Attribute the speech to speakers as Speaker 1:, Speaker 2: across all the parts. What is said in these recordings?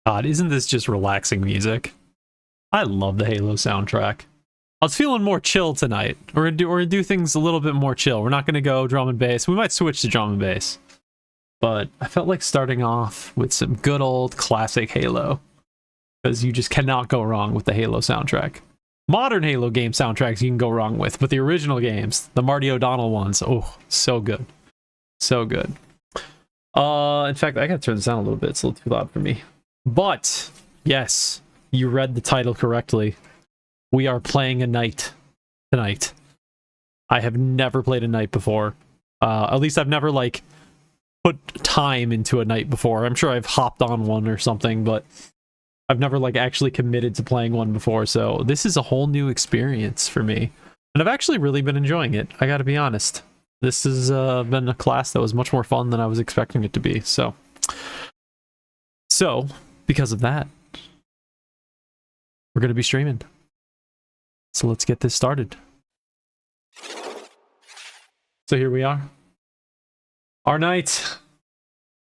Speaker 1: God, isn't this just relaxing music? I love the Halo soundtrack. I was feeling more chill tonight. We're gonna do things a little bit more chill. We're not gonna go drum and bass. We might switch to drum and bass. But I felt like starting off with some good old classic Halo. Because you just cannot go wrong with the Halo soundtrack. Modern Halo game soundtracks you can go wrong with, but the original games, the Marty O'Donnell ones, oh, so good. So good. In fact, I gotta turn this down a little bit. It's a little too loud for me. But, yes, you read the title correctly. We are playing a knight tonight. I have never played a knight before. At least I've never, like, put time into a knight before. I'm sure I've hopped on one or something, but I've never, like, actually committed to playing one before. So this is a whole new experience for me. And I've actually really been enjoying it. I gotta be honest. This has been a class that was much more fun than I was expecting it to be. So, because of that, we're going to be streaming. So let's get this started. So here we are. Our knight,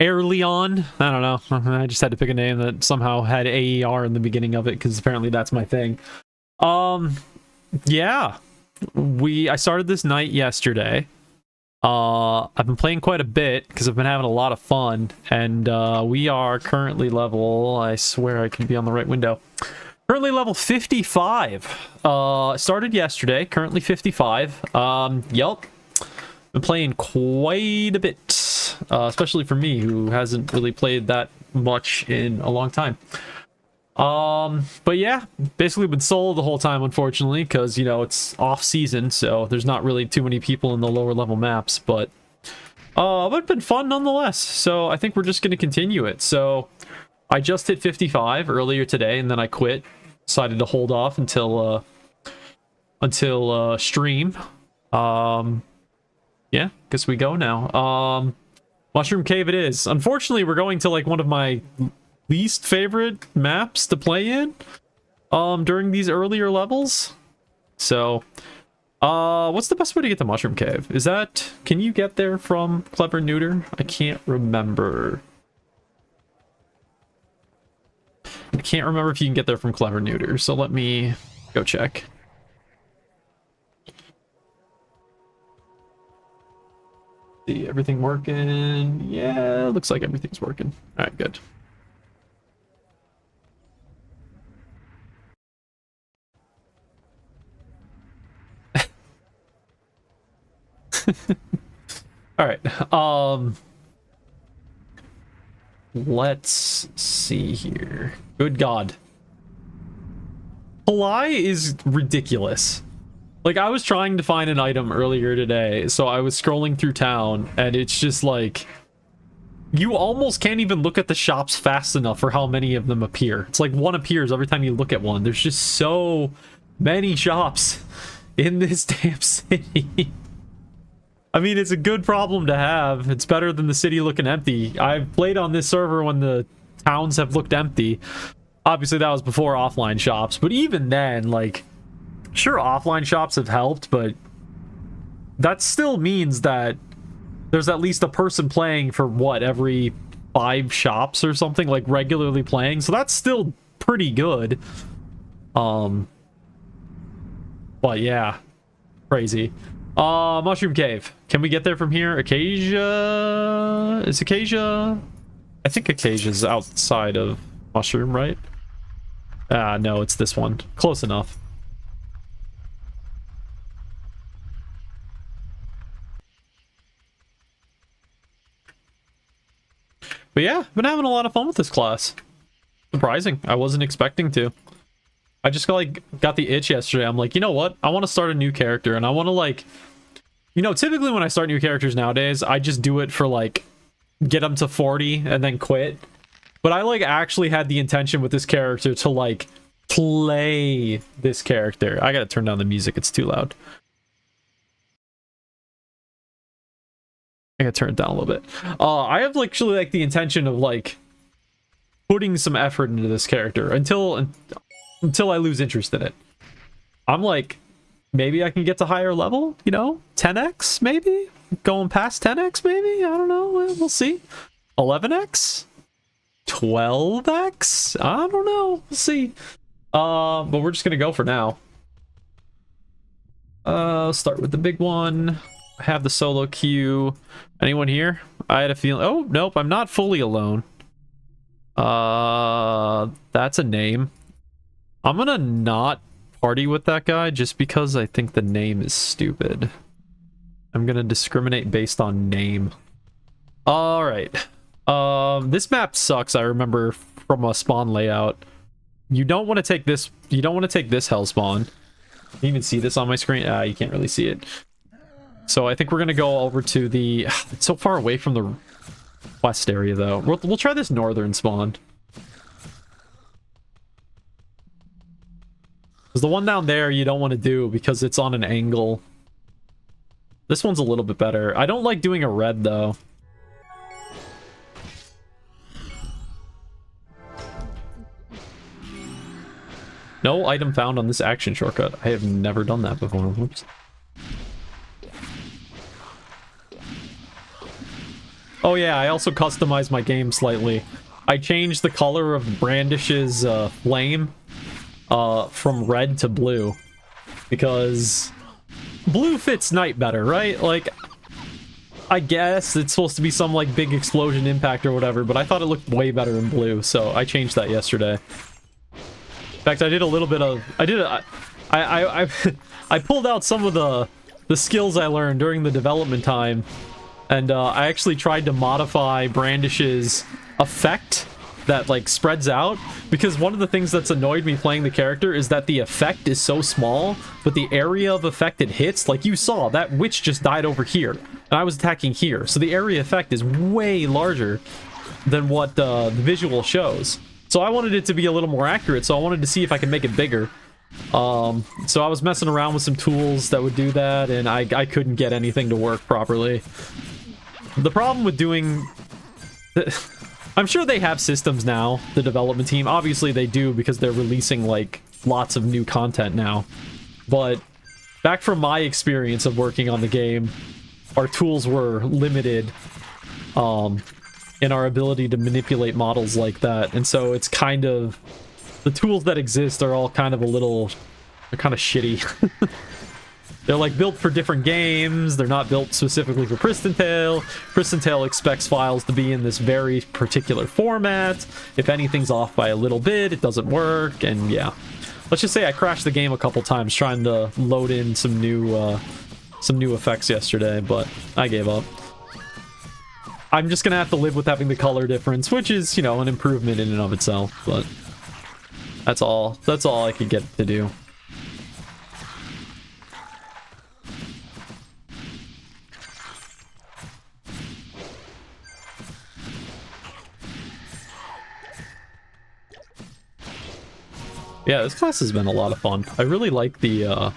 Speaker 1: Airleon. I don't know. I just had to pick a name that somehow had AER in the beginning of it because apparently that's my thing. Yeah. I started this knight yesterday. I've been playing quite a bit because I've been having a lot of fun, and we are currently level, I swear I can be on the right window, currently level 55. Started yesterday, currently 55. Yep, been playing quite a bit, especially for me who hasn't really played that much in a long time. But yeah, basically been solo the whole time, unfortunately, because, you know, it's off season, so there's not really too many people in the lower level maps, but it's been fun nonetheless. So I think we're just going to continue it. So I just hit 55 earlier today, and then I quit, decided to hold off until stream. Yeah, guess we go now. Mushroom Cave it is. Unfortunately, we're going to, like, one of my least favorite maps to play in during these earlier levels. So what's the best way to get to Mushroom Cave? Is that, can you get there from Clever Neuter? I can't remember. I can't remember if you can get there from Clever Neuter, so let me go check. See, everything working? Yeah, looks like everything's working. All right, good. All right. Let's see here. Good God. Palai is ridiculous. Like, I was trying to find an item earlier today, so I was scrolling through town, and it's just like, you almost can't even look at the shops fast enough for how many of them appear. It's like one appears every time you look at one. There's just so many shops in this damn city. I mean, it's a good problem to have. It's better than the city looking empty. I've played on this server when the towns have looked empty. Obviously, that was before offline shops, but even then, like, sure, offline shops have helped, but that still means that there's at least a person playing for, what, every 5 shops or something, like, regularly playing, so that's still pretty good. But yeah, crazy. Mushroom Cave. Can we get there from here? Acacia? Is Acacia? I think Acacia's outside of Mushroom, right? No, it's this one. Close enough. But yeah, been having a lot of fun with this class. Surprising. I wasn't expecting to. I just got the itch yesterday. I'm like, you know what? I want to start a new character, and I want to, like, you know, typically when I start new characters nowadays, I just do it for, like, get them to 40 and then quit. But I, like, actually had the intention with this character to, like, play this character. I gotta turn down the music. It's too loud. I gotta turn it down a little bit. I have actually, like, the intention of, like, putting some effort into this character until I lose interest in it. I'm like, maybe I can get to higher level, you know? 10x, maybe? Going past 10x, maybe? I don't know. We'll see. 11x? 12x? I don't know. We'll see. But we're just gonna go for now. Start with the big one. I have the solo queue. Anyone here? I had a feeling. Oh, nope, I'm not fully alone. That's a name. I'm gonna not party with that guy just because I think the name is stupid. I'm gonna discriminate based on name. All right. This map sucks. I remember from a spawn layout. You don't want to take this. You don't want to take this hell spawn. Can you even see this on my screen? You can't really see it. So I think we're gonna go over to the. It's so far away from the west area, though. We'll try this northern spawn. Because the one down there you don't want to do because it's on an angle. This one's a little bit better. I don't like doing a red, though. No item found on this action shortcut. I have never done that before. Whoops. Oh yeah, I also customized my game slightly. I changed the color of Brandish's flame from red to blue. Because blue fits night better, right? Like, I guess it's supposed to be some like big explosion impact or whatever, but I thought it looked way better in blue, so I changed that yesterday. In fact, I did a little bit of... I pulled out some of the skills I learned during the development time, and I actually tried to modify Brandish's effect that, like, spreads out, because one of the things that's annoyed me playing the character is that the effect is so small, but the area of effect it hits, like you saw, that witch just died over here, and I was attacking here, so the area effect is way larger than what the visual shows. So I wanted it to be a little more accurate, so I wanted to see if I could make it bigger. So I was messing around with some tools that would do that, and I couldn't get anything to work properly. The problem with doing... I'm sure they have systems now, the development team. Obviously they do, because they're releasing, like, lots of new content now. But back from my experience of working on the game, our tools were limited. In our ability to manipulate models like that, and so it's kind of... The tools that exist are all kind of a little... They're kind of shitty. They're like built for different games, they're not built specifically for Pristontale. Pristontale expects files to be in this very particular format. If anything's off by a little bit, it doesn't work, and yeah. Let's just say I crashed the game a couple times trying to load in some new effects yesterday, but I gave up. I'm just gonna have to live with having the color difference, which is, you know, an improvement in and of itself, but that's all I could get to do. Yeah, this class has been a lot of fun. I really like I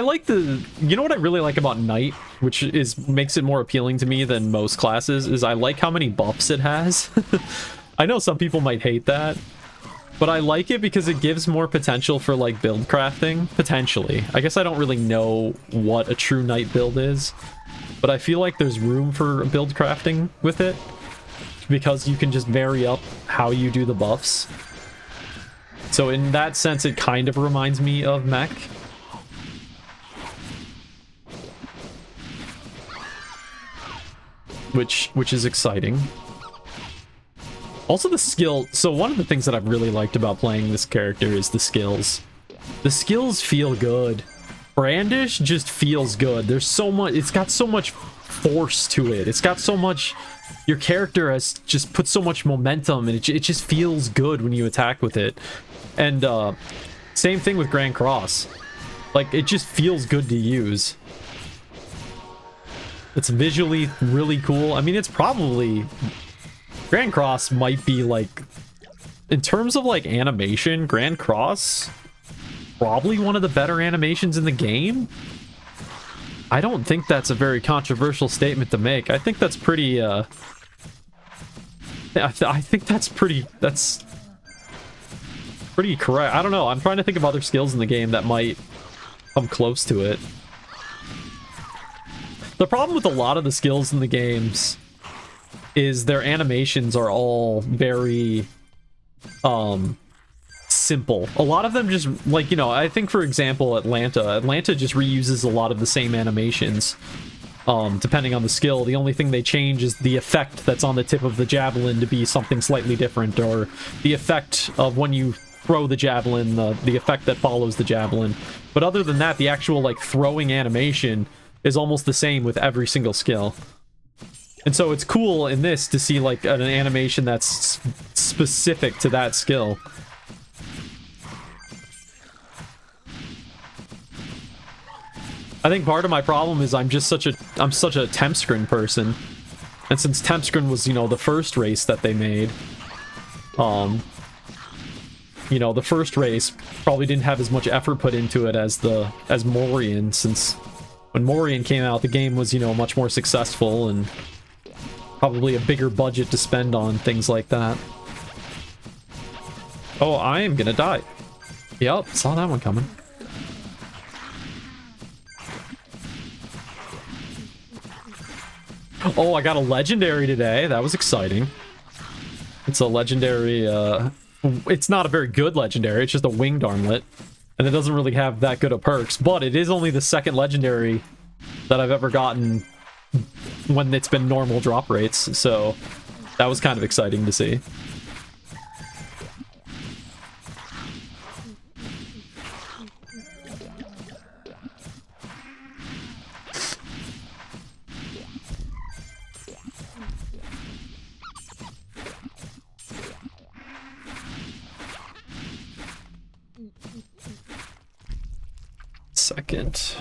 Speaker 1: like the... You know what I really like about Knight, which makes it more appealing to me than most classes, is I like how many buffs it has. I know some people might hate that, but I like it because it gives more potential for, like, build crafting. Potentially. I guess I don't really know what a true Knight build is, but I feel like there's room for build crafting with it, because you can just vary up how you do the buffs. So in that sense, it kind of reminds me of mech. Which is exciting. Also the skill... So one of the things that I've really liked about playing this character is the skills. The skills feel good. Brandish just feels good. There's so much... It's got so much force to it. It's got so much... Your character has just put so much momentum, and it just feels good when you attack with it. And same thing with Grand Cross. Like, it just feels good to use. It's visually really cool. I mean, it's probably... Grand Cross might be, like... In terms of, like, animation, Grand Cross... Probably one of the better animations in the game? I don't think that's a very controversial statement to make. I think that's pretty, I think that's pretty... That's... pretty correct. I don't know. I'm trying to think of other skills in the game that might come close to it. The problem with a lot of the skills in the games is their animations are all very simple. A lot of them just, like, you know, I think, for example, Atlanta just reuses a lot of the same animations, depending on the skill. The only thing they change is the effect that's on the tip of the javelin to be something slightly different, or the effect of when you throw the javelin, the effect that follows the javelin. But other than that, the actual, like, throwing animation is almost the same with every single skill. And so it's cool in this to see, like, an animation that's specific to that skill. I think part of my problem is I'm such a Tempscreen person. And since Tempscreen was, you know, the first race that they made, you know, the first race probably didn't have as much effort put into it as Morian, since when Morian came out, the game was, you know, much more successful and probably a bigger budget to spend on things like that. Oh, I am gonna die. Yep, saw that one coming. Oh, I got a legendary today. That was exciting. It's a legendary, it's not a very good legendary, it's just a winged armlet. And it doesn't really have that good of perks, but it is only the second legendary that I've ever gotten when it's been normal drop rates, so that was kind of exciting to see. Second.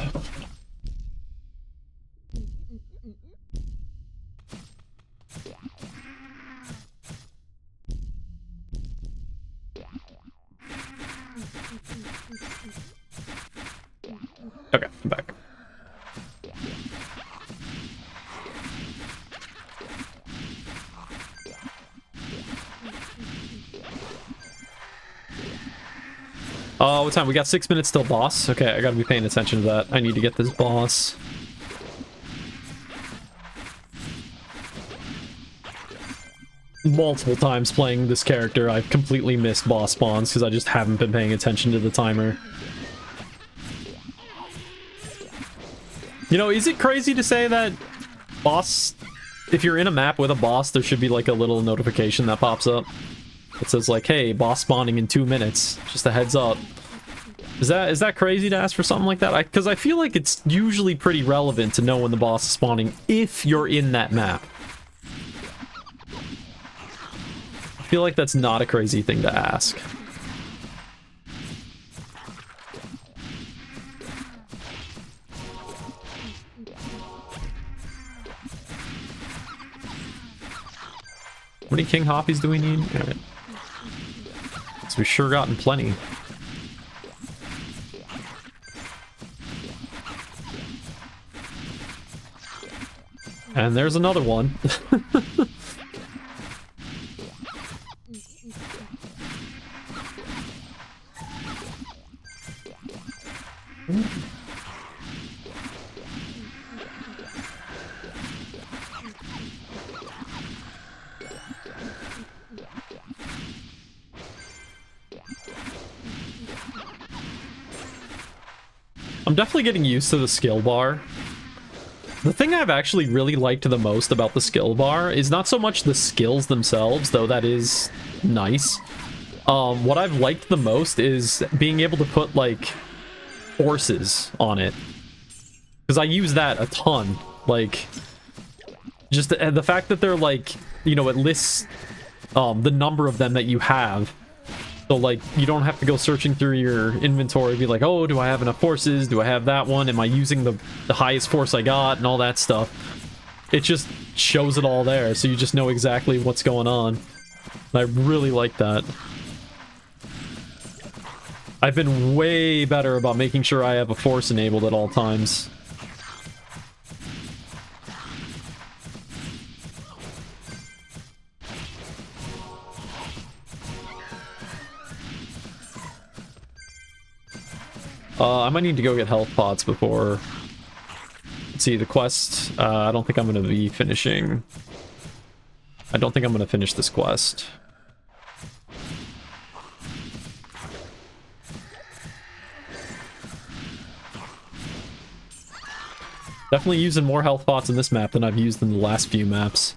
Speaker 1: Okay, I'm back. What time? We got 6 minutes till boss. Okay, I gotta be paying attention to that. I need to get this boss. Multiple times playing this character, I've completely missed boss spawns because I just haven't been paying attention to the timer. You know, is it crazy to say that boss... If you're in a map with a boss, there should be like a little notification that pops up. It says like, hey, boss spawning in 2 minutes. Just a heads up. Is that crazy to ask for something like that? Because I feel like it's usually pretty relevant to know when the boss is spawning if you're in that map. I feel like that's not a crazy thing to ask. How many King Hoppies do we need? Alright. So we've sure gotten plenty. And there's another one. I'm definitely getting used to the skill bar. The thing I've actually really liked the most about the skill bar is not so much the skills themselves, though that is nice. What I've liked the most is being able to put, like, forces on it. Because I use that a ton. Like, just the fact that they're, like, you know, it lists the number of them that you have. So, like, you don't have to go searching through your inventory and be like, oh, do I have enough forces? Do I have that one? Am I using the highest force I got? And all that stuff. It just shows it all there, so you just know exactly what's going on. And I really like that. I've been way better about making sure I have a force enabled at all times. I might need to go get health pots before... Let's see, the quest, I don't think I'm going to be finishing I don't think I'm gonna finish this quest. Definitely using more health pots in this map than I've used in the last few maps.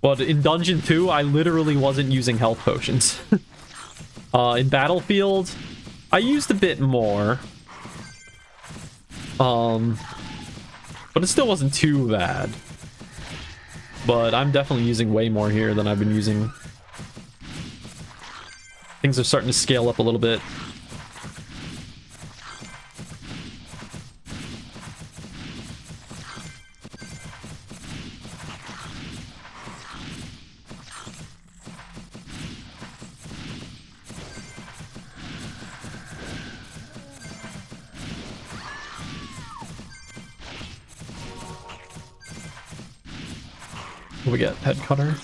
Speaker 1: But in Dungeon 2, I literally wasn't using health potions. In Battlefield, I used a bit more. But it still wasn't too bad. But I'm definitely using way more here than I've been using. Things are starting to scale up a little bit. We get head cutter.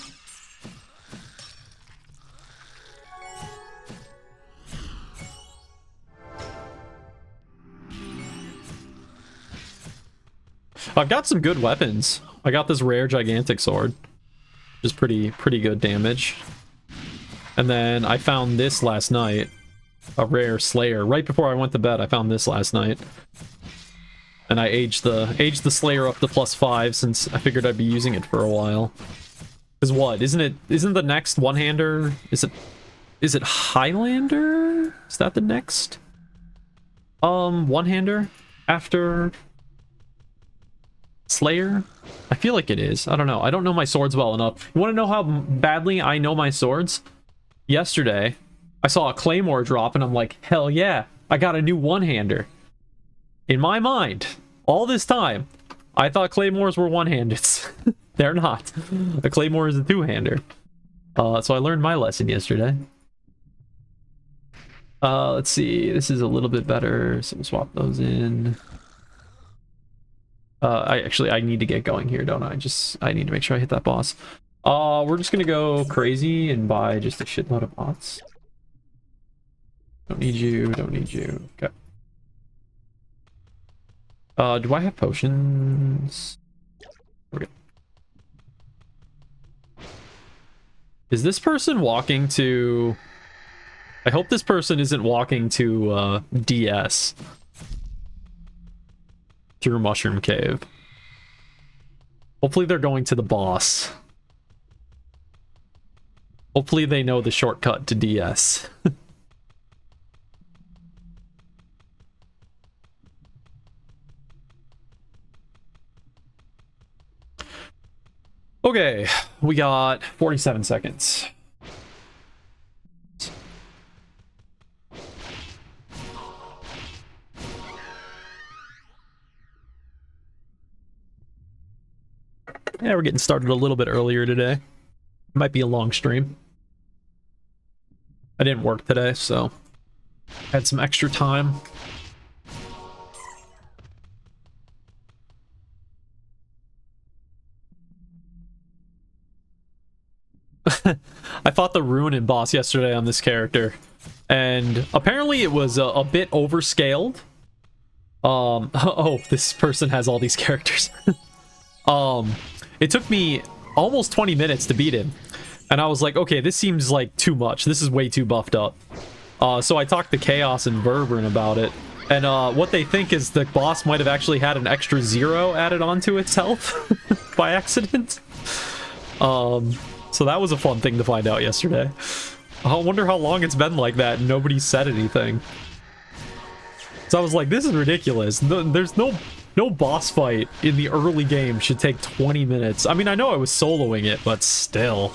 Speaker 1: I've got some good weapons. I got this rare gigantic sword, which is pretty good damage. And then I found this last night, a rare slayer. Right before I went to bed, I found this last night. And I aged the Slayer up to +5 since I figured I'd be using it for a while. Cause what? Isn't the next one-hander? Is it Highlander? Is that the next one-hander after Slayer? I feel like it is. I don't know. I don't know my swords well enough. You want to know how badly I know my swords? Yesterday, I saw a claymore drop and I'm like, hell yeah, I got a new one-hander. In my mind, all this time, I thought claymores were one-handeds. They're not. A claymore is a two-hander. So I learned my lesson yesterday. Let's see. This is a little bit better, so we'll swap those in. I need to get going here, don't I? I need to make sure I hit that boss. We're just gonna go crazy and buy just a shitload of bots. Don't need you, don't need you. Okay. Do I have potions? Okay. Is this person walking to... I hope this person isn't walking to DS through Mushroom Cave. Hopefully they're going to the boss. Hopefully they know the shortcut to DS. Okay, we got 47 seconds. Yeah, we're getting started a little bit earlier today. Might be a long stream. I didn't work today, so had some extra time. I fought the Ruinin boss yesterday on this character, and apparently it was a bit overscaled. Oh, this person has all these characters. It took me almost 20 minutes to beat him, and I was like, okay, this seems like too much. This is way too buffed up. So I talked to Chaos and Verberin about it, and what they think is the boss might have actually had an extra 0 added onto its health by accident. So that was a fun thing to find out yesterday. I wonder how long it's been like that and nobody said anything. So I was like, this is ridiculous. There's no boss fight in the early game should take 20 minutes. I mean, I know I was soloing it, but still.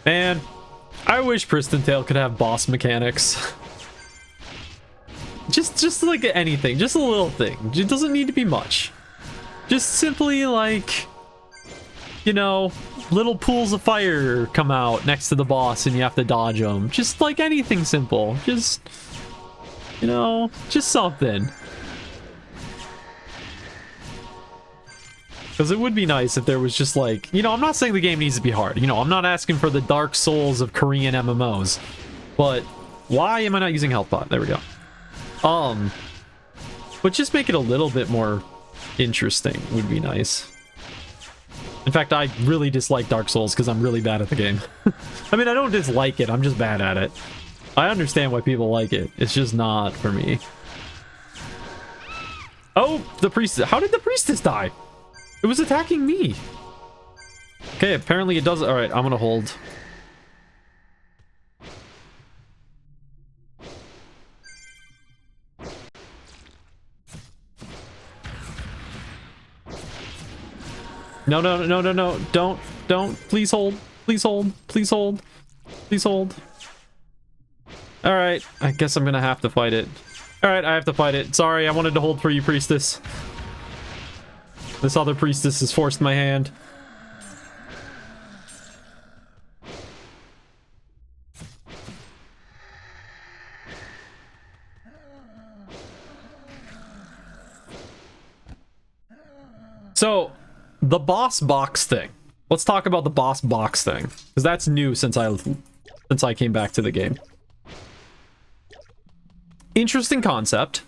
Speaker 1: Man, I wish Pristontale could have boss mechanics. just like anything, just a little thing. It doesn't need to be much. Just simply like you know, little pools of fire come out next to the boss and you have to dodge them. Just like anything simple. Just, you know, just something. Because it would be nice if there was just like, you know, I'm not saying the game needs to be hard. You know, I'm not asking for the Dark Souls of Korean MMOs. But why am I not using health pot? There we go. But just make it a little bit more interesting would be nice. In fact, I really dislike Dark Souls because I'm really bad at the game. I mean, I don't dislike it, I'm just bad at it. I understand why people like it. It's just not for me. Oh, the priest. How did the priestess die? It was attacking me. Okay, apparently it does. All right, I'm gonna hold. No, no, no, no, no, don't. Please hold. Please hold. Please hold. Please hold. All right, I guess I'm gonna have to fight it. All right, I have to fight it. Sorry, I wanted to hold for you, priestess. This other priestess has forced my hand. So, the boss box thing. Let's talk about the boss box thing, because that's new since I came back to the game. Interesting concept.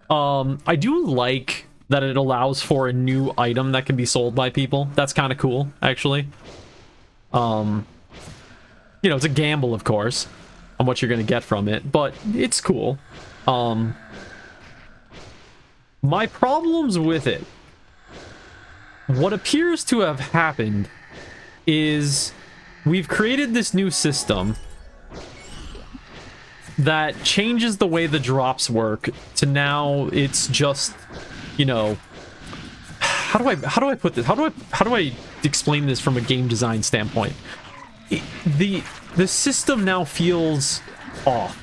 Speaker 1: I do like that it allows for a new item that can be sold by people. That's kind of cool, actually. You know, it's a gamble, of course, on what you're going to get from it, but it's cool. My problems with it, what appears to have happened is we've created this new system that changes the way the drops work to now it's just, you know, how do I put this? How do I explain this from a game design standpoint? The system now feels off.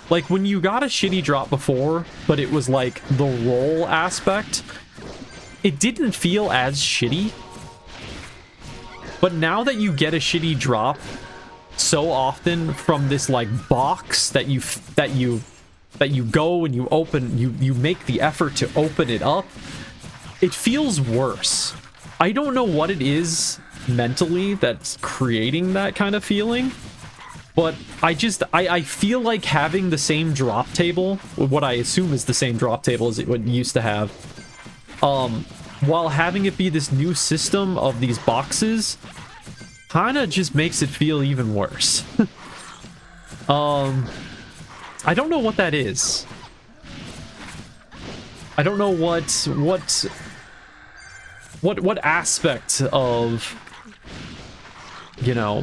Speaker 1: Like when you got a shitty drop before, but it was like the roll aspect, it didn't feel as shitty. But now that you get a shitty drop so often from this like box that you go and you open, you make the effort to open it up, it feels worse. I don't know what it is mentally that's creating that kind of feeling, but I feel like having the same drop table, what I assume is the same drop table as it used to have, while having it be this new system of these boxes, kind of just makes it feel even worse. I don't know what that is. I don't know what aspect of, you know,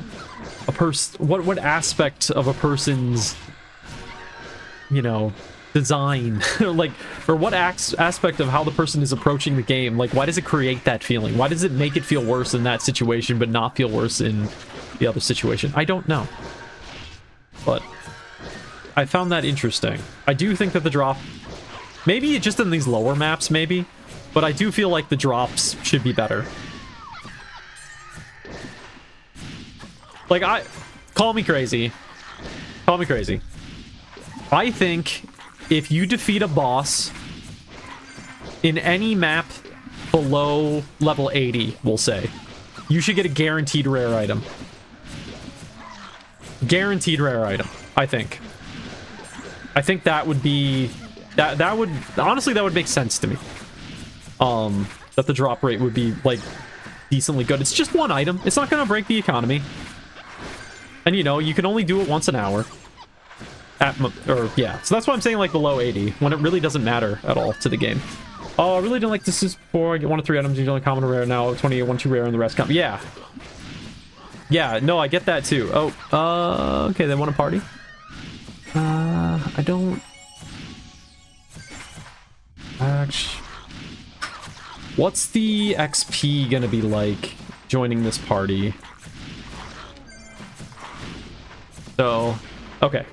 Speaker 1: what aspect of a person's, you know, design, like, or what aspect of how the person is approaching the game, like, why does it create that feeling? Why does it make it feel worse in that situation but not feel worse in the other situation? I don't know, but I found that interesting. I do think that the drop, maybe just in these lower maps, maybe, but I do feel like the drops should be better. Like, call me crazy, I think if you defeat a boss in any map below level 80, we'll say, you should get a guaranteed rare item. Guaranteed rare item, I think. I think that would be... That would... Honestly, that would make sense to me. That the drop rate would be, like, decently good. It's just one item. It's not gonna break the economy. And, you know, you can only do it once an hour. Yeah, so that's why I'm saying, like, below 80, when it really doesn't matter at all to the game. Oh, I really didn't like this before. I get 1 of 3 items, usually common or rare. Now 28, 1, 2 rare, and the rest come. Yeah. Yeah, no, I get that too. Oh, okay, they want a party? I don't... Actually... What's the XP gonna be like joining this party? So, okay.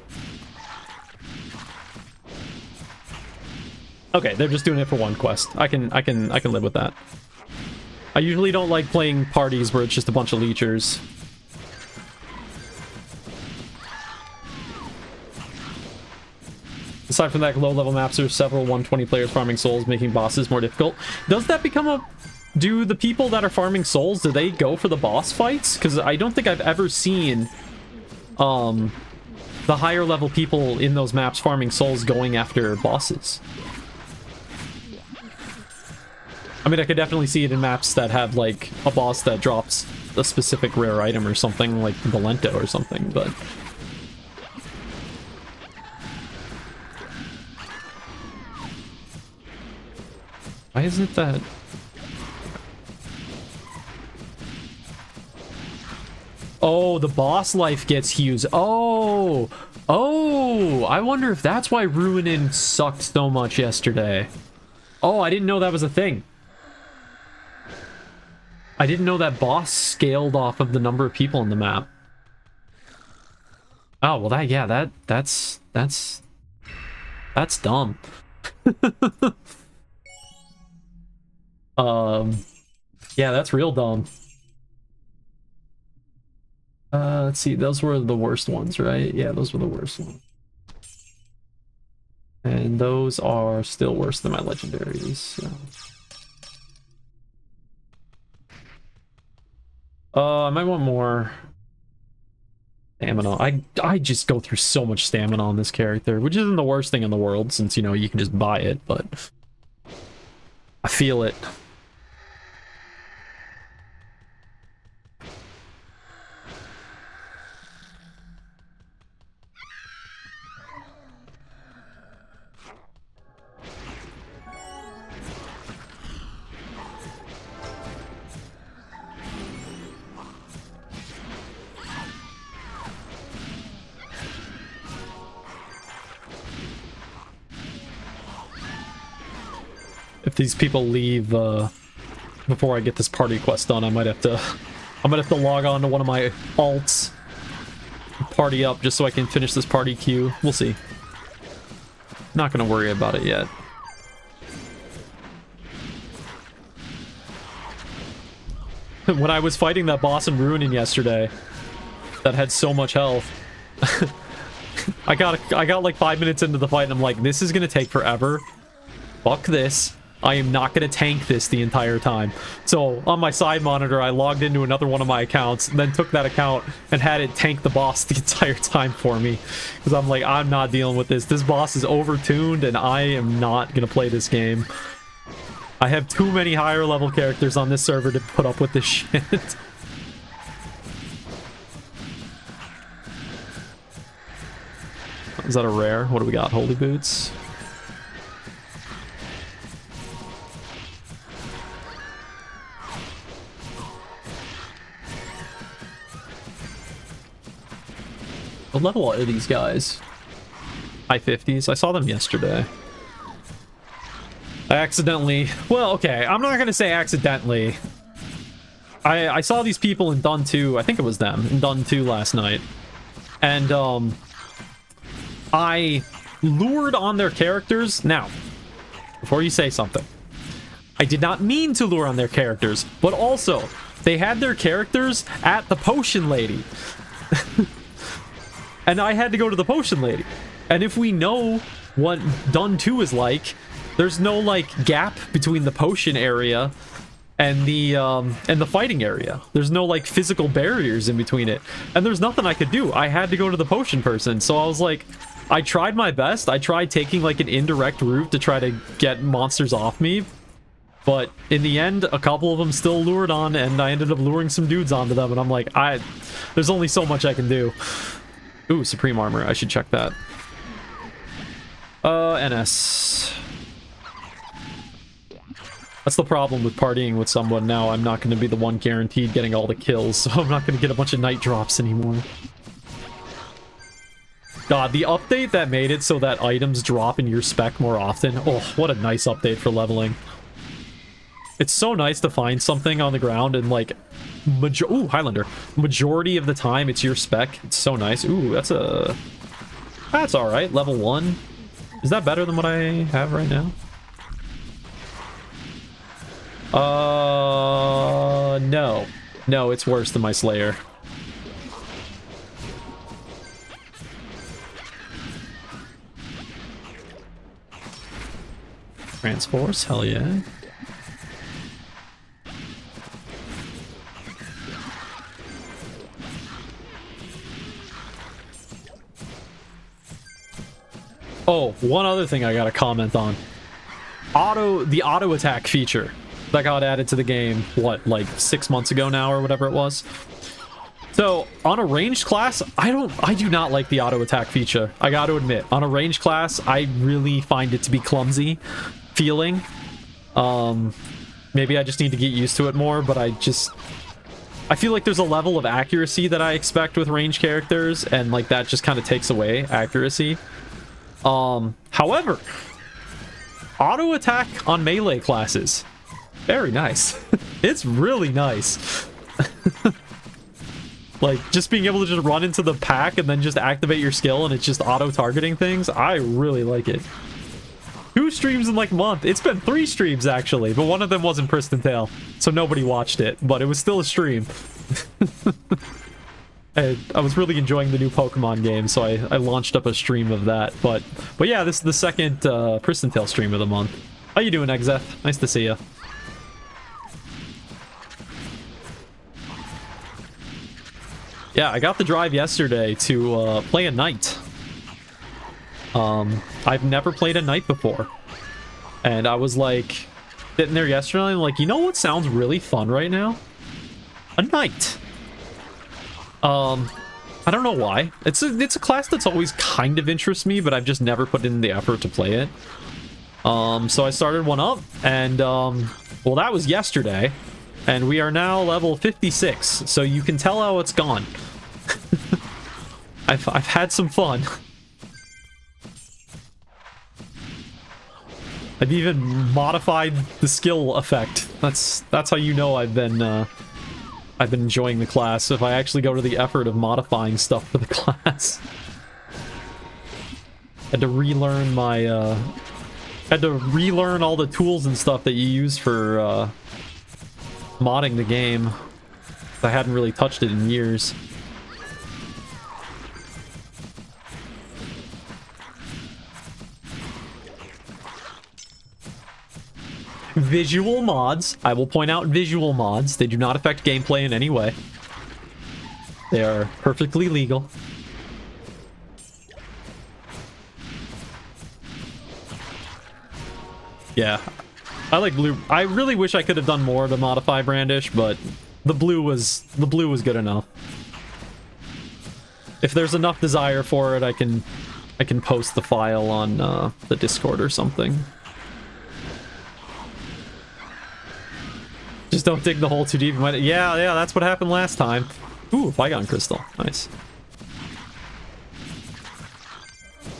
Speaker 1: Okay, they're just doing it for one quest. I can live with that. I usually don't like playing parties where it's just a bunch of leechers. Aside from that, low-level maps, there's several 120 players farming souls, making bosses more difficult. Does that become a... Do the people that are farming souls, do they go for the boss fights? Because I don't think I've ever seen the higher level people in those maps farming souls going after bosses. I mean, I could definitely see it in maps that have, like, a boss that drops a specific rare item or something, like Valento or something, but... Why is it that... Oh, the boss life gets used. Oh! Oh! I wonder if that's why Ruinin sucked so much yesterday. Oh, I didn't know that was a thing. I didn't know that boss scaled off of the number of people in the map. Oh, well that, yeah, that's dumb. Yeah, that's real dumb. Let's see, those were the worst ones, right? Yeah, those were the worst ones. And those are still worse than my legendaries, so. I might want more stamina. I just go through so much stamina on this character, which isn't the worst thing in the world, since, you know, you can just buy it, but I feel it. If these people leave before I get this party quest done, I might have to log on to one of my alts, party up, just so I can finish this party queue. We'll see. Not gonna worry about it yet. When I was fighting that boss in Ruinin yesterday, that had so much health, I got like 5 minutes into the fight, and I'm like, this is gonna take forever. Fuck this. I am not going to tank this the entire time. So on my side monitor, I logged into another one of my accounts, and then took that account and had it tank the boss the entire time for me. Because I'm like, I'm not dealing with this. This boss is overtuned, and I am not going to play this game. I have too many higher level characters on this server to put up with this shit. Is that a rare? What do we got? Holy Boots? What level are these guys? High 50s? I saw them yesterday. I accidentally... Well, okay, I'm not gonna say accidentally. I saw these people in Dun 2, I think it was them, in Dun 2 last night. And, I lured on their characters. Now, before you say something, I did not mean to lure on their characters, but also, they had their characters at the potion lady. And I had to go to the potion lady. And if we know what Dun 2 is like, there's no, like, gap between the potion area and the fighting area. There's no, like, physical barriers in between it. And there's nothing I could do. I had to go to the potion person. So I was like, I tried my best. I tried taking, like, an indirect route to try to get monsters off me. But in the end, a couple of them still lured on, and I ended up luring some dudes onto them. And I'm like, there's only so much I can do. Ooh, Supreme Armor. I should check that. NS. That's the problem with partying with someone now. I'm not going to be the one guaranteed getting all the kills, so I'm not going to get a bunch of night drops anymore. God, the update that made it so that items drop in your spec more often. Oh, what a nice update for leveling. It's so nice to find something on the ground and, like, ooh, Highlander. Majority of the time, it's your spec. It's so nice. Ooh, that's alright. Level 1. Is that better than what I have right now? No. No, it's worse than my Slayer. Transforce, hell yeah. Oh, one other thing I gotta comment on. The auto attack feature that got added to the game, what, like 6 months ago now or whatever it was? So, on a ranged class, I do not like the auto attack feature. I gotta admit, on a ranged class, I really find it to be clumsy feeling. Maybe I just need to get used to it more, but I feel like there's a level of accuracy that I expect with ranged characters, and like that just kind of takes away accuracy. However, auto attack on melee classes, very nice. It's really nice. Like, just being able to just run into the pack and then just activate your skill and it's just auto-targeting things, I really like it. 2 streams in like a month. It's been 3 streams actually, but one of them wasn't Pristontale, so nobody watched it, but it was still a stream. I was really enjoying the new Pokemon game, so I launched up a stream of that. But yeah, this is the second Pristontale stream of the month. How you doing, Exeth? Nice to see you. Yeah, I got the drive yesterday to play a knight. I've never played a knight before. And I was like, sitting there yesterday, and I'm like, you know what sounds really fun right now? A knight. I don't know why. It's a class that's always kind of interests me, but I've just never put in the effort to play it. So I started one up, and well, that was yesterday, and we are now level 56. So you can tell how it's gone. I've had some fun. I've even modified the skill effect. That's how you know I've been enjoying the class, if I actually go to the effort of modifying stuff for the class. Had to relearn my, had to relearn all the tools and stuff that you use for, modding the game. I hadn't really touched it in years. Visual mods. I will point out visual mods. They do not affect gameplay in any way. They are perfectly legal. Yeah. I like blue. I really wish I could have done more to modify Brandish, but the blue was good enough. If there's enough desire for it, I can post the file on the Discord or something. Just don't dig the hole too deep. Yeah, that's what happened last time. Ooh, Flygon Crystal. Nice.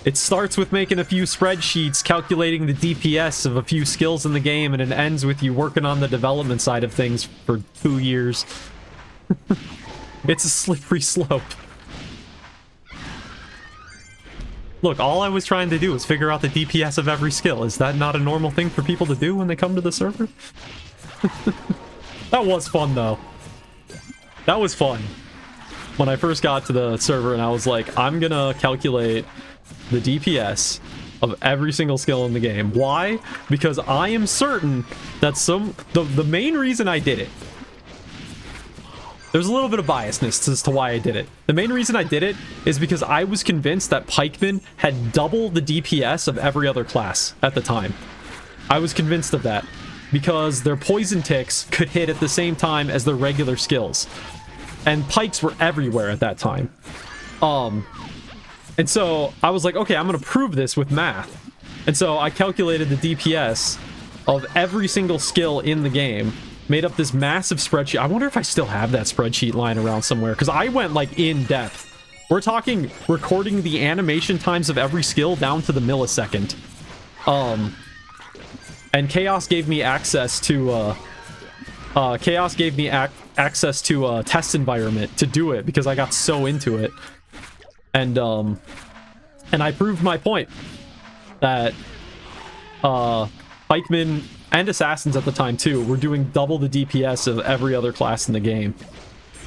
Speaker 1: It starts with making a few spreadsheets, calculating the DPS of a few skills in the game, and it ends with you working on the development side of things for 2 years. It's a slippery slope. Look, all I was trying to do was figure out the DPS of every skill. Is that not a normal thing for people to do when they come to the server? That was fun, though. That was fun. When I first got to the server and I was like, I'm gonna calculate the DPS of every single skill in the game. Why? Because I am certain that the main reason I did it, there's a little bit of biasness as to why I did it. The main reason I did it is because I was convinced that pikemen had double the DPS of every other class at the time. I was convinced of that. Because their poison ticks could hit at the same time as their regular skills. And pikes were everywhere at that time. And so I was like, okay, I'm gonna prove this with math. And so I calculated the DPS of every single skill in the game, made up this massive spreadsheet. I wonder if I still have that spreadsheet lying around somewhere, because I went like in depth. We're talking recording the animation times of every skill down to the millisecond. And Chaos gave me access to access to a test environment to do it because I got so into it. And I proved my point that pikemen and assassins at the time too were doing double the DPS of every other class in the game,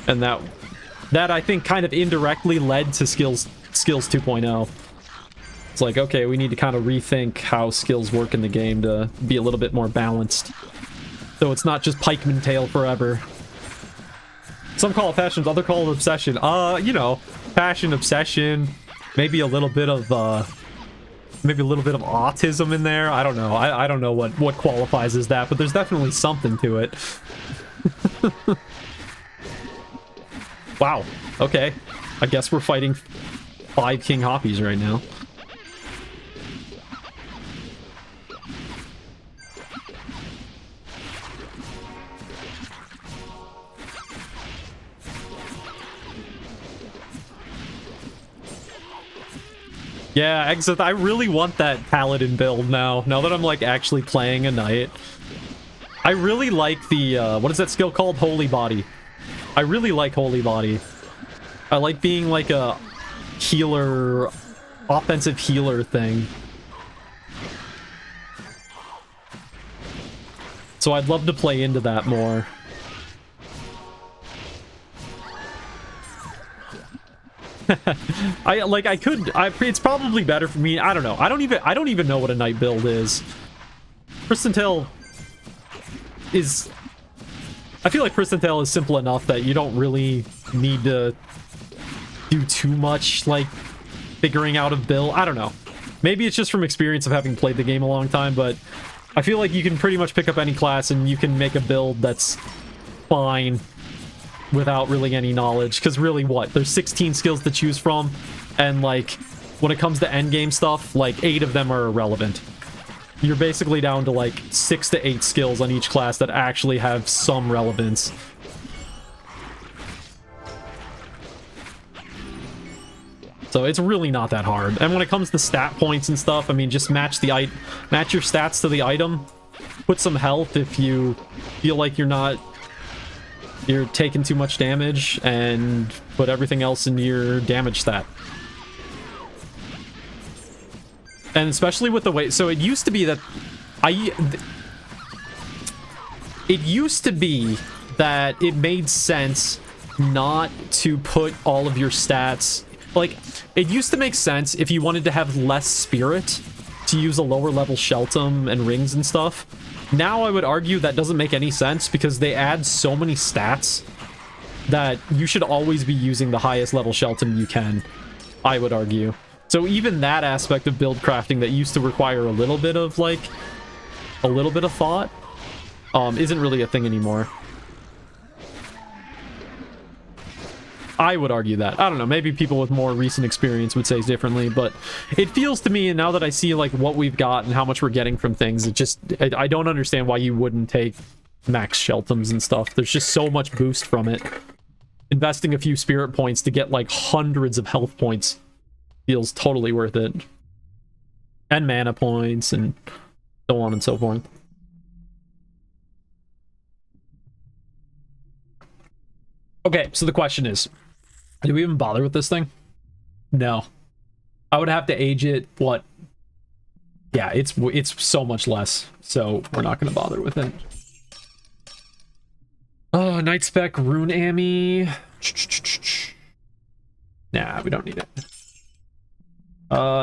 Speaker 1: and that I think kind of indirectly led to skills 2.0. It's like, okay, we need to kind of rethink how skills work in the game to be a little bit more balanced, so it's not just pikeman tail forever. Some call it passion, others call it obsession. You know, passion, obsession, maybe a little bit of autism in there. I don't know. I don't know what qualifies as that, but there's definitely something to it. Wow. Okay. I guess we're fighting 5 King Hoppies right now. Yeah, Exit, I really want that Paladin build now that I'm, like, actually playing a knight. I really like the, what is that skill called? Holy Body. I really like Holy Body. I like being, like, a healer, offensive healer thing. So I'd love to play into that more. It's probably better for me. I don't know. I don't even know what a knight build is. Pristontale is... I feel like Pristontale is simple enough that you don't really need to do too much, like, figuring out a build. I don't know. Maybe it's just from experience of having played the game a long time, but I feel like you can pretty much pick up any class and you can make a build that's fine without really any knowledge, because really, what? There's 16 skills to choose from, and, like, when it comes to endgame stuff, like, 8 of them are irrelevant. You're basically down to, like, 6 to 8 skills on each class that actually have some relevance. So it's really not that hard. And when it comes to stat points and stuff, I mean, just match your stats to the item. Put some health if you feel like you're taking too much damage, and put everything else in your damage stat. And especially with the way... So it used to be that... It used to be that it made sense not to put all of your stats... Like, it used to make sense if you wanted to have less spirit to use a lower level Sheltum and rings and stuff. Now I would argue that doesn't make any sense, because they add so many stats that you should always be using the highest level Sheltum you can, I would argue. So even that aspect of build crafting that used to require a little bit of, like, a little bit of thought, isn't really a thing anymore. I would argue that. I don't know, maybe people with more recent experience would say differently, but it feels to me, and now that I see, like, what we've got and how much we're getting from things, it just... I don't understand why you wouldn't take max Sheltums and stuff. There's just so much boost from it. Investing a few spirit points to get, like, hundreds of health points feels totally worth it. And mana points, and so on and so forth. Okay, so the question is, do we even bother with this thing? No. I would have to age it, what? Yeah, it's so much less, so we're not going to bother with it. Oh, Night Spec, Rune Ami. Nah, we don't need it.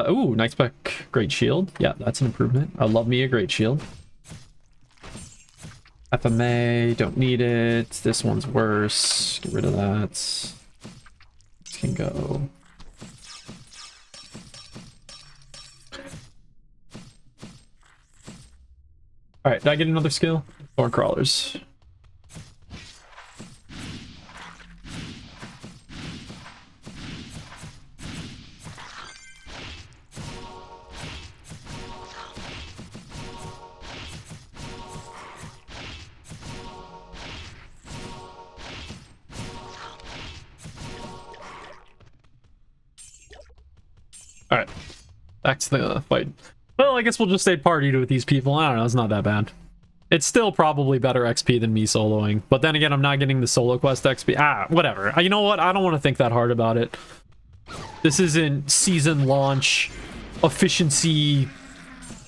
Speaker 1: Ooh, Night Spec, Great Shield. Yeah, that's an improvement. I love me a Great Shield. FMA, don't need it. This one's worse. Get rid of that. This can go. Alright, did I get another skill? Thorn Crawlers. Alright, back to the fight. Well, I guess we'll just stay partied with these people. I don't know, it's not that bad. It's still probably better XP than me soloing. But then again, I'm not getting the solo quest XP. Ah, whatever. You know what? I don't want to think that hard about it. This isn't season launch, efficiency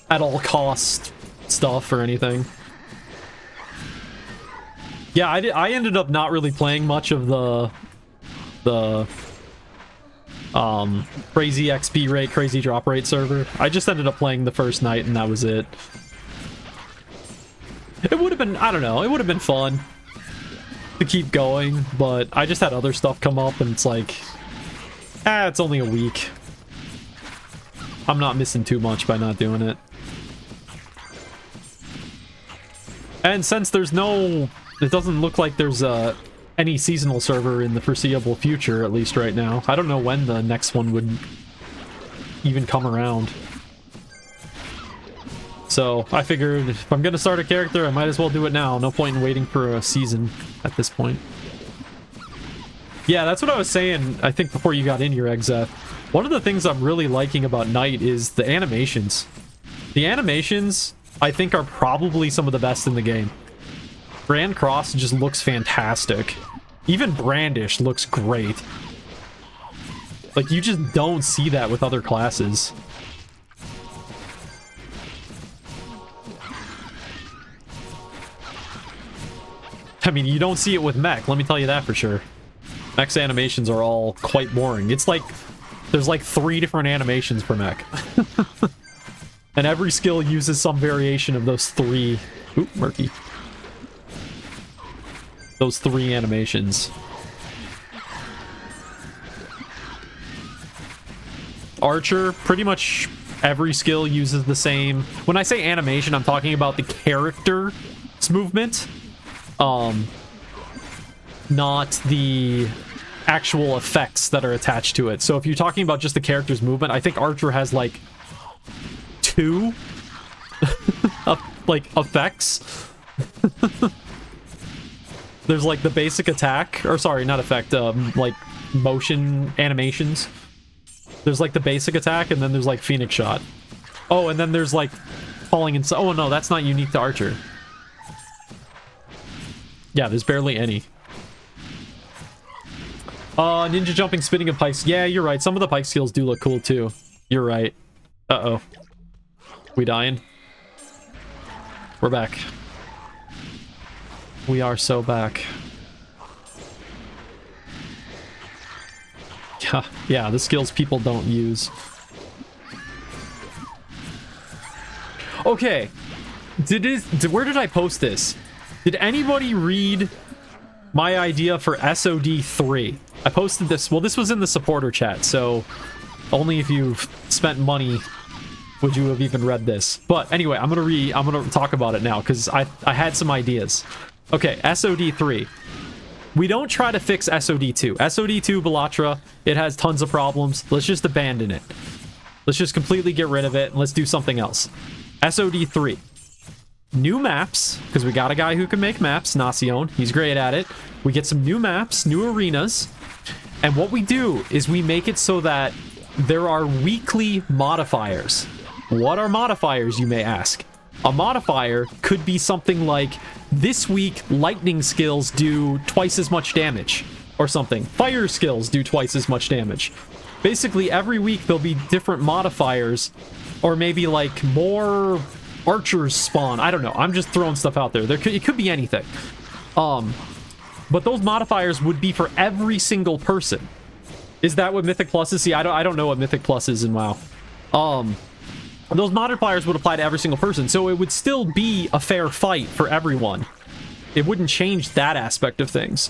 Speaker 1: at all cost stuff or anything. Yeah, I ended up not really playing much of the crazy XP rate, crazy drop rate server. I just ended up playing the first night and that was it. It would have been, I don't know, it would have been fun to keep going, but I just had other stuff come up and it's like, it's only a week. I'm not missing too much by not doing it. And since there's no, it doesn't look like there's any seasonal server in the foreseeable future, at least right now. I don't know when the next one would even come around. So I figured if I'm gonna start a character, I might as well do it now. No point in waiting for a season at this point. Yeah, that's what I was saying, I think, before you got in here, Exeth. One of the things I'm really liking about Night is the animations. The animations, I think, are probably some of the best in the game. Grand Cross just looks fantastic. Even Brandish looks great. Like, you just don't see that with other classes. I mean, you don't see it with Mech, let me tell you that for sure. Mech's animations are all quite boring. It's like, there's like 3 different animations per Mech. And every skill uses some variation of those 3... Oop, murky. Those 3 animations. Archer, pretty much every skill uses the same. When I say animation, I'm talking about the character's movement. Not the actual effects that are attached to it. So if you're talking about just the character's movement, I think Archer has like 2 like effects. There's like the basic attack, or sorry, not effect, like motion animations. There's like the basic attack, and then there's like Phoenix Shot. Oh, and then there's like falling inside. Oh no, that's not unique to Archer. Yeah, there's barely any. Ninja jumping, spinning, and pikes. Yeah, you're right. Some of the pike skills do look cool too. You're right. Uh-oh. We dying? We're back. We are so back. Yeah, the skills people don't use. Okay. Where did I post this? Did anybody read my idea for SOD 3? I posted this. Well, this was in the supporter chat, so only if you've spent money would you have even read this. But anyway, I'm gonna talk about it now because I had some ideas. Okay, SOD 3. We don't try to fix SOD 2. SOD 2, Belatra, it has tons of problems. Let's just abandon it. Let's just completely get rid of it, and let's do something else. SOD 3. New maps, because we got a guy who can make maps, Nacion. He's great at it. We get some new maps, new arenas, and what we do is we make it so that there are weekly modifiers. What are modifiers, you may ask? A modifier could be something like, this week, lightning skills do twice as much damage, or something. Fire skills do twice as much damage. Basically, every week there'll be different modifiers, or maybe like more archers spawn. I don't know. I'm just throwing stuff out there. It could be anything. But those modifiers would be for every single person. Is that what Mythic Plus is? See, I don't know what Mythic Plus is in WoW. Those modifiers would apply to every single person, so it would still be a fair fight for everyone. It wouldn't change that aspect of things.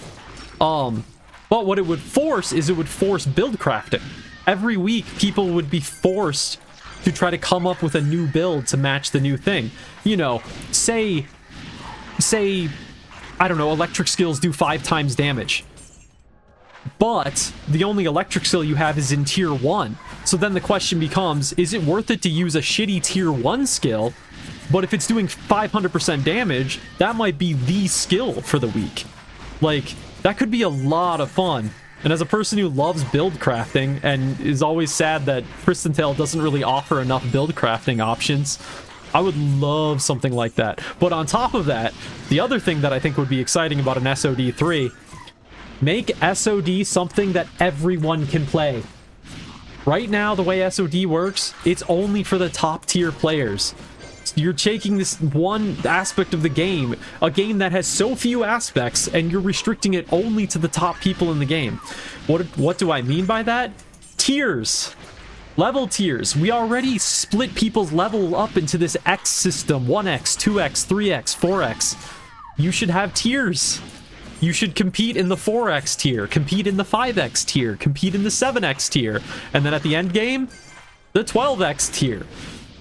Speaker 1: But what it would force is it would force build crafting. Every week, people would be forced to try to come up with a new build to match the new thing. You know, say, I don't know, electric skills do 5 times damage. But the only electric skill you have is in tier 1. So then the question becomes, is it worth it to use a shitty tier 1 skill? But if it's doing 500% damage, that might be the skill for the week. Like, that could be a lot of fun. And as a person who loves build crafting and is always sad that Pristontale doesn't really offer enough build crafting options, I would love something like that. But on top of that, the other thing that I think would be exciting about an SOD 3, make SOD something that everyone can play. Right now, the way SOD works, it's only for the top tier players. you're taking this one aspect of the game, a game that has so few aspects, and you're restricting it only to the top people in the game. What do I mean by that? Tiers. Level tiers. We already split people's level up into this X system. 1X, 2X, 3X, 4X. You should have tiers. You should compete in the 4X tier, compete in the 5X tier, compete in the 7X tier, and then at the end game, the 12X tier.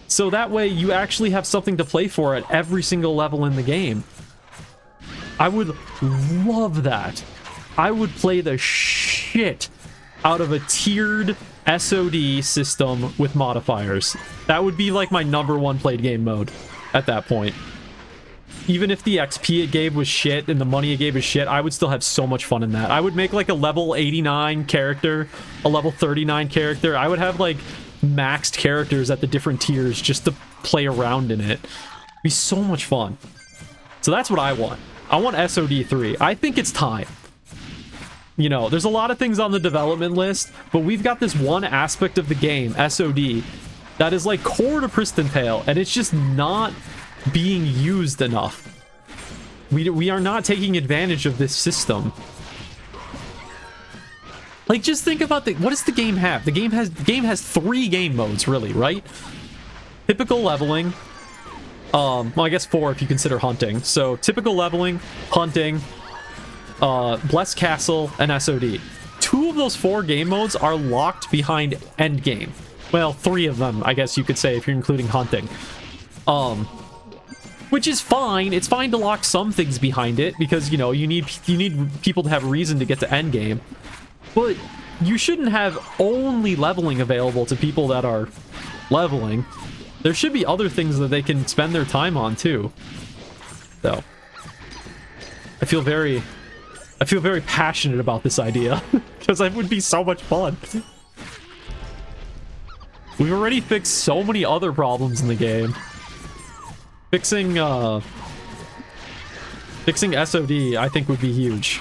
Speaker 1: So that way you actually have something to play for at every single level in the game. I would love that. I would play the shit out of a tiered SOD system with modifiers. That would be like my #1 played game mode at that point. Even if the XP it gave was shit and the money it gave was shit, I would still have so much fun in that. I would make like a level 89 character, a level 39 character. I would have like maxed characters at the different tiers just to play around in it. It'd be so much fun. So that's what I want. I want SOD 3. I think it's time. You know, there's a lot of things on the development list, but we've got this one aspect of the game, SOD, that is like core to Pristontale, and it's just not being used enough. We are not taking advantage of this system. Like, just think about what does the game have? The game has 3 game modes, really, right? Typical leveling. Well, I guess 4 if you consider hunting. So typical leveling, hunting, Blessed Castle, and SOD. 2 of those 4 game modes are locked behind endgame. Well, 3 of them, I guess you could say, if you're including hunting. Which is fine. It's fine to lock some things behind it because, you know, you need people to have a reason to get to endgame. But you shouldn't have only leveling available to people that are leveling. There should be other things that they can spend their time on too. So I feel very passionate about this idea because it would be so much fun. We've already fixed so many other problems in the game. Fixing SOD, I think, would be huge.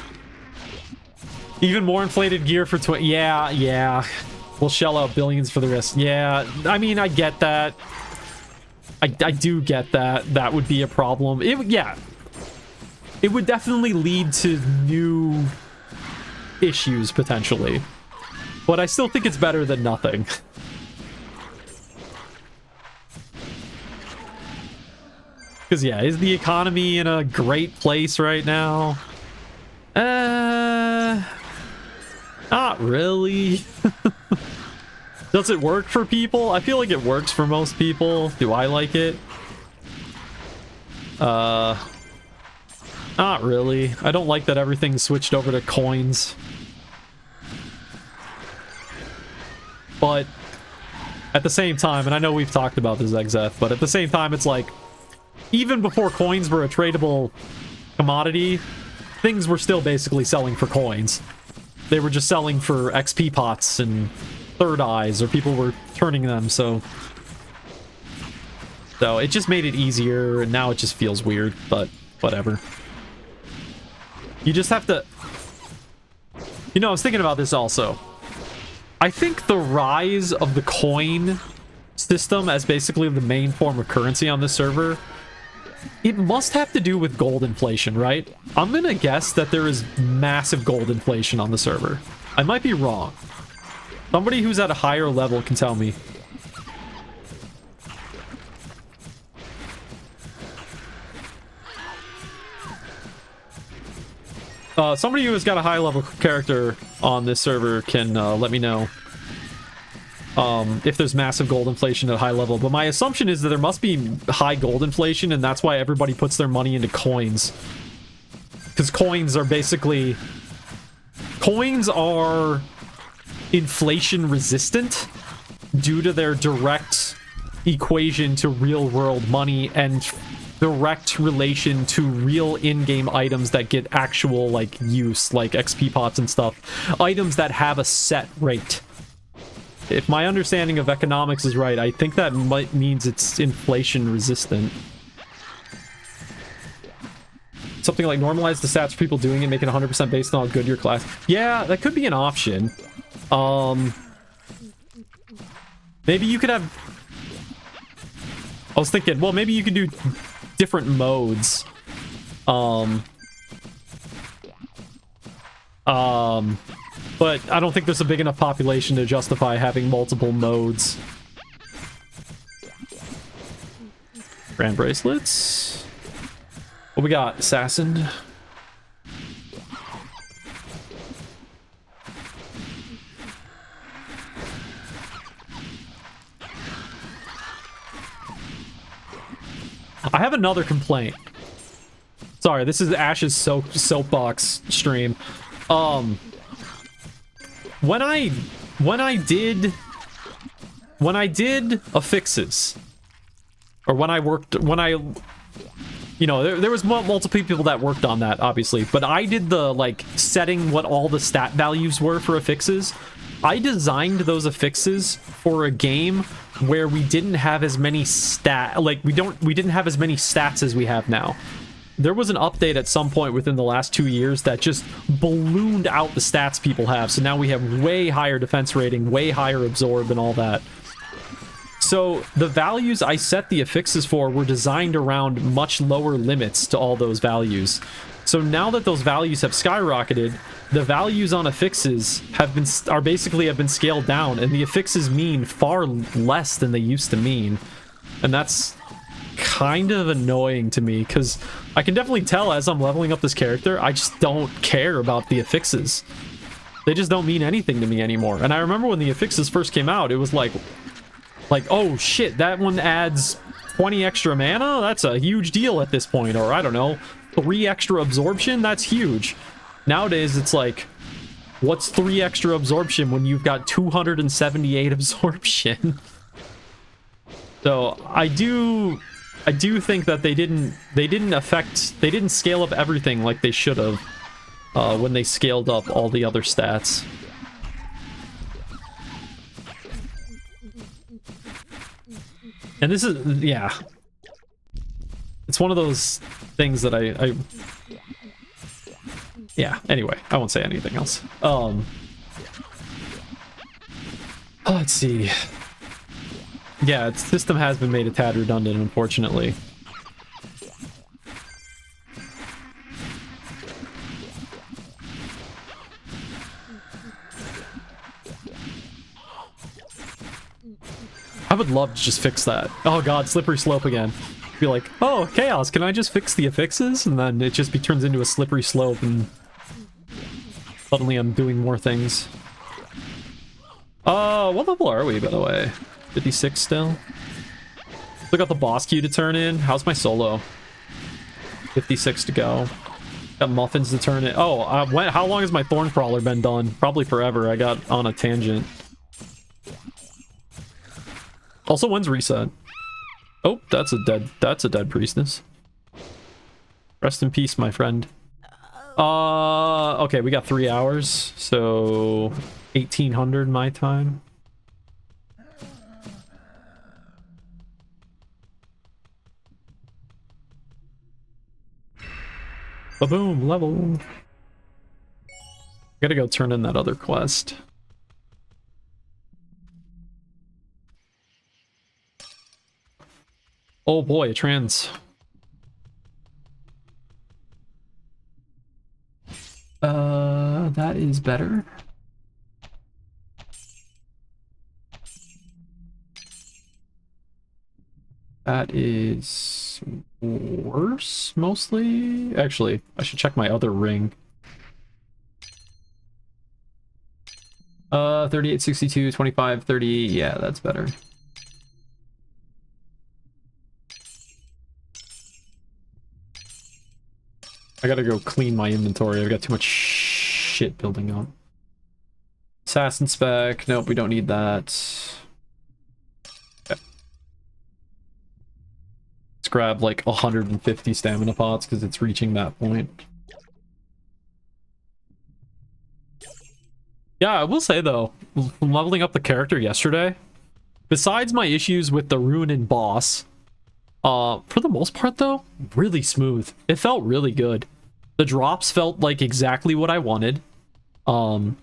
Speaker 1: Even more inflated gear for yeah. We'll shell out billions for the rest. Yeah, I mean, I get that. I do get that. That would be a problem. It would definitely lead to new issues, potentially. But I still think it's better than nothing. Because, yeah, is the economy in a great place right now? Not really. Does it work for people? I feel like it works for most people. Do I like it? Not really. I don't like that everything's switched over to coins. But at the same time, and I know we've talked about this, XF, but at the same time, it's like, even before coins were a tradable commodity, things were still basically selling for coins. They were just selling for XP pots and third eyes, or people were turning them, so it just made it easier, and now it just feels weird, but whatever. You just have to... You know, I was thinking about this also. I think the rise of the coin system as basically the main form of currency on this server, it must have to do with gold inflation, right? I'm gonna guess that there is massive gold inflation on the server. I might be wrong. Somebody who's at a higher level can tell me. Somebody who has got a high level character on this server can let me know if there's massive gold inflation at a high level. But my assumption is that there must be high gold inflation, and that's why everybody puts their money into coins. Because coins are basically... Coins are inflation resistant due to their direct equation to real-world money and direct relation to real in-game items that get actual, like, use, like XP pots and stuff. Items that have a set rate. If my understanding of economics is right, I think that means it's inflation resistant. Something like normalize the stats for people doing it, make it 100% based on how good your class. Yeah, that could be an option. Maybe you could have... I was thinking, well, maybe you could do different modes. But I don't think there's a big enough population to justify having multiple modes. Brand bracelets. What we got? Assassin. I have another complaint. Sorry, this is Ash's soapbox stream. When I did affixes, or there was multiple people that worked on that, obviously, but I did the, like, setting what all the stat values were for affixes. I designed those affixes for a game where we didn't have as many we didn't have as many stats as we have now. There was an update at some point within the last 2 years that just ballooned out the stats people have. So now we have way higher defense rating, way higher absorb, and all that. So the values I set the affixes for were designed around much lower limits to all those values. So now that those values have skyrocketed, the values on affixes have been scaled down, and the affixes mean far less than they used to mean. And that's kind of annoying to me, because I can definitely tell as I'm leveling up this character, I just don't care about the affixes. They just don't mean anything to me anymore. And I remember when the affixes first came out, it was like, oh shit, that one adds 20 extra mana? That's a huge deal at this point. Or I don't know, 3 extra absorption? That's huge. Nowadays, it's like, what's 3 extra absorption when you've got 278 absorption? So I do think that they didn't scale up everything like they should have when they scaled up all the other stats. And this is, yeah, it's one of those things that yeah, anyway, I won't say anything else. Let's see. Yeah, its system has been made a tad redundant, unfortunately. I would love to just fix that. Oh god, slippery slope again. Be like, oh, Chaos, can I just fix the affixes? And then it just turns into a slippery slope, and suddenly I'm doing more things. What level are we, by the way? 56 still? Still got the boss queue to turn in. How's my solo? 56 to go. Got muffins to turn in. Oh, how long has my thorn crawler been done? Probably forever. I got on a tangent. Also, when's reset? Oh, that's a dead priestess. Rest in peace, my friend. Okay, we got 3 hours, so 1800 my time. Ba-boom, level. Gotta go turn in that other quest. Oh boy, a trans. That is better. That is worse, mostly. Actually, I should check my other ring. 38, 62, 25, 30. Yeah, that's better. I gotta go clean my inventory. I've got too much shit building up. Assassin spec. Nope, we don't need that. Okay. Let's grab like 150 stamina pots because it's reaching that point. Yeah, I will say though, from leveling up the character yesterday, besides my issues with the Ruinin boss, for the most part though, really smooth. It felt really good. The drops felt like exactly what I wanted. The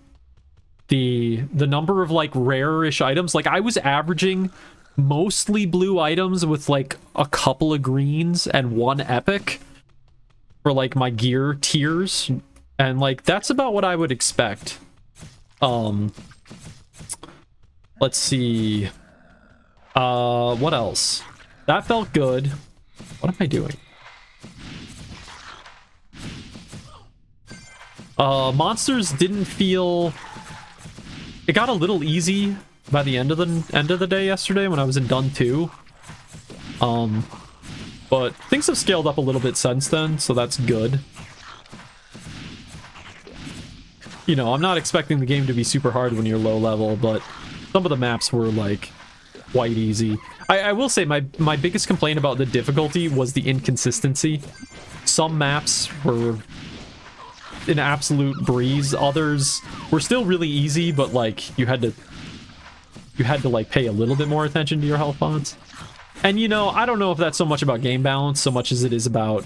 Speaker 1: number of like rare-ish items, like I was averaging mostly blue items with like a couple of greens and one epic for like my gear tiers, and like that's about what I would expect. Let's see. What else? That felt good. What am I doing? Monsters didn't feel... It got a little easy by the end of the day yesterday when I was in Dun 2. But things have scaled up a little bit since then, so that's good. You know, I'm not expecting the game to be super hard when you're low level, but some of the maps were like quite easy. I will say my biggest complaint about the difficulty was the inconsistency. Some maps were an absolute breeze. Others were still really easy, but like you had to like pay a little bit more attention to your health pods. And you know, I don't know if that's so much about game balance so much as it is about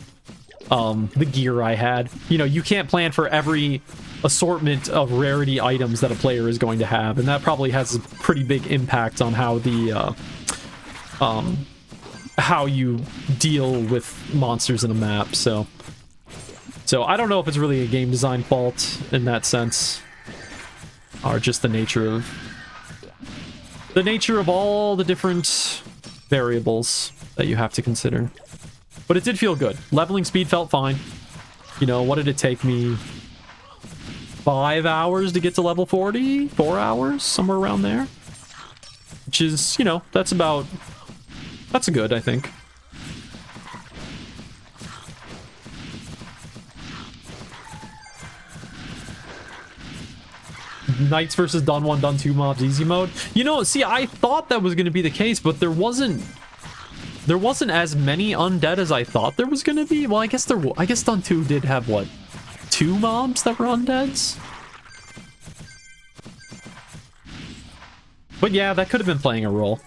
Speaker 1: the gear I had. You know, you can't plan for every assortment of rarity items that a player is going to have, and that probably has a pretty big impact on how the how you deal with monsters in a map. So I don't know if it's really a game design fault in that sense, or just the nature of all the different variables that you have to consider. But it did feel good. Leveling speed felt fine. You know, what did it take me? 5 hours to get to level 40? 4 hours? Somewhere around there? Which is, you know, that's good, I think. Knights versus Dun 1, Dun 2 mobs easy mode. You know, see, I thought that was going to be the case, but there wasn't as many undead as I thought there was going to be. Well, I guess Dun 2 did have, what, 2 mobs that were undeads? But yeah, that could have been playing a role.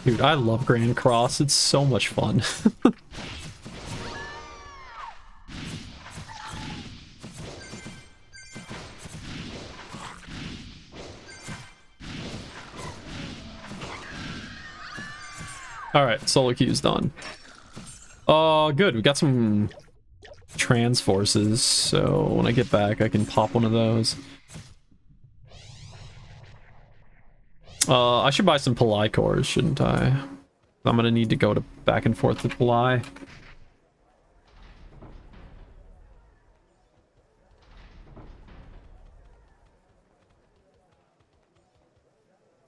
Speaker 1: Dude, I love Grand Cross. It's so much fun. Alright, solo queue's done. Good. We got some trans forces, so when I get back, I can pop one of those. I should buy some Poli cores, shouldn't I? I'm gonna need to go to back and forth to Poli.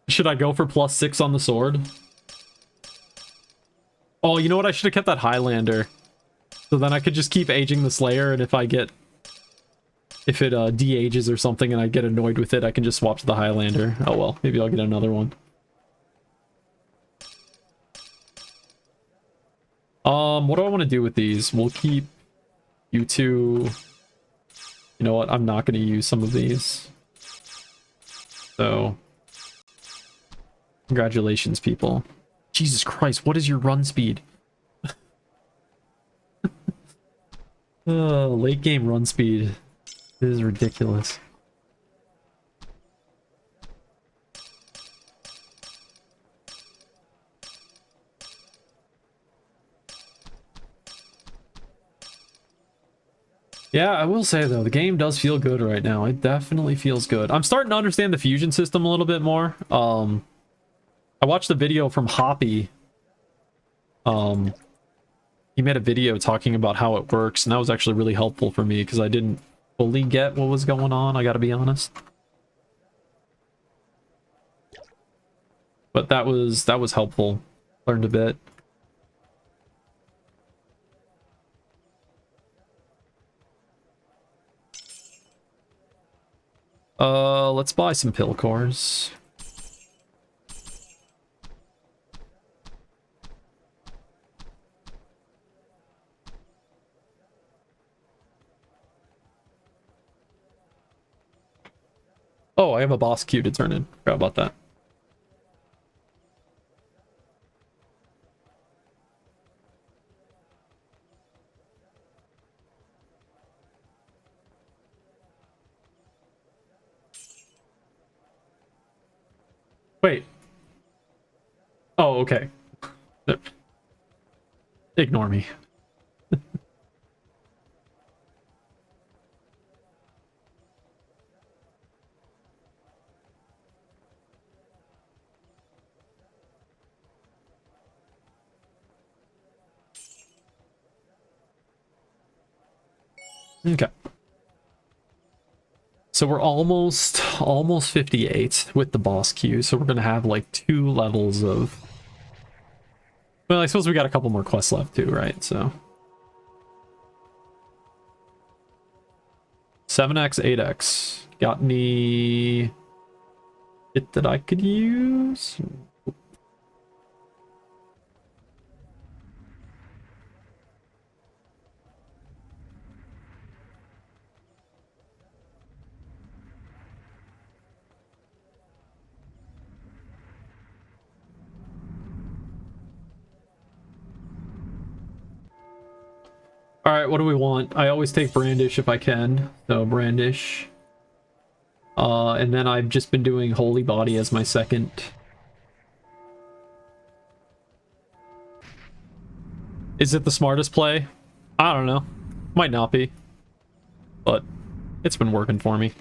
Speaker 1: Should I go for +6 on the sword? Oh, you know what? I should have kept that Highlander. So then I could just keep aging the Slayer, and if it de-ages or something and I get annoyed with it, I can just swap to the Highlander. Oh well, maybe I'll get another one. What do I want to do with these? We'll keep you two. You know what? I'm not going to use some of these. So, congratulations, people. Jesus Christ, what is your run speed? Late game run speed. This is ridiculous. Yeah, I will say though, the game does feel good right now. It definitely feels good. I'm starting to understand the fusion system a little bit more. I watched the video from Hoppy. He made a video talking about how it works, and that was actually really helpful for me because I didn't fully get what was going on, I gotta be honest. But that was helpful. Learned a bit. Let's buy some pill cores. Oh, I have a boss queue to turn in. Forgot about that. Wait. Oh, okay. Ignore me. Okay. So we're almost 58 with the boss queue, so we're gonna have like 2 levels of... Well, I suppose we got a couple more quests left too, right? So 7x, 8x. Got any bit that I could use? All right, what do we want? I always take Brandish if I can. So Brandish. And then I've just been doing Holy Body as my second. Is it the smartest play? I don't know. Might not be. But it's been working for me.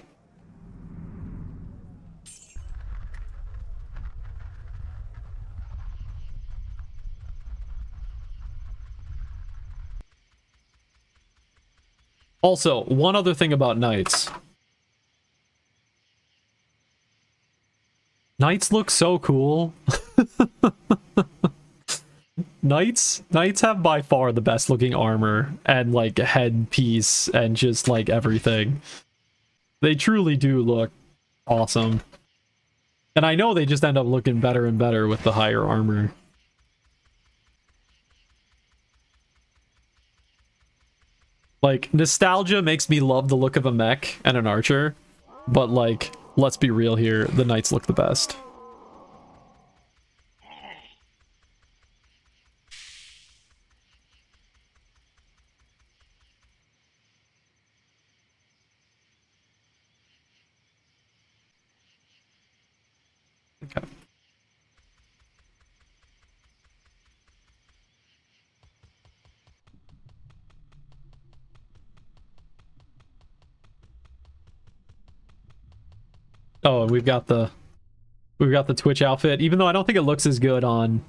Speaker 1: Also, one other thing about knights. Knights look so cool. Knights have by far the best looking armor and like headpiece and just like everything. They truly do look awesome. And I know they just end up looking better and better with the higher armor. Like, nostalgia makes me love the look of a mech and an archer, but like, let's be real here, the knights look the best. Okay. Oh, we've got the Twitch outfit, even though I don't think it looks as good on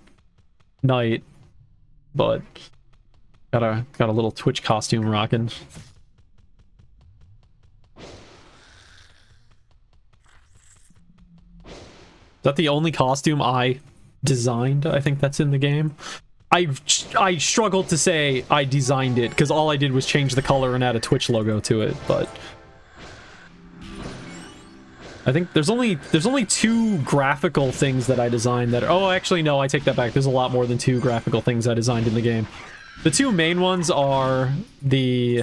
Speaker 1: Knight, but got a little Twitch costume rocking. Is that the only costume I designed? I think that's in the game. I struggled to say I designed it because all I did was change the color and add a Twitch logo to it, but I think there's only 2 graphical things that I designed that... Oh, actually, no, I take that back. There's a lot more than 2 graphical things I designed in the game. The 2 main ones are the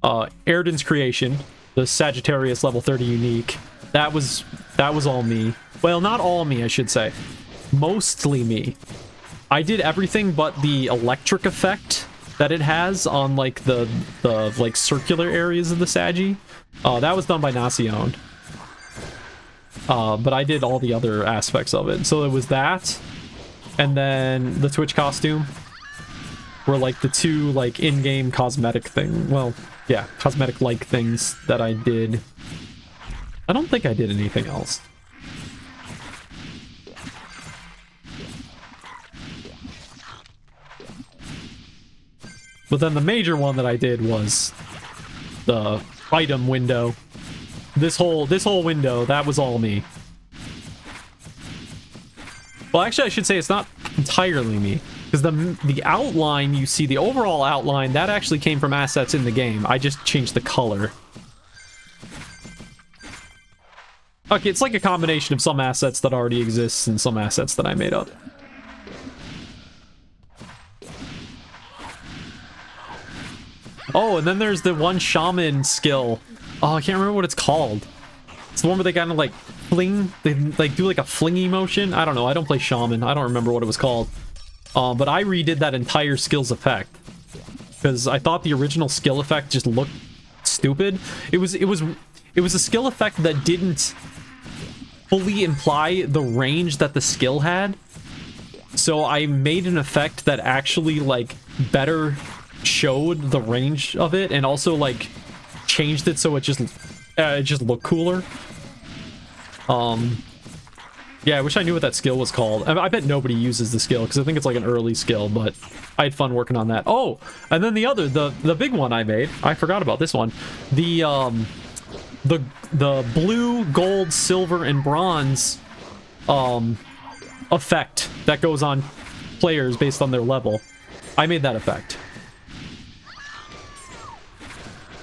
Speaker 1: Erden's Creation, the Sagittarius level 30 unique. That was all me. Well, not all me, I should say. Mostly me. I did everything but the electric effect that it has on like the like circular areas of the Sagi. That was done by Nacion. But I did all the other aspects of it. So it was that, and then the Twitch costume were like the 2 like in-game cosmetic thing. Well, yeah, cosmetic-like things that I did. I don't think I did anything else. But then the major one that I did was the item window. This whole window, that was all me. Well, actually, I should say it's not entirely me, because the outline you see, the overall outline, that actually came from assets in the game. I just changed the color. Okay, it's like a combination of some assets that already exist and some assets that I made up. Oh, and then there's the one shaman skill. Oh, I can't remember what it's called. It's the one where they kind of like fling, they like do like a flingy motion. I don't know. I don't play Shaman. I don't remember what it was called. But I redid that entire skills effect because I thought the original skill effect just looked stupid. It was a skill effect that didn't fully imply the range that the skill had. So I made an effect that actually like better showed the range of it and also like changed it so it just looked cooler. Yeah, I wish I knew what that skill was called. I bet nobody uses the skill because I think it's like an early skill, but I had fun working on that. Oh, and then the big one I made, I forgot about this one. The blue, gold, silver, and bronze effect that goes on players based on their level. I made that effect.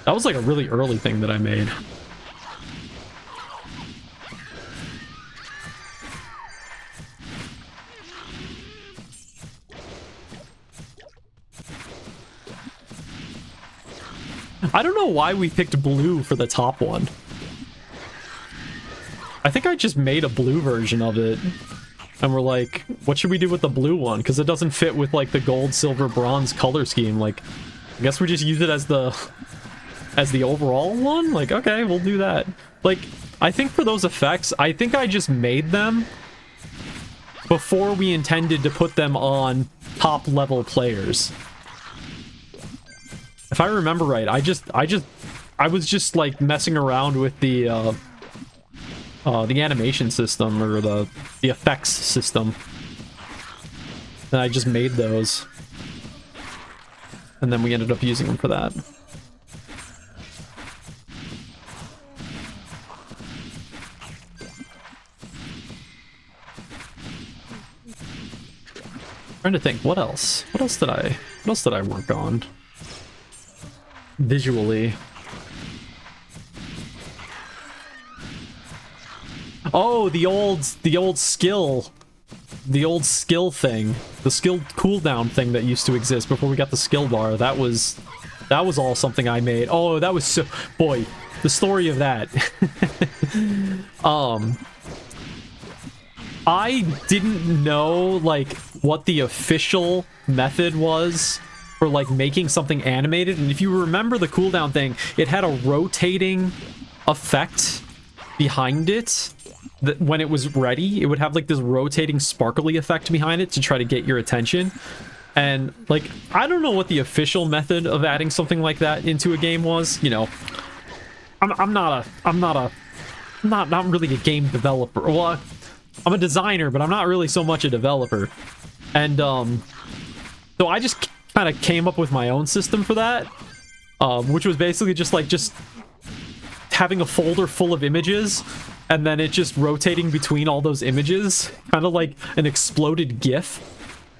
Speaker 1: That was like a really early thing that I made. I don't know why we picked blue for the top one. I think I just made a blue version of it. And we're like, what should we do with the blue one? Because it doesn't fit with like the gold, silver, bronze color scheme. Like, I guess we just use it as the overall one? Like, okay, we'll do that. Like, I think for those effects, I think I just made them before we intended to put them on top level players. If I remember right, I was just like messing around with the animation system or the effects system. And I just made those. And then we ended up using them for that. Trying to think, what else? What else did I work on? Visually. Oh, the old skill thing, the skill cooldown thing that used to exist before we got the skill bar. That was all something I made. Oh, that was so, boy, the story of that. I didn't know like what the official method was for like making something animated, and if you remember the cooldown thing, it had a rotating effect behind it that when it was ready, it would have like this rotating sparkly effect behind it to try to get your attention. And like, I don't know what the official method of adding something like that into a game was. You know, I'm not really a game developer. Well, I'm a designer, but I'm not really so much a developer. And so I just kind of came up with my own system for that, which was basically just having a folder full of images and then it just rotating between all those images, kind of like an exploded GIF.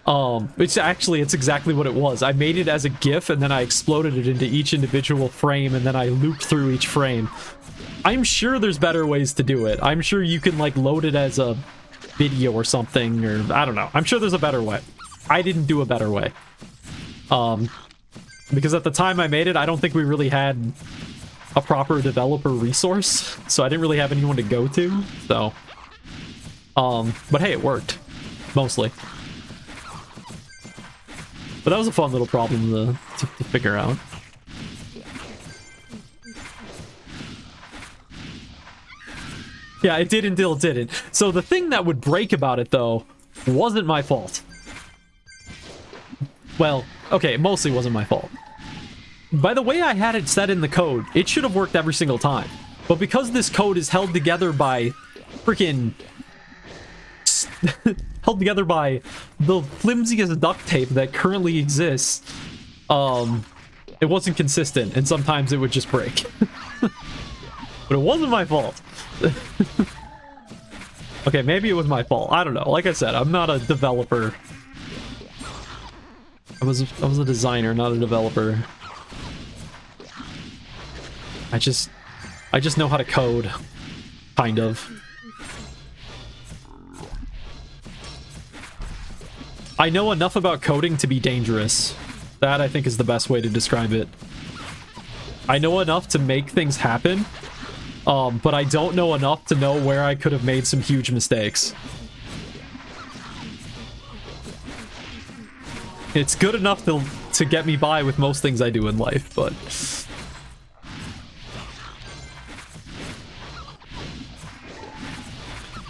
Speaker 1: It's exactly what it was. I made it as a GIF and then I exploded it into each individual frame and then I looped through each frame. I'm sure there's better ways to do it. I'm sure you can like load it as a video or something, or I don't know. I'm sure there's a better way. I didn't do a better way. Because at the time I made it, I don't think we really had a proper developer resource, so I didn't really have anyone to go to, so... but hey, it worked. Mostly. But that was a fun little problem to figure out. Yeah, it did until it didn't. So the thing that would break about it, though, wasn't my fault. Well, okay, it mostly wasn't my fault. By the way I had it set in the code, it should have worked every single time. But because this code is held together by freaking... held together by the flimsiest duct tape that currently exists, it wasn't consistent, and sometimes it would just break. But it wasn't my fault. Okay, maybe it was my fault. I don't know. Like I said, I'm not a developer. I was a designer, not a developer. I just know how to code, kind of. I know enough about coding to be dangerous. That, I think, is the best way to describe it. I know enough to make things happen, But I don't know enough to know where I could have made some huge mistakes. It's good enough to get me by with most things I do in life, but...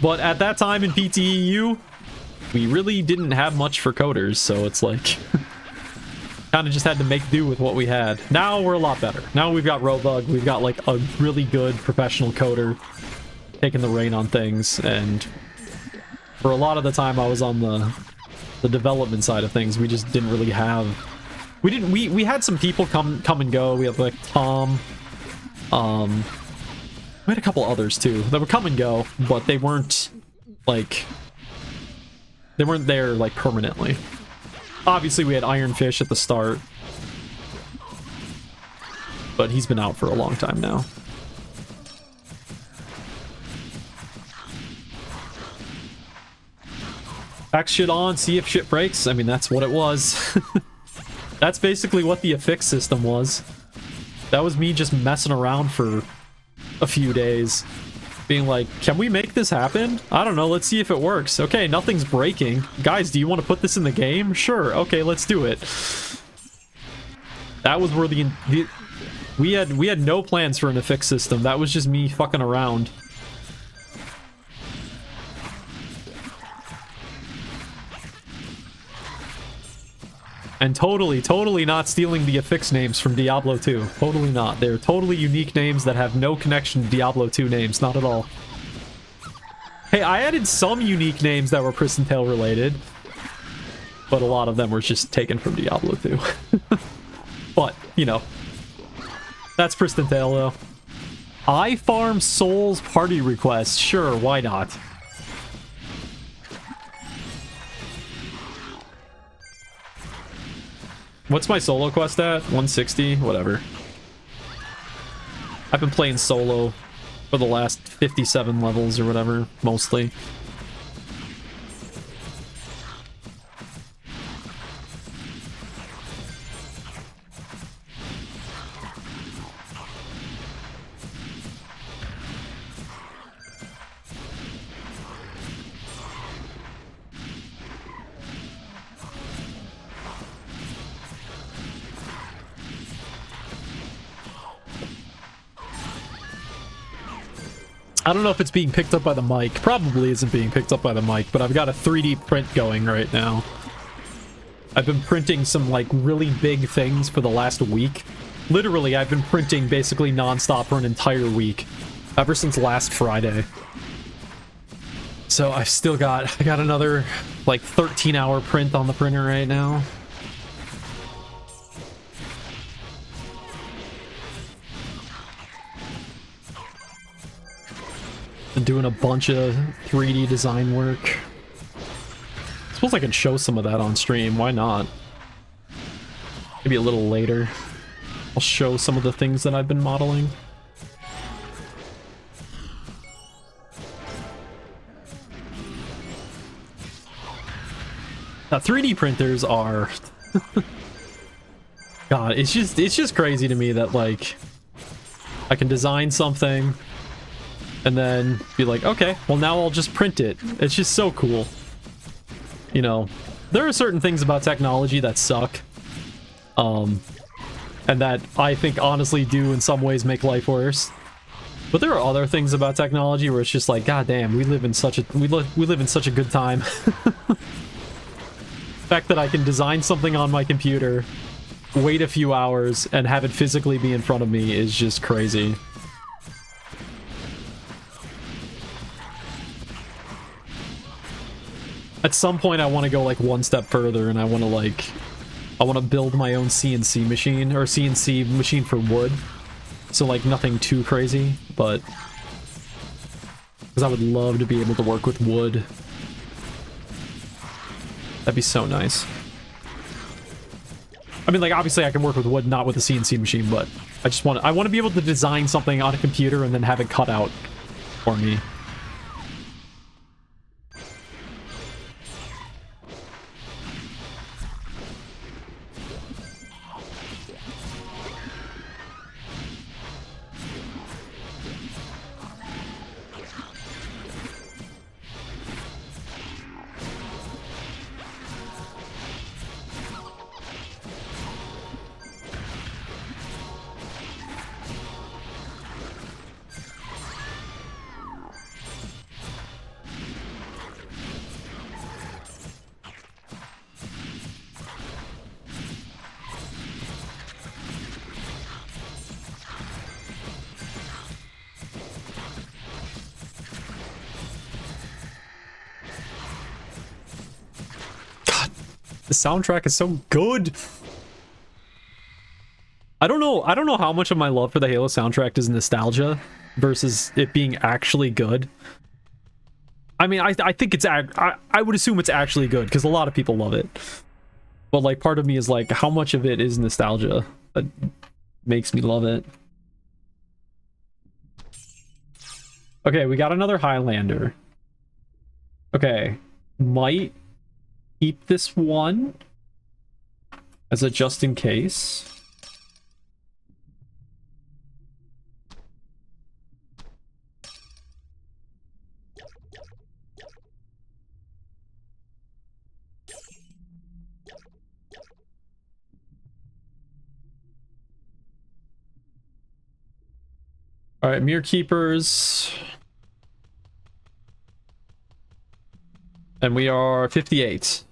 Speaker 1: But at that time in PTEU, we really didn't have much for coders, so it's like... kind of just had to make do with what we had. Now we're a lot better. Now we've got Robug, we've got like a really good professional coder taking the reign on things, and for a lot of the time I was on the development side of things. We just didn't really have... We had some people come and go. We had like Tom, we had a couple others too that would come and go, but they weren't like... They weren't there like permanently. Obviously, we had Ironfish at the start, but he's been out for a long time now. Pack shit on, see if shit breaks. I mean, that's what it was. That's basically what the affix system was. That was me just messing around for a few days. Being like, can we make this happen? I don't know, let's see if it works. Okay, nothing's breaking. Guys, do you want to put this in the game? Sure, okay, let's do it. That was where we had no plans for an affix system. That was just me fucking around. And totally not stealing the affix names from Diablo 2. Totally not. They're totally unique names that have no connection to Diablo 2 names. Not at all. Hey, I added some unique names that were Pristontale related, but a lot of them were just taken from Diablo 2. But, you know. That's Pristontale, though. I farm souls party requests. Sure, why not? What's my solo quest at? 160? Whatever. I've been playing solo for the last 57 levels or whatever, mostly. I don't know if it's being picked up by the mic. Probably isn't being picked up by the mic, but I've got a 3D print going right now. I've been printing some, like, really big things for the last week. Literally, I've been printing basically non-stop for an entire week. Ever since last Friday. So I got another, like, 13-hour print on the printer right now. Been doing a bunch of 3D design work. I suppose I can show some of that on stream. Why not? Maybe a little later. I'll show some of the things that I've been modeling. Now, 3D printers are... God, it's just crazy to me that, like, I can design something and then be like, okay, well now I'll just print it. It's just so cool. You know, there are certain things about technology that suck. And that I think honestly do in some ways make life worse. But there are other things about technology where it's just like, god damn, we live in such a we live in such a good time. The fact that I can design something on my computer, wait a few hours, and have it physically be in front of me is just crazy. At some point, I want to go, like, one step further, and I want to build my own CNC machine, or CNC machine for wood. So, like, nothing too crazy, but... because I would love to be able to work with wood. That'd be so nice. I mean, like, obviously I can work with wood, not with a CNC machine, but I want to be able to design something on a computer and then have it cut out for me. The soundtrack is so good. I don't know how much of my love for the Halo soundtrack is nostalgia versus it being actually good. I mean, I think it's I would assume it's actually good because a lot of people love it. But like part of me is like, how much of it is nostalgia that makes me love it? Okay, we got another Highlander. Okay, might keep this one as a just in case. All right, Mirror Keepers. And we are 58.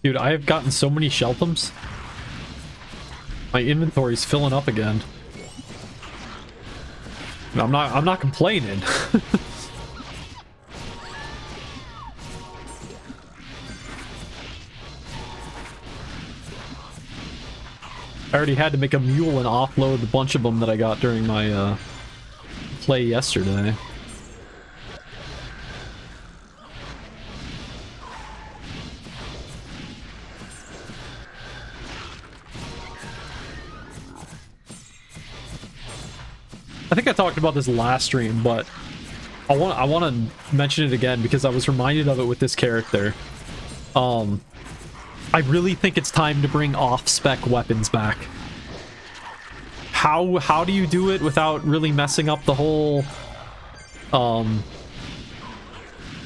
Speaker 1: Dude, I have gotten so many Sheltums. My inventory's filling up again. I'm not complaining. I already had to make a mule and offload a bunch of them that I got during my play yesterday. I think I talked about this last stream, but I want to mention it again because I was reminded of it with this character. I really think it's time to bring off-spec weapons back. How do you do it without really messing up the whole,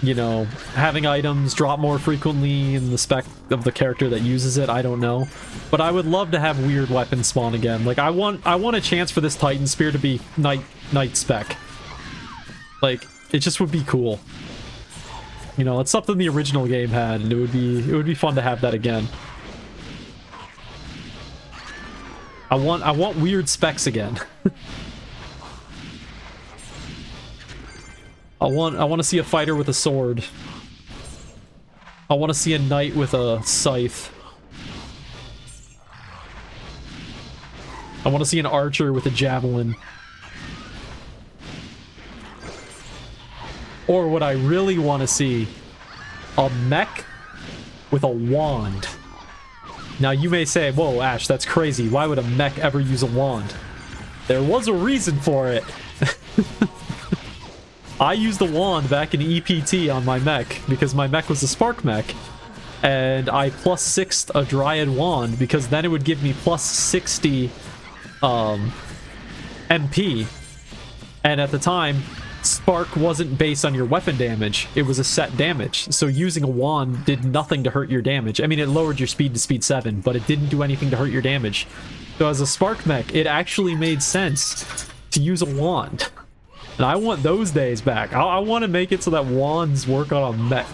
Speaker 1: you know, having items drop more frequently in the spec of the character that uses it? I don't know. But I would love to have weird weapons spawn again. Like, I want a chance for this Titan Spear to be night spec. Like, it just would be cool. You know, it's something the original game had, and it would be fun to have that again. I want weird specs again. I want to see a fighter with a sword. I want to see a knight with a scythe. I want to see an archer with a javelin. Or what I really want to see, a mech with a wand. Now you may say, whoa, Ash, that's crazy. Why would a mech ever use a wand? There was a reason for it. I used a wand back in EPT on my mech because my mech was a spark mech. And I plus 6'd a Dryad wand because then it would give me plus 60 MP. And at the time, spark wasn't based on your weapon damage. It was a set damage. So using a wand did nothing to hurt your damage. I mean, it lowered your speed to speed 7, but it didn't do anything to hurt your damage. So as a spark mech, it actually made sense to use a wand. And I want those days back. I want to make it so that wands work on a mech.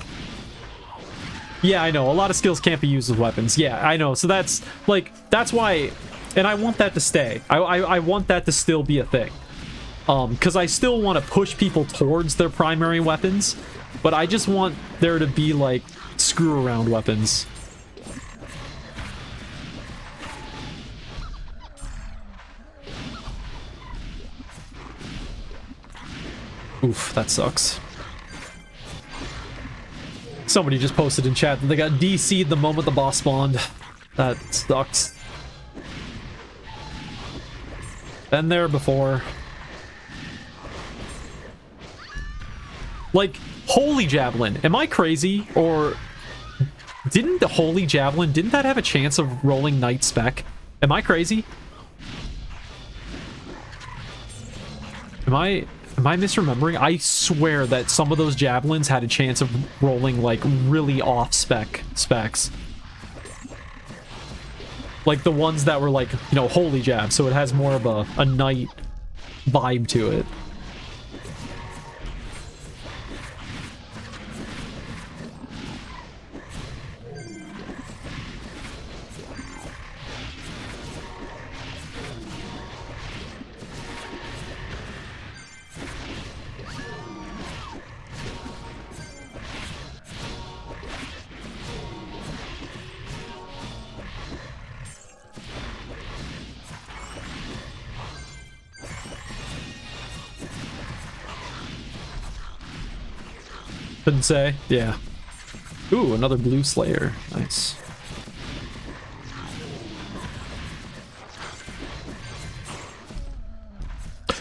Speaker 1: Yeah, I know. A lot of skills can't be used with weapons. Yeah, I know. So that's, like, that's why... And I want that to stay. I want that to still be a thing. Because I still want to push people towards their primary weapons, but I just want there to be, like, screw-around weapons. Oof, that sucks. Somebody just posted in chat that they got DC'd the moment the boss spawned. That sucks. Been there before. Like, Holy Javelin. Am I crazy? Or didn't the Holy Javelin, didn't that have a chance of rolling Knight Spec? Am I crazy? Am I misremembering? I swear that some of those javelins had a chance of rolling, like, really specs. Like the ones that were, like, you know, holy jab, so it has more of a knight vibe to it. Couldn't say. Yeah. Ooh, another blue slayer. Nice.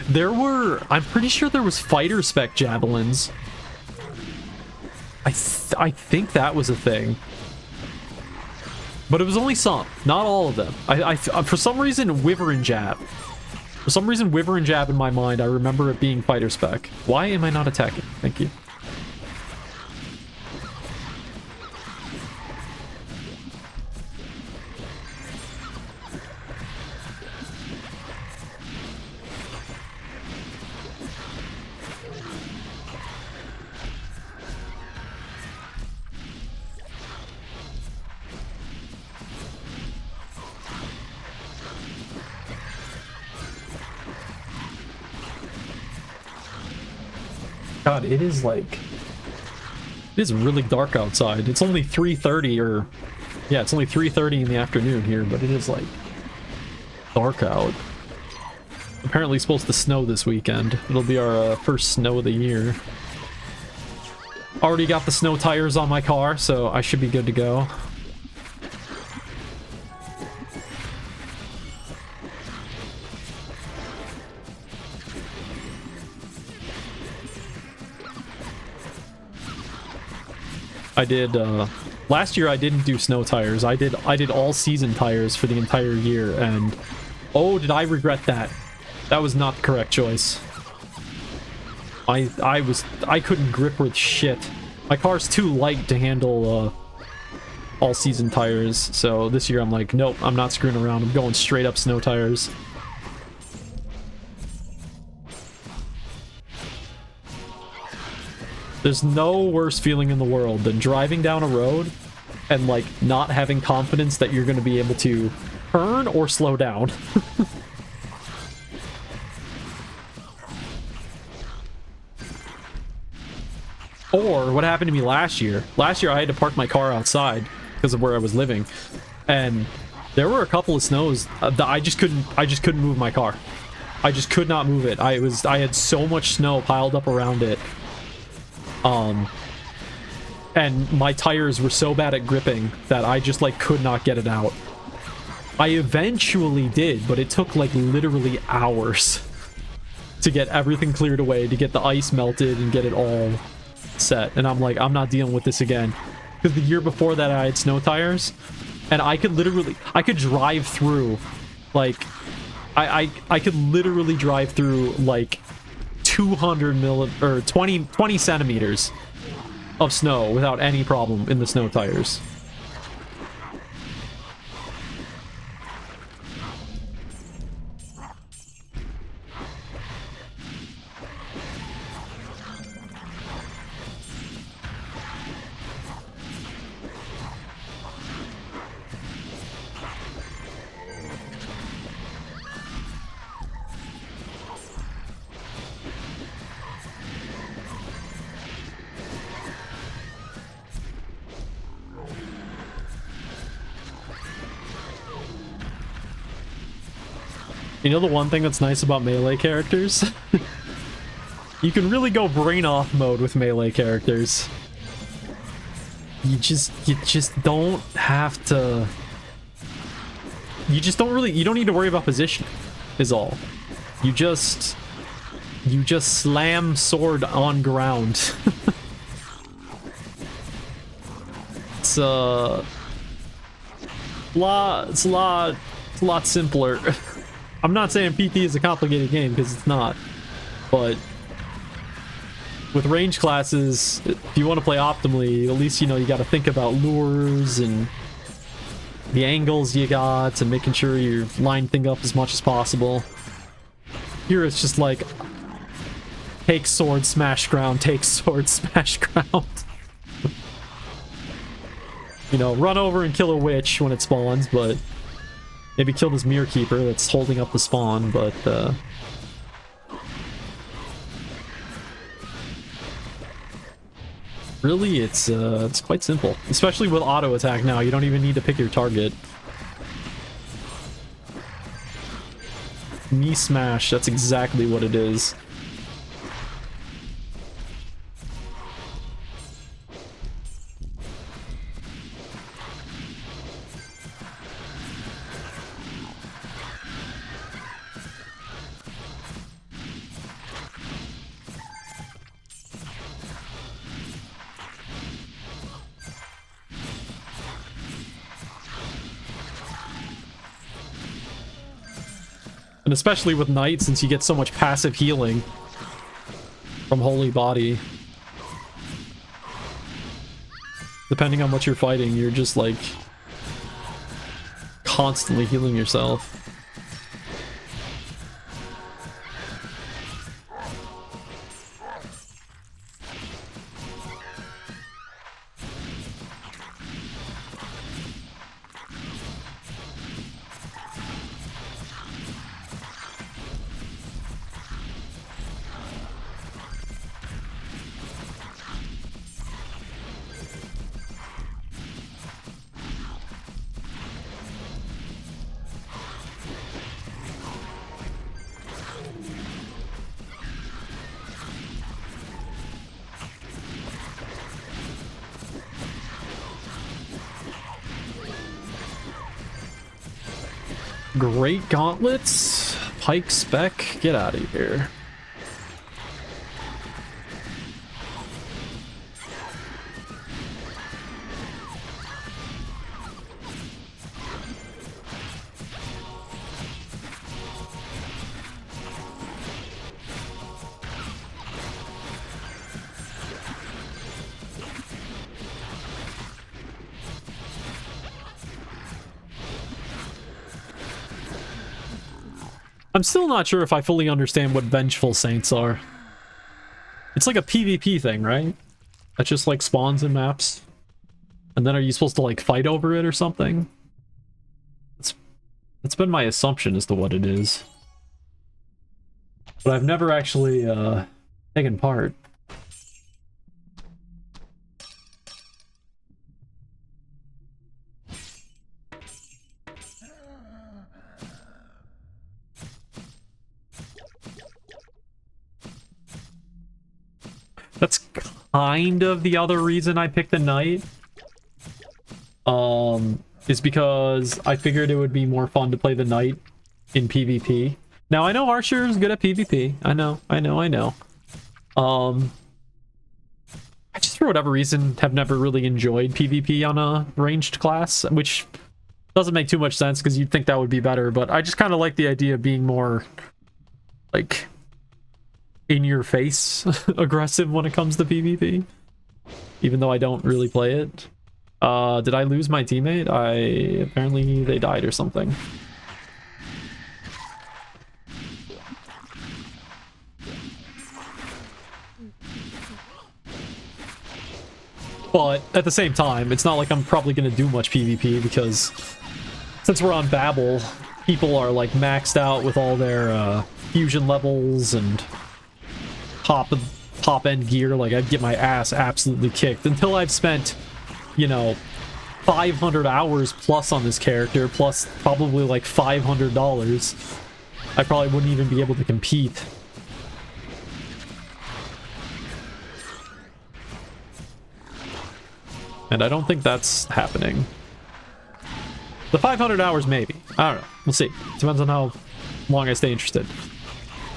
Speaker 1: There were... I'm pretty sure there was fighter spec javelins. I think that was a thing. But it was only some. Not all of them. For some reason, Wyvern Jab. For some reason, Wyvern Jab in my mind, I remember it being fighter spec. Why am I not attacking? Thank you. God, it is like... It is really dark outside. It's only 3:30 or... Yeah, it's only 3:30 in the afternoon here, but it is like... dark out. Apparently it's supposed to snow this weekend. It'll be our first snow of the year. Already got the snow tires on my car, so I should be good to go. I did, last year I didn't do snow tires. I did all season tires for the entire year, and oh, did I regret that. That was not the correct choice. I couldn't grip with shit. My car's too light to handle, all season tires, so this year I'm like, nope, I'm not screwing around. I'm going straight up snow tires. There's no worse feeling in the world than driving down a road and, like, not having confidence that you're going to be able to turn or slow down. Or what happened to me last year. Last year I had to park my car outside because of where I was living. And there were a couple of snows that I just couldn't move my car. I just could not move it. I had so much snow piled up around it. And my tires were so bad at gripping that I just, like, could not get it out. I eventually did, but it took, like, literally hours to get everything cleared away, to get the ice melted and get it all set. And I'm like, I'm not dealing with this again. Because the year before that I had snow tires, and I could drive through, like, I could literally drive through, like, 20 centimeters of snow without any problem in the snow tires. You know the one thing that's nice about melee characters? You can really go brain off mode with melee characters. You just don't have to... You just don't really... You don't need to worry about positioning, is all. You just slam sword on ground. It's a lot simpler. I'm not saying PT is a complicated game, because it's not. But with range classes, if you want to play optimally, at least, you know, you got to think about lures and the angles you got and making sure you line things up as much as possible. Here it's just like, take sword, smash ground, take sword, smash ground. You know, run over and kill a witch when it spawns, but maybe kill this mirror keeper that's holding up the spawn, but really it's quite simple. Especially with auto attack now, you don't even need to pick your target. Knee smash, that's exactly what it is. And especially with Knight, since you get so much passive healing from Holy Body. Depending on what you're fighting, you're just like constantly healing yourself. Great gauntlets? Pike spec? Get out of here. I'm still not sure if I fully understand what Vengeful Saints are. It's like a PvP thing, right? That just like spawns in maps. And then are you supposed to like fight over it or something? It's been my assumption as to what it is. But I've never actually taken part. That's kind of the other reason I picked the Knight. Is because I figured it would be more fun to play the Knight in PvP. Now, I know Archer is good at PvP. I know. I just, for whatever reason, have never really enjoyed PvP on a ranged class, which doesn't make too much sense because you'd think that would be better, but I just kind of like the idea of being more, like, in-your-face aggressive when it comes to PvP, even though I don't really play it. Did I lose my teammate? Apparently they died or something. But at the same time, it's not like I'm probably going to do much PvP because since we're on Babel, people are like maxed out with all their fusion levels and top end gear. Like, I'd get my ass absolutely kicked until I've spent, you know, 500 hours plus on this character, plus probably like $500. I probably wouldn't even be able to compete. And I don't think that's happening. The 500 hours, maybe. I don't know. We'll see. Depends on how long I stay interested.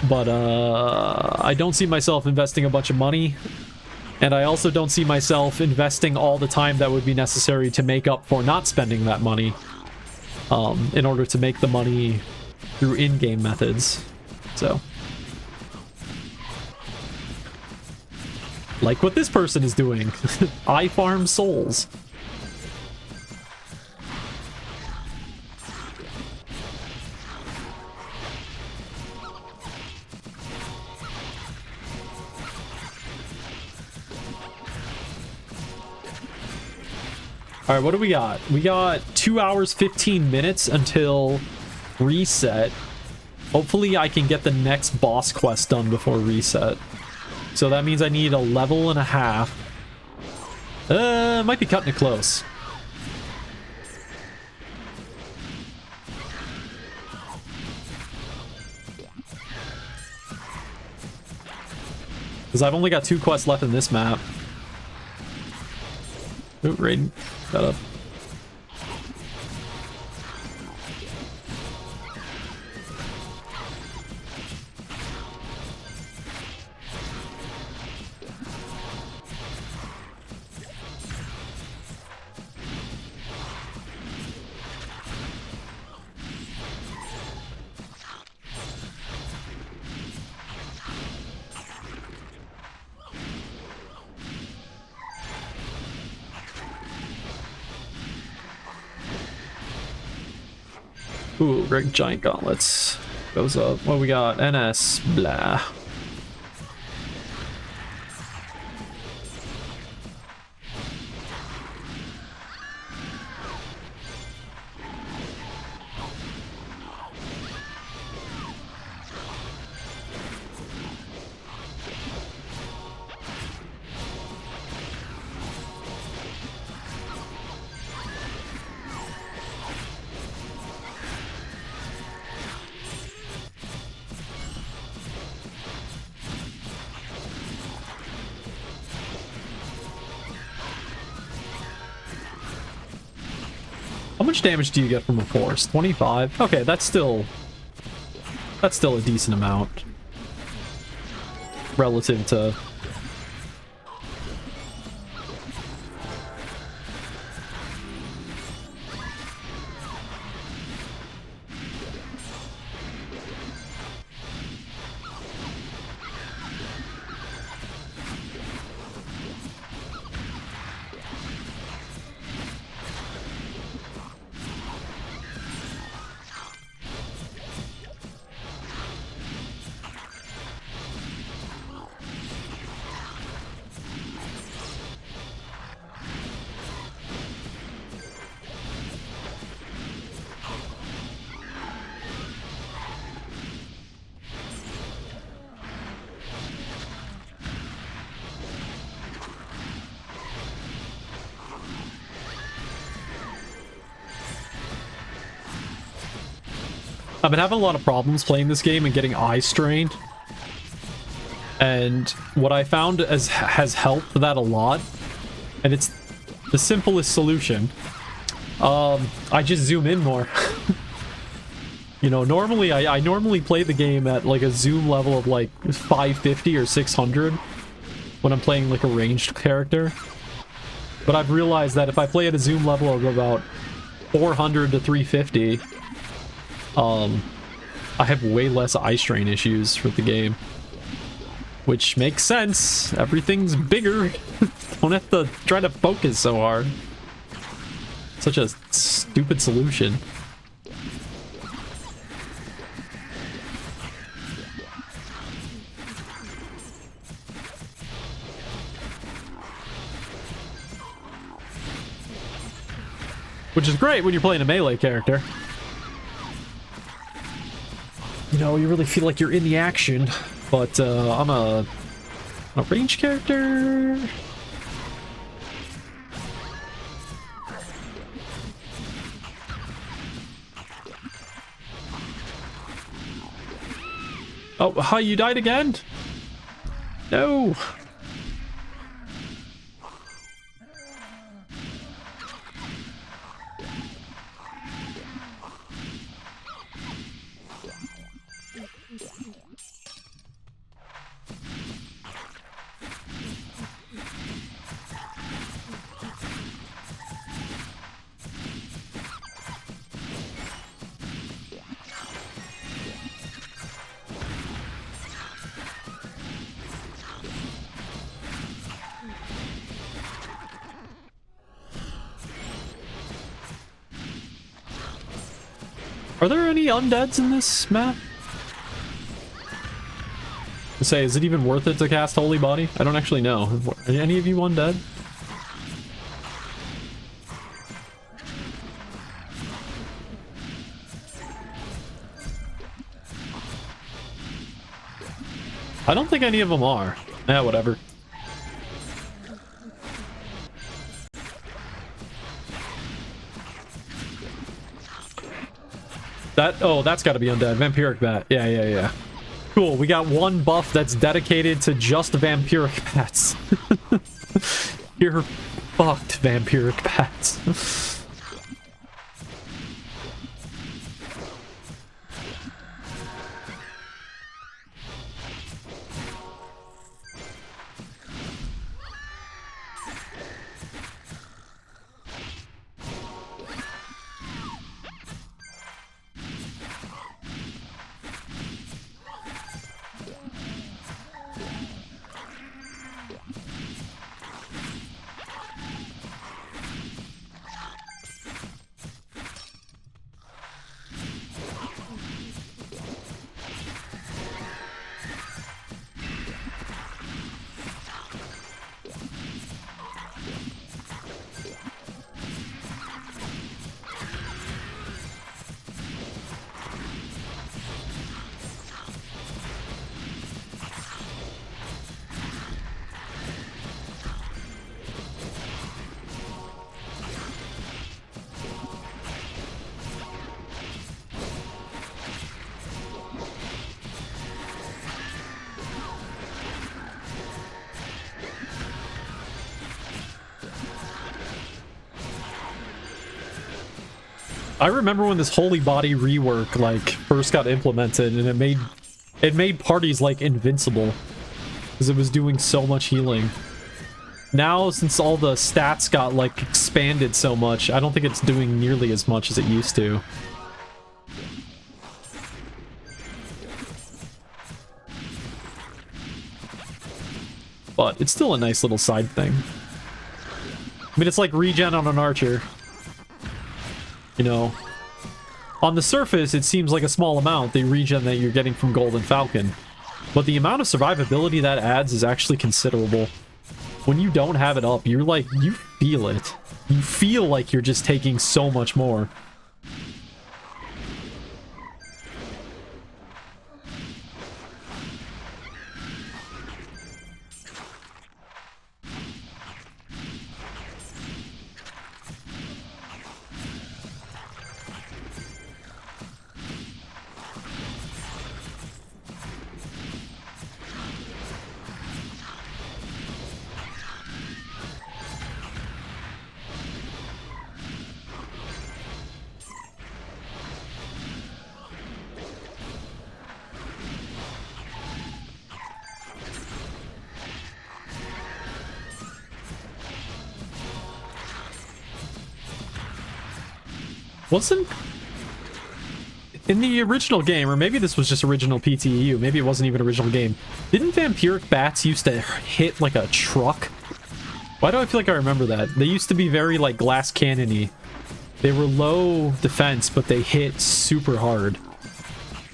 Speaker 1: But I don't see myself investing a bunch of money. And I also don't see myself investing all the time that would be necessary to make up for not spending that money. In order to make the money through in-game methods. So. Like what this person is doing. I farm souls. Alright, what do we got? We got 2 hours, 15 minutes until reset. Hopefully I can get the next boss quest done before reset. So that means I need a level and a half. Might be cutting it close. Because I've only got 2 quests left in this map. Ooh, Raiden. Shut up. Ooh, Rig Giant Gauntlets. Goes up. What we got? NS. Blah. How much damage do you get from a force? 25? Okay, that's still a decent amount relative to I've been having a lot of problems playing this game and getting eye strain. And what I found has helped that a lot. And it's the simplest solution. I just zoom in more. You know, normally, I normally play the game at like a zoom level of like 550 or 600 when I'm playing like a ranged character. But I've realized that if I play at a zoom level of about 400 to 350, I have way less eye strain issues for the game. Which makes sense. Everything's bigger. Don't have to try to focus so hard. Such a stupid solution. Which is great when you're playing a melee character. You know, you really feel like you're in the action. But on a range character... Oh, hi, you died again? No. Are there any undeads in this map? I say, is it even worth it to cast Holy Body? I don't actually know. Are any of you undead? I don't think any of them are. Yeah, whatever. Oh, that's got to be undead. Vampiric Bat. Yeah. Cool, we got one buff that's dedicated to just Vampiric Bats. You're fucked, Vampiric Bats. I remember when this Holy Body rework like first got implemented, and it made parties like invincible because it was doing so much healing. Now, since all the stats got like expanded so much, I don't think it's doing nearly as much as it used to. But it's still a nice little side thing. I mean, it's like regen on an archer. You know, on the surface, it seems like a small amount, the regen that you're getting from Golden Falcon. But the amount of survivability that adds is actually considerable. When you don't have it up, you're like, you feel it. You feel like you're just taking so much more. Wasn't in the original game, or maybe this was just original PTEU, maybe it wasn't even original game, didn't vampiric bats used to hit like a truck? Why do I feel like I remember that? They used to be very like glass cannon-y. They were low defense, but they hit super hard.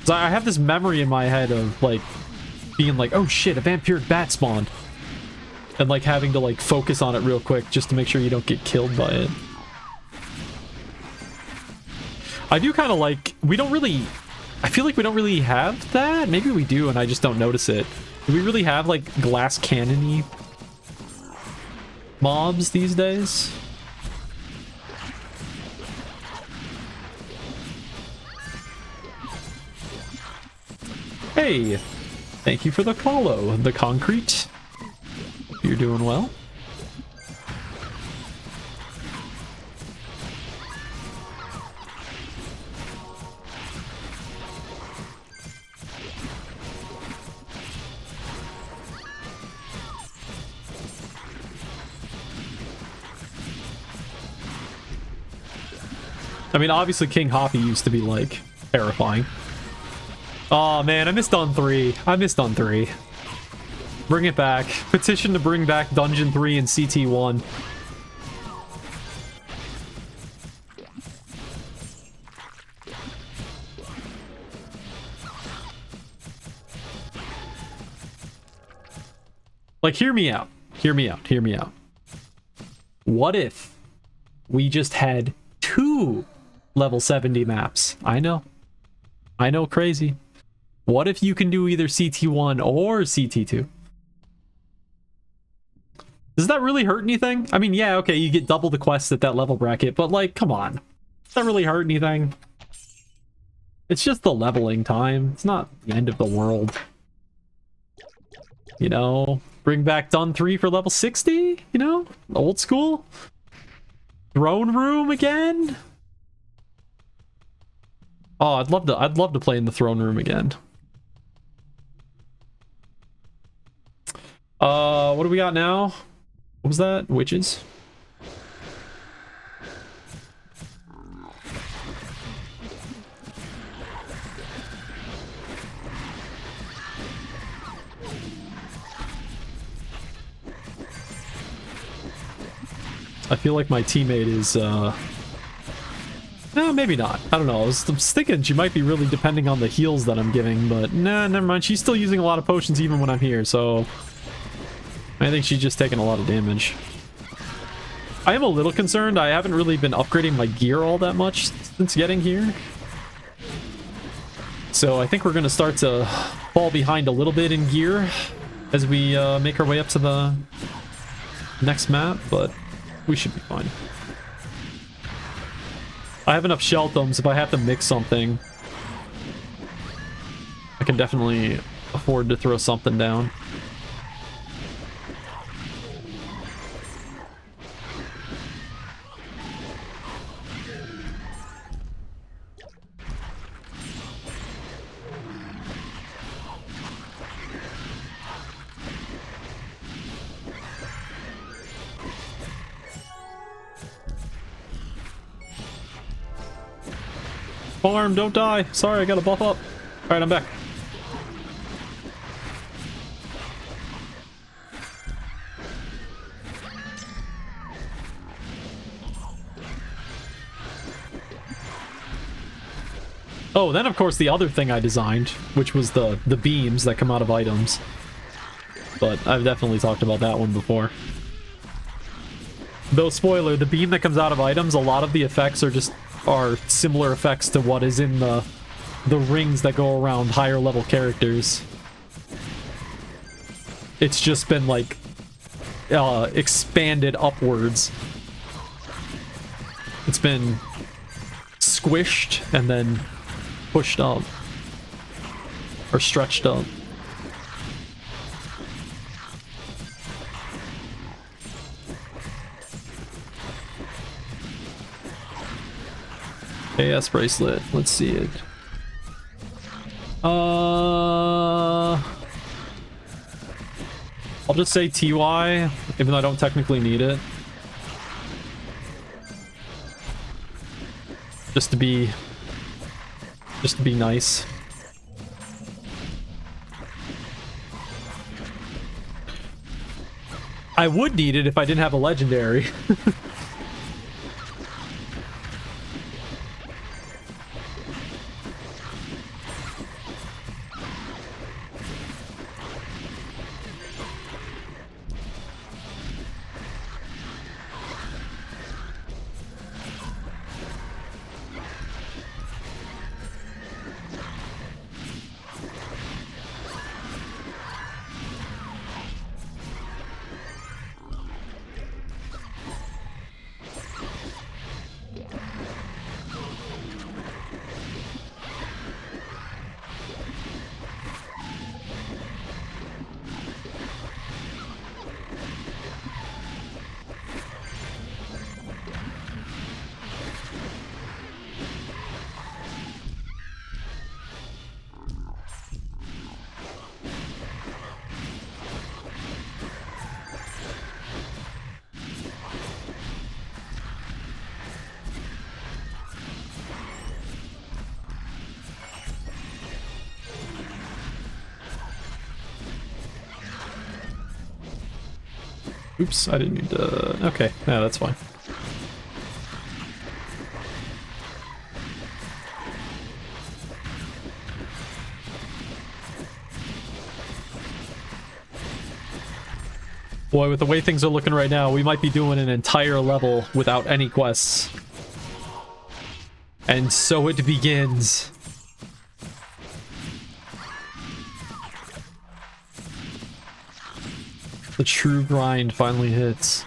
Speaker 1: So I have this memory in my head of like being like, oh shit, a vampiric bat spawned, and like having to like focus on it real quick just to make sure you don't get killed by it. I do kind of like, we don't really, I feel like we don't really have that. Maybe we do and I just don't notice it. Do we really have like glass cannon-y mobs these days? Hey, Thank you for the follow, the concrete. You're doing well. I mean, obviously King Hoppy used to be, like, terrifying. Oh man, I missed on 3. I missed on 3. Bring it back. Petition to bring back Dungeon 3 and CT1. Like, hear me out. Hear me out. Hear me out. What if we just had 2 level 70 maps? I know, crazy. What if you can do either CT1 or CT2? Does that really hurt anything? I mean, yeah, okay, you get double the quests at that level bracket, but like, come on. Does that really hurt anything? It's just the leveling time. It's not the end of the world. You know, bring back Dun 3 for level 60, you know? Old school. Throne room again? Oh, I'd love to play in the throne room again. What do we got now? What was that? Witches? I feel like my teammate is, no, maybe not. I don't know. I was thinking she might be really depending on the heals that I'm giving, but nah, never mind. She's still using a lot of potions even when I'm here, so I think she's just taking a lot of damage. I am a little concerned. I haven't really been upgrading my gear all that much since getting here. So I think we're going to start to fall behind a little bit in gear as we make our way up to the next map, but we should be fine. I have enough shell thumbs. If I have to mix something, I can definitely afford to throw something down. Farm, don't die. Sorry, I gotta buff up. Alright, I'm back. Oh, then of course the other thing I designed, which was the beams that come out of items. But I've definitely talked about that one before. Though, spoiler, the beam that comes out of items, a lot of the effects are similar effects to what is in the rings that go around higher level characters. It's just been like expanded upwards. It's been squished and then pushed up or stretched up. AS bracelet. Let's see it. I'll just say TY, even though I don't technically need it. Just to be nice. I would need it if I didn't have a legendary. Oops, I didn't need to... Okay, yeah, that's fine. Boy, with the way things are looking right now, we might be doing an entire level without any quests. And so it begins. The true grind finally hits.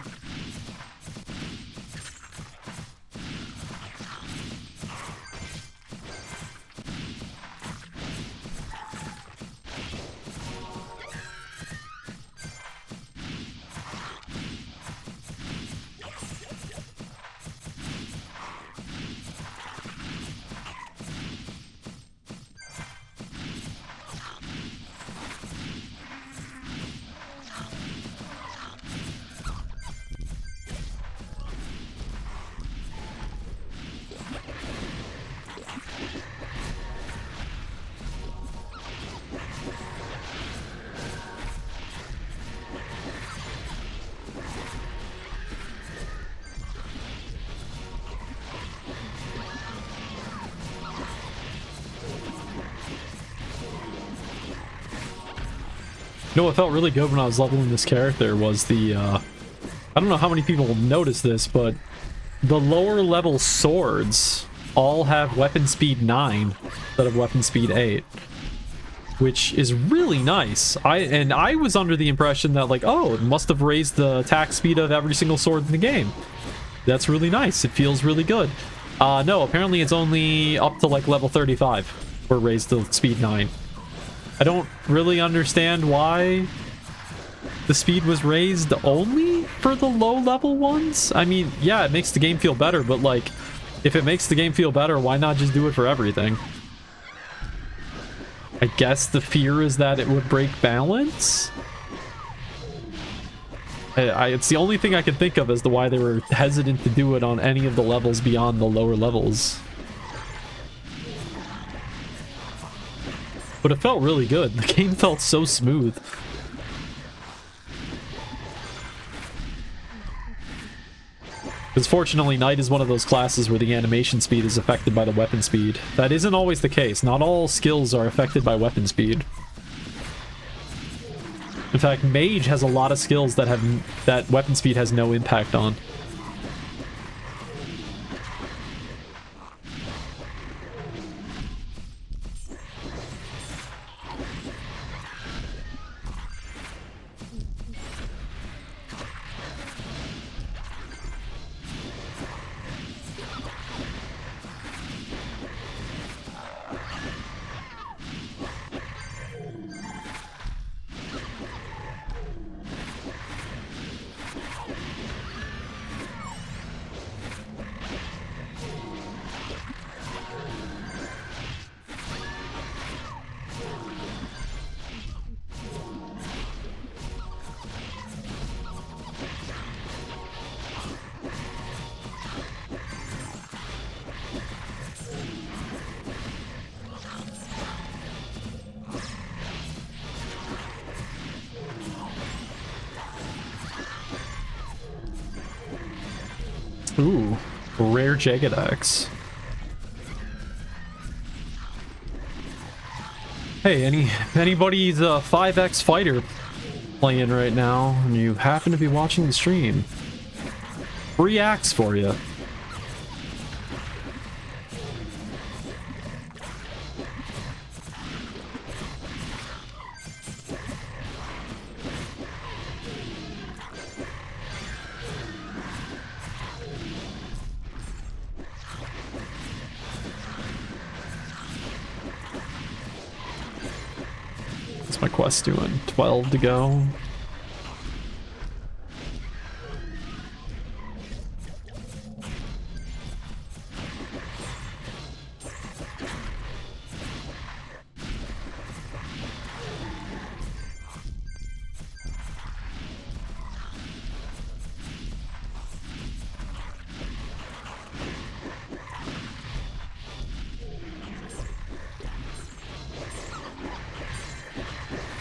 Speaker 1: You know what felt really good when I was leveling this character was the, I don't know how many people notice this, but the lower level swords all have weapon speed 9 instead of weapon speed 8. Which is really nice. I was under the impression that, like, oh, it must have raised the attack speed of every single sword in the game. That's really nice. It feels really good. No, apparently it's only up to, like, level 35 where it raised to speed 9. I don't really understand why the speed was raised only for the low-level ones. I mean, yeah, it makes the game feel better, but, like, if it makes the game feel better, why not just do it for everything? I guess the fear is that it would break balance? It's the only thing I can think of as to why they were hesitant to do it on any of the levels beyond the lower levels. But it felt really good. The game felt so smooth. Because fortunately, Knight is one of those classes where the animation speed is affected by the weapon speed. That isn't always the case. Not all skills are affected by weapon speed. In fact, Mage has a lot of skills that weapon speed has no impact on. Ooh, rare Jagged Axe. Hey, anybody's a 5X fighter playing right now, and you happen to be watching the stream, free axe for you. What's my quest doing? 12 to go.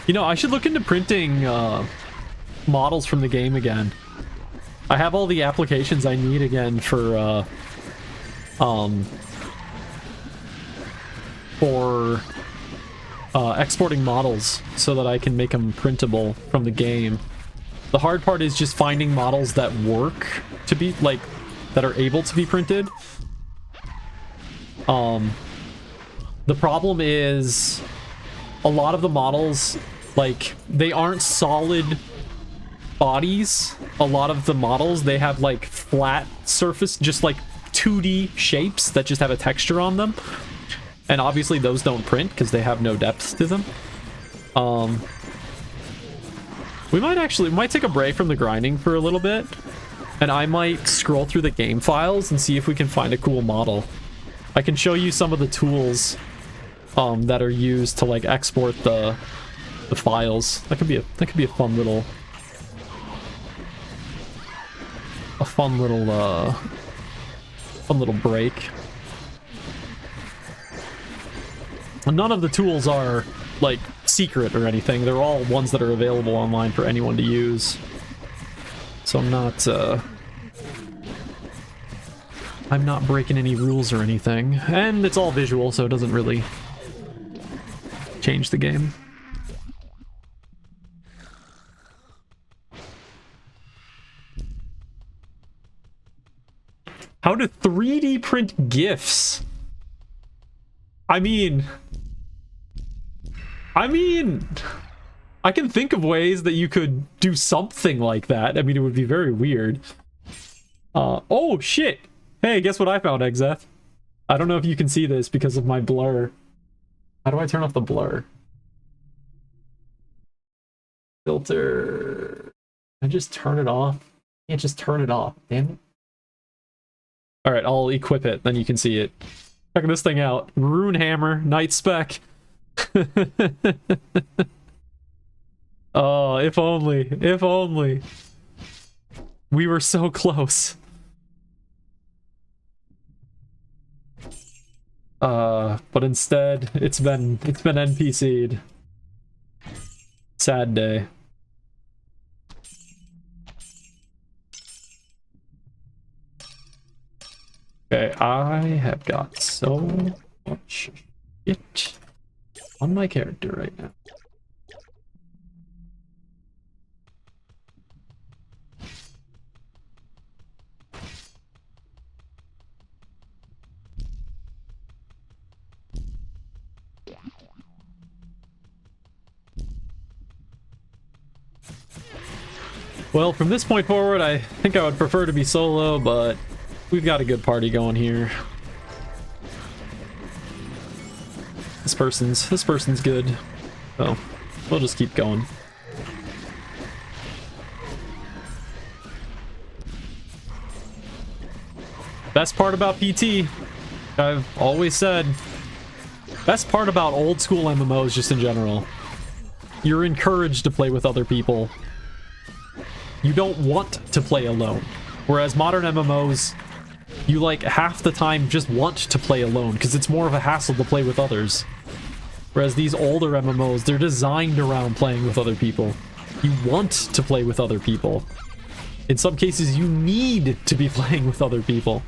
Speaker 1: You know, I should look into printing models from the game again. I have all the applications I need again for exporting models so that I can make them printable from the game. The hard part is just finding models that work to be, like, that are able to be printed. The problem is a lot of the models, like, they aren't solid bodies. A lot of the models, they have, like, flat surface, just, like, 2D shapes that just have a texture on them. And obviously those don't print because they have no depth to them. We might take a break from the grinding for a little bit, and I might scroll through the game files and see if we can find a cool model. I can show you some of the tools that are used to, like, export the files. That could be a fun little break. None of the tools are, like, secret or anything. They're all ones that are available online for anyone to use. So I'm not breaking any rules or anything. And it's all visual, so it doesn't really change the game. How to 3D print GIFs? I mean, I can think of ways that you could do something like that. I mean, it would be very weird. Oh, shit. Hey, guess what I found, Exeth? I don't know if you can see this because of my blur. How do I turn off the blur? Filter. I just turn it off. Can't just turn it off. Damn it. Alright, I'll equip it, then you can see it. Check this thing out. Rune Hammer, Night Spec. Oh, if only. If only. We were so close. But instead, it's been NPC'd. Sad day. Okay, I have got so much shit on my character right now. Well, from this point forward, I think I would prefer to be solo, but we've got a good party going here. This person's good. So, we'll just keep going. Best part about PT, I've always said, best part about old school MMOs just in general, you're encouraged to play with other people. You don't want to play alone. Whereas modern MMOs, you, like, half the time just want to play alone because it's more of a hassle to play with others. Whereas these older MMOs, they're designed around playing with other people. You want to play with other people. In some cases, you need to be playing with other people.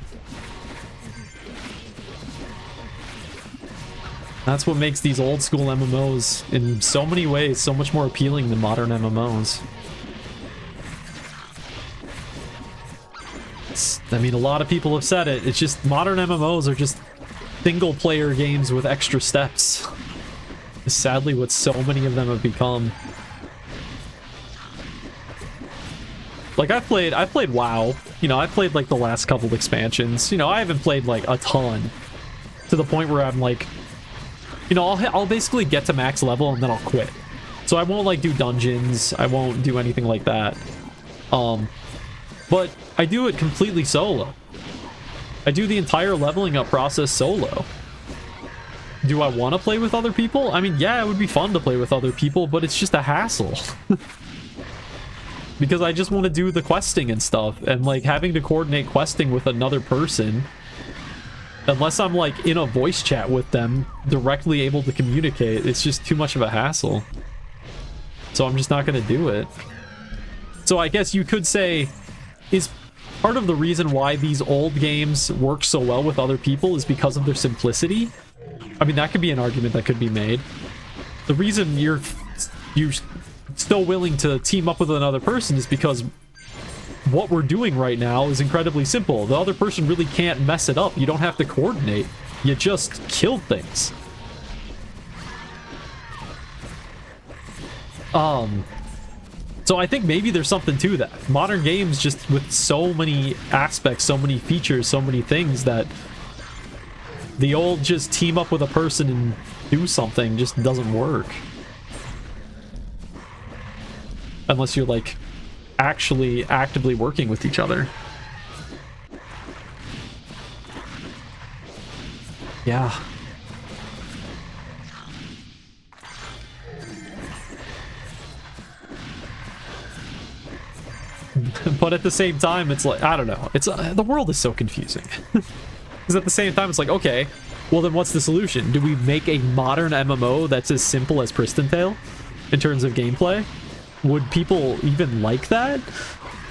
Speaker 1: That's what makes these old school MMOs, in so many ways, so much more appealing than modern MMOs. I mean, a lot of people have said it. It's just modern MMOs are just single-player games with extra steps. It's sadly what so many of them have become. Like, I played WoW. You know, I played, like, the last couple expansions. You know, I haven't played, like, a ton. To the point where I'm, like... You know, I'll basically get to max level and then I'll quit. So I won't, like, do dungeons. I won't do anything like that. But I do it completely solo. I do the entire leveling up process solo. Do I want to play with other people? I mean, yeah, it would be fun to play with other people, but it's just a hassle. Because I just want to do the questing and stuff, and, like, having to coordinate questing with another person, unless I'm, like, in a voice chat with them, directly able to communicate, it's just too much of a hassle. So I'm just not going to do it. So I guess you could say, is part of the reason why these old games work so well with other people is because of their simplicity? I mean, that could be an argument that could be made. The reason you're still willing to team up with another person is because what we're doing right now is incredibly simple. The other person really can't mess it up. You don't have to coordinate. You just kill things. So I think maybe there's something to that. Modern games just with so many aspects, so many features, so many things that the old just team up with a person and do something just doesn't work. Unless you're like actually actively working with each other. Yeah. But at the same time, it's like, I don't know. It's the world is so confusing. Because at the same time, it's like, okay, well then what's the solution? Do we make a modern MMO that's as simple as Pristontale in terms of gameplay? Would people even like that?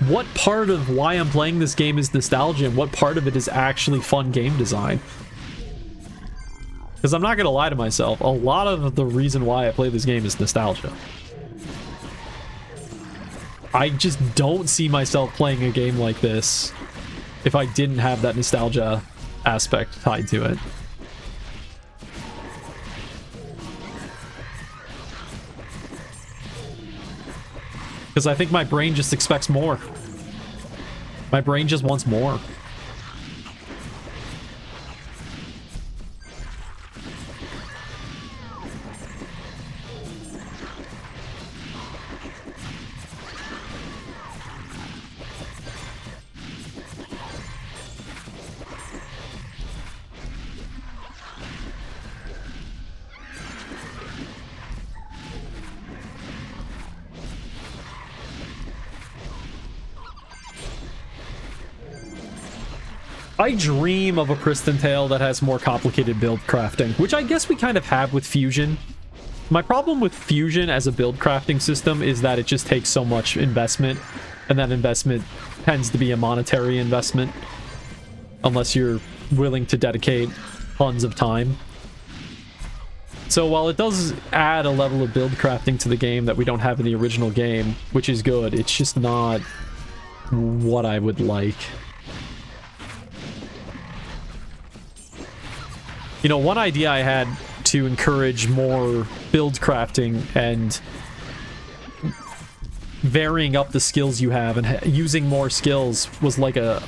Speaker 1: What part of why I'm playing this game is nostalgia, and what part of it is actually fun game design? Because I'm not gonna lie to myself, a lot of the reason why I play this game is nostalgia. I just don't see myself playing a game like this if I didn't have that nostalgia aspect tied to it. Because I think my brain just expects more. My brain just wants more. I dream of a Pristontale that has more complicated build crafting, which I guess we kind of have with Fusion. My problem with Fusion as a build crafting system is that it just takes so much investment, and that investment tends to be a monetary investment, unless you're willing to dedicate tons of time. So while it does add a level of build crafting to the game that we don't have in the original game, which is good, it's just not what I would like. You know, one idea I had to encourage more build crafting and varying up the skills you have and using more skills was like a...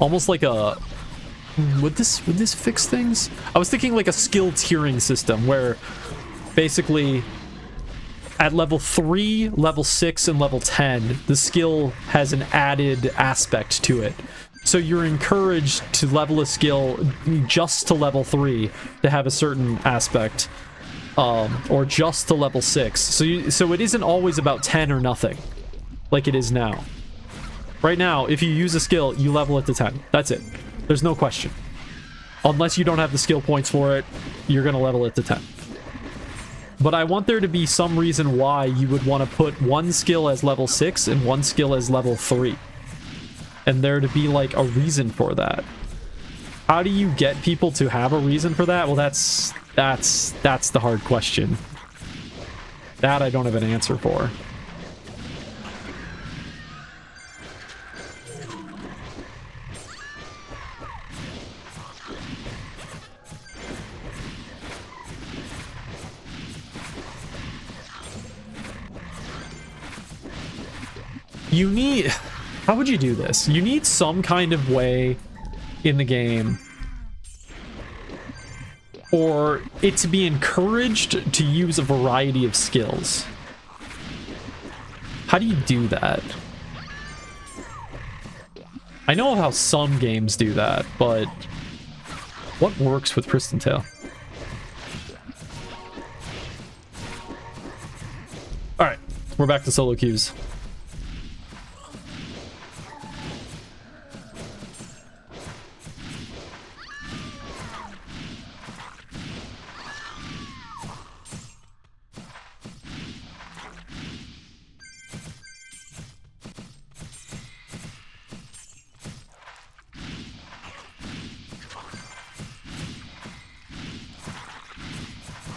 Speaker 1: almost like a... Would this fix things? I was thinking like a skill tiering system where basically at level 3, level 6, and level 10, the skill has an added aspect to it. So you're encouraged to level a skill just to level 3 to have a certain aspect, or just to level 6. So it isn't always about 10 or nothing, like it is now. Right now, if you use a skill, you level it to 10. That's it. There's no question. Unless you don't have the skill points for it, you're gonna level it to 10. But I want there to be some reason why you would want to put one skill as level 6 and one skill as level 3. And there to be like a reason for that. How do you get people to have a reason for that? Well, that's the hard question. That I don't have an answer for. You need... How would you do this? You need some kind of way in the game for it to be encouraged to use a variety of skills. How do you do that? I know how some games do that, but what works with Pristontale? Alright, we're back to solo queues.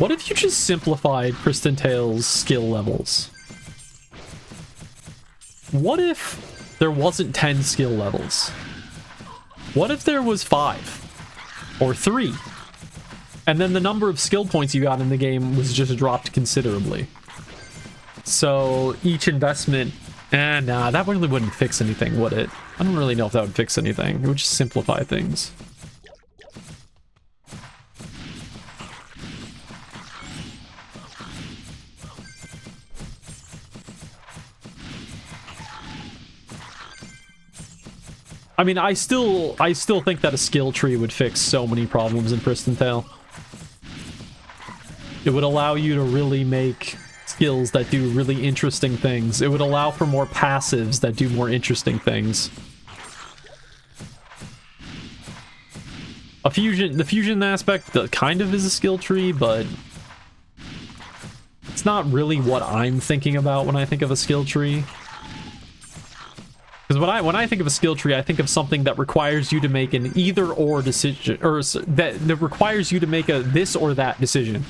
Speaker 1: What if you just simplified Pristontale's skill levels? What if there wasn't 10 skill levels? What if there was 5? Or 3? And then the number of skill points you got in the game was just dropped considerably. So each investment... nah, that really wouldn't fix anything, would it? I don't really know if that would fix anything. It would just simplify things. I mean, I still think that a skill tree would fix so many problems in Pristontale. It would allow you to really make skills that do really interesting things. It would allow for more passives that do more interesting things. The fusion aspect kind of is a skill tree, but it's not really what I'm thinking about when I think of a skill tree. Because when I think of a skill tree, I think of something that requires you to make an either-or decision, or that requires you to make a this or that decision.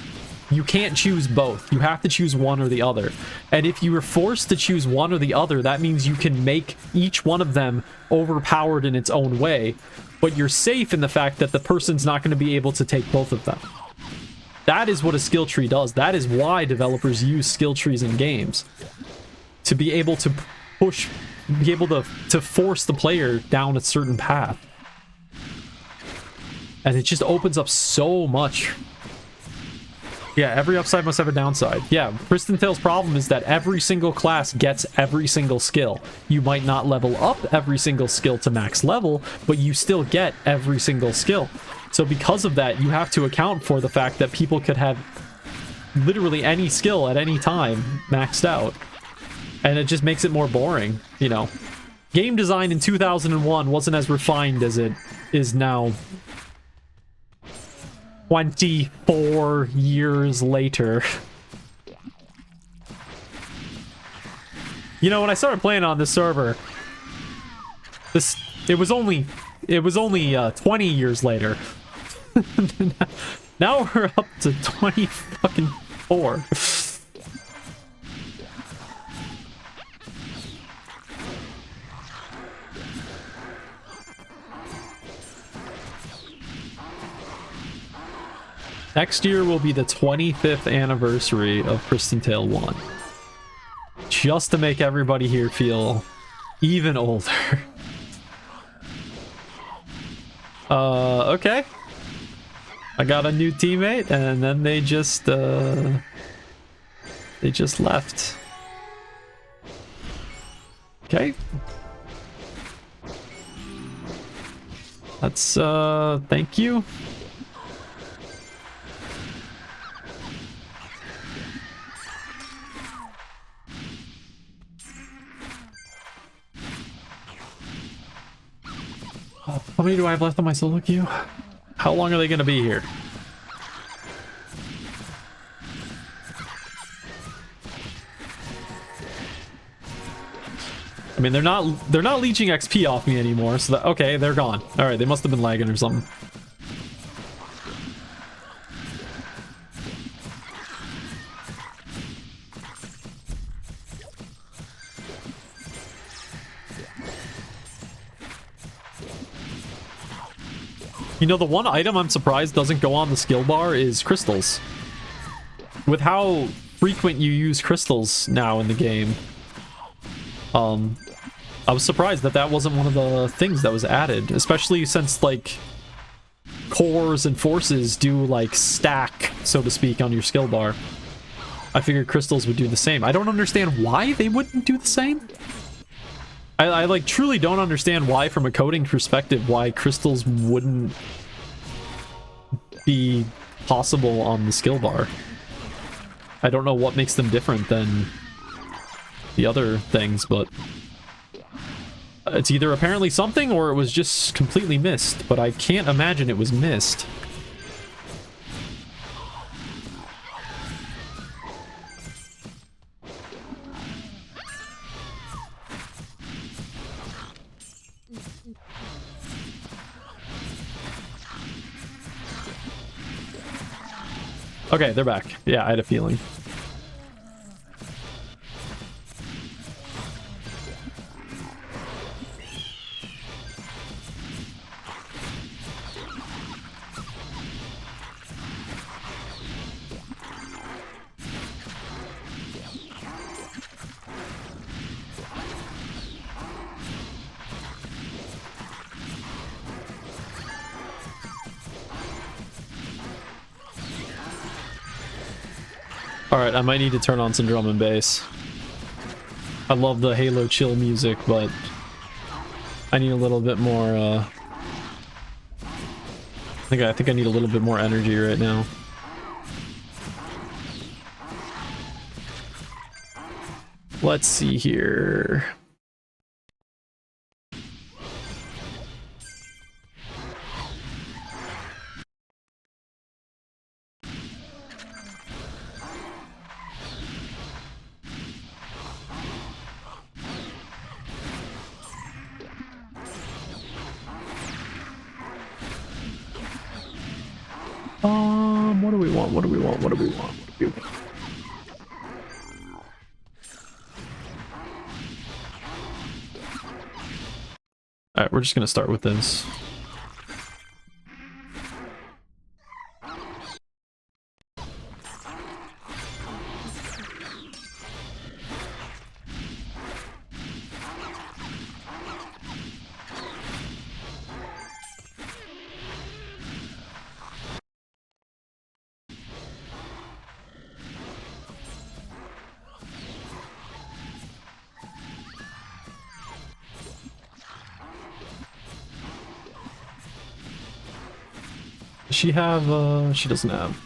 Speaker 1: You can't choose both. You have to choose one or the other. And if you are forced to choose one or the other, that means you can make each one of them overpowered in its own way, but you're safe in the fact that the person's not going to be able to take both of them. That is what a skill tree does. That is why developers use skill trees in games. To be able to be able to force the player down a certain path. And it just opens up so much. Yeah, every upside must have a downside. Yeah, Pristontale's problem is that every single class gets every single skill. You might not level up every single skill to max level, but you still get every single skill. So because of that, you have to account for the fact that people could have literally any skill at any time maxed out. And it just makes it more boring, you know. Game design in 2001 wasn't as refined as it is now. 24 years later. You know, when I started playing on this server, it was only 20 years later. Now we're up to 20 fucking 4. Next year will be the 25th anniversary of Pristontale 1. Just to make everybody here feel even older. Okay. I got a new teammate, and then they just left. Okay. That's, thank you. How many do I have left on my solo queue? How long are they gonna be here? I mean, they're not leeching XP off me anymore, so that, okay, they're gone. All right, they must have been lagging or something. You know, the one item I'm surprised doesn't go on the skill bar is crystals. With how frequent you use crystals now in the game, I was surprised that that wasn't one of the things that was added, especially since, like, cores and forces do, like, stack, so to speak, on your skill bar. I figured crystals would do the same. I don't understand why they wouldn't do the same. I like, truly don't understand why, from a coding perspective, why crystals wouldn't be possible on the skill bar. I don't know what makes them different than the other things, but it's either apparently something or it was just completely missed, but I can't imagine it was missed. Okay, they're back. Yeah, I had a feeling. Alright, I might need to turn on some drum and bass. I love the Halo chill music, but I need a little bit more, I think I need a little bit more energy right now. Let's see here. What do we want? What do we want? What do we want? What do we want? Alright, we're just gonna start with this. Does she have, she doesn't have.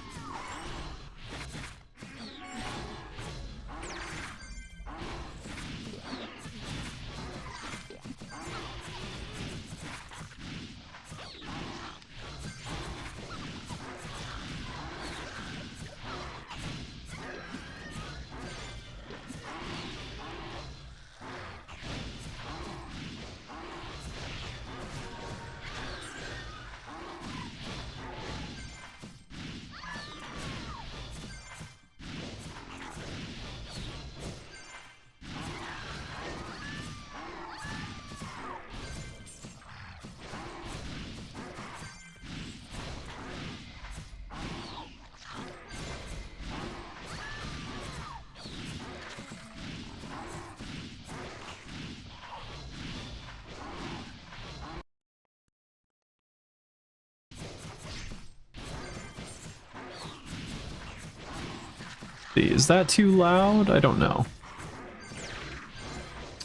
Speaker 1: Is that too loud? I don't know.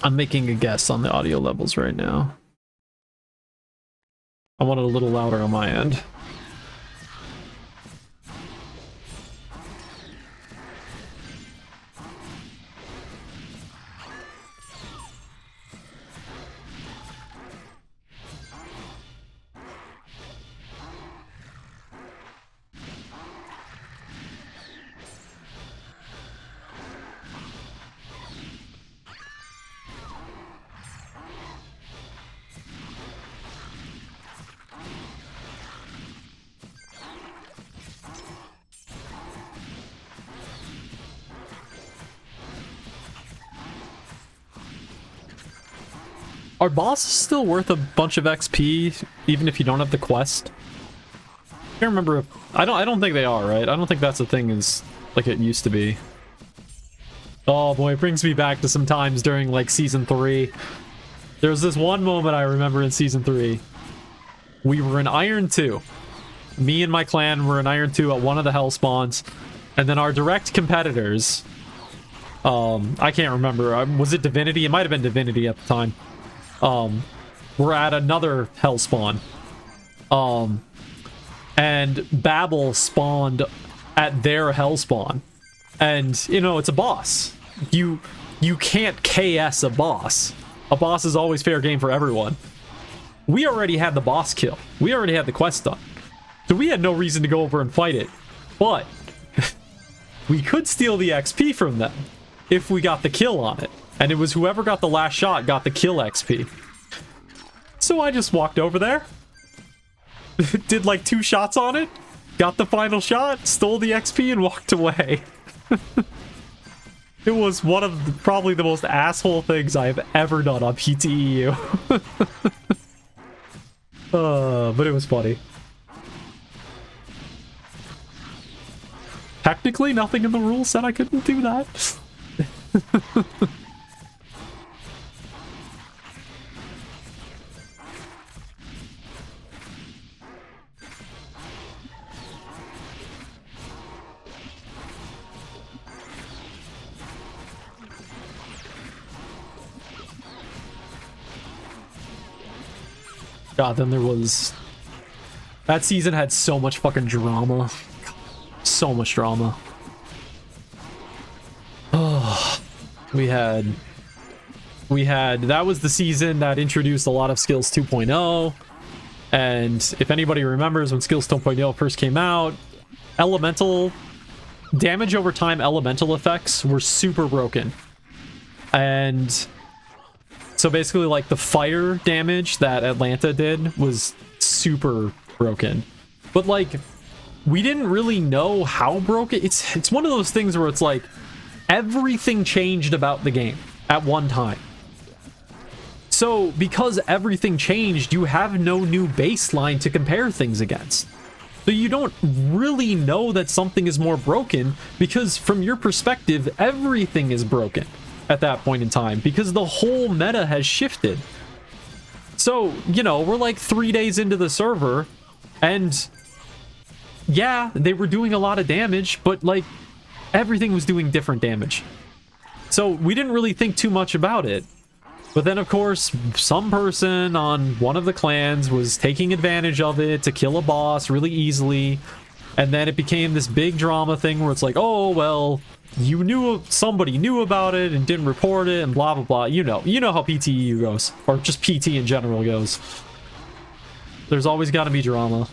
Speaker 1: I'm making a guess on the audio levels right now. I want it a little louder on my end. Are bosses still worth a bunch of XP, even if you don't have the quest? I can't remember if... I don't think they are, right? I don't think that's a thing is like it used to be. Oh boy, it brings me back to some times during like Season 3. There was this one moment I remember in Season 3. We were in Iron 2. Me and my clan were in Iron 2 at one of the hell spawns. And then our direct competitors... I can't remember. Was it Divinity? It might have been Divinity at the time. We're at another hell spawn. And Babel spawned at their hell spawn. And, you know, it's a boss. You can't KS a boss. A boss is always fair game for everyone. We already had the boss kill. We already had the quest done. So we had no reason to go over and fight it. But we could steal the XP from them if we got the kill on it. And it was whoever got the last shot got the kill XP. So I just walked over there. Did like 2 shots on it. got the final shot, stole the XP, and walked away. It was one of probably the most asshole things I have ever done on PTEU. But it was funny. Technically, nothing in the rules said I couldn't do that. God, then there was... That season had so much fucking drama. So much drama. Oh, we had... That was the season that introduced a lot of Skills 2.0. And if anybody remembers when Skills 2.0 first came out, elemental... Damage over time elemental effects were super broken. And... So basically, like, the fire damage that Atlanta did was super broken. But, like, we didn't really know how broken... It's one of those things where it's like, everything changed about the game at one time. So, because everything changed, you have no new baseline to compare things against. So you don't really know that something is more broken, because from your perspective, everything is broken at that point in time, because the whole meta has shifted. So, you know, we're like 3 days into the server, and yeah, they were doing a lot of damage, but like everything was doing different damage. So we didn't really think too much about it. But then, of course, some person on one of the clans was taking advantage of it to kill a boss really easily, and then it became this big drama thing where it's like, oh, well, you knew, somebody knew about it and didn't report it and blah blah blah. You know how PTEU goes, or just PT in general goes. There's always got to be drama.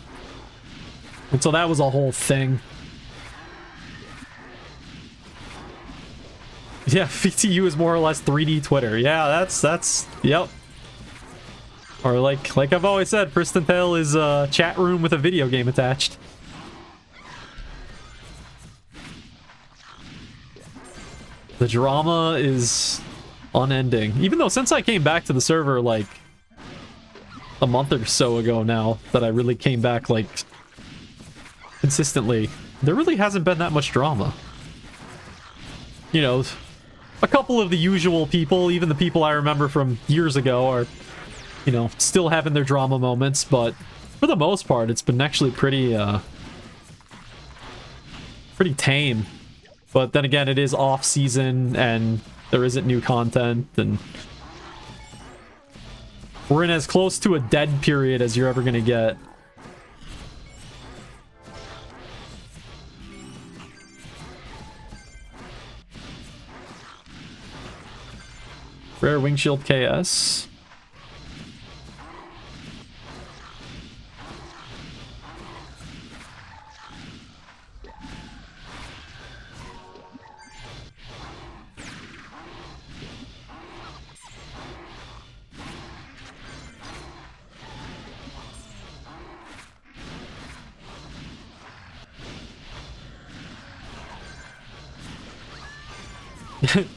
Speaker 1: And so that was a whole thing. Yeah, PTU is more or less 3D Twitter. Yeah, that's yep. Or like I've always said, Pristontale is a chat room with a video game attached. The drama is unending. Even though since I came back to the server like a month or so ago now, that I really came back like consistently, there really hasn't been that much drama. You know, a couple of the usual people, even the people I remember from years ago, are, you know, still having their drama moments, but for the most part, it's been actually pretty tame. But then again, it is off-season, and there isn't new content, and we're in as close to a dead period as you're ever gonna get. Rare Wingshield KS.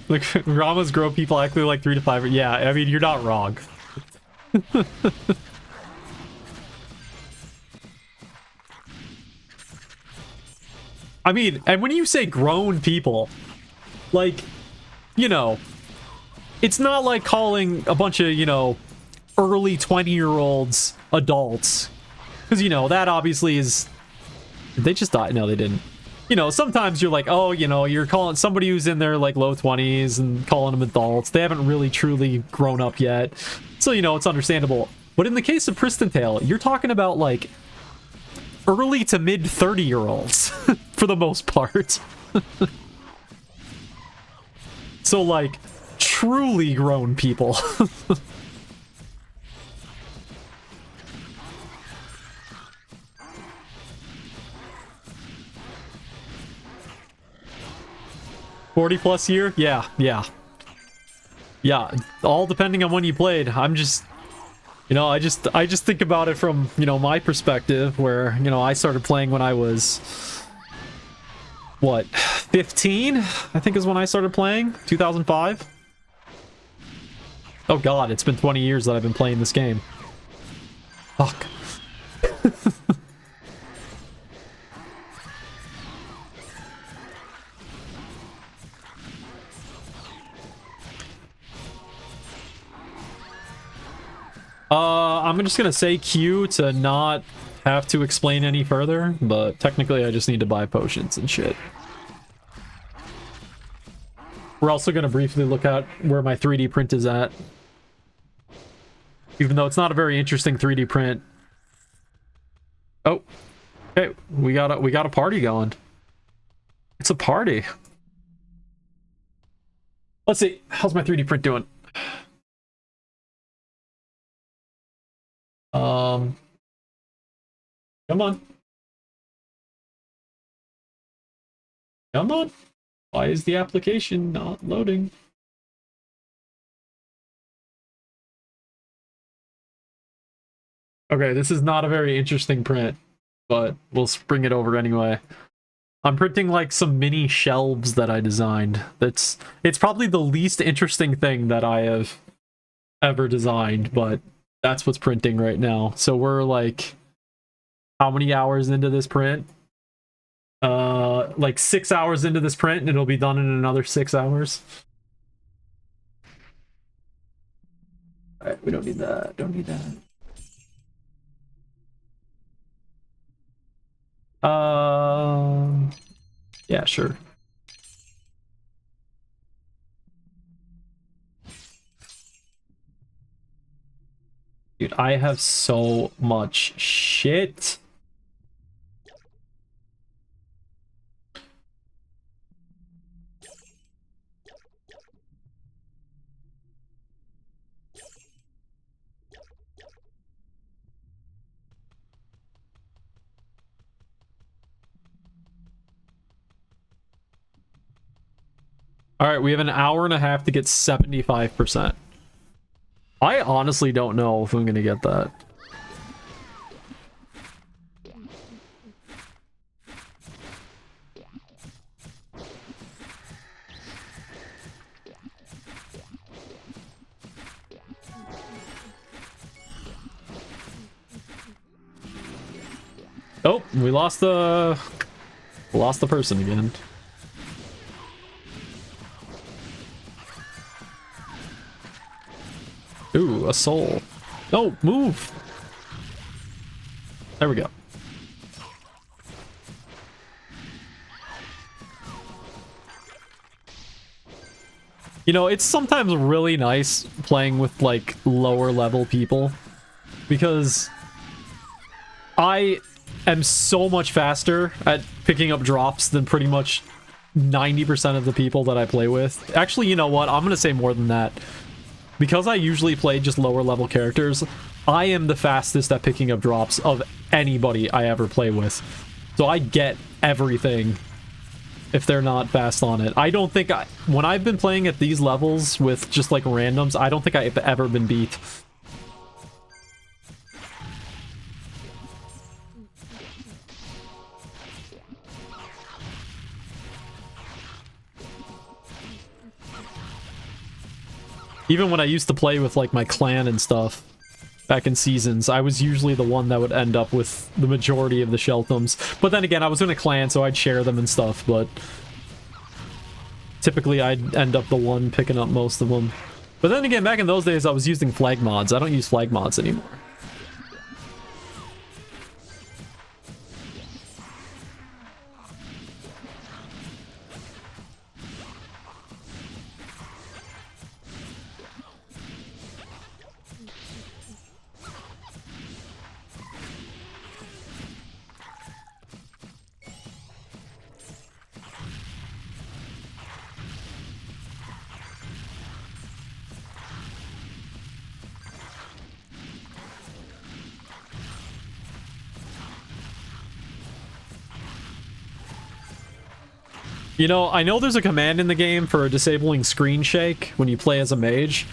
Speaker 1: Like, Ramas grow people actually like 3 to 5. Yeah, I mean, you're not wrong. I mean, and when you say grown people, like, you know, it's not like calling a bunch of, you know, early 20-year-olds adults. Because, you know, that obviously is... Did they just die? No, they didn't. You know, sometimes you're like, oh, you know, you're calling somebody who's in their, like, low 20s and calling them adults. They haven't really truly grown up yet. So, you know, it's understandable. But in the case of Pristontale, you're talking about, like, early to mid 30-year-olds for the most part. So, like, truly grown people. +40 year? Yeah. All depending on when you played. I'm just... You know, I just think about it from, you know, my perspective, where, you know, I started playing when I was, what, 15? I think is when I started playing, 2005. Oh god, it's been 20 years that I've been playing this game. Fuck. I'm just gonna say Q to not have to explain any further, but technically I just need to buy potions and shit. We're also gonna briefly look at where my 3D print is at. Even though it's not a very interesting 3D print. Oh. Okay, we got a party going. It's a party. Let's see, how's my 3D print doing? Come on. Come on. Why is the application not loading? Okay, this is not a very interesting print, but we'll bring it over anyway. I'm printing like some mini shelves that I designed. It's probably the least interesting thing that I have ever designed, but that's what's printing right now. So we're like, how many hours into this print? Like 6 hours into this print, and it'll be done in another 6 hours. Alright, we don't need that. Don't need that. Yeah, sure. Dude, I have so much shit. All right, we have an hour and a half to get 75%. I honestly don't know if I'm gonna get that. Oh, we lost the person again. Ooh, a soul. No, move. There we go. You know, it's sometimes really nice playing with like lower level people, because I am so much faster at picking up drops than pretty much 90% of the people that I play with. Actually, you know what? I'm gonna say more than that. Because I usually play just lower level characters, I am the fastest at picking up drops of anybody I ever play with. So I get everything if they're not fast on it. I don't think when I've been playing at these levels with just like randoms, I don't think I've ever been beat. Even when I used to play with like my clan and stuff back in seasons, I was usually the one that would end up with the majority of the Sheltums. But then again, I was in a clan, so I'd share them and stuff, but typically I'd end up the one picking up most of them. But then again, back in those days, I was using flag mods. I don't use flag mods anymore. You know, I know there's a command in the game for disabling screen shake when you play as a mage,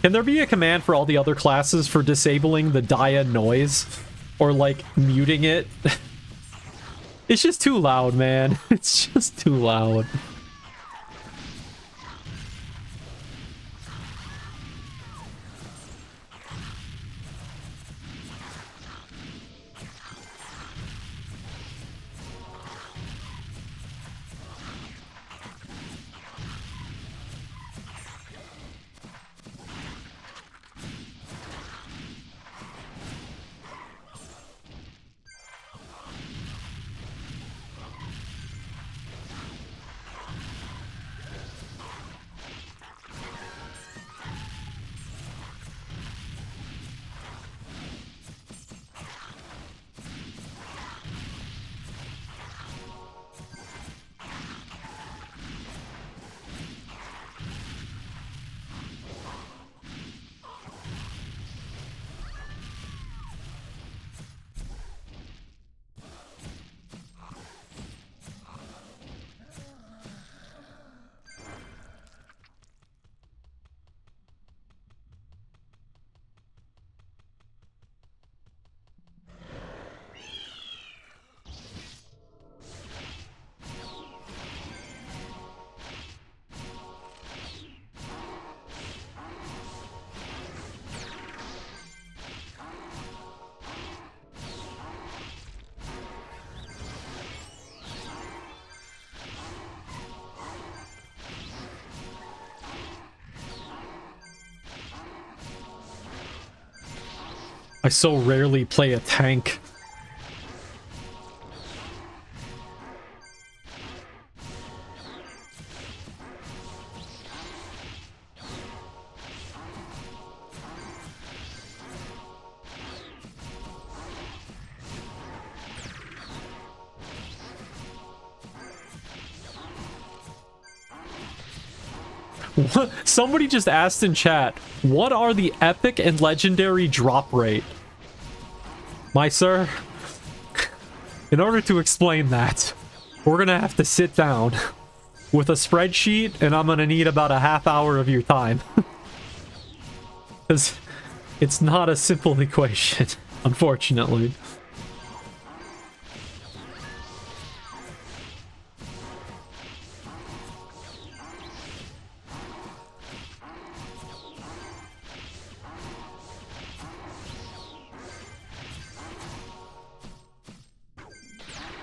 Speaker 1: Can there be a command for all the other classes for disabling the dia noise? Or, like, muting it? It's just too loud, man. It's just too loud. I so rarely play a tank. Somebody just asked in chat, what are the epic and legendary drop rate? My sir, in order to explain that, we're gonna have to sit down with a spreadsheet, and I'm gonna need about a half hour of your time. Because it's not a simple equation, unfortunately.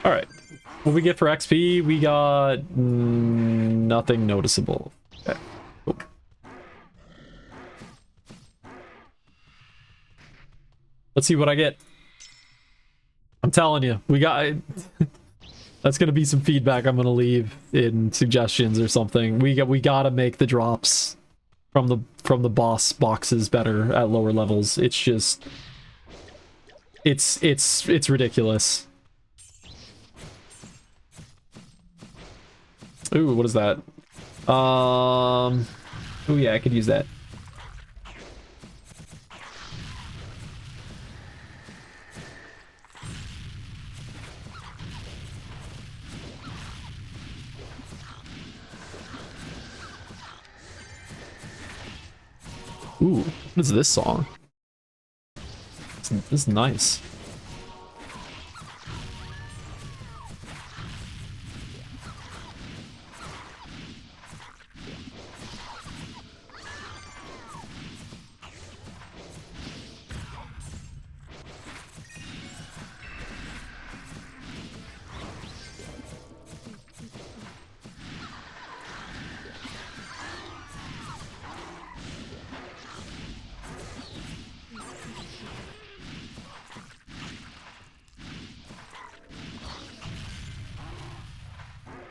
Speaker 1: Alright, what we get for XP? We got nothing noticeable. Okay. Cool. Let's see what I get. I'm telling you, we got... That's gonna be some feedback I'm gonna leave in suggestions or something. We gotta make the drops from the boss boxes better at lower levels. It's just... It's ridiculous. Ooh, what is that? Oh yeah, I could use that. Ooh, what is this song? This is nice.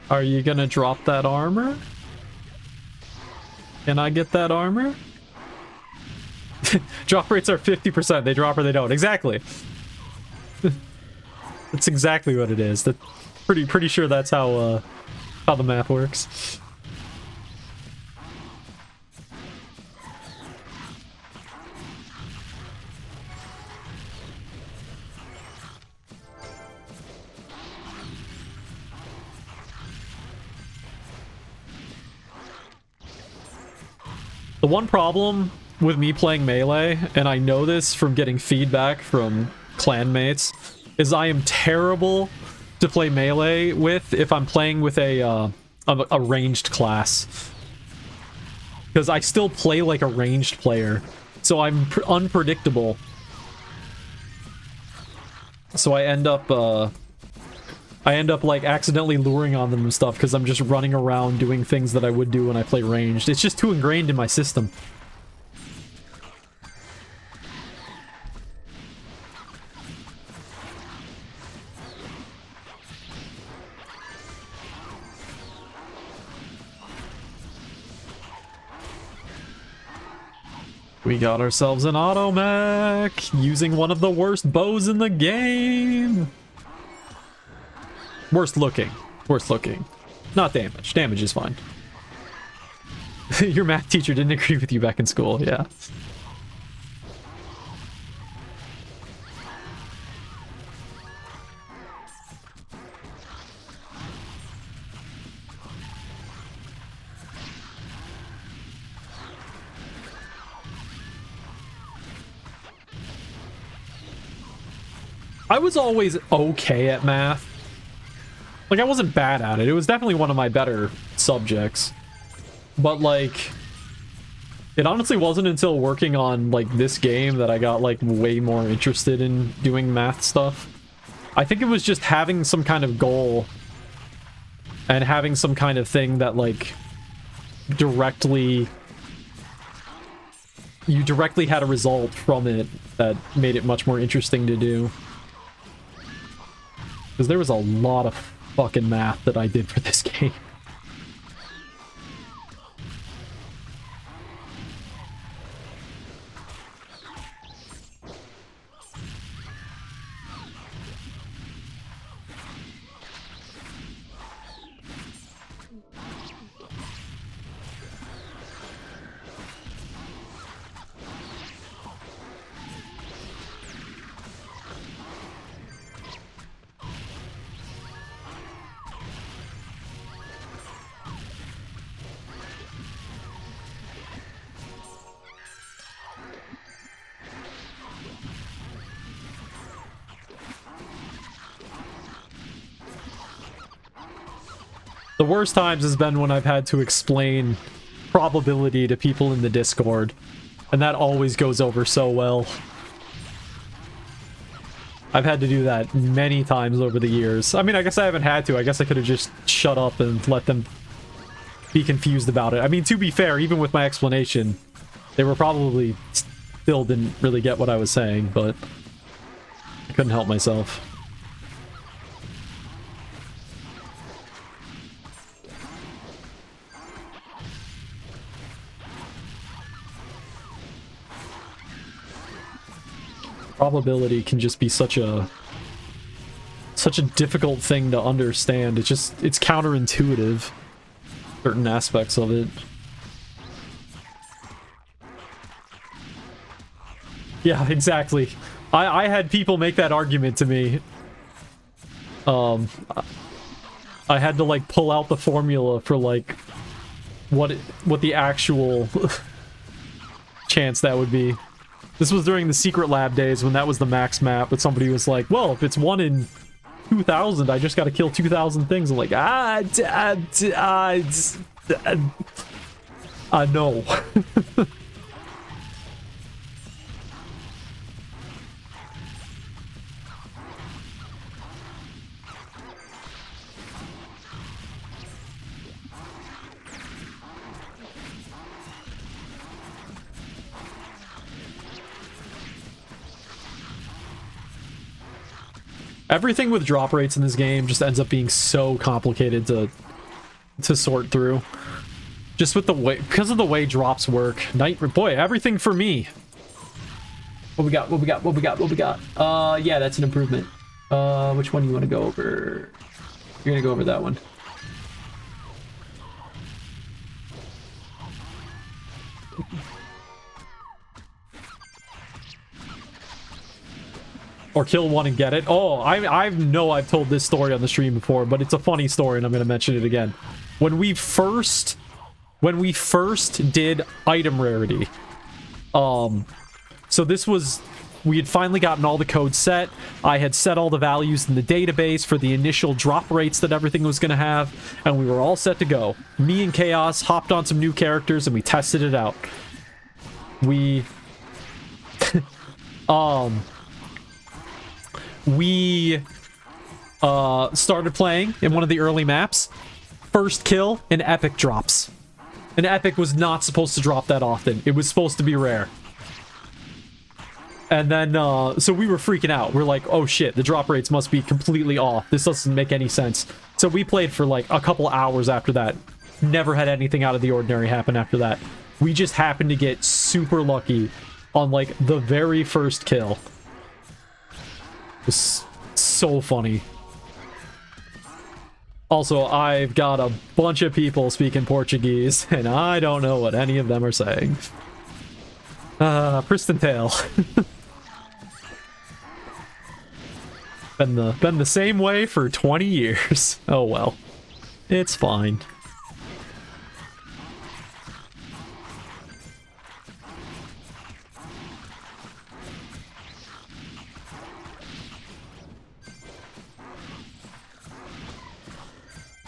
Speaker 1: Are you gonna drop that armor? Can I get that armor? Drop rates are 50%. They drop or they don't. Exactly. That's exactly what it is. That pretty sure that's how the math works. The one problem with me playing Melee, and I know this from getting feedback from clanmates, is I am terrible to play Melee with if I'm playing with a ranged class. Because I still play like a ranged player. So I'm unpredictable. So I end up like accidentally luring on them and stuff because I'm just running around doing things that I would do when I play ranged. It's just too ingrained in my system. We got ourselves an automech using one of the worst bows in the game. Worst looking. Worst looking. Not damage. Damage is fine. Your math teacher didn't agree with you back in school, yeah. I was always okay at math. Like, I wasn't bad at it. It was definitely one of my better subjects. But, like, it honestly wasn't until working on, like, this game that I got, like, way more interested in doing math stuff. I think it was just having some kind of goal and having some kind of thing that, like, directly... You directly had a result from it that made it much more interesting to do. Because there was a lot of fucking math that I did for this game. The worst times has been when I've had to explain probability to people in the Discord, and that always goes over so well. I've had to do that many times over the years. I mean, I guess I haven't had to. I guess I could have just shut up and let them be confused about it. I mean, to be fair, even with my explanation, they were probably still didn't really get what I was saying, but I couldn't help myself. Probability can just be such a difficult thing to understand. It's counterintuitive, certain aspects of it. Yeah, exactly. I had people make that argument to me. I had to like pull out the formula for like what the actual chance that would be. This was during the secret lab days when that was the max map, but somebody was like, well, if it's 1 in 2,000, I just gotta kill 2,000 things. I'm like, no. Everything with drop rates in this game just ends up being so complicated to sort through. Just with the way, because of the way drops work. Boy, everything for me. What we got? Yeah, that's an improvement. Which one do you want to go over? You're gonna go over that one. Or kill one and get it. Oh, I know I've told this story on the stream before, but it's a funny story and I'm going to mention it again. When we first did item rarity, So this was, we had finally gotten all the code set. I had set all the values in the database for the initial drop rates that everything was going to have, and we were all set to go. Me and Chaos hopped on some new characters and we tested it out. We we started playing in one of the early maps. First kill, an epic drops. An epic was not supposed to drop that often. It was supposed to be rare. And then, so we were freaking out. We're like, oh shit, the drop rates must be completely off. This doesn't make any sense. So we played for like a couple hours after that. Never had anything out of the ordinary happen after that. We just happened to get super lucky on like the very first kill. It was so funny. Also, I've got a bunch of people speaking Portuguese, and I don't know what any of them are saying. Pristontale. Been the same way for 20 years. Oh well. It's fine.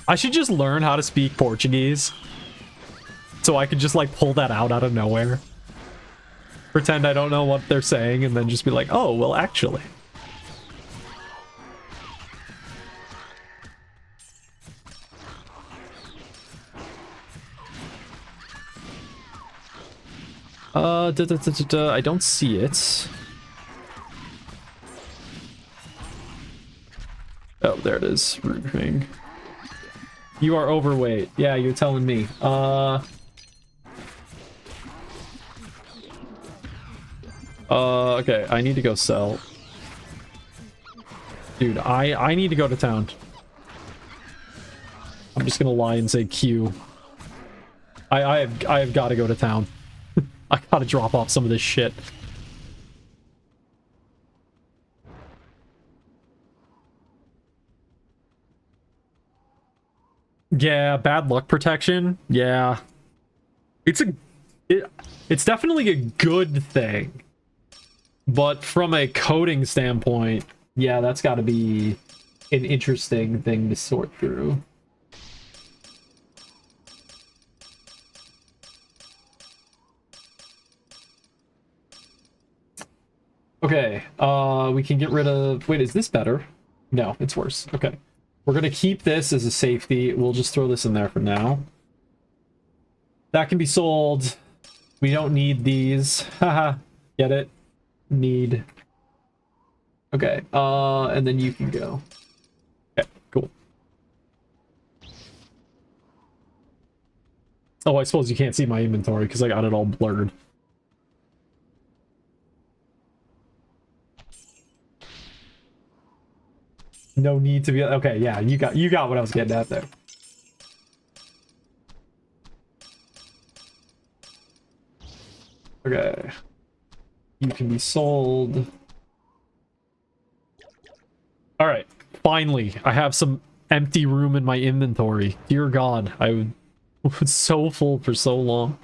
Speaker 1: I should just learn how to speak Portuguese. So I could just like pull that out of nowhere. Pretend I don't know what they're saying and then just be like, oh, well, actually. I don't see it. Oh, there it is. Rude ring. You are overweight. Yeah, you're telling me. Okay, I need to go sell. Dude, I need to go to town. I'm just gonna lie and say Q. I have got to go to town. I gotta drop off some of this shit. Yeah, bad luck protection. Yeah. It's definitely a good thing. But from a coding standpoint, yeah, that's got to be an interesting thing to sort through. Okay, we can get rid of... Wait, is this better? No, it's worse. Okay. We're going to keep this as a safety. We'll just throw this in there for now. That can be sold. We don't need these. Haha. Get it? Need. Okay, and then you can go. Okay, cool. Oh, I suppose you can't see my inventory because I got it all blurred. No need to be... Okay, yeah, you got what I was getting at there. Okay. You can be sold. Alright, finally, I have some empty room in my inventory. Dear God, I was so full for so long.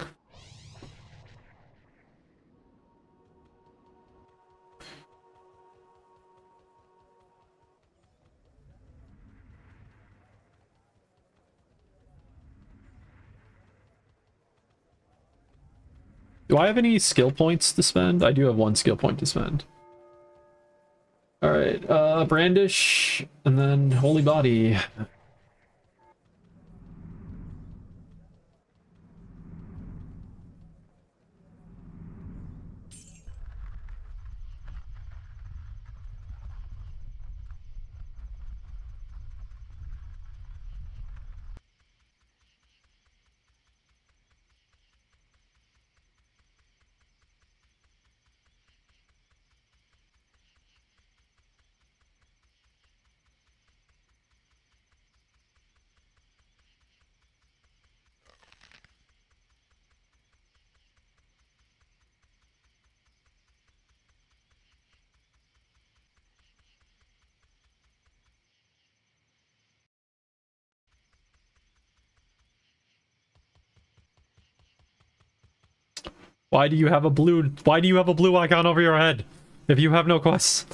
Speaker 1: Do I have any skill points to spend? I do have one skill point to spend. Alright, Brandish, and then Holy Body. Why do you have a blue icon over your head if you have no quests?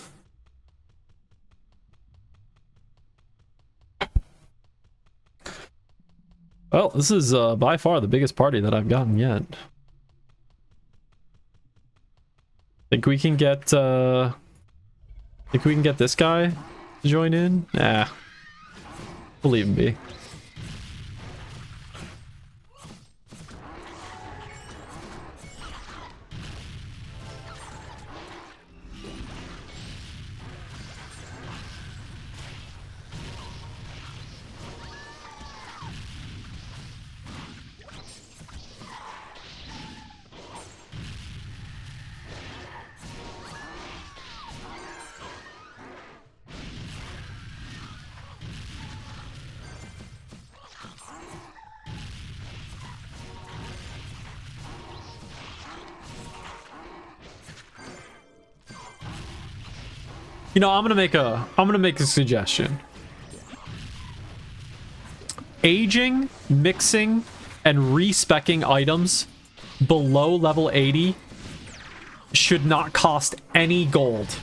Speaker 1: Well, this is by far the biggest party that I've gotten yet. Think we can get this guy to join in? Nah. We'll leave him be. You know, I'm gonna make a suggestion. Aging, mixing, and respecking items below level 80 should not cost any gold.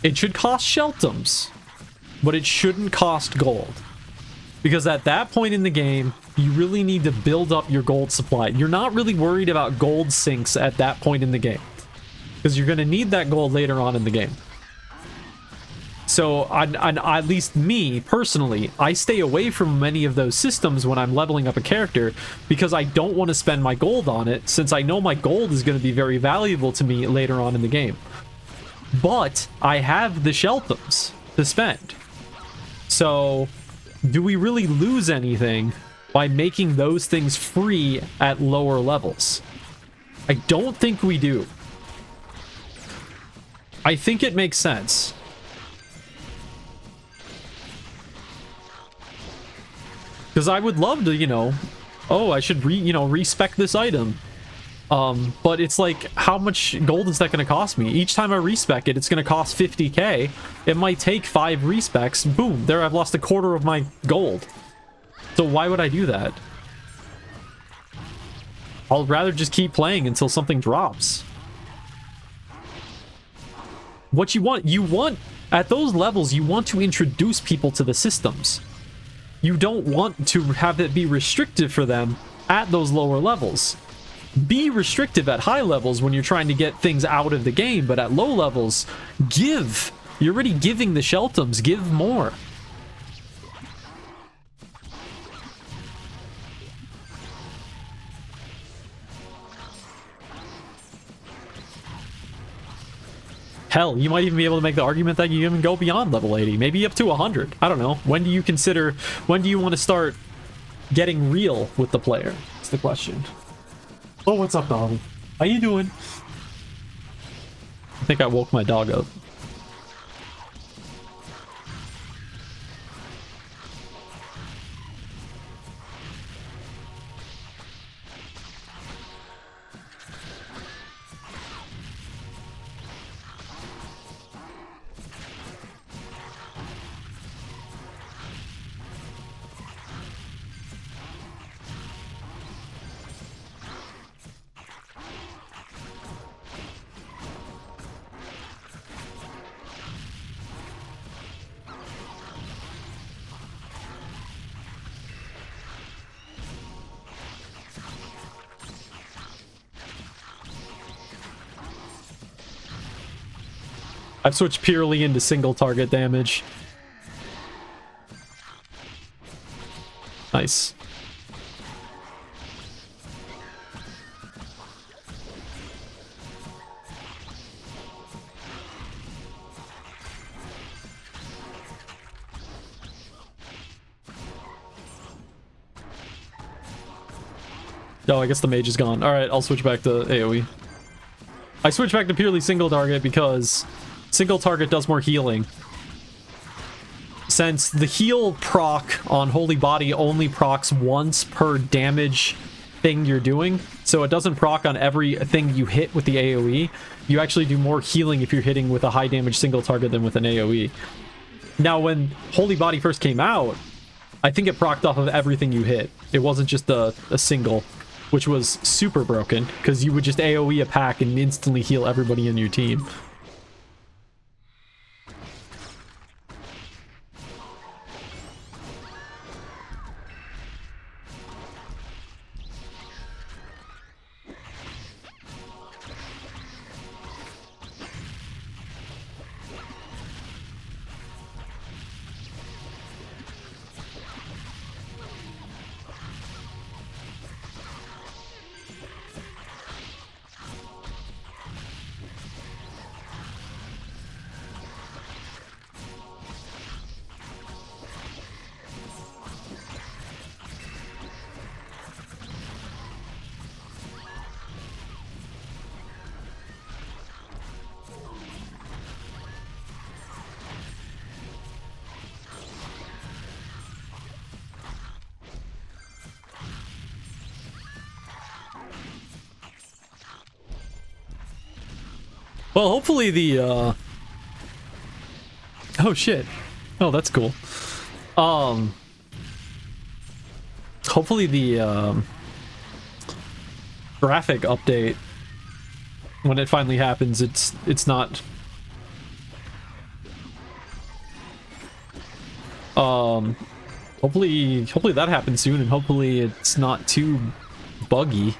Speaker 1: It should cost sheltums, but it shouldn't cost gold. Because at that point in the game, you really need to build up your gold supply. You're not really worried about gold sinks at that point in the game, because you're going to need that gold later on in the game. So, at least me, personally, I stay away from many of those systems when I'm leveling up a character, because I don't want to spend my gold on it, since I know my gold is going to be very valuable to me later on in the game. But, I have the sheltums to spend. So, do we really lose anything by making those things free at lower levels? I don't think we do. I think it makes sense. Because I would love to, you know, oh, I should respec this item. But it's like, how much gold is that going to cost me? Each time I respec it, it's going to cost 50k. It might take 5 respecs. Boom, there I've lost a quarter of my gold. So why would I do that? I'll rather just keep playing until something drops. What you want, at those levels, you want to introduce people to the systems. You don't want to have it be restrictive for them at those lower levels. Be restrictive at high levels when you're trying to get things out of the game, but at low levels, give. You're already giving the sheltums, give more. Hell, you might even be able to make the argument that you even go beyond level 80, maybe up to 100. I don't know. When do you want to start getting real with the player? That's the question. Oh, what's up, dog? How you doing? I think I woke my dog up. I've switched purely into single target damage. Nice. Oh, I guess the mage is gone. Alright, I'll switch back to AoE. I switched back to purely single target because single target does more healing. Since the heal proc on Holy Body only procs once per damage thing you're doing, so it doesn't proc on everything you hit with the AoE, you actually do more healing if you're hitting with a high damage single target than with an AoE. Now, when Holy Body first came out, I think it procced off of everything you hit. It wasn't just a single. which was super broken because you would just AoE a pack and instantly heal everybody in your team. Well, hopefully the, oh shit. Oh, that's cool. Hopefully the, graphic update, when it finally happens, it's not... Hopefully that happens soon, and hopefully it's not too buggy.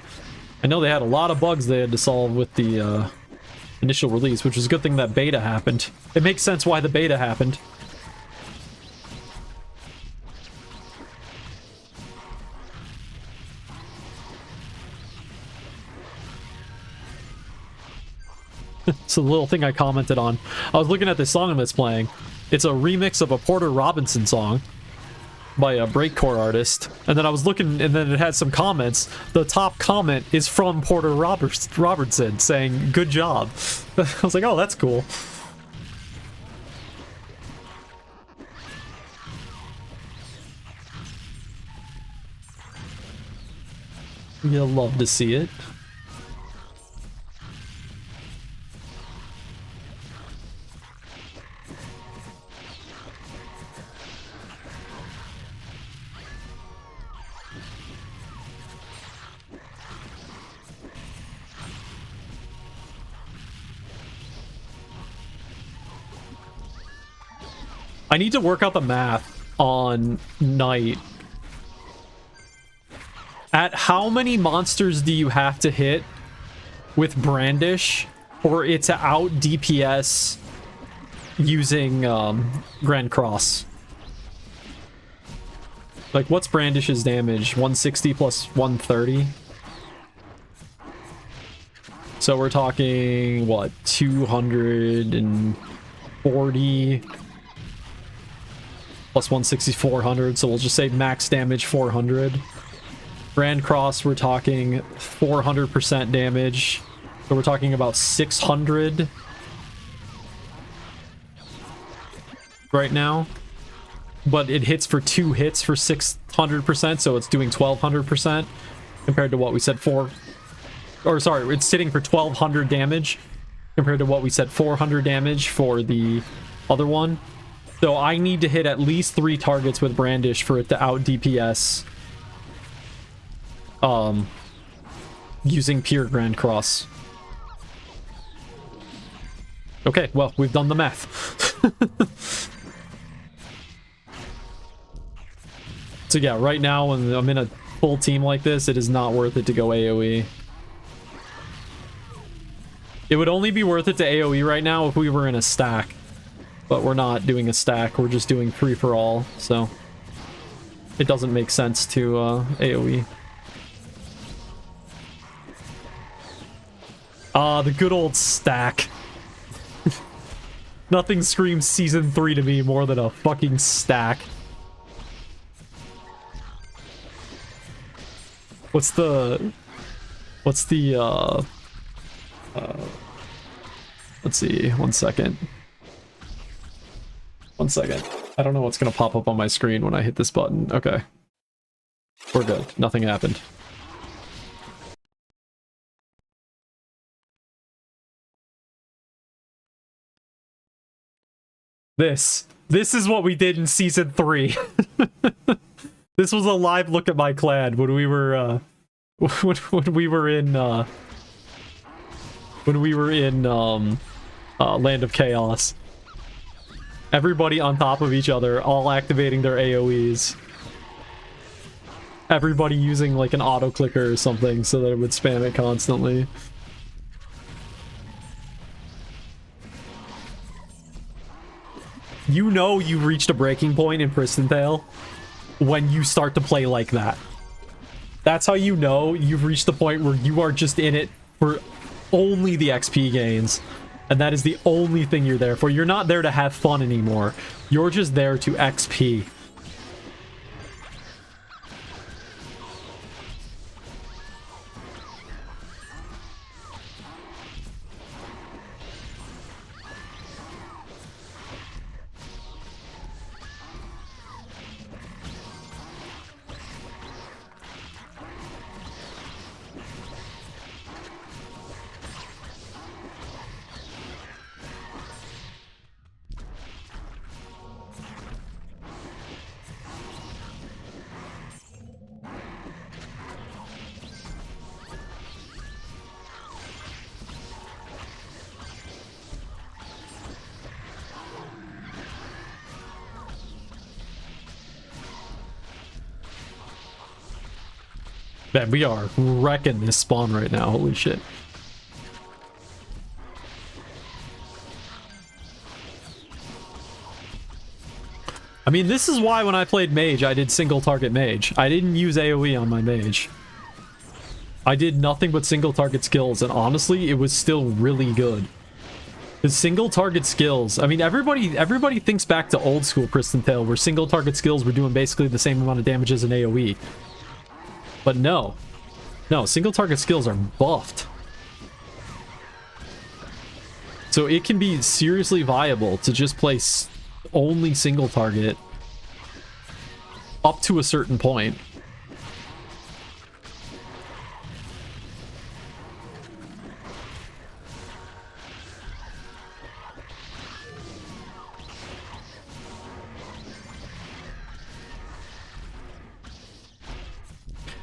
Speaker 1: I know they had a lot of bugs they had to solve with the, initial release, which was a good thing that beta happened. It makes sense why the beta happened. It's a little thing I commented on. I was looking at this song that's playing. It's a remix of a Porter Robinson song by a breakcore artist, and then I was looking, and then it had some comments. The top comment is from Porter Robertson saying, "Good job." I was like, oh, that's cool. You'll love to see it. I need to work out the math on Knight. At how many monsters do you have to hit with Brandish for it to out DPS using Grand Cross? Like, what's Brandish's damage? 160 plus 130? So we're talking, what, 240... plus 160, 400, so we'll just say max damage 400. Grand Cross, we're talking 400% damage, so we're talking about 600 right now. But it hits for 2 hits for 600%, so it's doing 1200% compared to what we said or sorry, it's sitting for 1200 damage compared to what we said 400 damage for the other one. So I need to hit at least 3 targets with Brandish for it to out DPS using pure Grand Cross. Okay, well, we've done the math. So yeah, right now when I'm in a full team like this, it is not worth it to go AoE. It would only be worth it to AoE right now if we were in a stack. But we're not doing a stack, we're just doing free-for-all, so it doesn't make sense to AoE. The good old stack. Nothing screams Season 3 to me more than a fucking stack. What's the... let's see, 1 second. 1 second. I don't know what's gonna pop up on my screen when I hit this button. Okay. We're good. Nothing happened. This is what we did in Season 3. This was a live look at my clan when we were when we were in Land of Chaos. Everybody on top of each other, all activating their AoEs. Everybody using like an auto clicker or something so that it would spam it constantly. You know you've reached a breaking point in Pristontale when you start to play like that. That's how you know you've reached the point where you are just in it for only the XP gains. And that is the only thing you're there for. You're not there to have fun anymore. You're just there to XP. Man, we are wrecking this spawn right now. Holy shit. I mean, this is why when I played Mage, I did single target Mage. I didn't use AoE on my Mage. I did nothing but single target skills, and honestly, it was still really good. The single target skills, I mean, everybody thinks back to old school Pristontale, where single target skills were doing basically the same amount of damage as an AoE. But no. No, single target skills are buffed. So it can be seriously viable to just play only single target up to a certain point.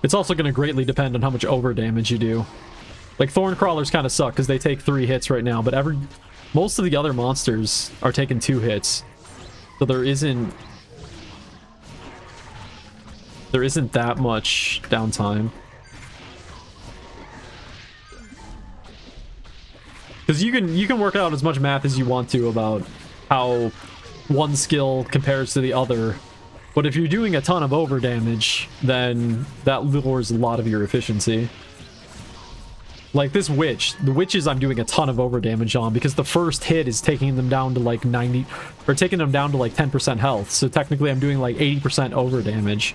Speaker 1: It's also going to greatly depend on how much over damage you do. Like, Thorn Crawlers kind of suck because they take 3 hits right now, but most of the other monsters are taking 2 hits. So there isn't that much downtime. Because you can work out as much math as you want to about how one skill compares to the other. But if you're doing a ton of over damage, then that lowers a lot of your efficiency. Like this witch. The witches I'm doing a ton of over damage on because the first hit is taking them down to like 90, or taking them down to like 10% health. So technically I'm doing like 80% over damage,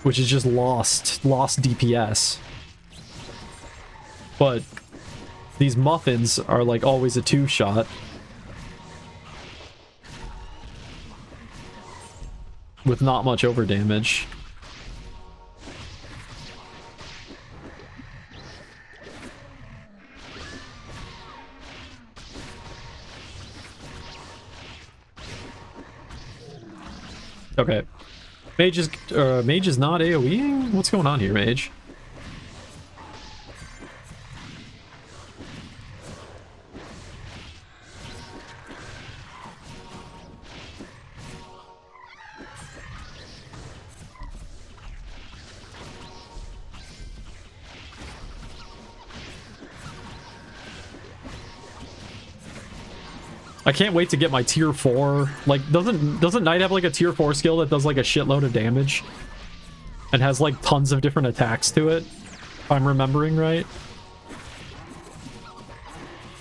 Speaker 1: which is just lost DPS. But these muffins are like always a 2-shot. With not much over damage. Okay. Mage is not AoEing? What's going on here, Mage? I can't wait to get my tier 4. Like, doesn't Knight have like a tier 4 skill that does like a shitload of damage? And has like tons of different attacks to it? If I'm remembering right.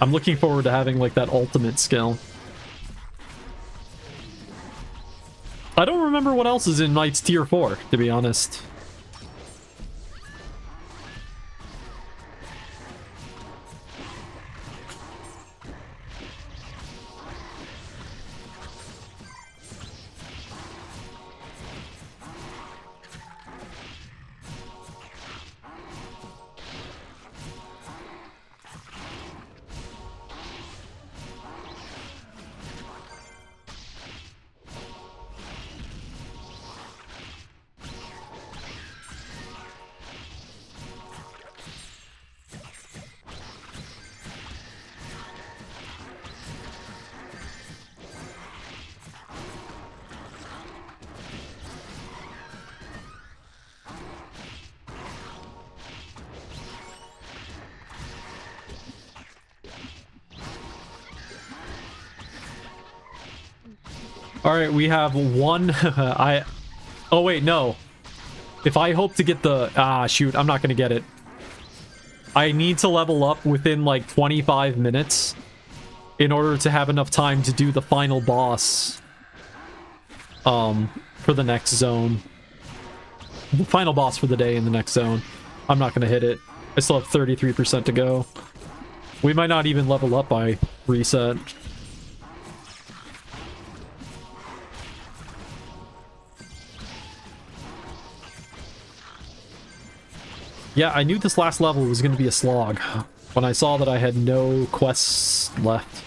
Speaker 1: I'm looking forward to having like that ultimate skill. I don't remember what else is in Knight's tier 4, to be honest. All right, we have one. Oh wait, no. If I hope to get the shoot, I'm not gonna get it. I need to level up within like 25 minutes in order to have enough time to do the final boss for the next zone. The final boss for the day in the next zone. I'm not gonna hit it. I still have 33% to go. We might not even level up by reset. Yeah, I knew this last level was going to be a slog when I saw that I had no quests left.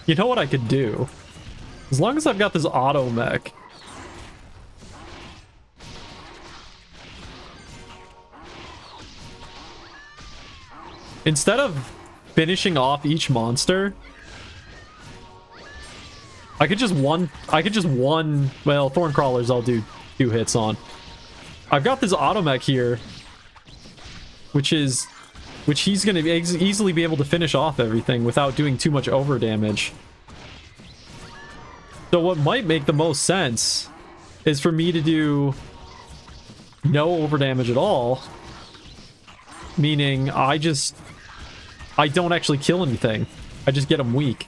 Speaker 1: You know what I could do? As long as I've got this auto mech. Instead of finishing off each monster, I could just one, well, thorn crawlers I'll do 2 hits on. I've got this auto mech here, which he's going to easily be able to finish off everything without doing too much over damage. So what might make the most sense is for me to do no over damage at all, meaning I don't actually kill anything. I just get them weak.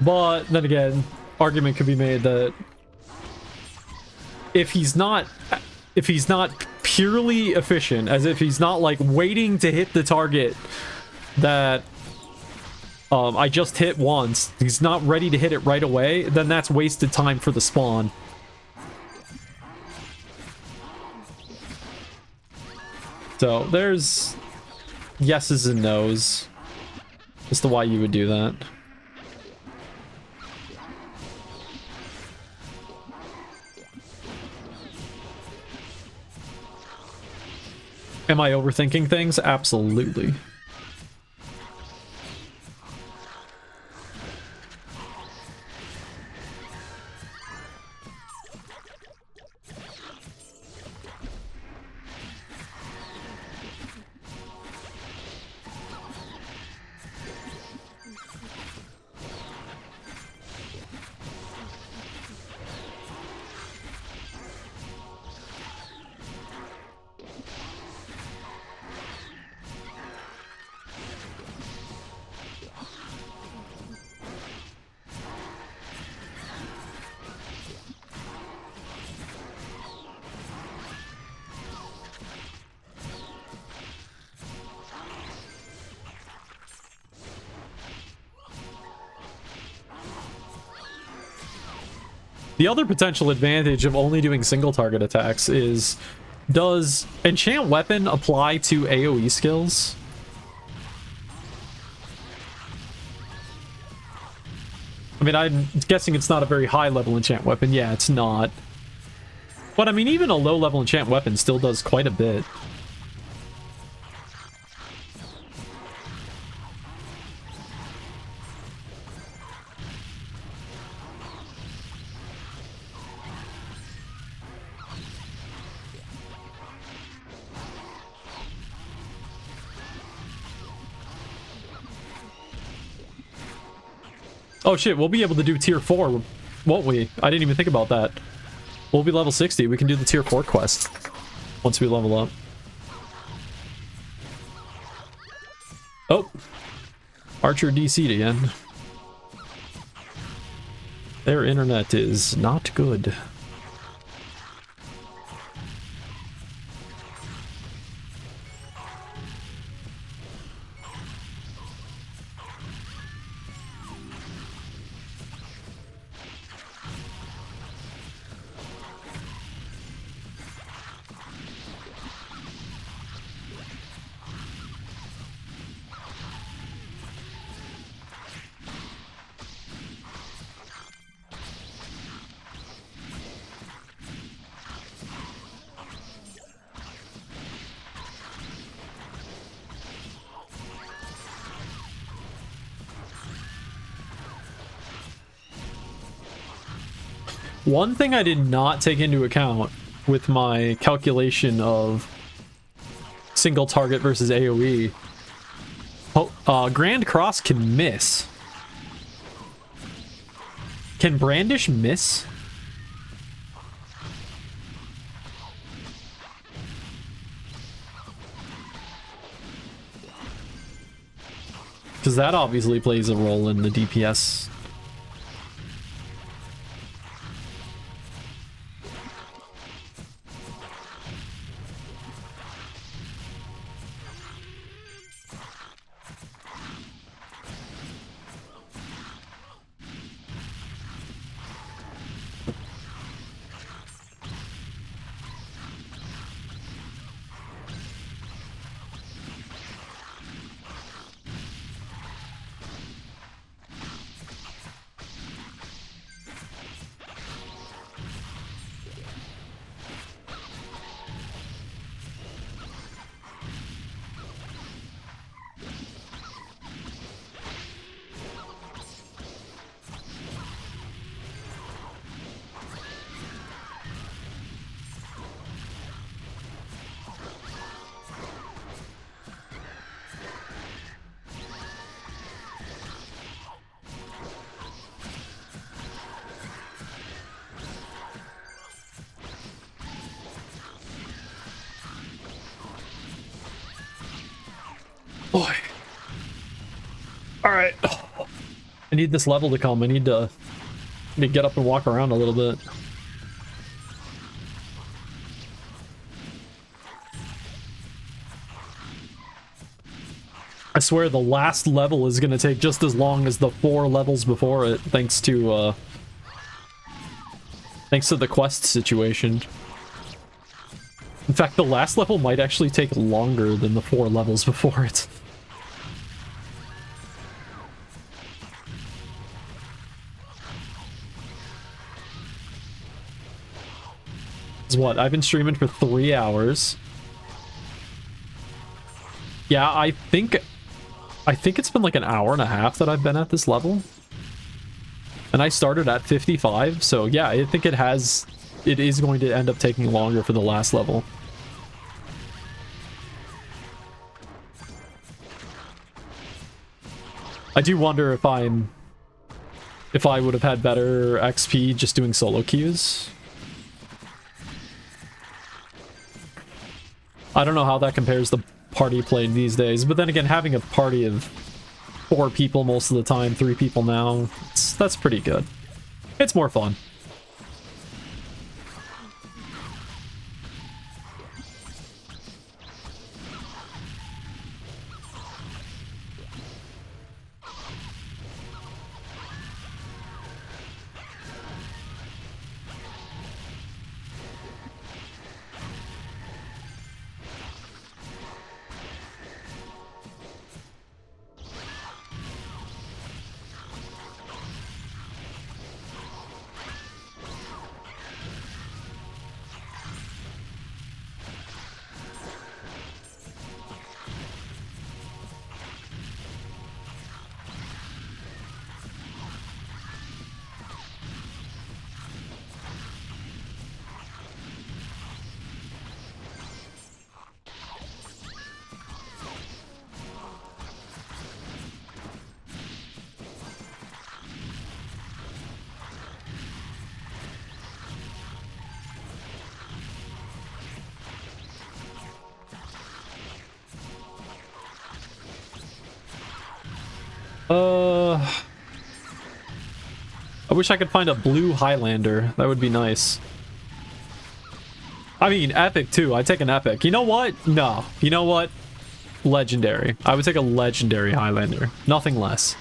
Speaker 1: But then again, argument could be made that if he's not purely efficient, as if he's not like waiting to hit the target that I just hit once, he's not ready to hit it right away, then that's wasted time for the spawn. So there's yeses and nos as to why you would do that. Am I overthinking things? Absolutely. The other potential advantage of only doing single target attacks is, does enchant weapon apply to AoE skills? I mean, I'm guessing it's not a very high level enchant weapon. Yeah, it's not. But I mean, even a low level enchant weapon still does quite a bit. Oh shit, we'll be able to do tier 4, won't we? I didn't even think about that. We'll be level 60. We can do the tier 4 quest once we level up. Oh. Archer DC'd again. Their internet is not good. One thing I did not take into account with my calculation of single target versus AoE, Grand Cross can miss. Can Brandish miss? Because that obviously plays a role in the DPS. Boy. Alright. I need this level to come. I need to get up and walk around a little bit. I swear the last level is going to take just as long as the 4 levels before it, thanks to the quest situation. In fact, the last level might actually take longer than the 4 levels before it. Is what? I've been streaming for 3 hours. Yeah, I think it's been like an hour and a half that I've been at this level. And I started at 55, so yeah, I think it is going to end up taking longer for the last level. I do wonder if I would have had better XP just doing solo queues. I don't know how that compares to party play these days, but then again, having a party of 4 people most of the time, 3 people now, that's pretty good. It's more fun. I wish I could find a blue Highlander. That would be nice. I mean, epic too. I'd take an epic. You know what? No. You know what? Legendary. I would take a legendary Highlander. Nothing less.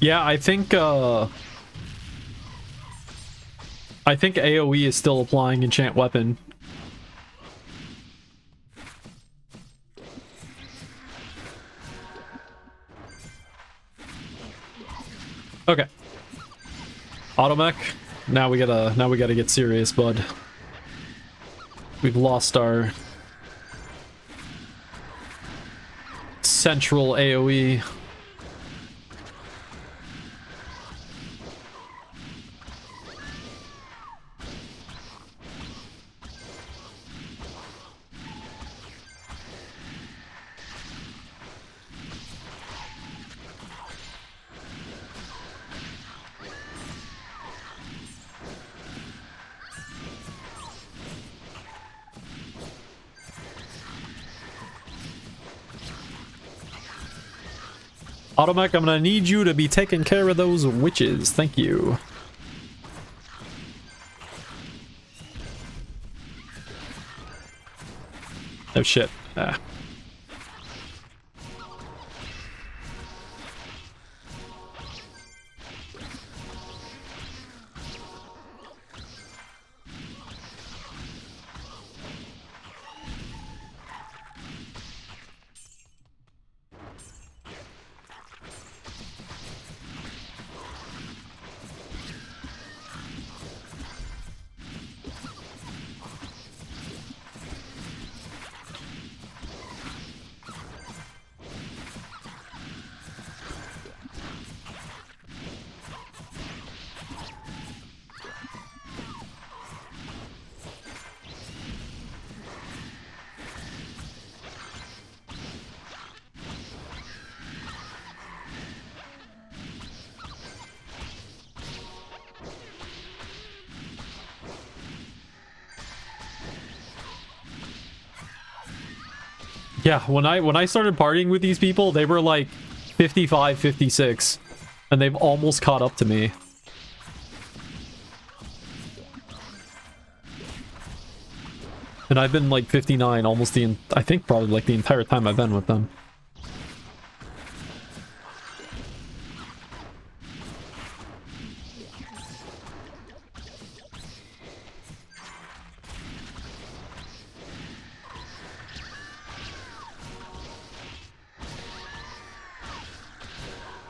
Speaker 1: Yeah, I think AoE is still applying enchant weapon. Okay. Automech. Now we gotta get serious, bud. We've lost our central AoE. Automech, I'm gonna need you to be taking care of those witches. Thank you. Oh shit. Ah. Yeah, when I started partying with these people, they were like 55, 56, and they've almost caught up to me. And I've been like 59 almost I think probably like the entire time I've been with them.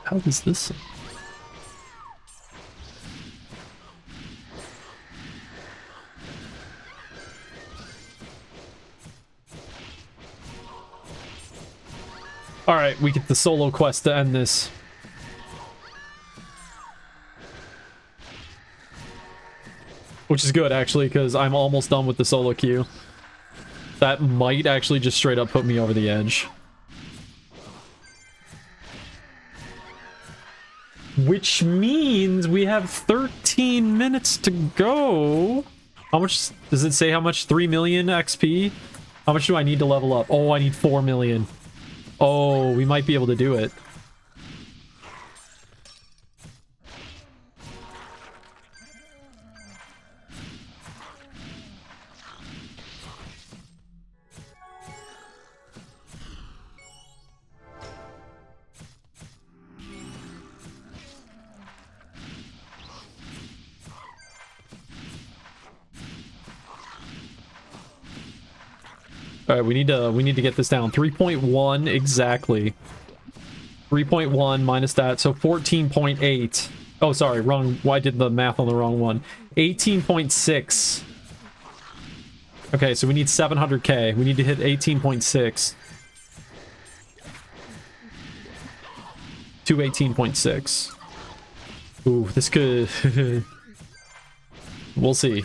Speaker 1: How is this? Alright, we get the solo quest to end this. Which is good, actually, because I'm almost done with the solo queue. That might actually just straight up put me over the edge. Which means we have 13 minutes to go. How much does it say? How much? 3 million XP? How much do I need to level up? Oh, I need 4 million. Oh, we might be able to do it. All right, we need to get this down. 3.1 exactly. 3.1 minus that, so 14.8. Oh, sorry, wrong. Why did the math on the wrong one? 18.6. Okay, so we need 700k. We need to hit 18.6. To 18.6. Ooh, this could... We'll see.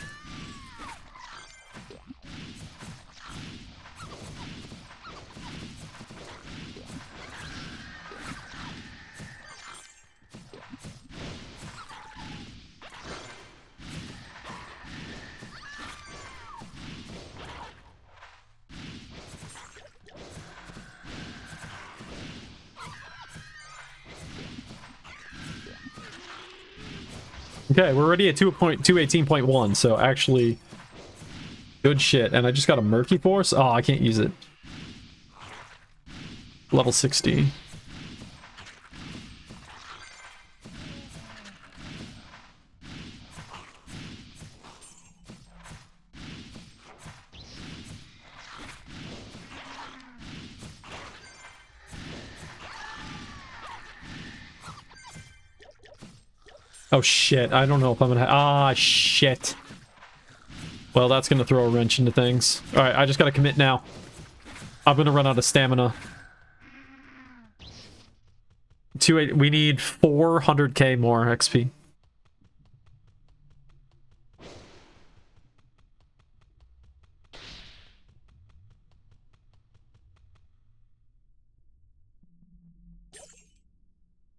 Speaker 1: Okay, we're already at 2.18.1, so actually good shit. And I just got a Murky Force? Oh, I can't use it. Level 60. Oh shit, I don't know if I'm gonna ah shit. Well, that's gonna throw a wrench into things. Alright, I just gotta commit now. I'm gonna run out of stamina. We need 400k more XP.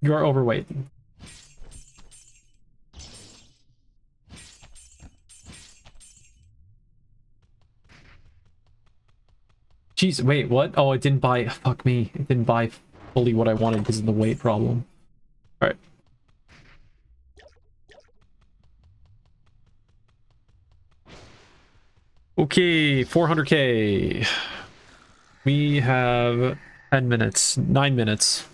Speaker 1: You are overweight. Jeez, wait, what? Oh, it didn't buy... Fuck me. It didn't buy fully what I wanted because of the weight problem. Alright. Okay, 400k. We have 10 minutes. 9 minutes.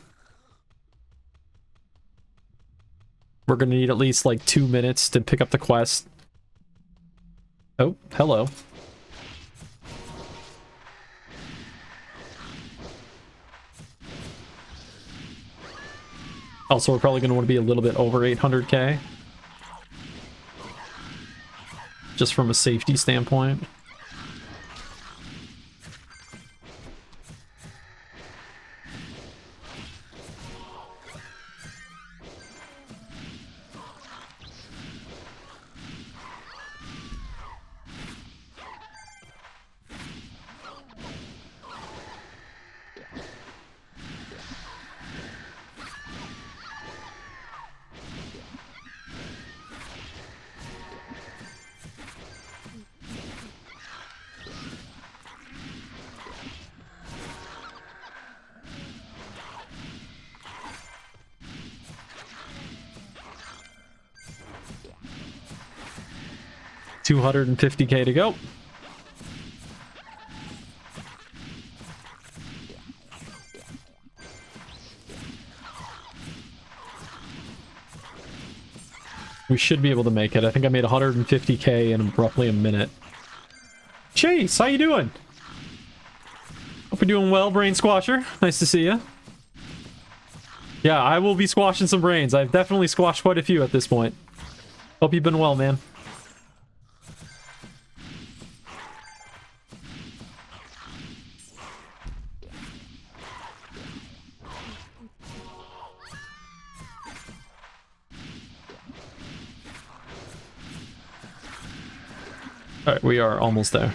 Speaker 1: We're gonna need at least, like, 2 minutes to pick up the quest. Oh, hello. Also, we're probably going to want to be a little bit over 800k. Just from a safety standpoint. $250k to go. We should be able to make it. I think I made 150k in roughly a minute. Chase, how you doing? Hope you're doing well, Brain Squasher. Nice to see you. Yeah, I will be squashing some brains. I've definitely squashed quite a few at this point. Hope you've been well, man. Alright, we are almost there.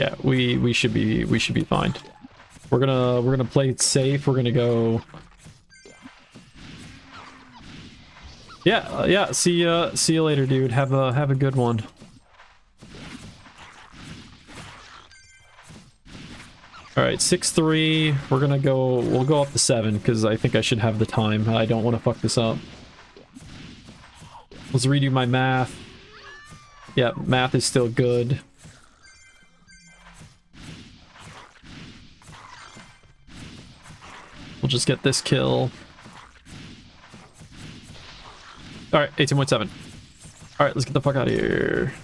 Speaker 1: Yeah, we should be fine. We're gonna play it safe. We're gonna go. Yeah, yeah. See you later, dude. Have a good one. All right, 6-3. We're gonna go. We'll go up to 7 because I think I should have the time. I don't want to fuck this up. Let's redo my math. Yeah, math is still good. We'll just get this kill. All right, 18.7. All right, let's get the fuck out of here.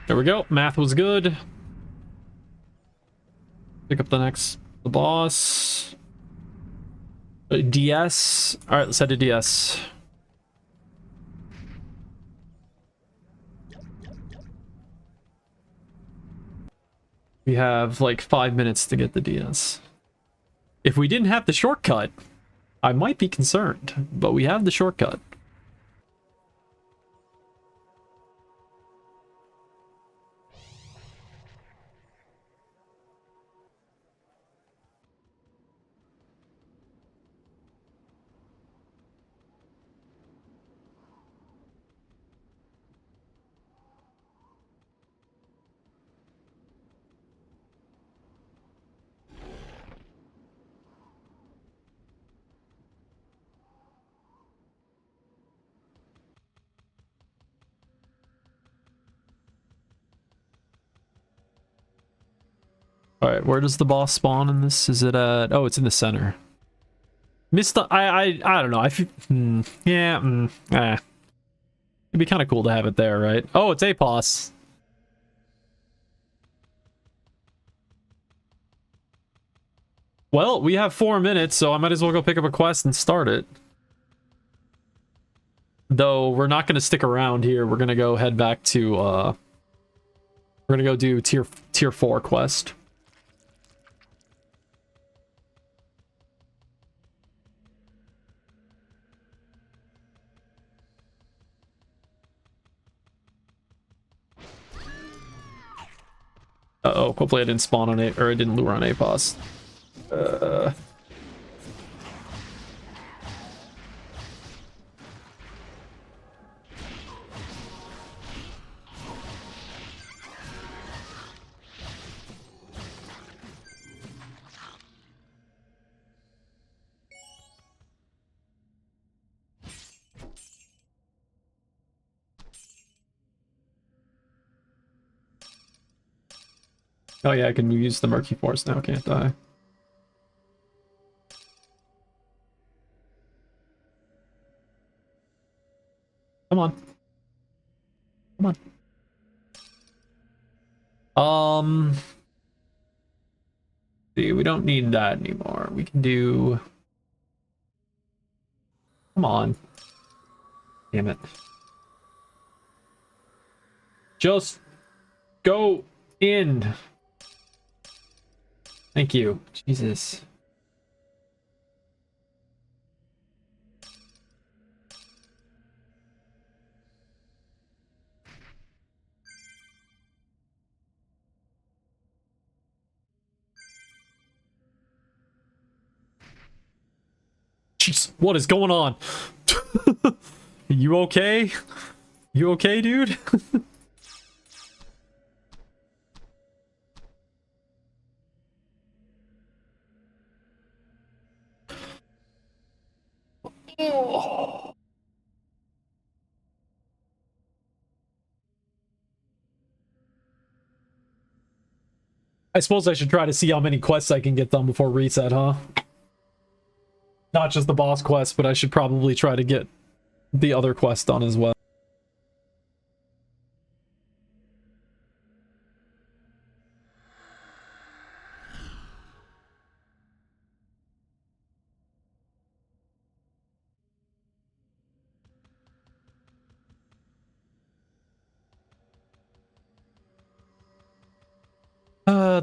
Speaker 1: There we go. Math was good. Pick up the boss. DS. All right, let's head to DS. We have like 5 minutes to get the DS. If we didn't have the shortcut, I might be concerned, but we have the shortcut. All right, where does the boss spawn in this? Is it at... Oh, it's in the center. Missed the... I don't know. I feel... yeah, it'd be kind of cool to have it there, right? Oh, it's APOS. Well, we have 4 minutes, so I might as well go pick up a quest and start it. Though, we're not going to stick around here. We're going to go head back to, we're going to go do tier 4 quest. Uh-oh, hopefully I didn't spawn on it, or I didn't lure on APOS. Oh yeah, I can use the Murky Force now, can't I? Come on. Come on. See, we don't need that anymore. We can do... Come on. Damn it. Just go in. Thank you. Jesus. Jeez, what is going on? You okay? You okay, dude? Oh. I suppose I should try to see how many quests I can get done before reset, huh? Not just the boss quest, but I should probably try to get the other quest done as well.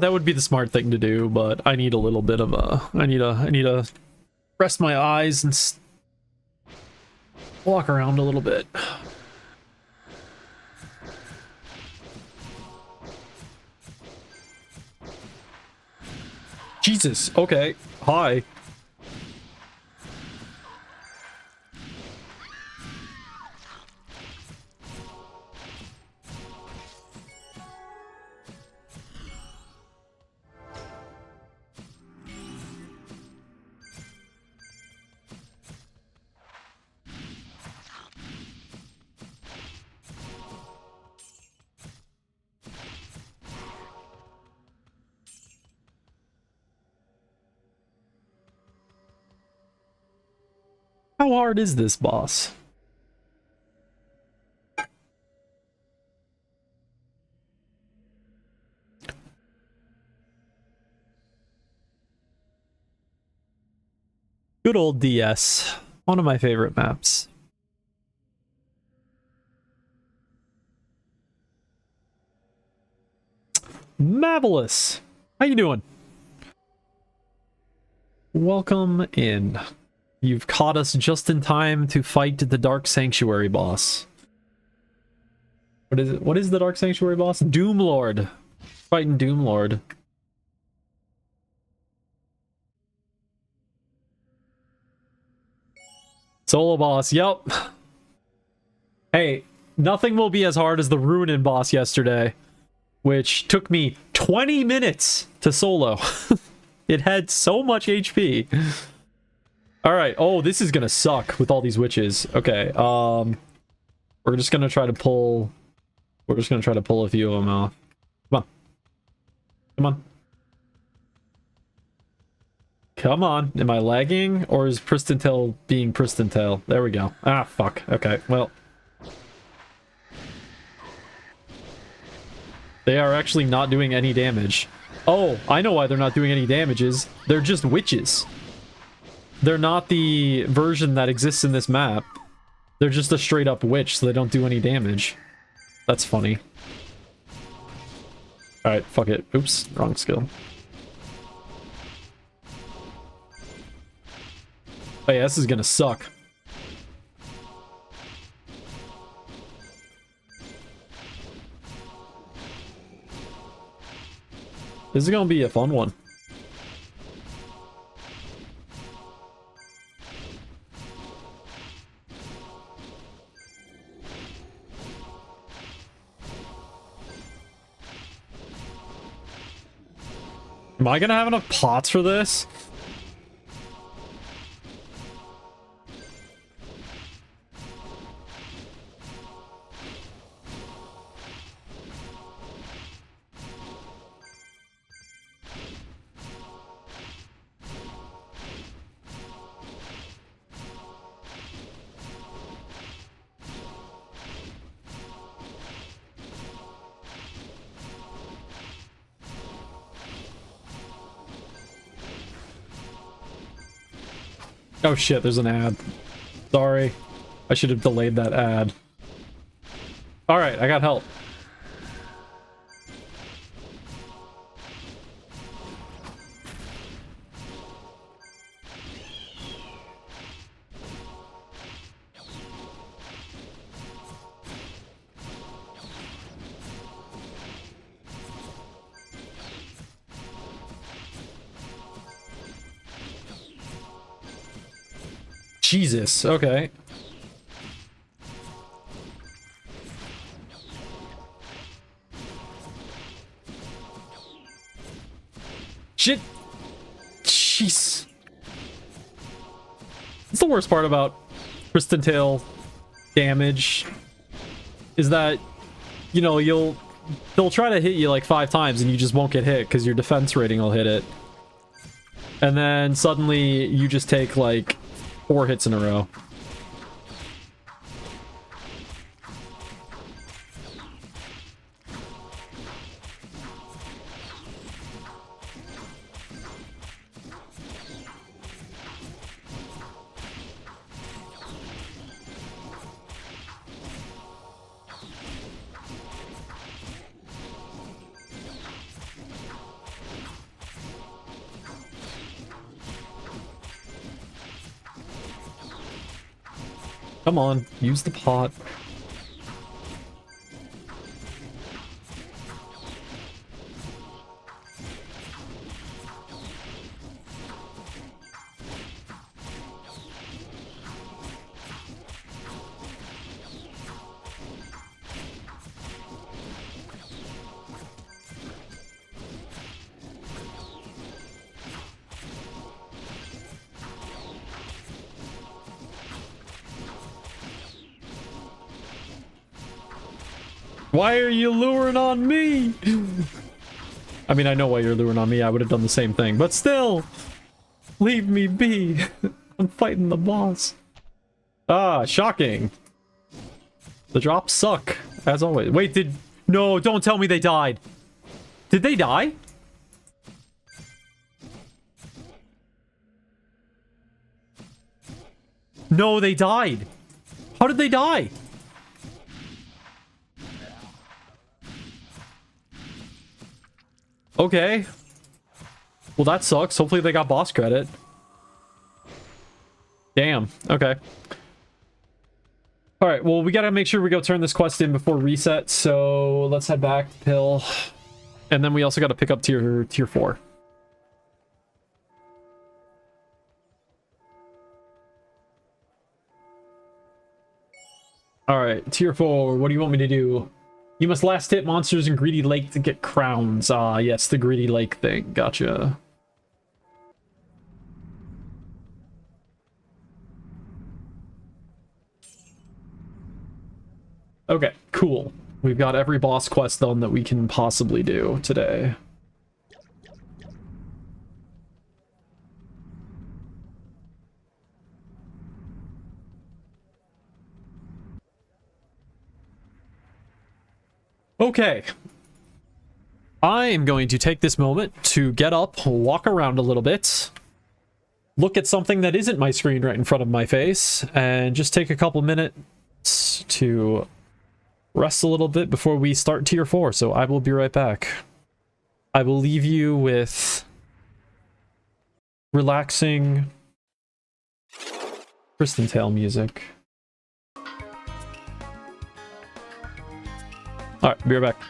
Speaker 1: That would be the smart thing to do, but I need a little bit of a... I need to rest my eyes and walk around a little bit. Jesus, okay. Hi. How hard is this boss? Good old DS. One of my favorite maps. Marvelous. How you doing? Welcome in. You've caught us just in time to fight the Dark Sanctuary boss. What is it? What is the Dark Sanctuary boss? Doomlord. Fighting Doomlord. Solo boss, yep. Hey, nothing will be as hard as the Ruinin boss yesterday, which took me 20 minutes to solo. It had so much HP. Alright, oh, this is gonna suck with all these witches. Okay, we're just gonna try to pull... We're just gonna try to pull a few of them off. Come on. Come on. Come on. Am I lagging? Or is Pristontale being Pristontale? There we go. Ah, fuck. Okay, well. They are actually not doing any damage. Oh, I know why they're not doing any damages. They're just witches. They're not the version that exists in this map. They're just a straight up witch, so they don't do any damage. That's funny. Alright, fuck it. Oops, wrong skill. Oh yeah, this is gonna suck. This is gonna be a fun one. Am I gonna have enough pots for this? Oh shit, there's an ad. Sorry. I should have delayed that ad. Alright, I got help. Jesus, okay. Shit! Jeez. That's the worst part about Pristontale damage. Is that, you know, they'll try to hit you like 5 times and you just won't get hit because your defense rating will hit it. And then suddenly you just take like 4 hits in a row. Come on, use the pot. Why are you luring on me? I mean, I know why you're luring on me. I would have done the same thing, but still, leave me be. I'm fighting the boss. Ah, shocking. The drops suck, as always. Wait, no, don't tell me they died. Did they die? No, they died. How did they die? Okay. Well, that sucks. Hopefully they got boss credit. Damn. Okay. Alright, well, we gotta make sure we go turn this quest in before reset, so let's head back to Pill. And then we also gotta pick up tier 4. Alright, tier 4, what do you want me to do? You must last hit monsters in Greedy Lake to get crowns. Ah, yes, the Greedy Lake thing. Gotcha. Okay, cool. We've got every boss quest done that we can possibly do today. Okay. I am going to take this moment to get up, walk around a little bit, look at something that isn't my screen right in front of my face, and just take a couple minutes to rest a little bit before we start tier 4, so I will be right back. I will leave you with relaxing Pristontale music. Alright, be right back.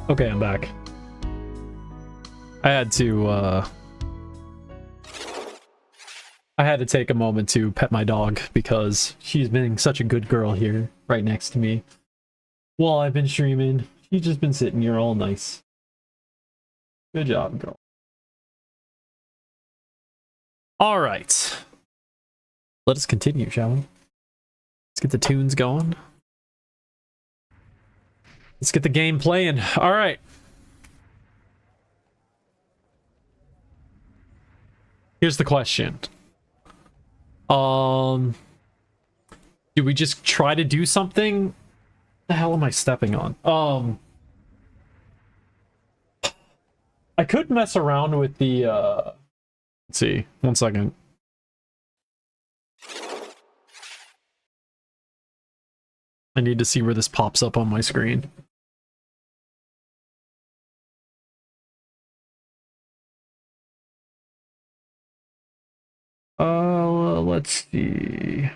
Speaker 1: Okay, I'm back. I had to take a moment to pet my dog because she's been such a good girl here right next to me while I've been streaming. She's just been sitting here all nice. Good job, girl. All right. Let us continue, shall we? Let's get the tunes going. Let's get the game playing. All right. Here's the question. Do we just try to do something? What the hell am I stepping on? I could mess around with the let's see. 1 second. I need to see where this pops up on my screen. Let's see.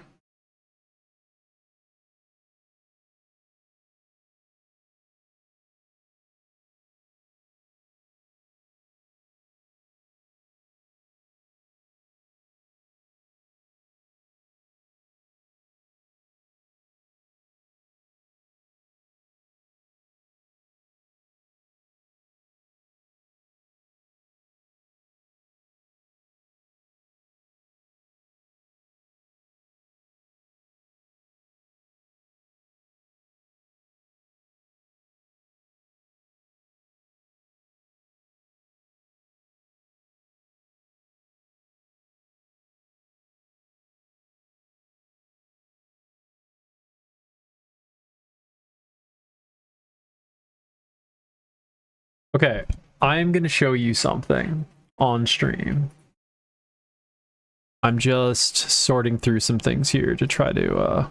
Speaker 1: Okay, I'm gonna show you something on stream. I'm just sorting through some things here to try to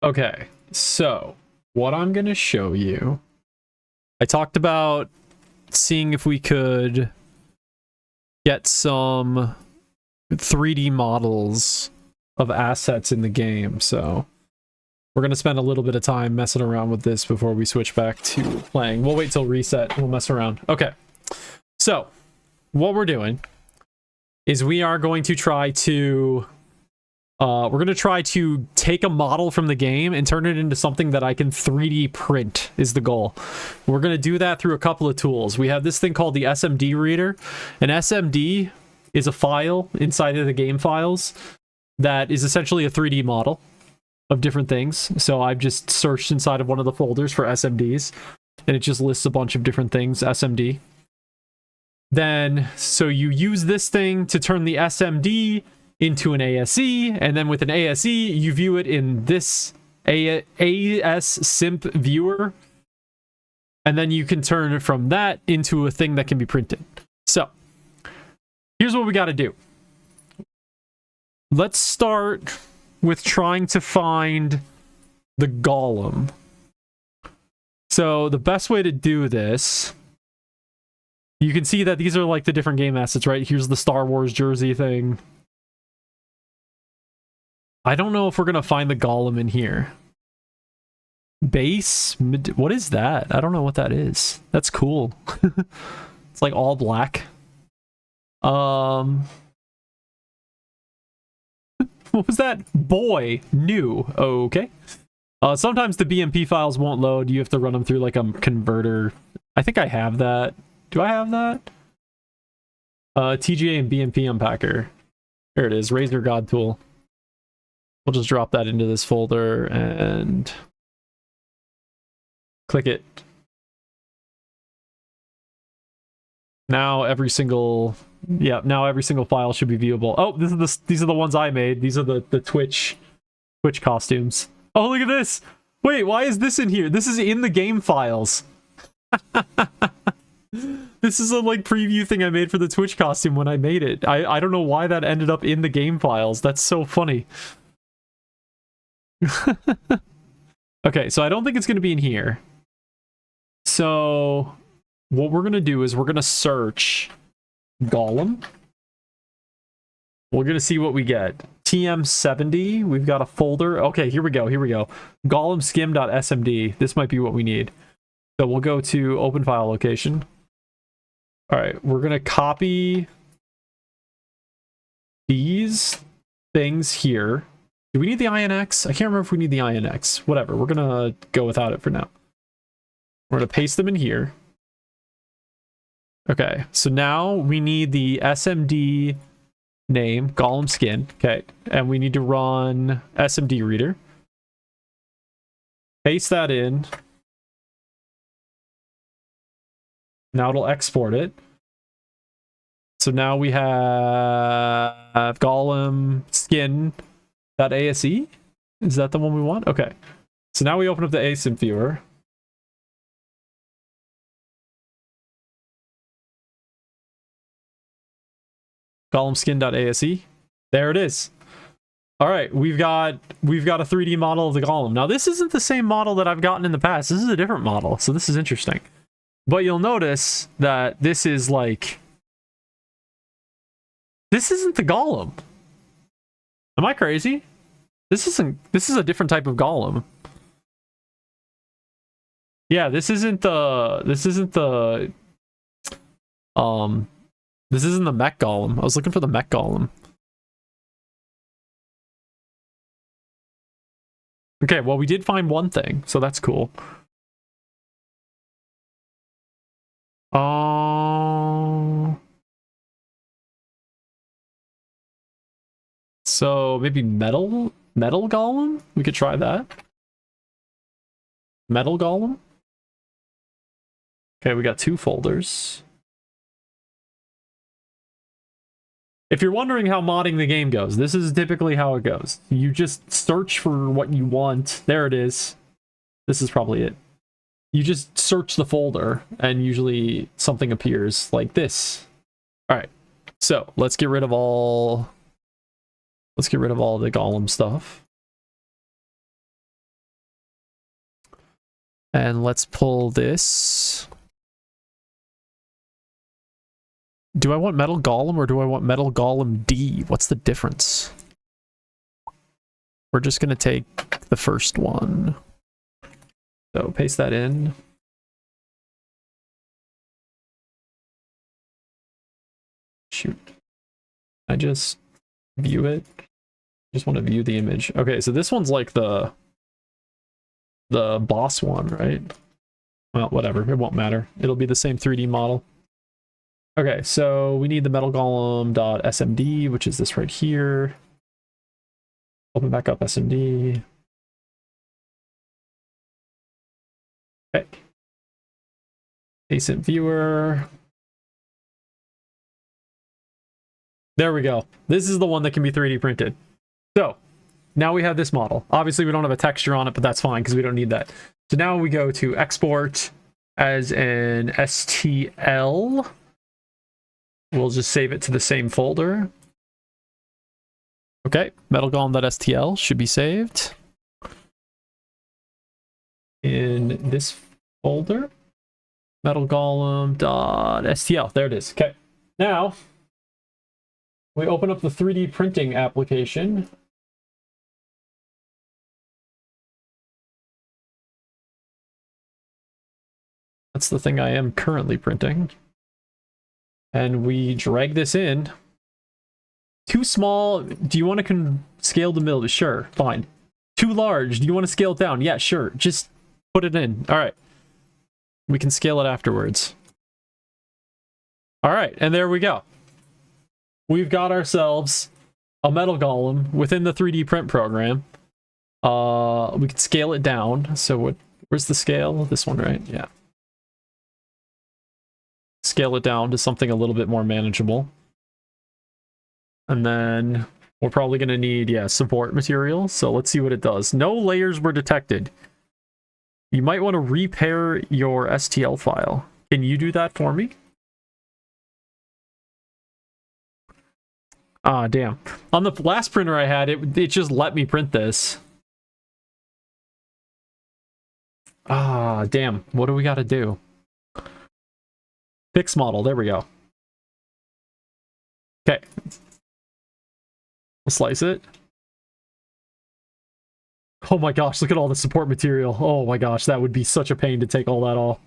Speaker 1: Okay, so what I'm gonna show you, I talked about seeing if we could get some 3D models of assets in the game, so we're gonna spend a little bit of time messing around with this before we switch back to playing. We'll wait till reset, we'll mess around. Okay, so what we're doing is we are going to try to take a model from the game and turn it into something that I can 3D print is the goal. We're going to do that through a couple of tools. We have this thing called the SMD reader. An SMD is a file inside of the game files that is essentially a 3D model of different things. So I've just searched inside of one of the folders for SMDs and it just lists a bunch of different things, SMD. Then, so you use this thing to turn the SMD into an ASE, and then with an ASE, you view it in this AS simp viewer, and then you can turn it from that into a thing that can be printed. So, here's what we got to do. Let's start with trying to find the golem. So, the best way to do this, you can see that these are like the different game assets, right? Here's the Star Wars jersey thing. I don't know if we're going to find the golem in here. Base? What is that? I don't know what that is. That's cool. It's like all black. What was that? Boy, new. Okay. Sometimes the BMP files won't load. You have to run them through like a converter. I think I have that. Do I have that? TGA and BMP unpacker. There it is. Razor God tool. We'll just drop that into this folder and click it. Now every single file should be viewable. Oh, these are the ones I made. These are the Twitch costumes. Oh, look at this. Wait, why is this in here? This is in the game files. This is a like preview thing I made for the Twitch costume when I made it. I don't know why that ended up in the game files. That's so funny. Okay, so I don't think it's going to be in here. So what we're going to do is we're going to search Golem. We're going to see what we get. TM70, we've got a folder. Okay, here we go. Golem skim.smd. This might be what we need. So we'll go to open file location. All right, we're going to copy these things here. Do we need the INX? I can't remember if we need the INX. Whatever, we're going to go without it for now. We're going to paste them in here. Okay, so now we need the SMD name, Golem skin. Okay, and we need to run SMD reader. Paste that in. Now it'll export it. So now we have Golem skin.ase. Is that the one we want? Okay. So now we open up the async viewer. Golem skin.ase. There it is. All right, we've got a 3D model of the golem. Now this isn't the same model that I've gotten in the past. This is a different model, so this is interesting. But you'll notice that this is like, this isn't the golem. Am I crazy? This is a different type of golem. Yeah, this isn't the mech golem. I was looking for the mech golem. Okay, well, we did find one thing, so that's cool. So maybe metal golem? We could try that. Metal golem? Okay, we got 2 folders. If you're wondering how modding the game goes, this is typically how it goes. You just search for what you want. There it is. This is probably it. You just search the folder, and usually something appears like this. All right, so let's get rid of all the golem stuff. And let's pull this. Do I want Metal Golem or do I want Metal Golem D? What's the difference? We're just going to take the first one. So paste that in. Shoot. I just view it. Just want to view the image. Okay, so this one's like the boss one, right? Well, whatever. It won't matter. It'll be the same 3D model. Okay, so we need the metal golem.smd, which is this right here. Open back up SMD. Okay. Async viewer. There we go. This is the one that can be 3D printed. So now we have this model. Obviously, we don't have a texture on it, but that's fine because we don't need that. So now we go to export as an STL. We'll just save it to the same folder. Okay, metalgolem.stl should be saved in this folder. Metalgolem.stl. There it is. Okay, now we open up the 3D printing application. That's the thing I am currently printing. And we drag this in. Too small. Do you want to scale the mill? Sure, fine. Too large. Do you want to scale it down? Yeah, sure. Just put it in. All right. We can scale it afterwards. All right, and there we go. We've got ourselves a metal golem within the 3D print program. We can scale it down. So where's the scale? This one, right? Yeah. Scale it down to something a little bit more manageable. And then we're probably going to need, yeah, support material. So let's see what it does. No layers were detected. You might want to repair your STL file. Can you do that for me? Ah, damn. On the last printer I had, it just let me print this. Damn, what do we gotta do? Fix model, there we go. Okay. We'll slice it. Oh my gosh, look at all the support material. Oh my gosh, that would be such a pain to take all that off.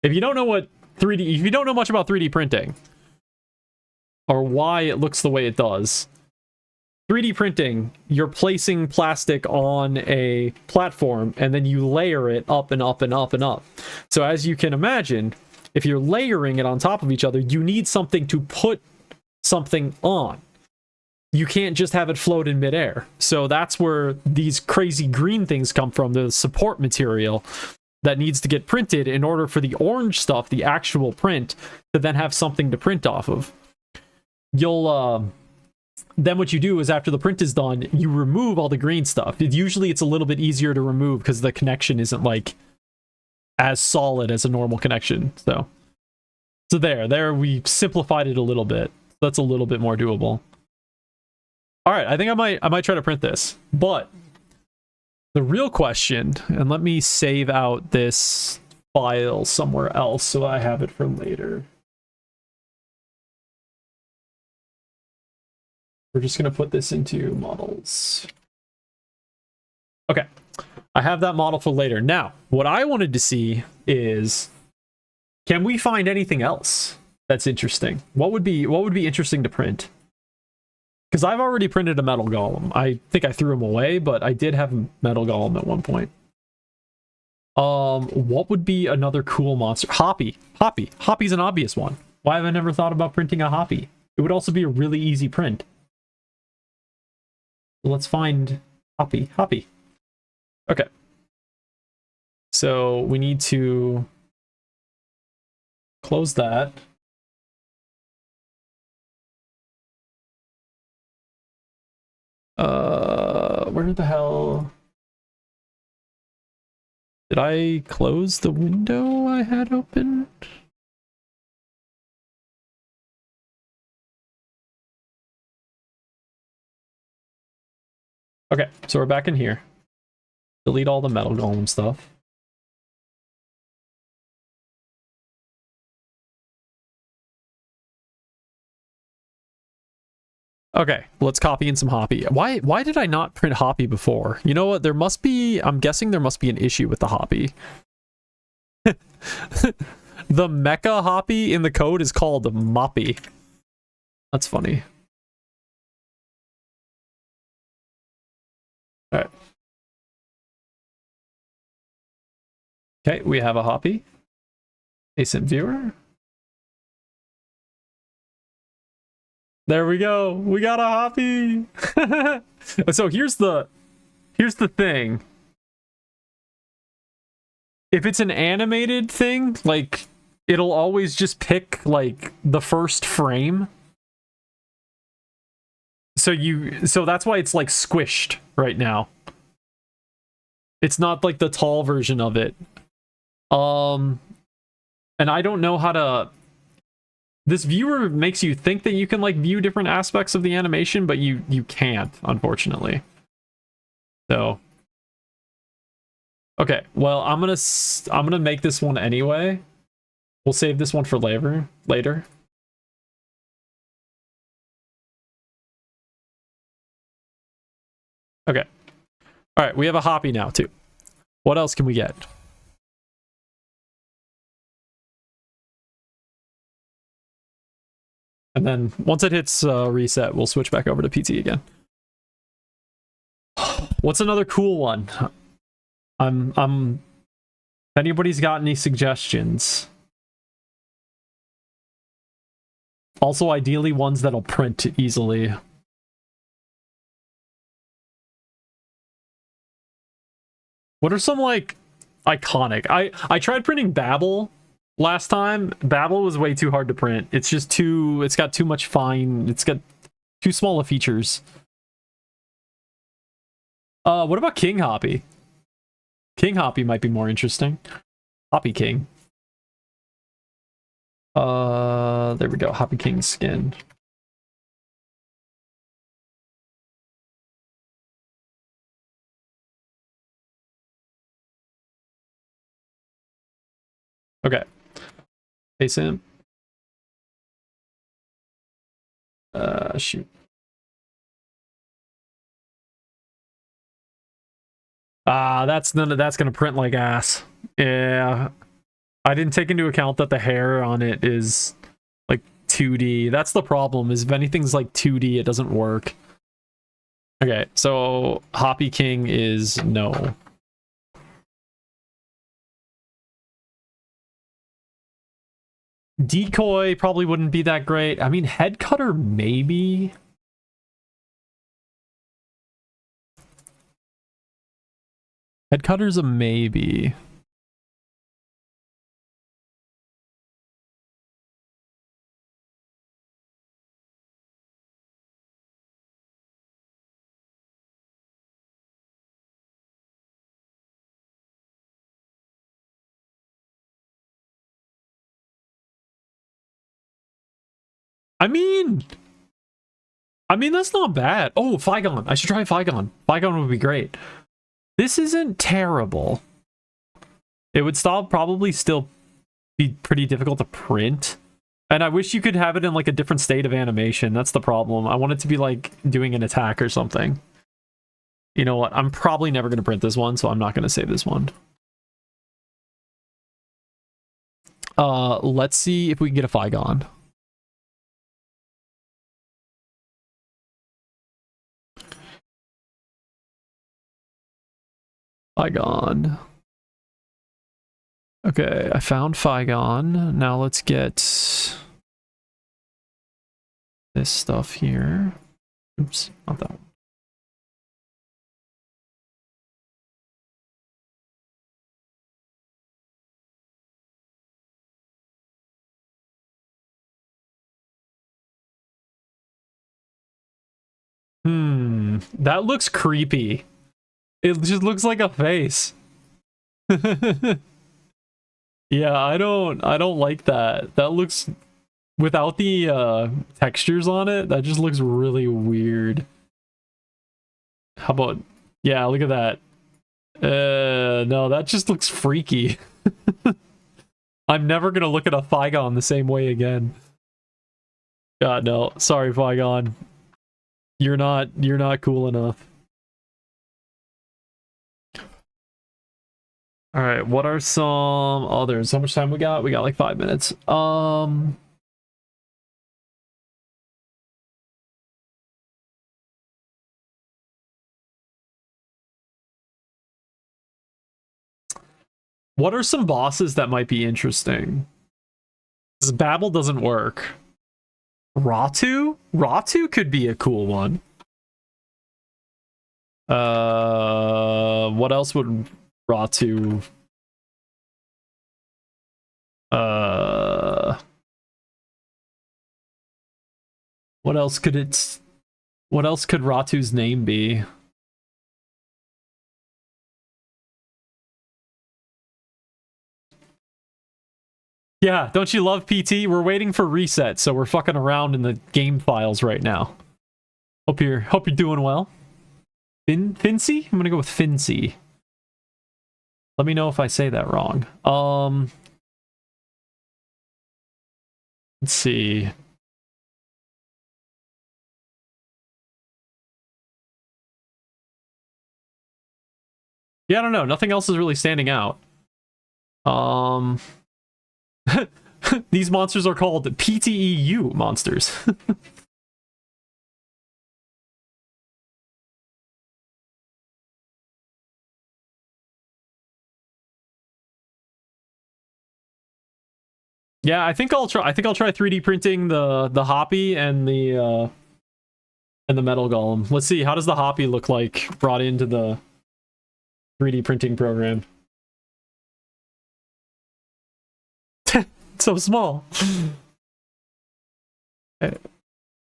Speaker 1: If you don't know what 3D, if you don't know much about 3D printing, or why it looks the way it does, 3D printing, you're placing plastic on a platform, and then you layer it up and up and up and up. So as you can imagine, if you're layering it on top of each other, you need something to put something on. You can't just have it float in midair. So that's where these crazy green things come from, the support material that needs to get printed in order for the orange stuff, the actual print, to then have something to print off of. You'll, then what you do is after the print is done, you remove all the green stuff. Usually it's a little bit easier to remove because the connection isn't like as solid as a normal connection. So there we simplified it a little bit. That's a little bit more doable. All right, I think I might try to print this, but the real question, and let me save out this file somewhere else so I have it for later. We're just going to put this into models. Okay, I have that model for later. Now, what I wanted to see is, can we find anything else that's interesting? What would be interesting to print? Because I've already printed a metal golem. I think I threw him away, but I did have a metal golem at one point. What would be another cool monster? Hoppy. Hoppy's an obvious one. Why have I never thought about printing a Hoppy? It would also be a really easy print. Let's find Hoppy. Okay. So we need to close that. Where the hell did I close the window I had opened? Okay, so we're back in here. Delete all the metal golem stuff. Okay, let's copy in some Hoppy. Why did I not print Hoppy before? You know what? There must be, I'm guessing there must be an issue with the Hoppy. The mecha Hoppy in the code is called Moppy. That's funny. All right. Okay, we have a Hoppy. Async viewer. There we go. We got a Hoppy. So here's the thing. If it's an animated thing, like, it'll always just pick like the first frame. So that's why it's like squished right now. It's not like the tall version of it. And I don't know how to. This viewer makes you think that you can like view different aspects of the animation, but you can't, unfortunately. So okay, well, I'm gonna make this one anyway. We'll save this one for later. Okay. All right, we have a Hoppy now too. What else can we get? And then once it hits reset, we'll switch back over to PT again. What's another cool one? If anybody's got any suggestions. Also, ideally ones that'll print easily. What are some like iconic? I tried printing Babel last time. Babel was way too hard to print. It's just it's got too much it's got too small of features. What about King Hoppy? King Hoppy might be more interesting. Hoppy King. There we go. Hoppy King skin. Okay. Hey, Sam. Shoot. That's gonna print like ass. Yeah. I didn't take into account that the hair on it is like 2D. That's the problem, is if anything's like 2D, it doesn't work. Okay, so Hoppy King is no. Decoy probably wouldn't be that great. I mean, Head Cutter maybe. Head Cutter's a maybe. I mean, that's not bad. Oh, Flygon. I should try Flygon. Flygon would be great. This isn't terrible. It would probably still be pretty difficult to print. And I wish you could have it in like a different state of animation. That's the problem. I want it to be like doing an attack or something. You know what? I'm probably never going to print this one, so I'm not going to save this one. Let's see if we can get a Flygon. Flygon. Okay, I found Flygon. Now let's get this stuff here. Oops, not that one. That looks creepy. It just looks like a face. Yeah, I don't like that. That looks, without the textures on it, that just looks really weird. How about, yeah, look at that. No, that just looks freaky. I'm never gonna look at a Flygon the same way again. God, no. Sorry, Flygon. You're not cool enough. All right, what are some others? How much time we got? We got like 5 minutes. What are some bosses that might be interesting? This Babel doesn't work. Ratu? Ratu could be a cool one. What else would Ratu... What else could Ratu's name be? Yeah, don't you love PT? We're waiting for reset, so we're fucking around in the game files right now. Hope you're doing well. Fincy? I'm gonna go with Fincy. Let me know if I say that wrong. Let's see. Yeah, I don't know. Nothing else is really standing out. These monsters are called PTEU monsters. Yeah, I think I'll try 3D printing the Hoppy and the metal golem. Let's see, how does the Hoppy look like brought into the 3D printing program? So small.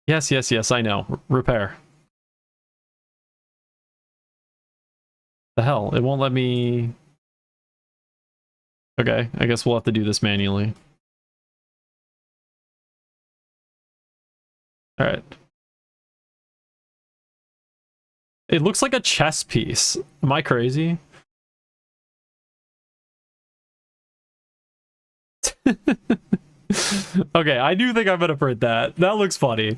Speaker 1: Yes, I know. Repair. The hell? It won't let me... Okay, I guess we'll have to do this manually. Alright. It looks like a chess piece. Am I crazy? Okay, I do think I'm gonna print that. That looks funny.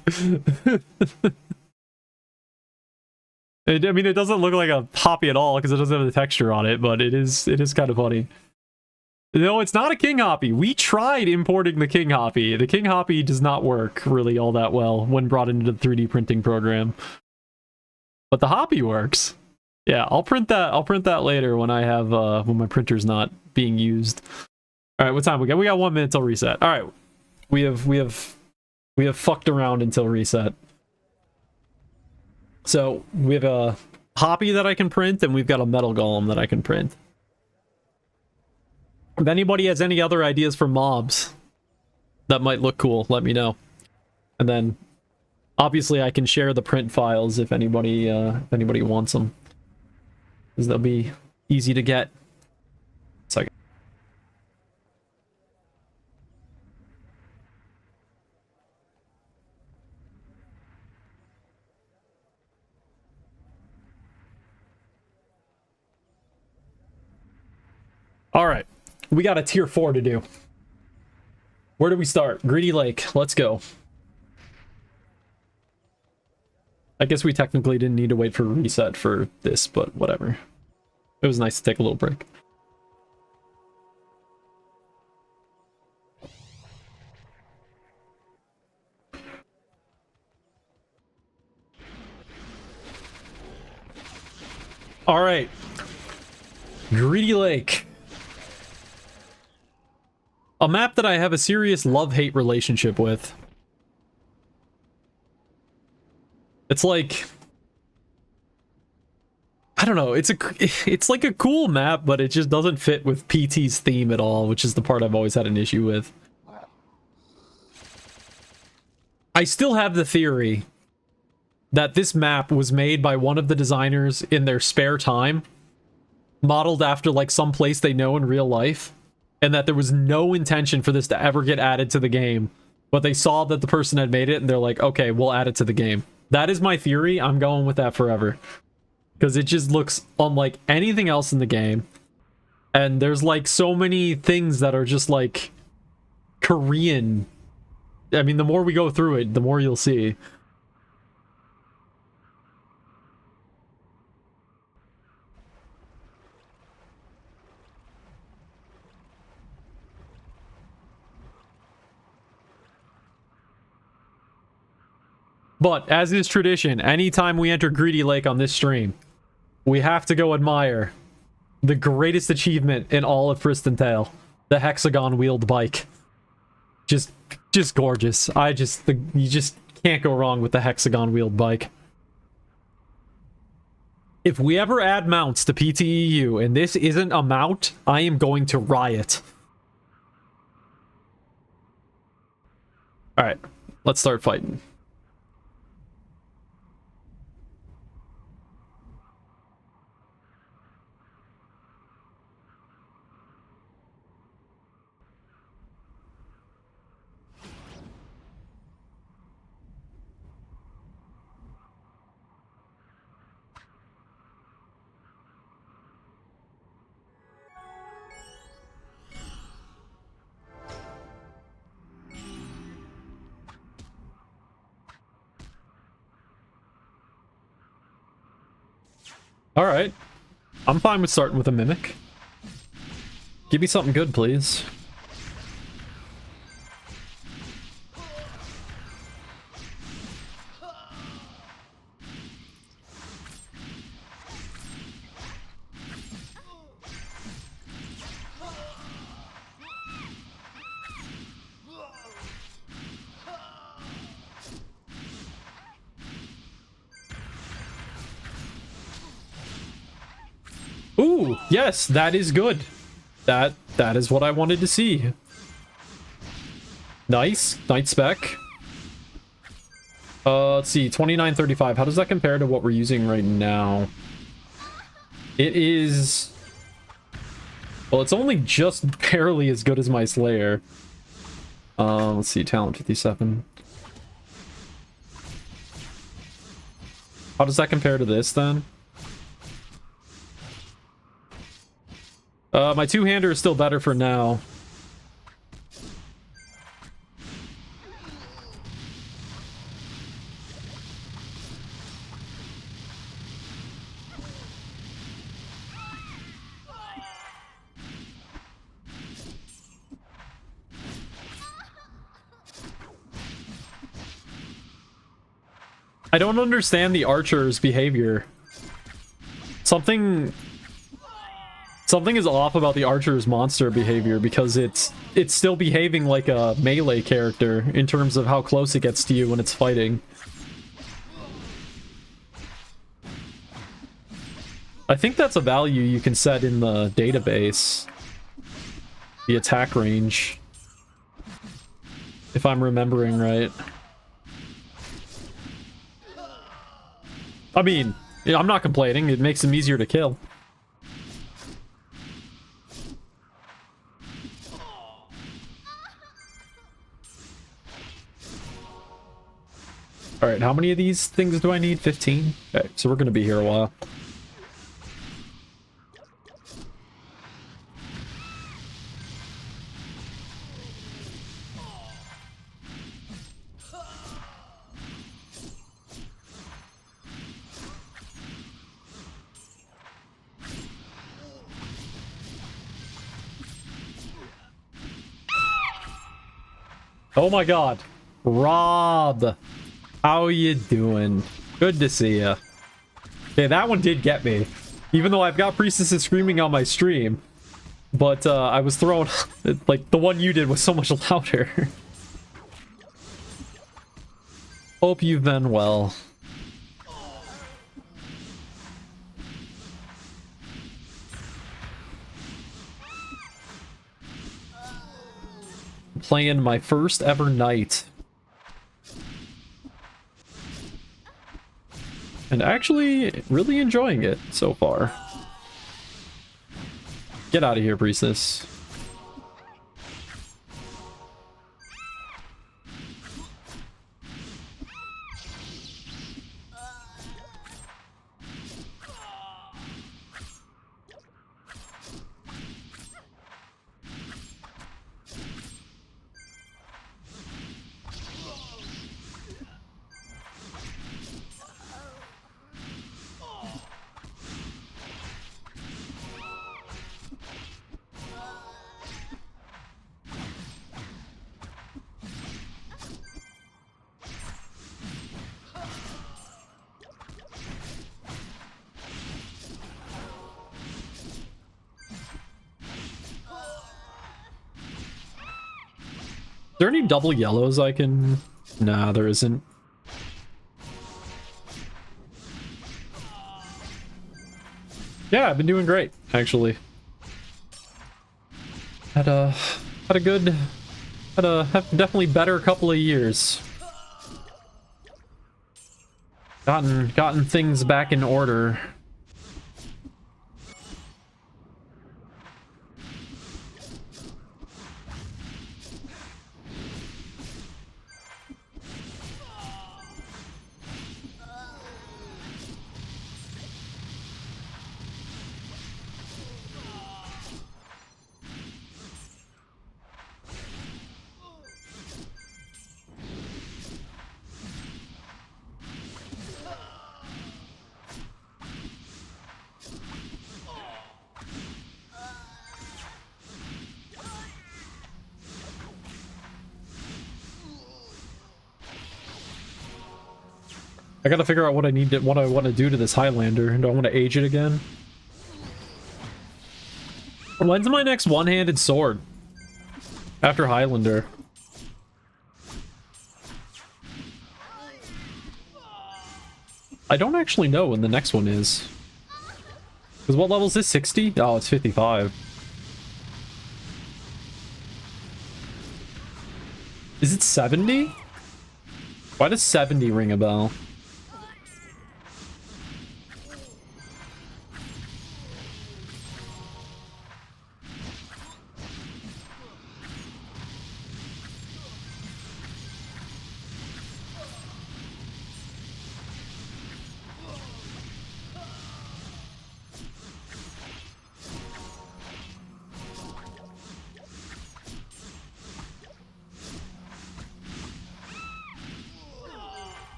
Speaker 1: I mean, it doesn't look like a hoppy at all because it doesn't have the texture on it, but it is kind of funny. No, it's not a king hoppy. We tried importing the king hoppy. The king hoppy does not work really all that well when brought into the 3D printing program. But the hoppy works. Yeah, I'll print that. I'll print that later when I have when my printer's not being used. All right, what time we got? We got 1 minute till reset. All right, we have fucked around until reset. So we have a hoppy that I can print, and we've got a metal golem that I can print. If anybody has any other ideas for mobs that might look cool, let me know. And then, obviously, I can share the print files if anybody wants them, because they'll be easy to get. Second. All right, we got a tier 4 to do. Where do we start? Greedy Lake. Let's go. I guess we technically didn't need to wait for a reset for this, but whatever. It was nice to take a little break. All right. Greedy Lake. A map that I have a serious love-hate relationship with. It's like, I don't know, it's like a cool map, but it just doesn't fit with PT's theme at all, which is the part I've always had an issue with. I still have the theory that this map was made by one of the designers in their spare time, modeled after like some place they know in real life, and that there was no intention for this to ever get added to the game, but they saw that the person had made it and they're like, okay, we'll add it to the game. That is my theory. I'm going with that forever, because it just looks unlike anything else in the game, and there's like so many things that are just like Korean. I mean, the more we go through it, the more you'll see. But, as is tradition, anytime we enter Greedy Lake on this stream, we have to go admire the greatest achievement in all of Pristontale, the hexagon-wheeled bike. Just gorgeous. You just can't go wrong with the hexagon-wheeled bike. If we ever add mounts to PTEU, and this isn't a mount, I am going to riot. Alright, let's start fighting. Alright. I'm fine with starting with a mimic. Give me something good, please. Ooh, yes, that is good. That is what I wanted to see. Nice, nice spec. Let's see, 2935. How does that compare to what we're using right now? It is... Well, it's only just barely as good as my Slayer. Let's see, talent 57. How does that compare to this, then? My two-hander is still better for now. I don't understand the archer's behavior. Something is off about the archer's monster behavior, because it's still behaving like a melee character in terms of how close it gets to you when it's fighting. I think that's a value you can set in the database. The attack range. If I'm remembering right. I mean, yeah, I'm not complaining. It makes them easier to kill. Alright, how many of these things do I need? 15? Okay, so we're gonna be here a while. Oh my god. Rob! How you doing? Good to see ya. Okay, that one did get me. Even though I've got Priestesses Screaming on my stream. But, I was thrown... like, the one you did was so much louder. Hope you've been well. Playing my first ever night. And actually really enjoying it so far. Get out of here, Priestess. Is there any double yellows I can... Nah, there isn't. Yeah, I've been doing great, actually. Had a definitely better couple of years. Gotten things back in order. I gotta figure out what I want to do to this Highlander. Do I want to age it again? When's my next one-handed sword? After Highlander. I don't actually know when the next one is. Because what level is this? 60? Oh, it's 55. Is it 70? Why does 70 ring a bell?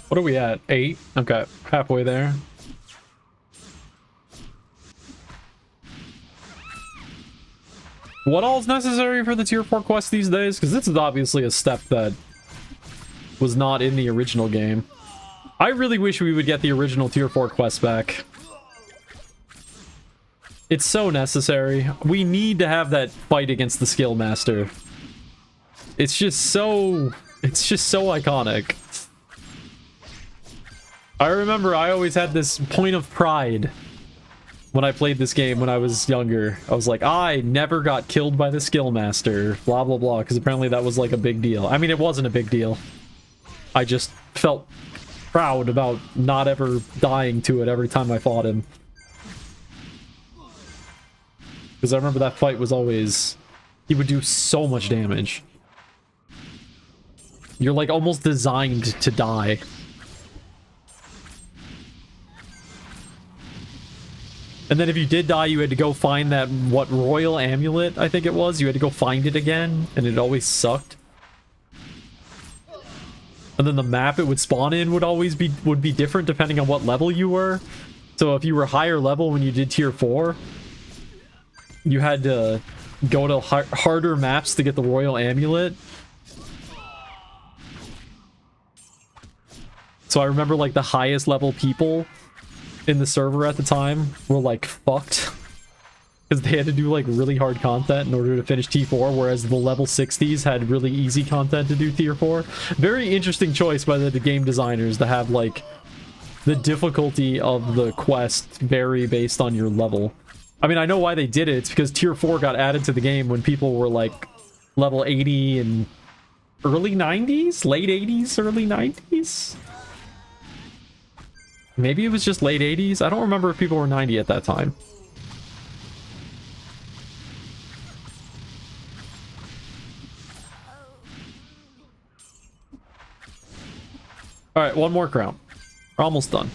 Speaker 1: What are we at? 8? Okay, halfway there. What all is necessary for the tier 4 quest these days? Because this is obviously a step that was not in the original game. I really wish we would get the original tier 4 quest back. It's so necessary. We need to have that fight against the skill master. It's just so iconic. I remember I always had this point of pride when I played this game when I was younger. I was like, I never got killed by the skill master, blah blah blah, because apparently that was like a big deal. I mean, it wasn't a big deal. I just felt proud about not ever dying to it every time I fought him. Because I remember that fight was always... he would do so much damage. You're like almost designed to die. And then if you did die, you had to go find that, what, royal amulet, I think it was? You had to go find it again, and it always sucked. And then the map it would spawn in would always be different depending on what level you were. So if you were higher level when you did tier 4, you had to go to harder maps to get the royal amulet. So I remember like the highest level people in the server at the time were like fucked because they had to do like really hard content in order to finish T4, whereas the level 60s had really easy content to do tier 4. Very interesting choice by the game designers to have like the difficulty of the quest vary based on your level. I mean, I know why they did it. It's because tier 4 got added to the game when people were like level 80 and early 90s, late 80s, early 90s. Maybe it was just late 80s. I don't remember if people were 90 at that time. All right, one more crown. We're almost done.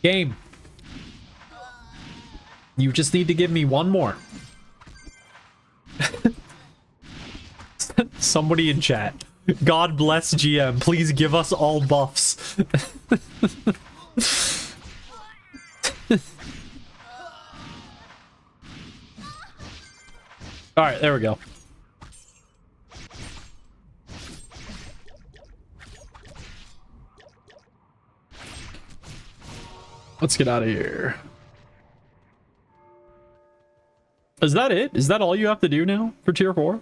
Speaker 1: Game. You just need to give me one more. Somebody in chat. God bless GM. Please give us all buffs. Alright, there we go. Let's get out of here. Is that it? Is that all you have to do now for tier 4?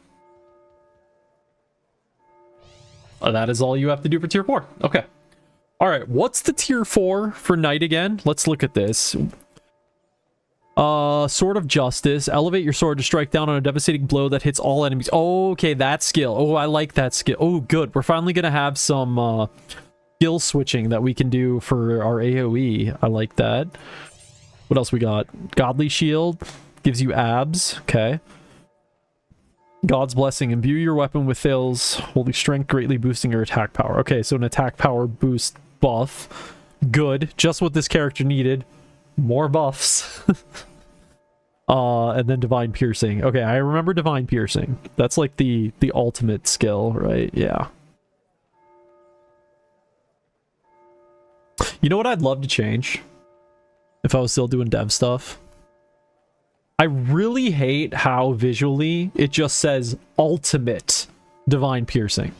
Speaker 1: That is all you have to do for tier 4. Okay. Alright, what's the tier 4 for Knight again? Let's look at this. Sword of Justice. Elevate your sword to strike down on a devastating blow that hits all enemies. Oh, okay, that skill. Oh, I like that skill. Oh, good. We're finally gonna have some, skill switching that we can do for our AoE. I like that. What else we got? Godly Shield gives you abs. Okay. God's Blessing. Imbue your weapon with Thal's holy strength, greatly boosting your attack power. Okay, so an attack power boost buff. Good. Just what this character needed. More buffs. And then Divine Piercing. Okay, I remember Divine Piercing. That's like the ultimate skill, right? Yeah. You know what I'd love to change? If I was still doing dev stuff? I really hate how visually it just says ultimate Divine Piercing.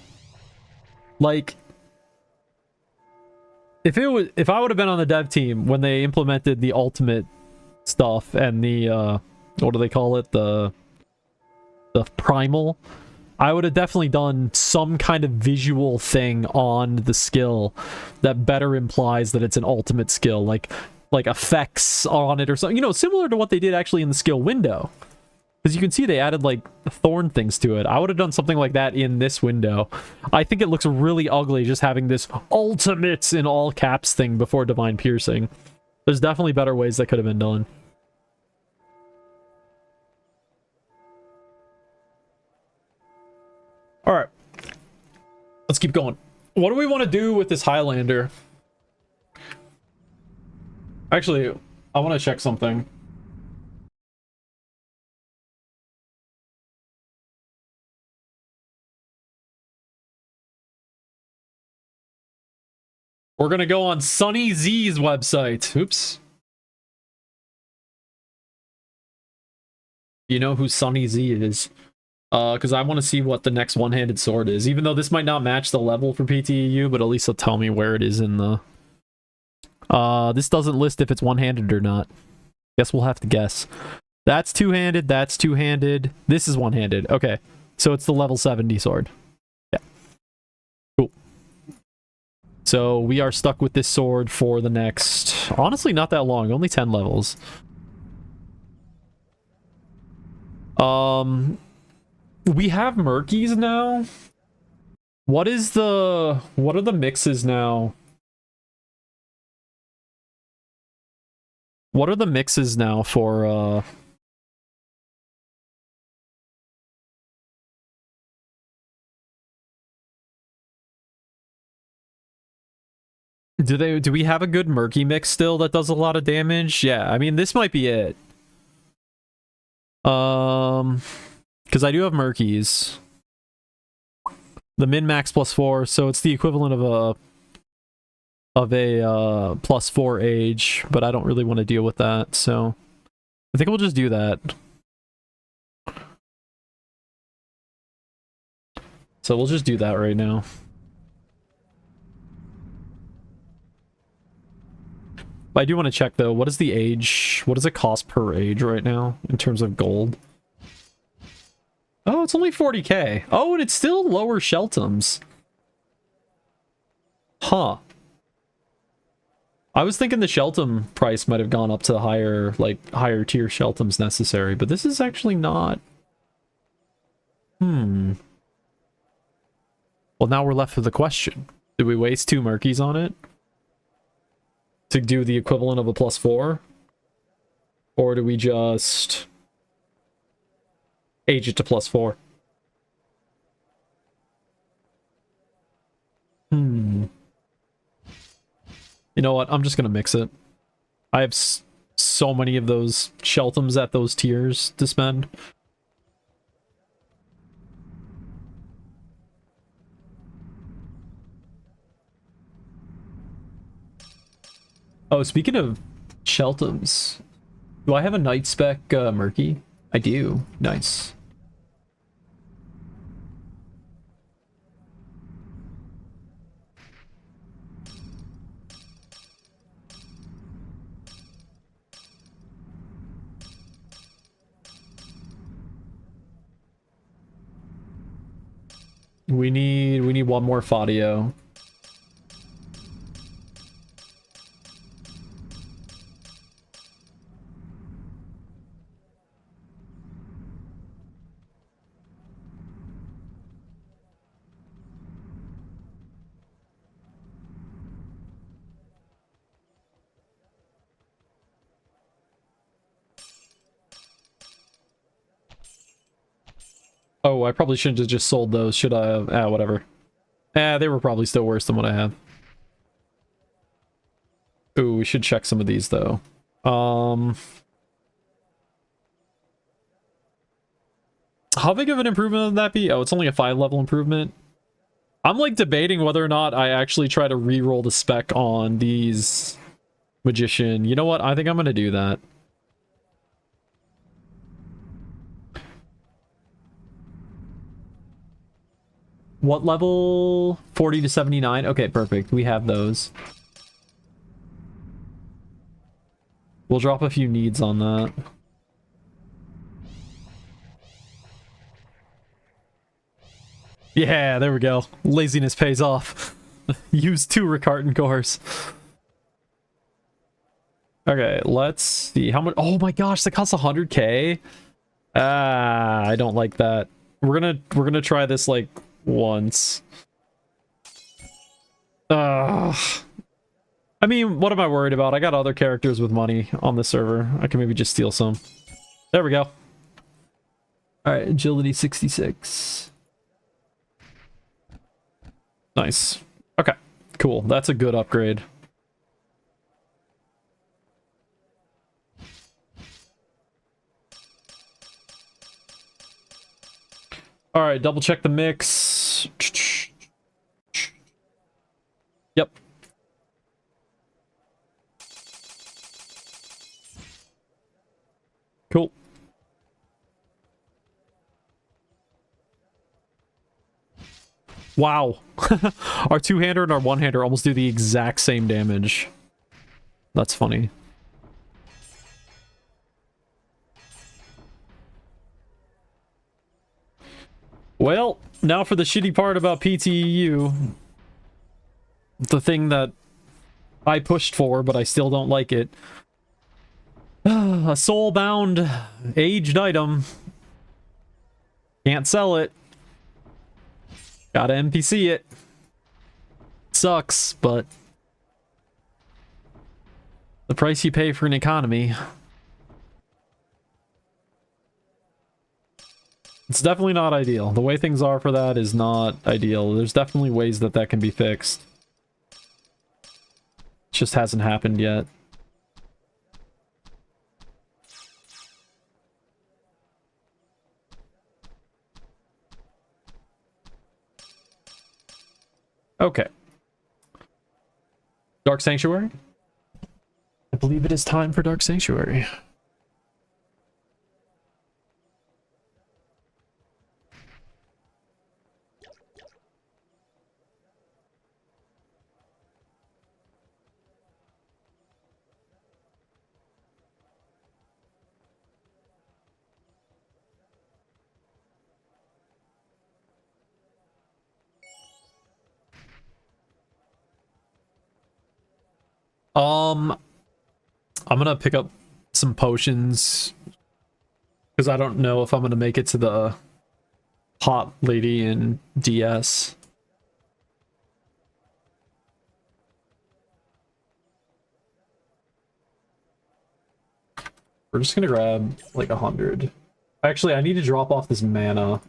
Speaker 1: Like, if I would have been on the dev team when they implemented the ultimate stuff and the what do they call it? The primal, I would have definitely done some kind of visual thing on the skill that better implies that it's an ultimate skill, like effects on it or something, you know, similar to what they did actually in the skill window. Because you can see they added like thorn things to it. I would have done something like that in this window. I think it looks really ugly just having this ultimates in all caps thing before Divine Piercing. There's definitely better ways that could have been done. All right. Let's keep going. What do we want to do with this Highlander? Actually, I want to check something. We're going to go on Sunny Z's website. Oops. You know who Sunny Z is. Because I want to see what the next one-handed sword is. Even though this might not match the level for PTEU, but at least it'll tell me where it is in the... this doesn't list if it's one-handed or not. Guess we'll have to guess. That's two-handed, that's two-handed. This is one-handed. Okay. So it's the level 70 sword. Yeah. Cool. So we are stuck with this sword for the next... Honestly, not that long. Only 10 levels. We have Murkies now. What are the mixes now? What are the mixes now for do we have a good Murky mix still that does a lot of damage? Yeah, I mean this might be it. Because I do have Murkies. The min-max +4, so it's the equivalent of a +4 age, but I don't really want to deal with that, so I think we'll just do that. So we'll just do that right now. But I do want to check though, what is the age? What does it cost per age right now in terms of gold? Oh, it's only 40k. Oh, and it's still lower Sheltums. Huh. I was thinking the Sheltum price might have gone up to higher, like, higher tier Sheltums necessary, but this is actually not. Well, now we're left with the question. Did we waste 2 Murkies on it? To do the equivalent of a +4? Or do we just... age it to +4? You know what? I'm just gonna mix it. I have so many of those Sheltums at those tiers to spend. Oh, speaking of Sheltums, do I have a Night Spec Murky? I do. Nice. We need one more Fadio. Oh, I probably shouldn't have just sold those, should I have? Ah, whatever. They were probably still worse than what I have. Ooh, we should check some of these, though. How big of an improvement would that be? Oh, it's only a 5-level improvement. I'm, like, debating whether or not I actually try to re-roll the spec on these Magician. You know what? I think I'm gonna do that. What level? 40 to 79? Okay, perfect. We have those. We'll drop a few needs on that. Yeah, there we go. Laziness pays off. Use 2 Riccarton cores. Okay, let's see. How much? Oh my gosh, that costs 100k? Ah, I don't like that. We're gonna try this, like, once. I mean, what am I worried about? I got other characters with money on the server. I can maybe just steal some. There we go. Alright, agility 66. Nice. Okay, cool. That's a good upgrade. All right, double check the mix. Yep. Cool. Wow. Our two-hander and our one-hander almost do the exact same damage. That's funny. Well, now for the shitty part about PTEU. The thing that I pushed for, but I still don't like it. A soul-bound aged item. Can't sell it. Gotta NPC it. Sucks, but the price you pay for an economy. It's definitely not ideal. The way things are for that is not ideal. There's definitely ways that that can be fixed. It just hasn't happened yet. Okay. Dark Sanctuary? I believe it is time for Dark Sanctuary. I'm gonna pick up some potions because I don't know if I'm gonna make it to the hot lady in DS. We're just gonna grab like 100. Actually, I need to drop off this mana.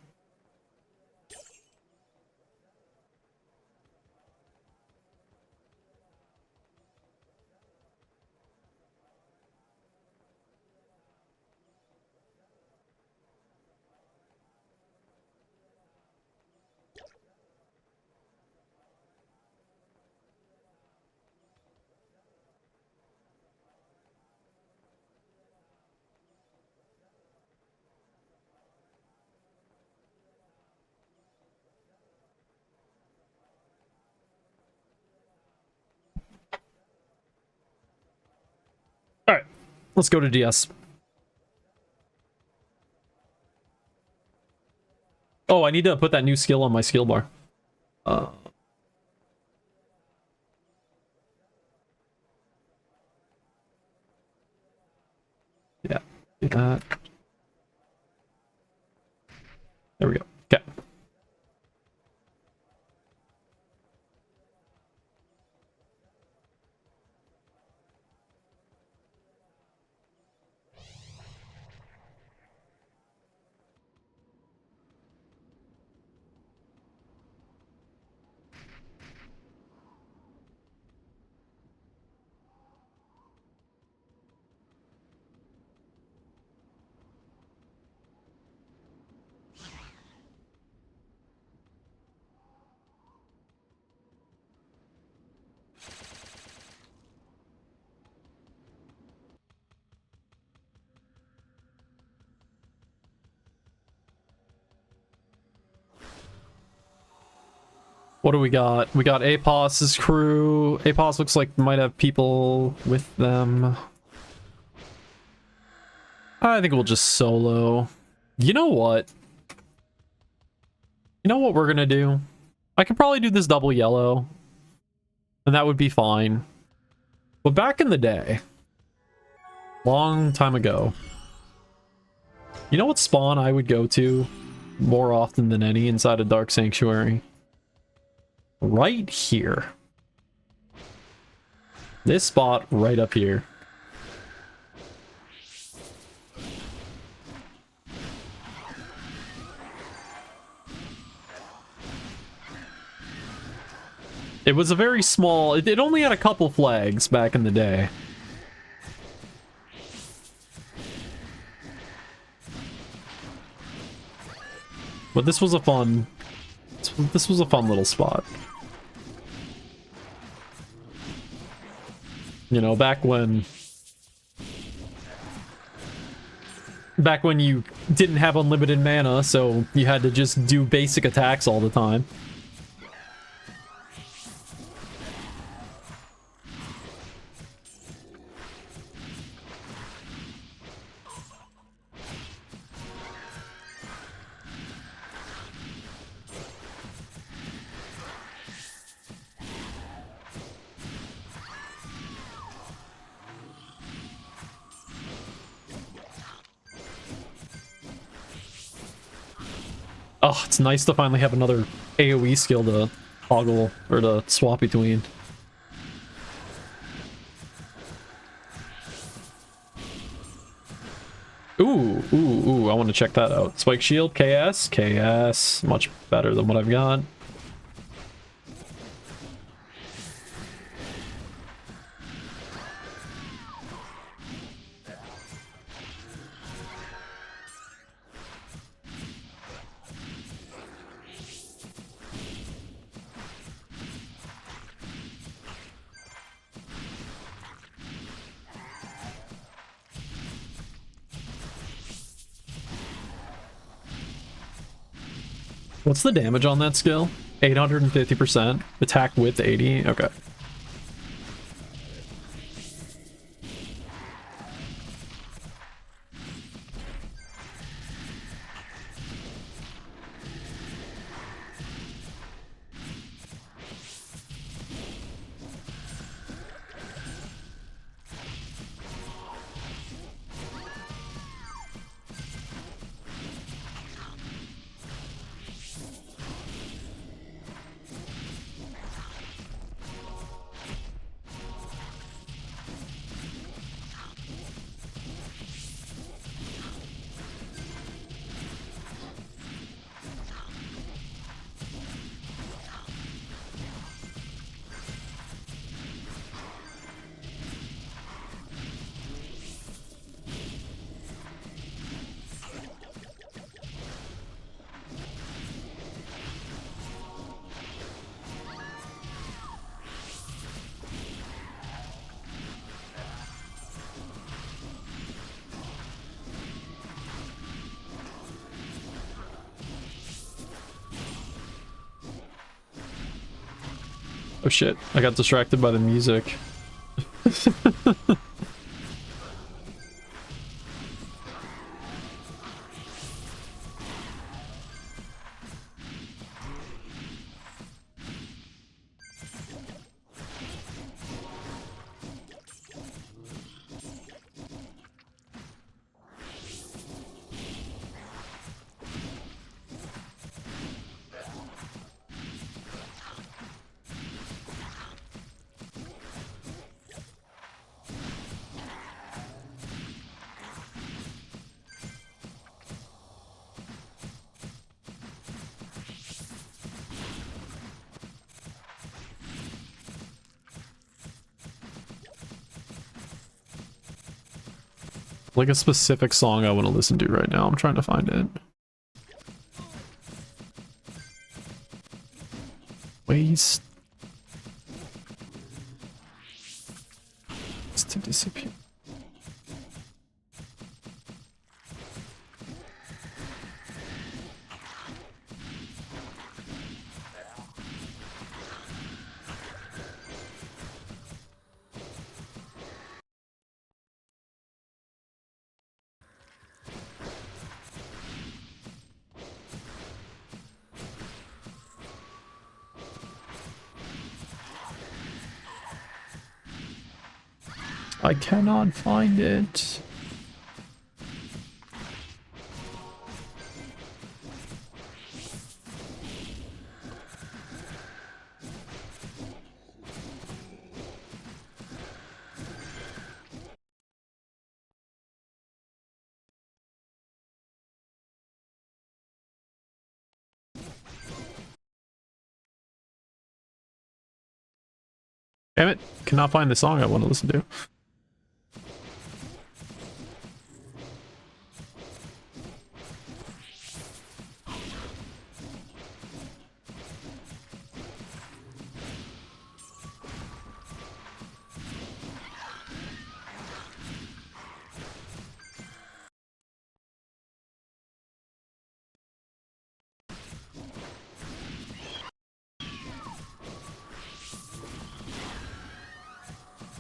Speaker 1: Alright, let's go to DS. Oh, I need to put that new skill on my skill bar. Yeah, do that. There we go. Okay. What do we got? We got Apos's crew. Apos looks like might have people with them. I think we'll just solo. You know what? You know what we're gonna do? I could probably do this double yellow, and that would be fine. But back in the day, long time ago, you know what spawn I would go to more often than any inside a Dark Sanctuary? Right here. This spot right up here. It was a very small... It only had a couple flags back in the day. But this was a fun... This was a fun little spot. You know, back when you didn't have unlimited mana, so you had to just do basic attacks all the time. Oh, it's nice to finally have another AoE skill to toggle, or to swap between. Ooh, I want to check that out. Spike Shield, KS, much better than what I've got. What's the damage on that skill? 850%. Attack with 80? Okay. Oh shit, I got distracted by the music. Like a specific song I want to listen to right now. I'm trying to find it. Waste. It's to disappear. I cannot find it. Damn it, cannot find the song I want to listen to.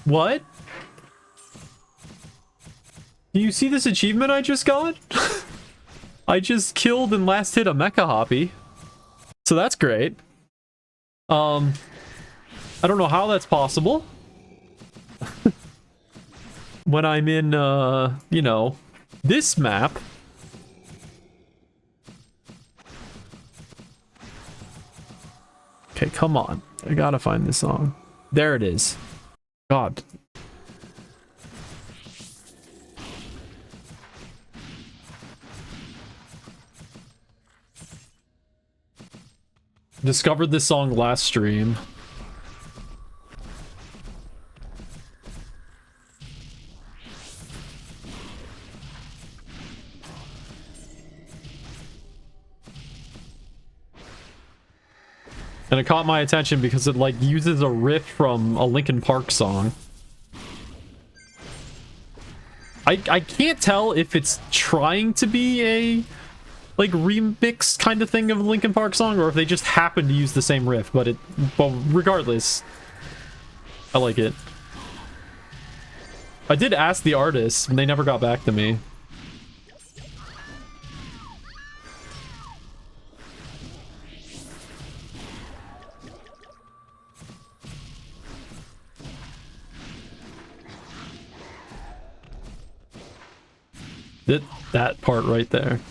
Speaker 1: What? Do you see this achievement I just got? I just killed and last hit a mecha hoppy. So that's great. I don't know how that's possible. When I'm in, you know, this map. Okay, come on. I gotta find this song. There it is. God. Discovered this song last stream. And it caught my attention because it, like, uses a riff from a Linkin Park song. I can't tell if it's trying to be a, like, remix kind of thing of a Linkin Park song, or if they just happen to use the same riff, but regardless, I like it. I did ask the artists, and they never got back to me. That part right there.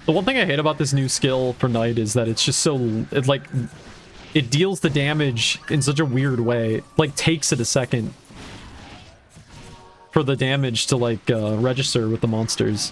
Speaker 1: The one thing I hate about this new skill for Knight is that it's just so, it deals the damage in such a weird way. It, like, takes it a second for the damage to, like, register with the monsters.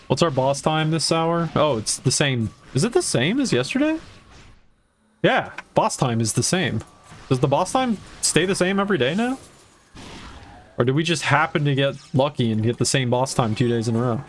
Speaker 1: What's our boss time this hour? Oh, it's the same. Is it the same as yesterday? Yeah, boss time is the same. Does the boss time stay the same every day now? Or did we just happen to get lucky and get the same boss time 2 days in a row?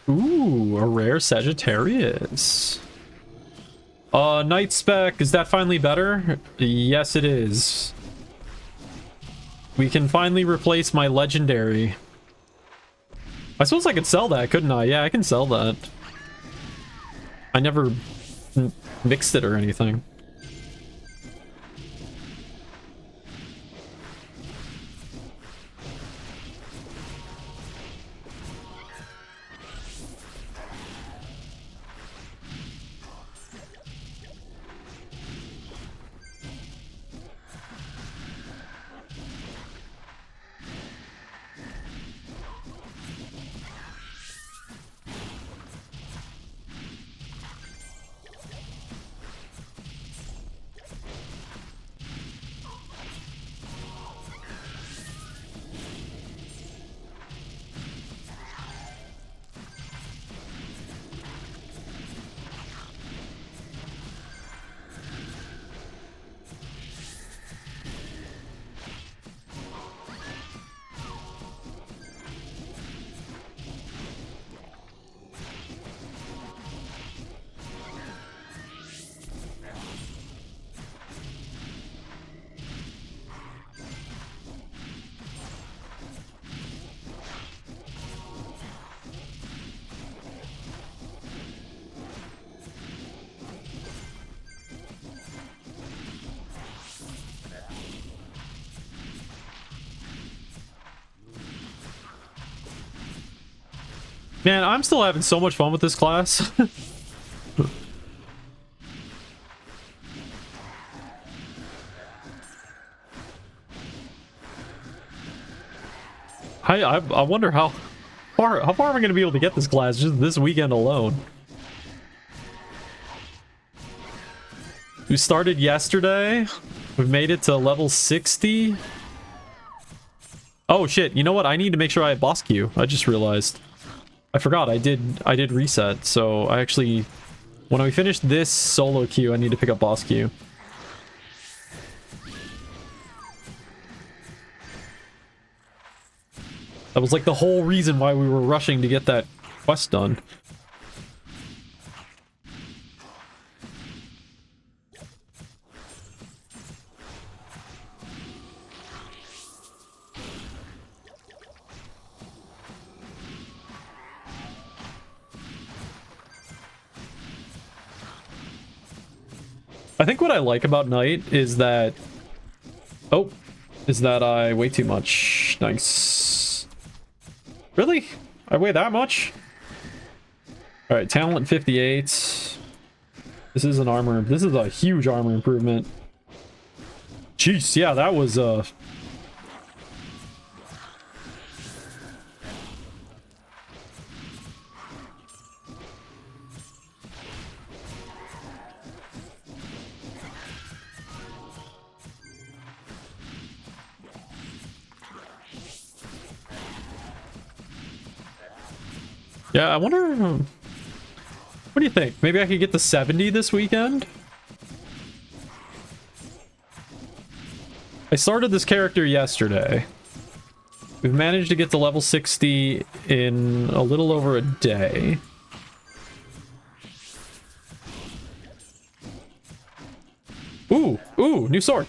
Speaker 1: Ooh, a rare Sagittarius. Night spec, is that finally better? Yes, it is. We can finally replace my legendary. I suppose I could sell that, couldn't I? Yeah, I can sell that. I never mixed it or anything. Man, I'm still having so much fun with this class. I wonder how far am I going to be able to get this class just this weekend alone? We started yesterday. We've made it to level 60. Oh shit, you know what? I need to make sure I have boss queue. I just realized. I forgot I did reset, so I actually, when we finish this solo queue, I need to pick up boss queue. That was like the whole reason why we were rushing to get that quest done. I think what I like about Night is that... Oh, is that I weigh too much. Nice. Really? I weigh that much? Alright, talent 58. This is an armor. This is a huge armor improvement. Jeez, yeah, that was yeah, I wonder... What do you think? Maybe I could get to 70 this weekend? I started this character yesterday. We've managed to get to level 60 in a little over a day. Ooh, new sword.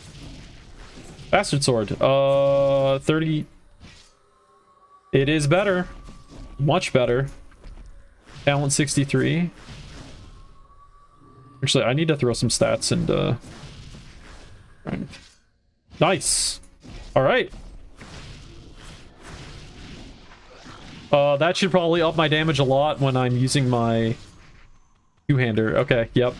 Speaker 1: Bastard sword. 30. It is better. Much better. Talent 63. Actually, I need to throw some stats into... Nice. All right. That should probably up my damage a lot when I'm using my two-hander. Okay, yep.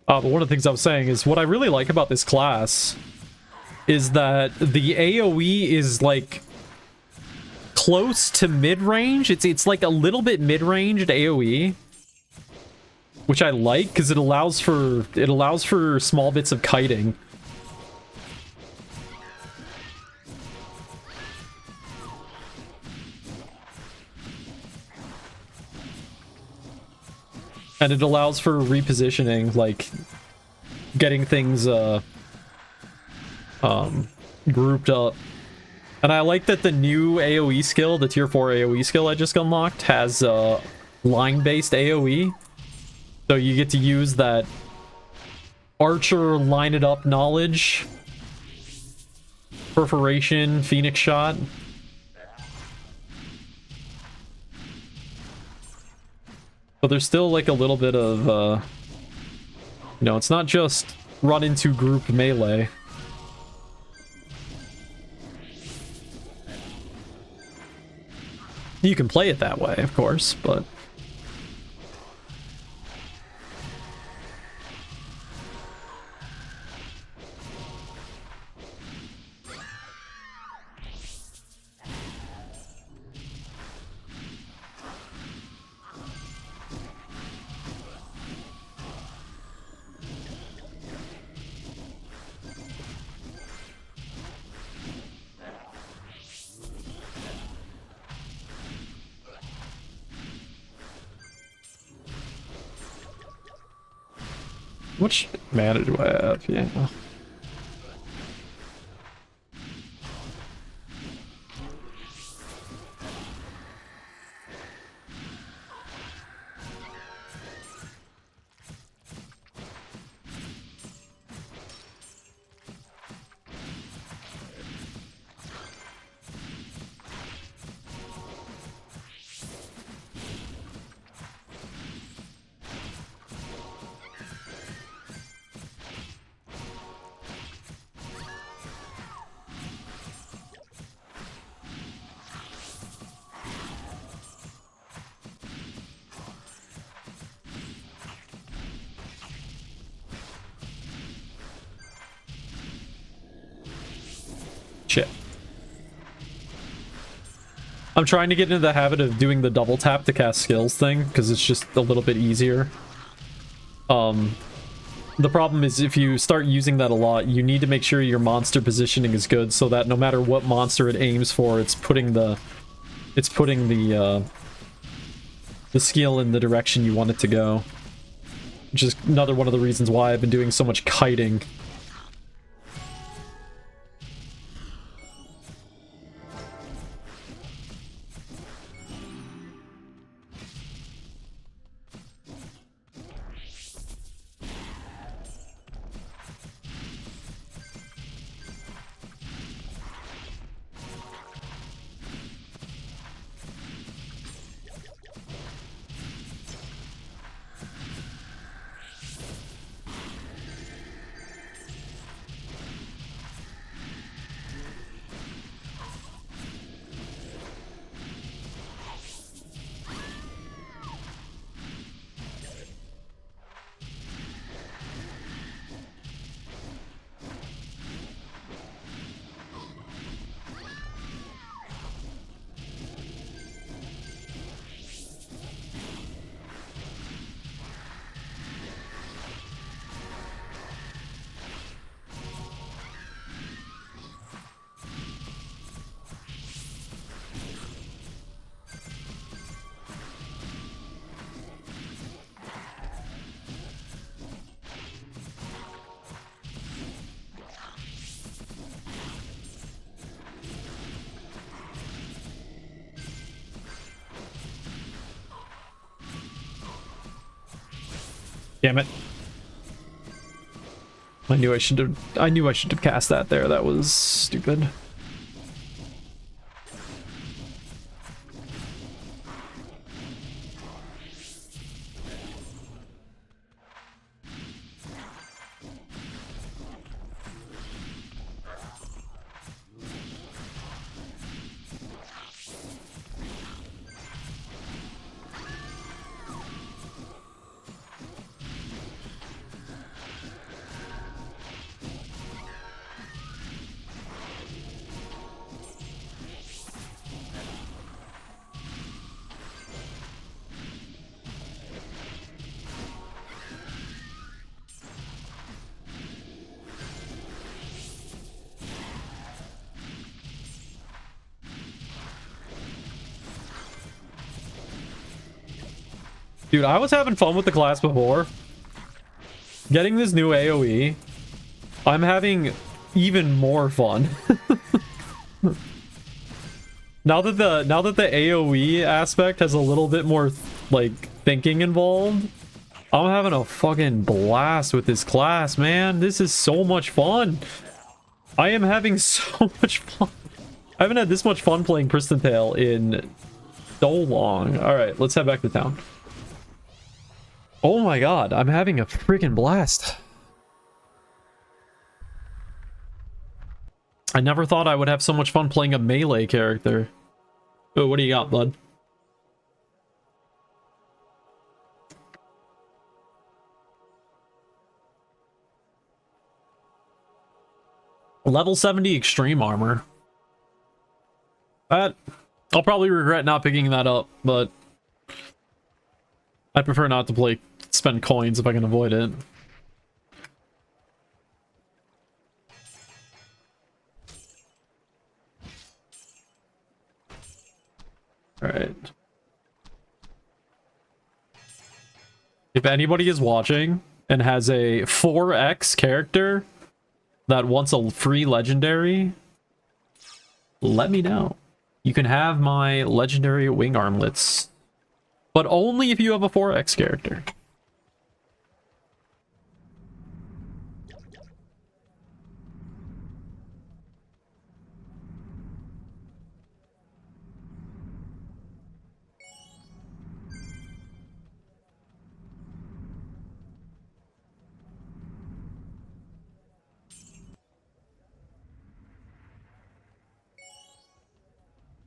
Speaker 1: But one of the things I was saying is what I really like about this class is that the AoE is like close to mid-range. It's like a little bit mid-ranged AoE, which I like because it allows for small bits of kiting. And it allows for repositioning, like getting things grouped up. And I like that the new AoE skill, the tier 4 AoE skill I just unlocked, has line-based AoE. So you get to use that archer line it up knowledge, perforation, phoenix shot. But there's still like a little bit of, you know, it's not just run into group melee. You can play it that way, of course, but... Which mana do I have? Yeah. Shit. I'm trying to get into the habit of doing the double tap to cast skills thing, because it's just a little bit easier. The problem is if you start using that a lot, you need to make sure your monster positioning is good so that no matter what monster it aims for, it's putting the skill in the direction you want it to go. Which is another one of the reasons why I've been doing so much kiting. Damn it. I knew I should have cast that there. That was stupid. Dude, I was having fun with the class before. Getting this new AoE, I'm having even more fun. Now that the AoE aspect has a little bit more like thinking involved, I'm having a fucking blast with this class, man. This is so much fun. I am having so much fun. I haven't had this much fun playing Pristontale in so long. All right, let's head back to town. Oh my god, I'm having a freaking blast. I never thought I would have so much fun playing a melee character. Oh, what do you got, bud? Level 70 extreme armor. That I'll probably regret not picking that up, but I prefer not to spend coins if I can avoid it. Alright. If anybody is watching and has a 4x character that wants a free legendary, let me know. You can have my legendary wing armlets, but only if you have a 4x character.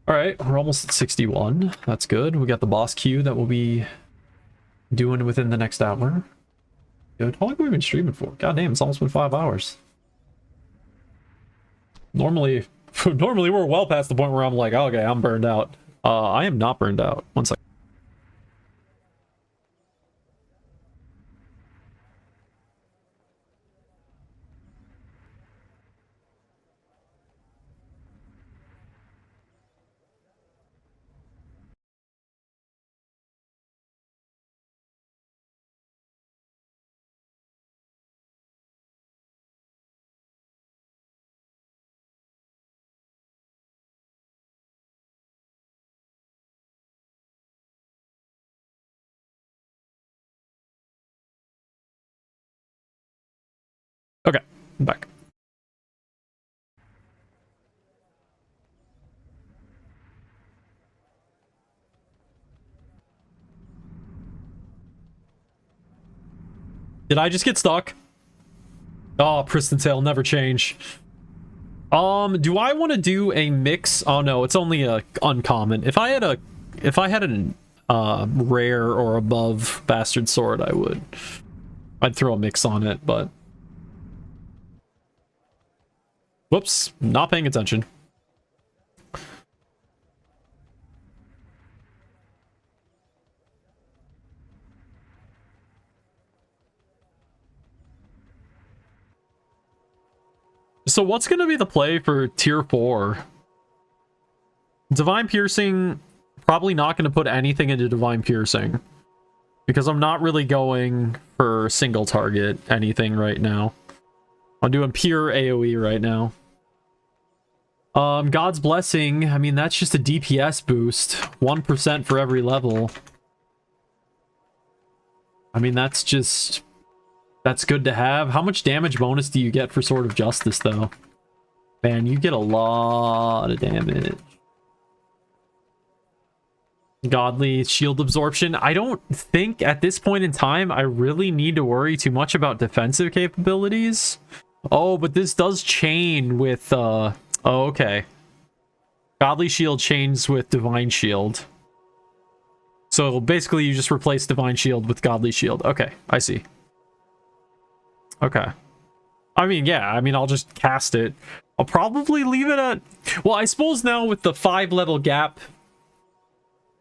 Speaker 1: All right, we're almost at 61. That's good. We got the boss queue that we'll be doing within the next hour. Good. How long have we been streaming for? God damn, it's almost been 5 hours. Normally we're well past the point where I'm like, okay, I'm burned out. I am not burned out. One second. Okay, I'm back. Did I just get stuck? Oh, Pristontale never change. Do I want to do a mix? Oh no, it's only a uncommon. If I had an rare or above bastard sword, I'd throw a mix on it, but whoops, not paying attention. So what's going to be the play for tier 4? Divine Piercing, probably not going to put anything into Divine Piercing, because I'm not really going for single target anything right now. I'm doing pure AoE right now. God's Blessing, I mean, that's just a DPS boost. 1% for every level. I mean, that's good to have. How much damage bonus do you get for Sword of Justice, though? Man, you get a lot of damage. Godly Shield Absorption. I don't think at this point in time I really need to worry too much about defensive capabilities. Oh, but this does chain with oh, okay. Godly Shield chains with Divine Shield. So basically you just replace Divine Shield with Godly Shield. Okay, I see. Okay. I mean, yeah, I mean, I'll just cast it. I'll probably leave it at... Well, I suppose now with the 5-level gap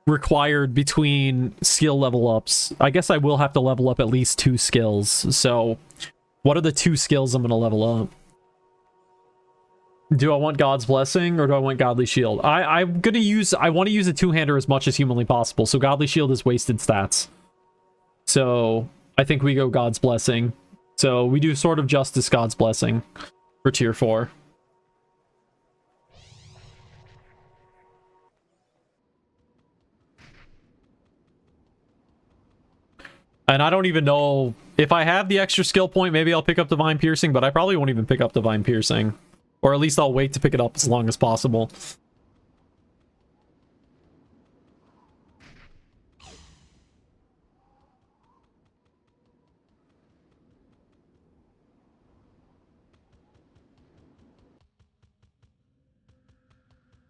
Speaker 1: required between skill level ups, I guess I will have to level up at least 2 skills. So what are the 2 skills I'm going to level up? Do I want God's Blessing or do I want Godly Shield? I want to use a two-hander as much as humanly possible, so Godly Shield is wasted stats. So I think we go God's Blessing. So we do Sword of Justice, God's Blessing for tier 4. And I don't even know if I have the extra skill point, maybe I'll pick up Divine Piercing, but I probably won't even pick up Divine Piercing. Or at least I'll wait to pick it up as long as possible.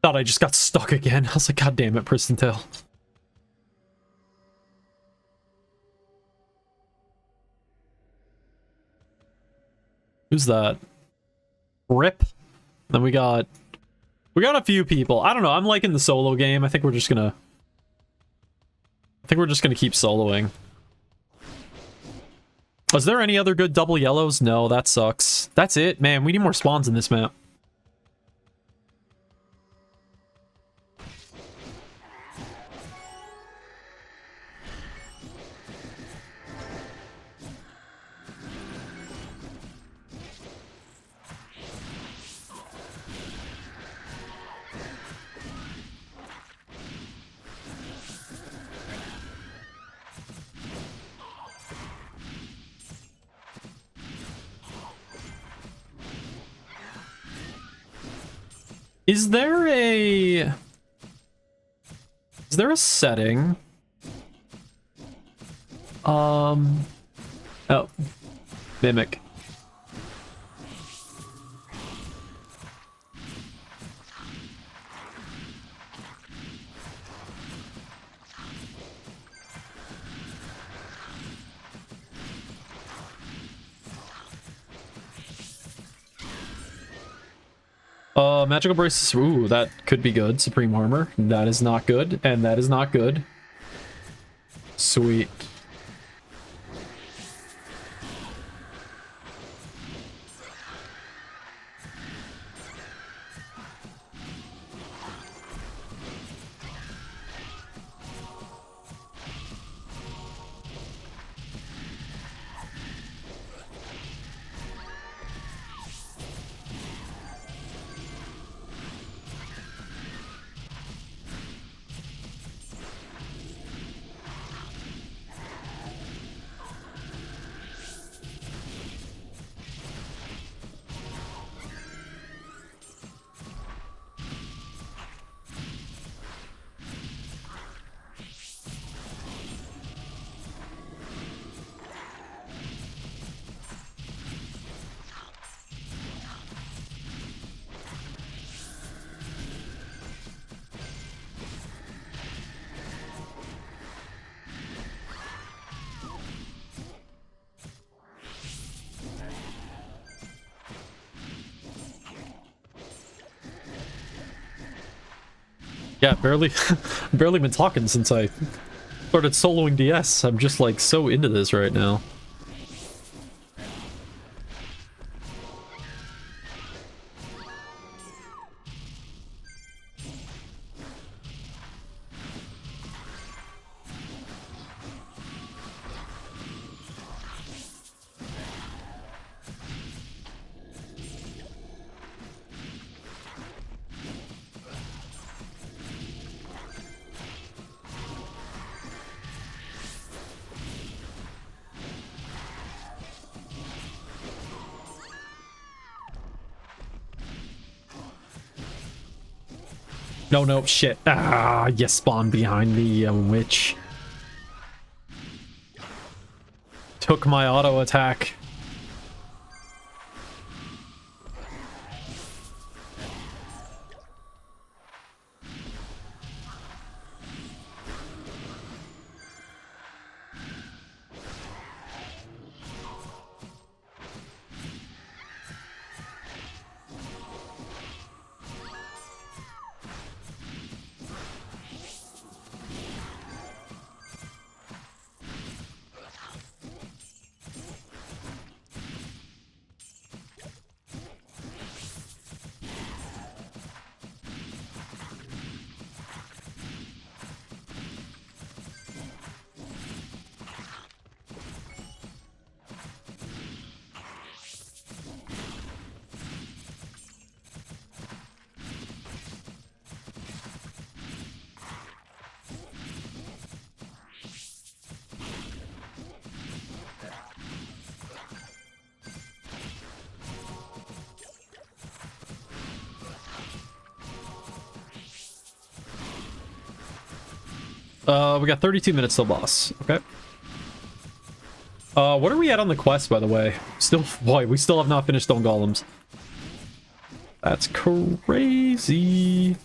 Speaker 1: Thought I just got stuck again. I was like, God damn it, Pristontale. Who's that? Rip. Then we got a few people. I don't know. I'm liking the solo game. I think we're just gonna keep soloing. Was there any other good double yellows? No, that sucks. That's it, man. We need more spawns in this map. Is there a setting? Oh, Mimic. Magical braces. Ooh, that could be good. Supreme armor. That is not good, and that is not good. Sweet. Yeah, barely been talking since I started soloing DS. I'm just like so into this right now. No, shit. Ah, you spawned behind me, you witch. Took my auto attack. We got 32 minutes till boss. Okay. What are we at on the quest, by the way? Still, boy, we still have not finished Stone Golems. That's crazy.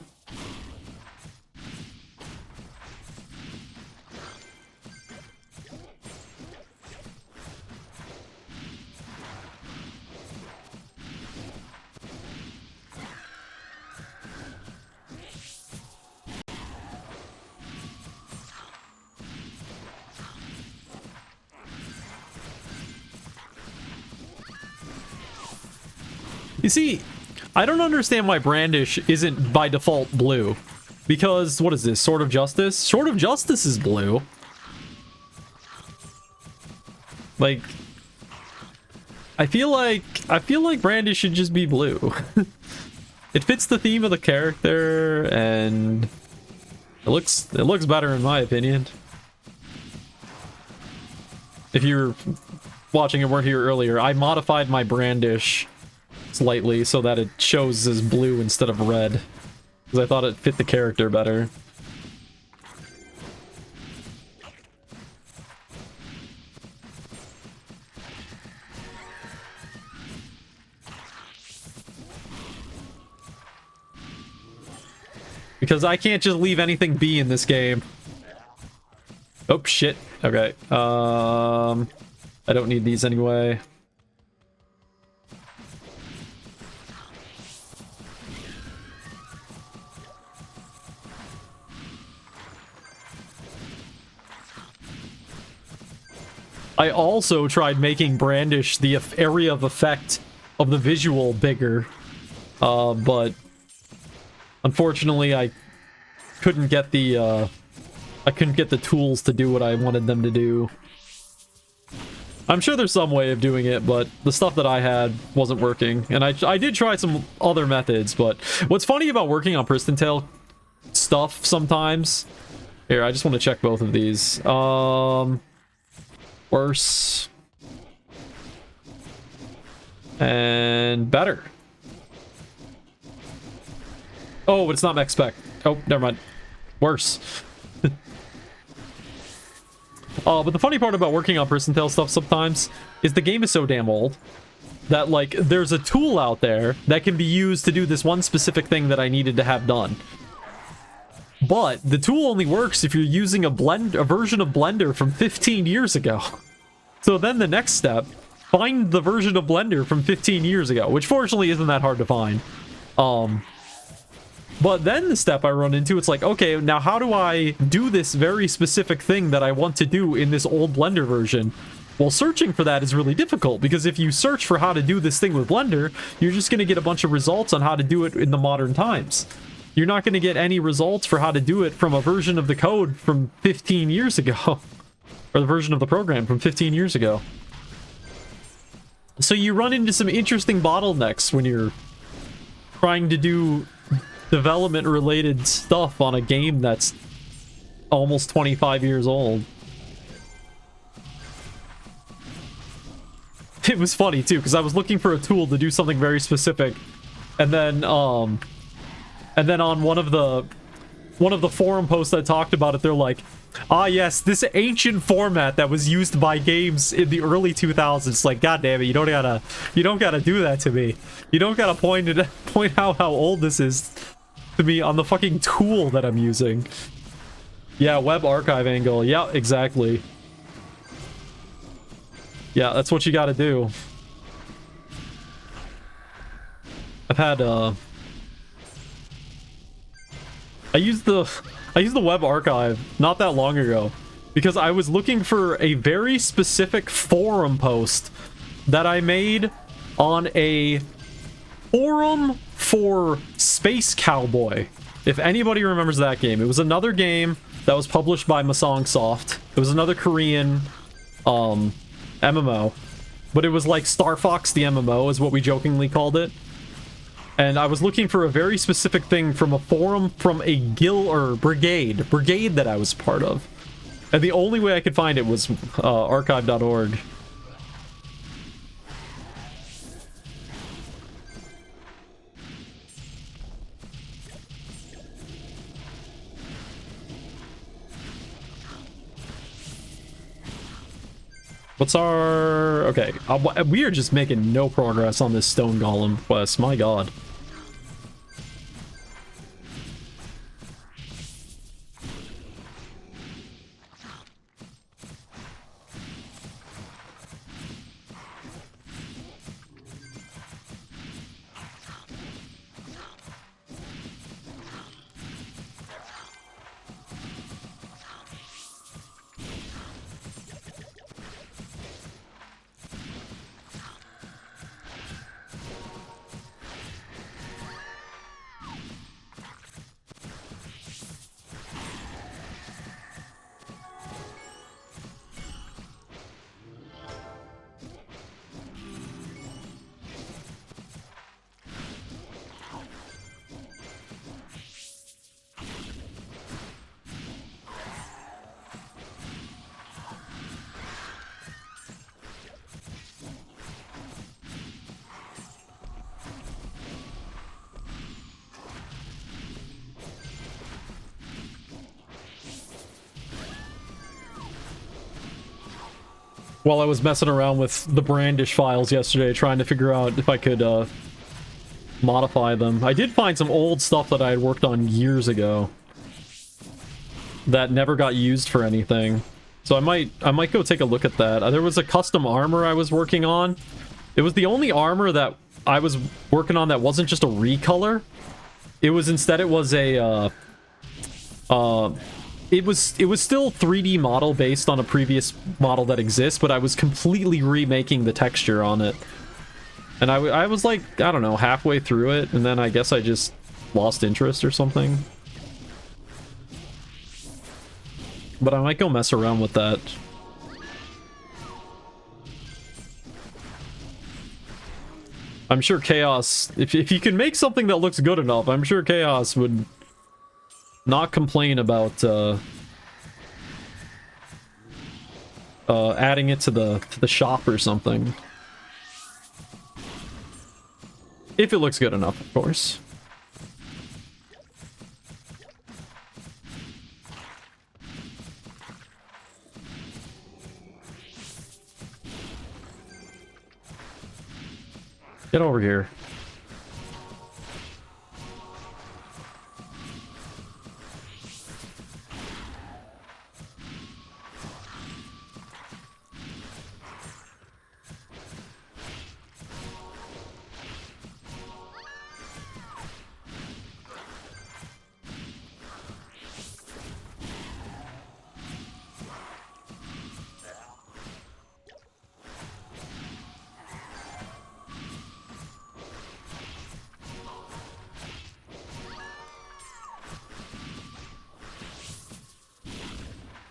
Speaker 1: You see, I don't understand why Brandish isn't by default blue. Because, what is this? Sword of Justice? Sword of Justice is blue. Like, I feel like Brandish should just be blue. It fits the theme of the character, and it looks better in my opinion. If you're watching and weren't here earlier, I modified my Brandish slightly so that it shows as blue instead of red, because I thought it fit the character better. Because I can't just leave anything be in this game. Oh shit. Okay. I don't need these anyway. I also tried making Brandish the area of effect of the visual bigger, but unfortunately I couldn't get the tools to do what I wanted them to do. I'm sure there's some way of doing it, but the stuff that I had wasn't working, and I did try some other methods. But what's funny about working on Pristontale stuff sometimes, here, I just want to check both of these. Worse. And better. Oh, but it's not max spec. Oh, never mind. Worse. But the funny part about working on Pristontale stuff sometimes is the game is so damn old that, like, there's a tool out there that can be used to do this one specific thing that I needed to have done. But the tool only works if you're using a version of Blender from 15 years ago. So then the next step, find the version of Blender from 15 years ago, which fortunately isn't that hard to find. But then the step I run into, it's like, okay, now how do I do this very specific thing that I want to do in this old Blender version? Well, searching for that is really difficult, because if you search for how to do this thing with Blender, you're just going to get a bunch of results on how to do it in the modern times. You're not going to get any results for how to do it from a version of the code from 15 years ago. Or the version of the program from 15 years ago. So you run into some interesting bottlenecks when you're trying to do development-related stuff on a game that's almost 25 years old. It was funny, too, because I was looking for a tool to do something very specific, and then on one of the forum posts that talked about it, they're like, ah, yes, this ancient format that was used by games in the early 2000s. Like, god damn it, you don't gotta do that to me. You don't gotta point out how old this is to me on the fucking tool that I'm using. Yeah, web archive angle. Yeah, exactly. Yeah, that's what you gotta do. I've had, I used the web archive not that long ago because I was looking for a very specific forum post that I made on a forum for Space Cowboy. If anybody remembers that game, it was another game that was published by Masong Soft. It was another Korean MMO, but it was like Star Fox the MMO is what we jokingly called it. And I was looking for a very specific thing from a forum from a brigade that I was part of. And the only way I could find it was archive.org. What's our... Okay, we are just making no progress on this stone golem quest, my god. While I was messing around with the brandish files yesterday, trying to figure out if I could modify them. I did find some old stuff that I had worked on years ago that never got used for anything. So I might go take a look at that. There was a custom armor I was working on. It was the only armor that I was working on that wasn't just a recolor. It was instead it was a it was still 3D model based on a previous model that exists, but I was completely remaking the texture on it. And I was like, I don't know, halfway through it, and then I guess I just lost interest or something. But I might go mess around with that. I'm sure Chaos, if you can make something that looks good enough, I'm sure Chaos would not complain about adding it to the shop or something. If it looks good enough, of course. Get over here.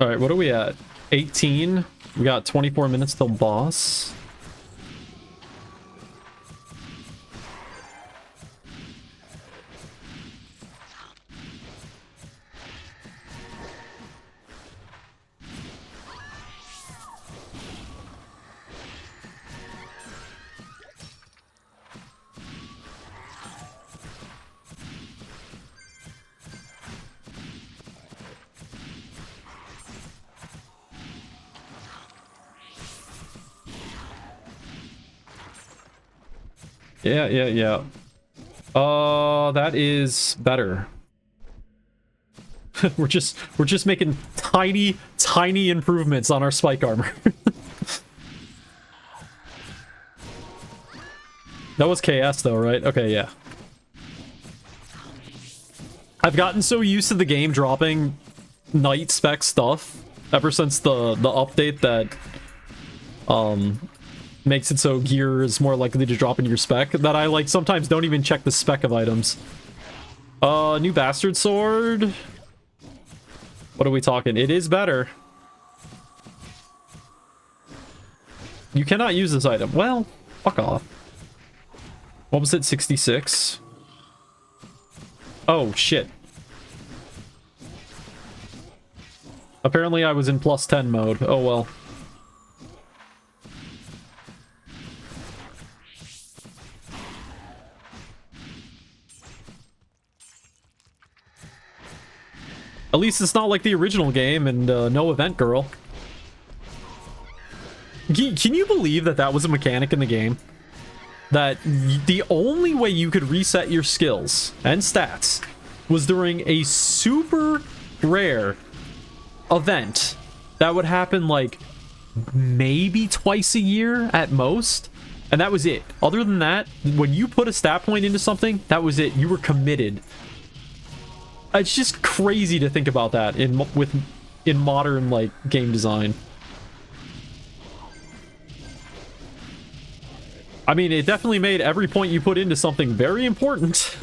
Speaker 1: Alright, what are we at? 18? We got 24 minutes till boss. Yeah. That is better. we're just making tiny improvements on our spike armor. That was KS though, right? Okay, yeah. I've gotten so used to the game dropping night spec stuff ever since the update that makes it so gear is more likely to drop in your spec that I like sometimes don't even check the spec of items. New bastard sword. What are we talking? It is better. You cannot use this item. Well, fuck off. What was it? 66? Oh, shit. Apparently I was in +10 mode. Oh, well. At least it's not like the original game and no event girl. Can you believe that that was a mechanic in the game? That the only way you could reset your skills and stats was during a super rare event that would happen like maybe twice a year at most, and that was it. Other than that, when you put a stat point into something, that was it. You were committed. It's just crazy to think about that in modern like game design. I mean, it definitely made every point you put into something very important.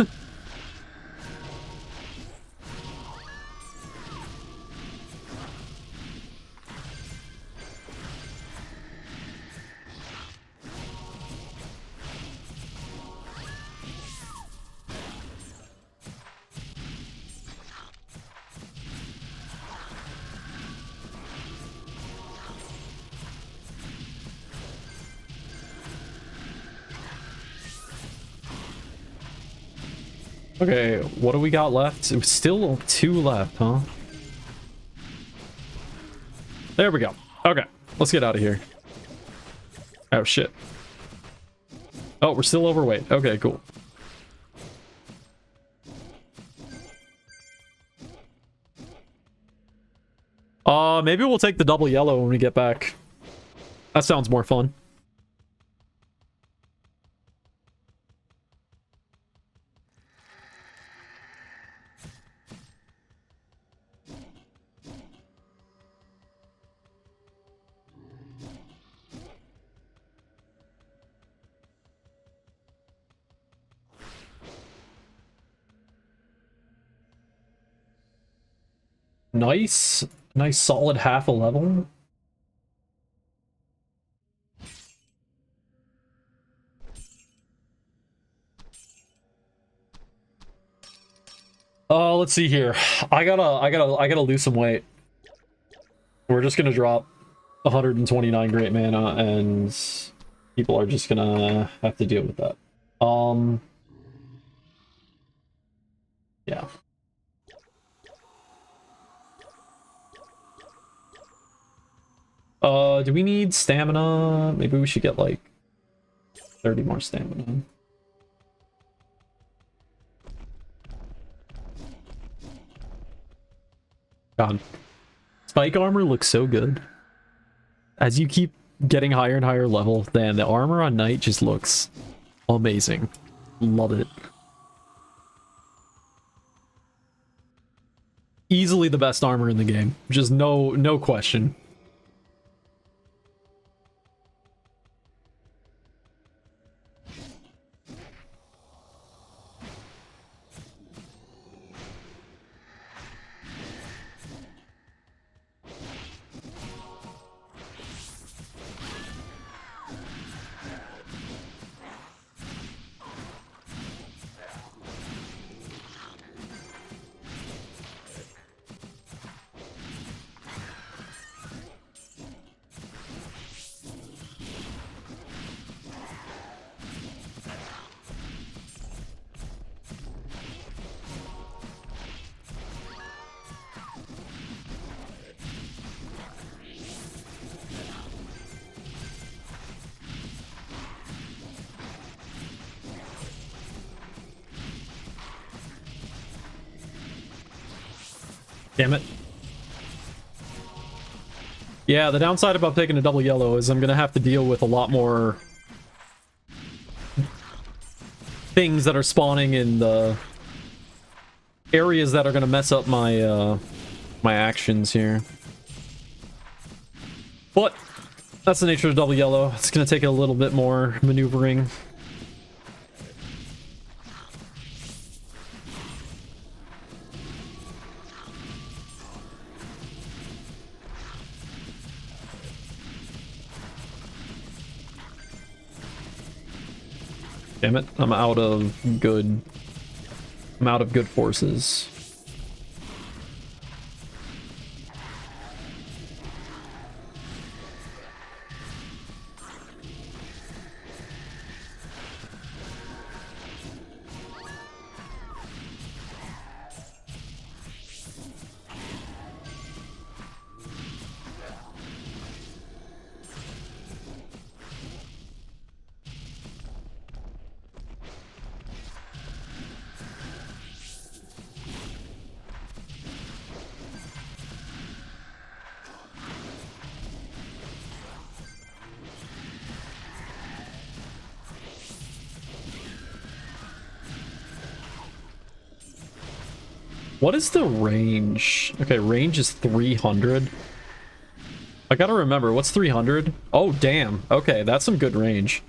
Speaker 1: Okay, what do we got left? It was still 2 left, huh? There we go. Okay, let's get out of here. Oh, shit. Oh, we're still overweight. Okay, cool. Maybe we'll take the double yellow when we get back. That sounds more fun. Nice. Nice solid half a level. Let's see here. I gotta lose some weight. We're just gonna drop 129 great mana, and people are just gonna have to deal with that. Yeah. Do we need stamina? Maybe we should get like 30 more stamina. God. Spike armor looks so good. As you keep getting higher and higher level, then the armor on Knight just looks amazing. Love it. Easily the best armor in the game. Just no question. Damn it. Yeah, the downside about taking a double yellow is I'm gonna have to deal with a lot more things that are spawning in the areas that are gonna mess up my my actions here. But that's the nature of double yellow. It's gonna take a little bit more maneuvering. Damn it, I'm out of good forces. What is the range? Okay, range is 300. I gotta remember, what's 300? Oh, damn. Okay, that's some good range.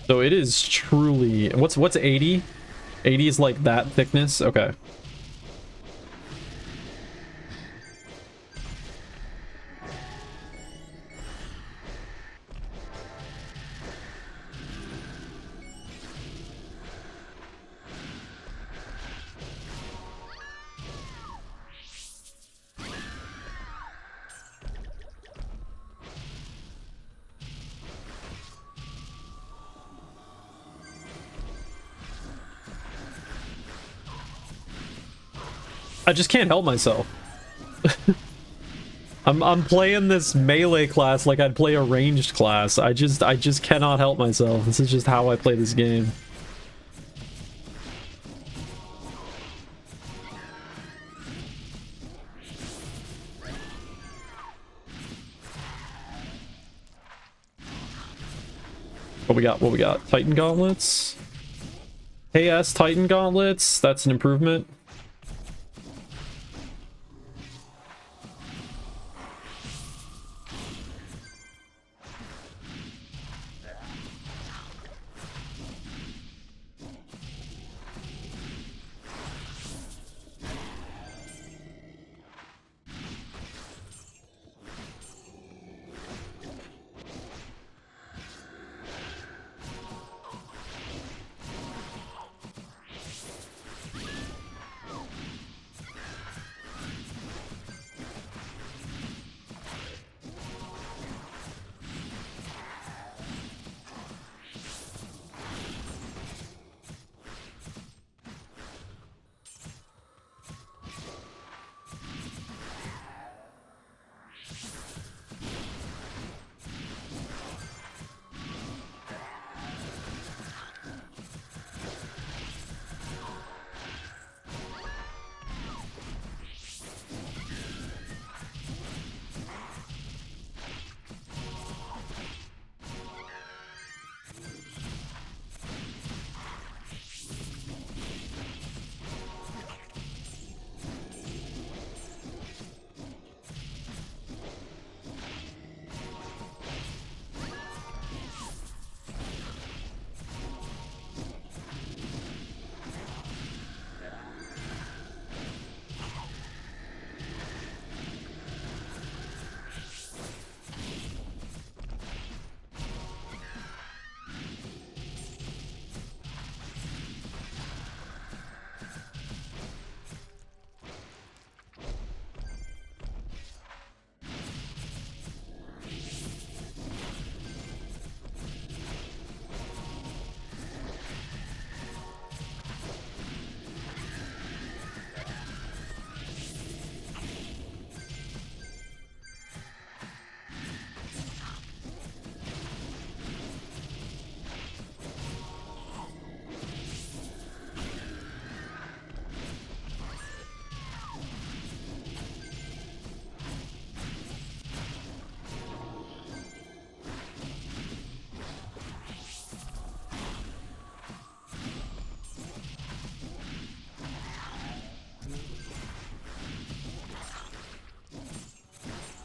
Speaker 1: So it is truly... What's 80? 80 is like that thickness? Okay. I just can't help myself. I'm playing this melee class like I'd play a ranged class. I just cannot help myself. This is just how I play this game. What we got? What we got? Titan gauntlets. KS Titan gauntlets. That's an improvement.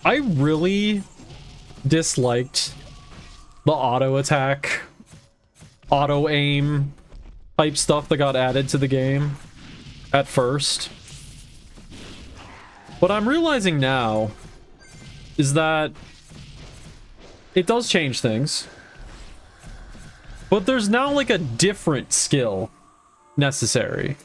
Speaker 1: I really disliked the auto attack, auto aim type stuff that got added to the game at first. What I'm realizing now is that it does change things, but there's now like a different skill necessary.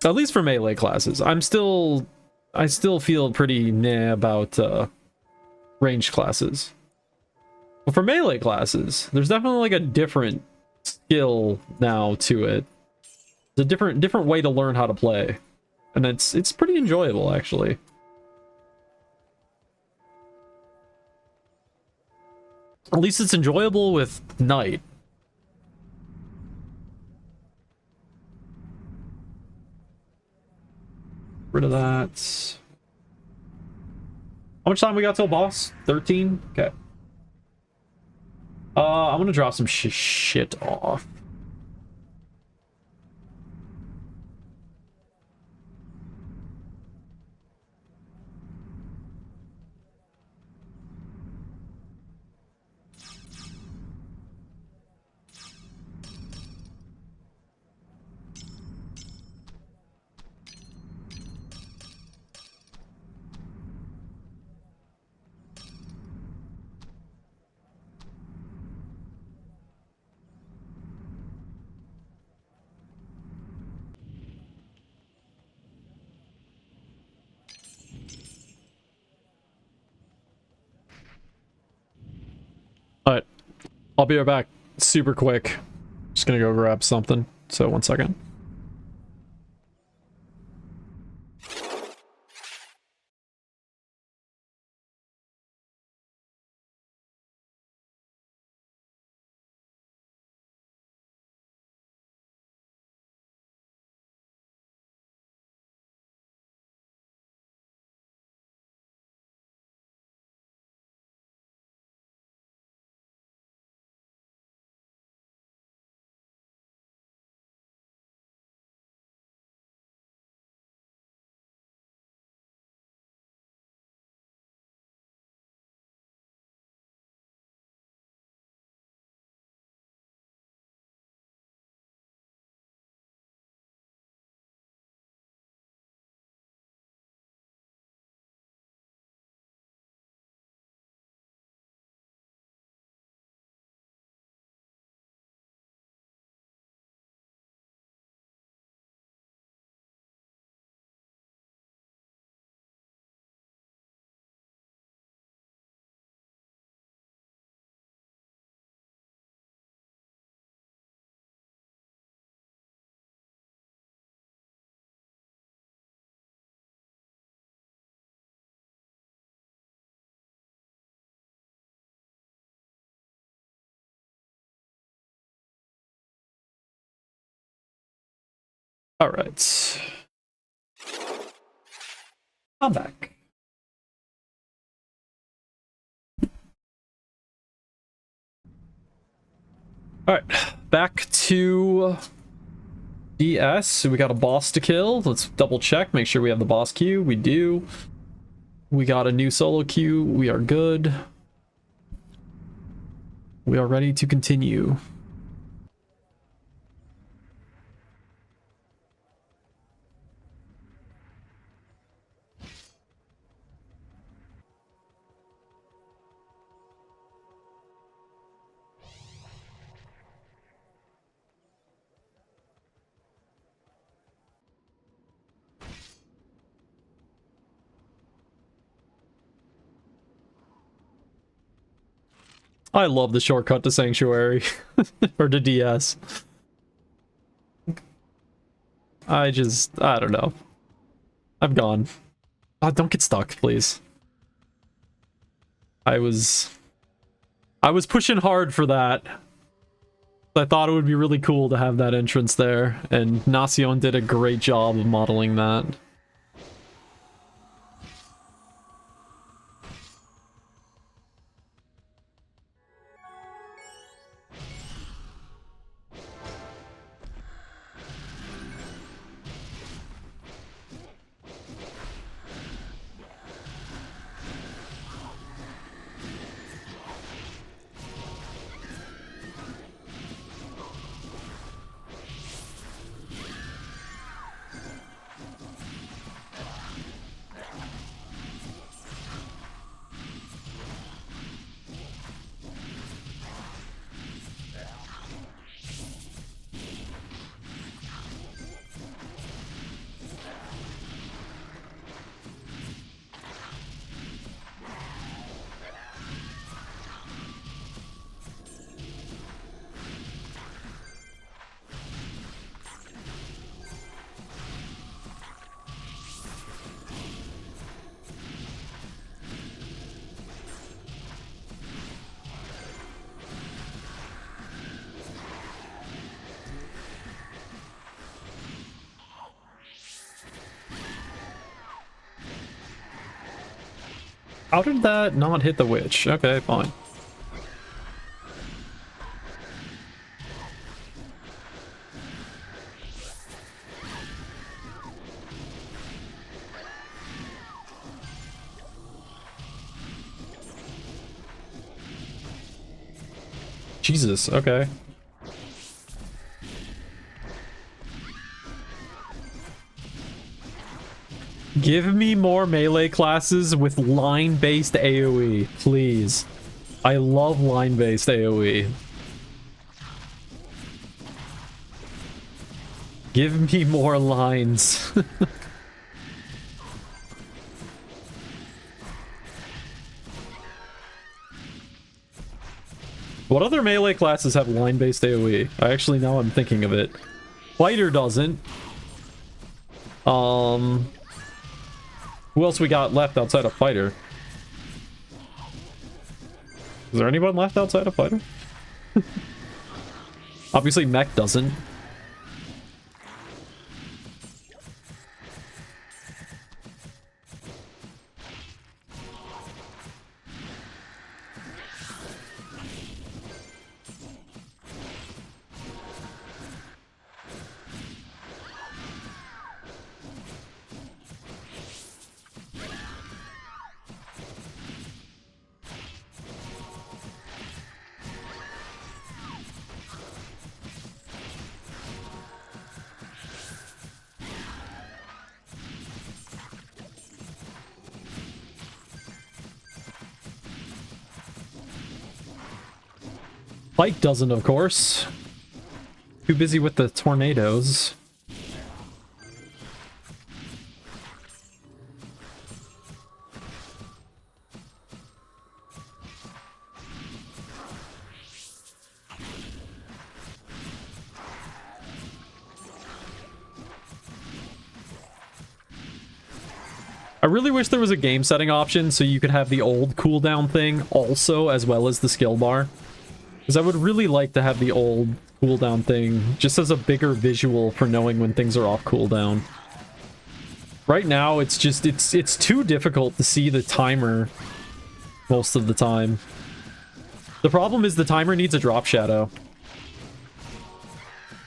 Speaker 1: At least for melee classes. I still feel pretty nah about ranged classes. But for melee classes, there's definitely like a different skill now to it. It's a different way to learn how to play. And it's pretty enjoyable, actually. At least it's enjoyable with Knight. Rid of that. How much time we got till boss? 13? Okay. I'm gonna drop some shit off. Alright, I'll be right back super quick. Just gonna go grab something, so 1 second. Alright. I'm back. Alright, back to DS. So we got a boss to kill. Let's double check, make sure we have the boss queue. We do. We got a new solo queue. We are good. We are ready to continue. I love the shortcut to Sanctuary. Or to DS. I don't know. I'm gone. Don't get stuck, please. I was pushing hard for that. I thought it would be really cool to have that entrance there, and Nacion did a great job of modeling that. How did that not hit the witch? Okay, fine. Jesus, okay. Give me more melee classes with line-based AoE, please. I love line-based AoE. Give me more lines. What other melee classes have line-based AoE? Now I'm thinking of it. Fighter doesn't. Who else we got left outside of Fighter? Is there anyone left outside of Fighter? Obviously Mech doesn't. Bike doesn't, of course. Too busy with the tornadoes. I really wish there was a game setting option so you could have the old cooldown thing also as well as the skill bar. Because I would really like to have the old cooldown thing just as a bigger visual for knowing when things are off cooldown. Right now, it's just, it's too difficult to see the timer most of the time. The problem is the timer needs a drop shadow.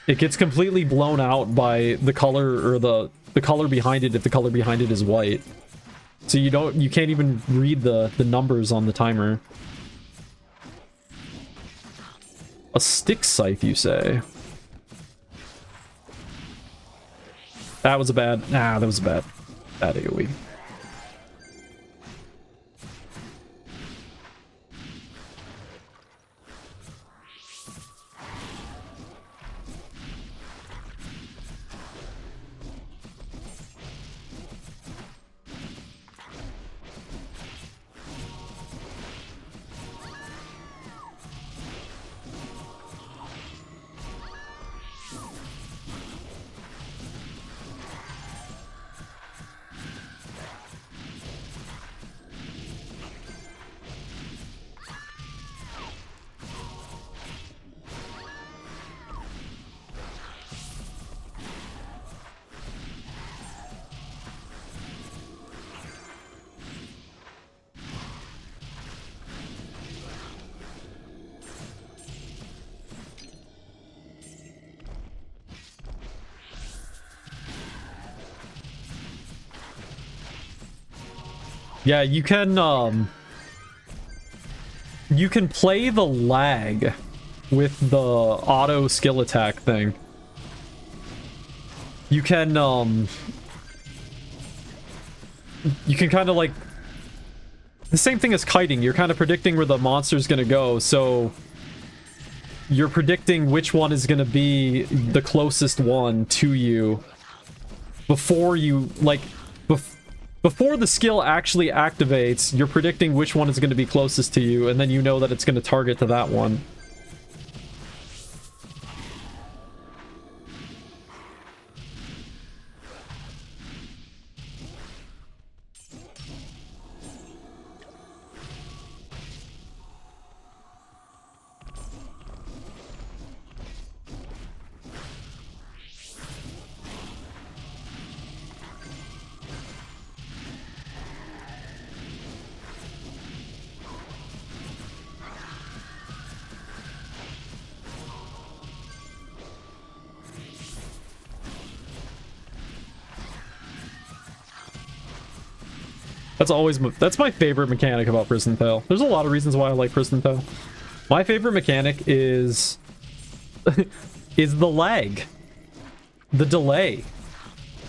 Speaker 1: It gets completely blown out by the color or the color behind it if the color behind it is white. So you can't even read the numbers on the timer. A stick scythe, you say? That was a bad... Nah, that was a bad AoE. Yeah, you can play the lag with the auto skill attack thing. You can kind of like the same thing as kiting. You're kind of predicting where the monster's gonna go, so you're predicting which one is gonna be the closest one to you before you before the skill actually activates. You're predicting which one is going to be closest to you, and then you know that it's going to target to that one. That's my favorite mechanic about Pristontale. There's a lot of reasons why I like Pristontale. My favorite mechanic is is the lag. The delay.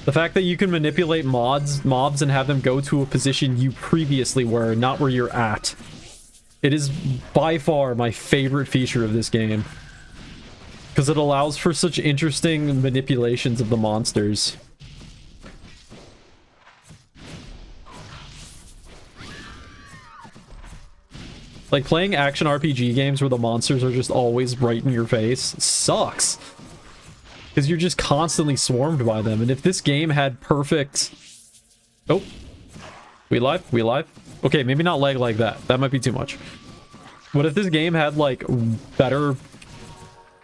Speaker 1: The fact that you can manipulate mobs and have them go to a position you previously were, not where you're at. It is by far my favorite feature of this game. Because it allows for such interesting manipulations of the monsters. Like, playing action RPG games where the monsters are just always right in your face sucks. Because you're just constantly swarmed by them. And if this game had perfect... Oh. We live? We live? Okay, maybe not lag like that. That might be too much. But if this game had, like, better...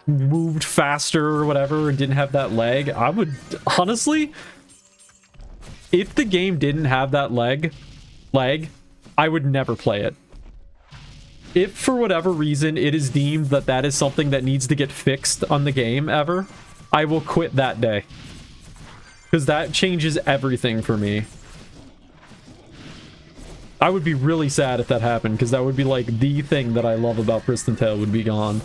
Speaker 1: moved faster or whatever and didn't have that lag, I would... Honestly... If the game didn't have that lag, I would never play it. If, for whatever reason, it is deemed that that is something that needs to get fixed on the game ever, I will quit that day. Because that changes everything for me. I would be really sad if that happened, because that would be like the thing that I love about Pristontale would be gone.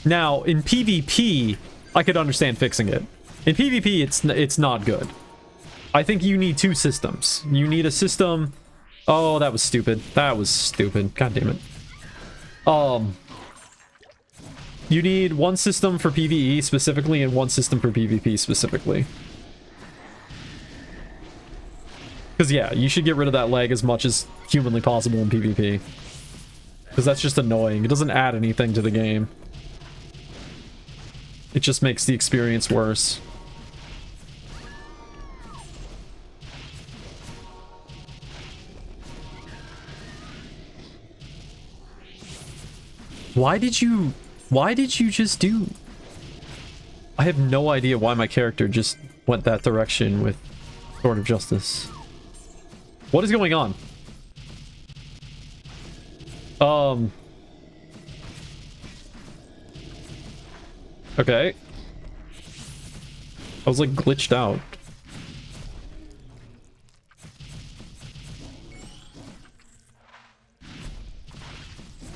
Speaker 1: Now, in PvP, I could understand fixing it. In PvP, it's not good. I think you need two systems. You need a system... Oh, that was stupid. That was stupid. God damn it. You need one system for PvE specifically and one system for PvP specifically. Because, yeah, you should get rid of that lag as much as humanly possible in PvP. Because that's just annoying. It doesn't add anything to the game. It just makes the experience worse. Why did you just do... I have no idea why my character just went that direction with Sword of Justice. What is going on? Okay. I was like glitched out.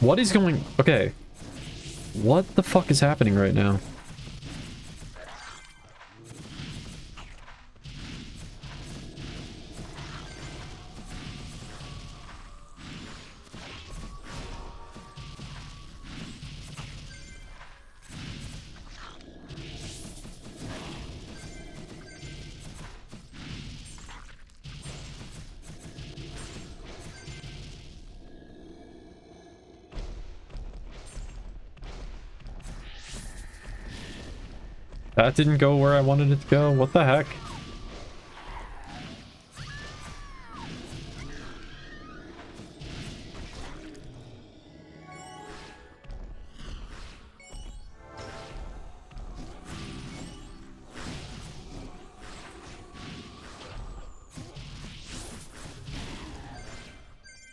Speaker 1: What is going... Okay. What the fuck is happening right now? That didn't go where I wanted it to go. What the heck?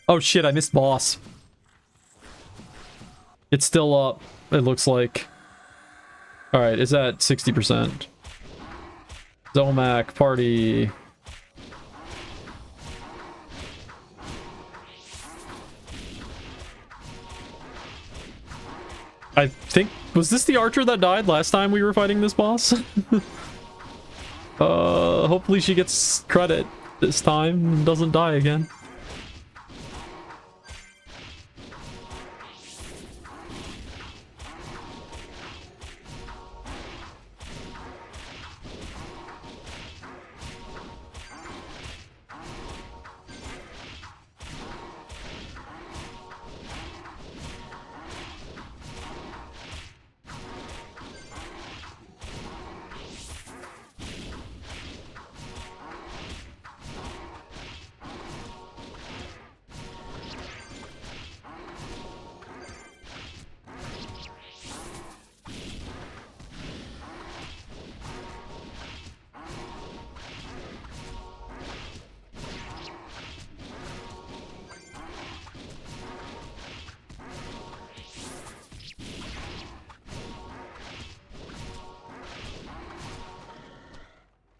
Speaker 1: Oh shit, I missed boss. It's still up, it looks like. Alright, it's at 60%. Zomac, party. I think... Was this the archer that died last time we were fighting this boss? Hopefully she gets credit this time and doesn't die again.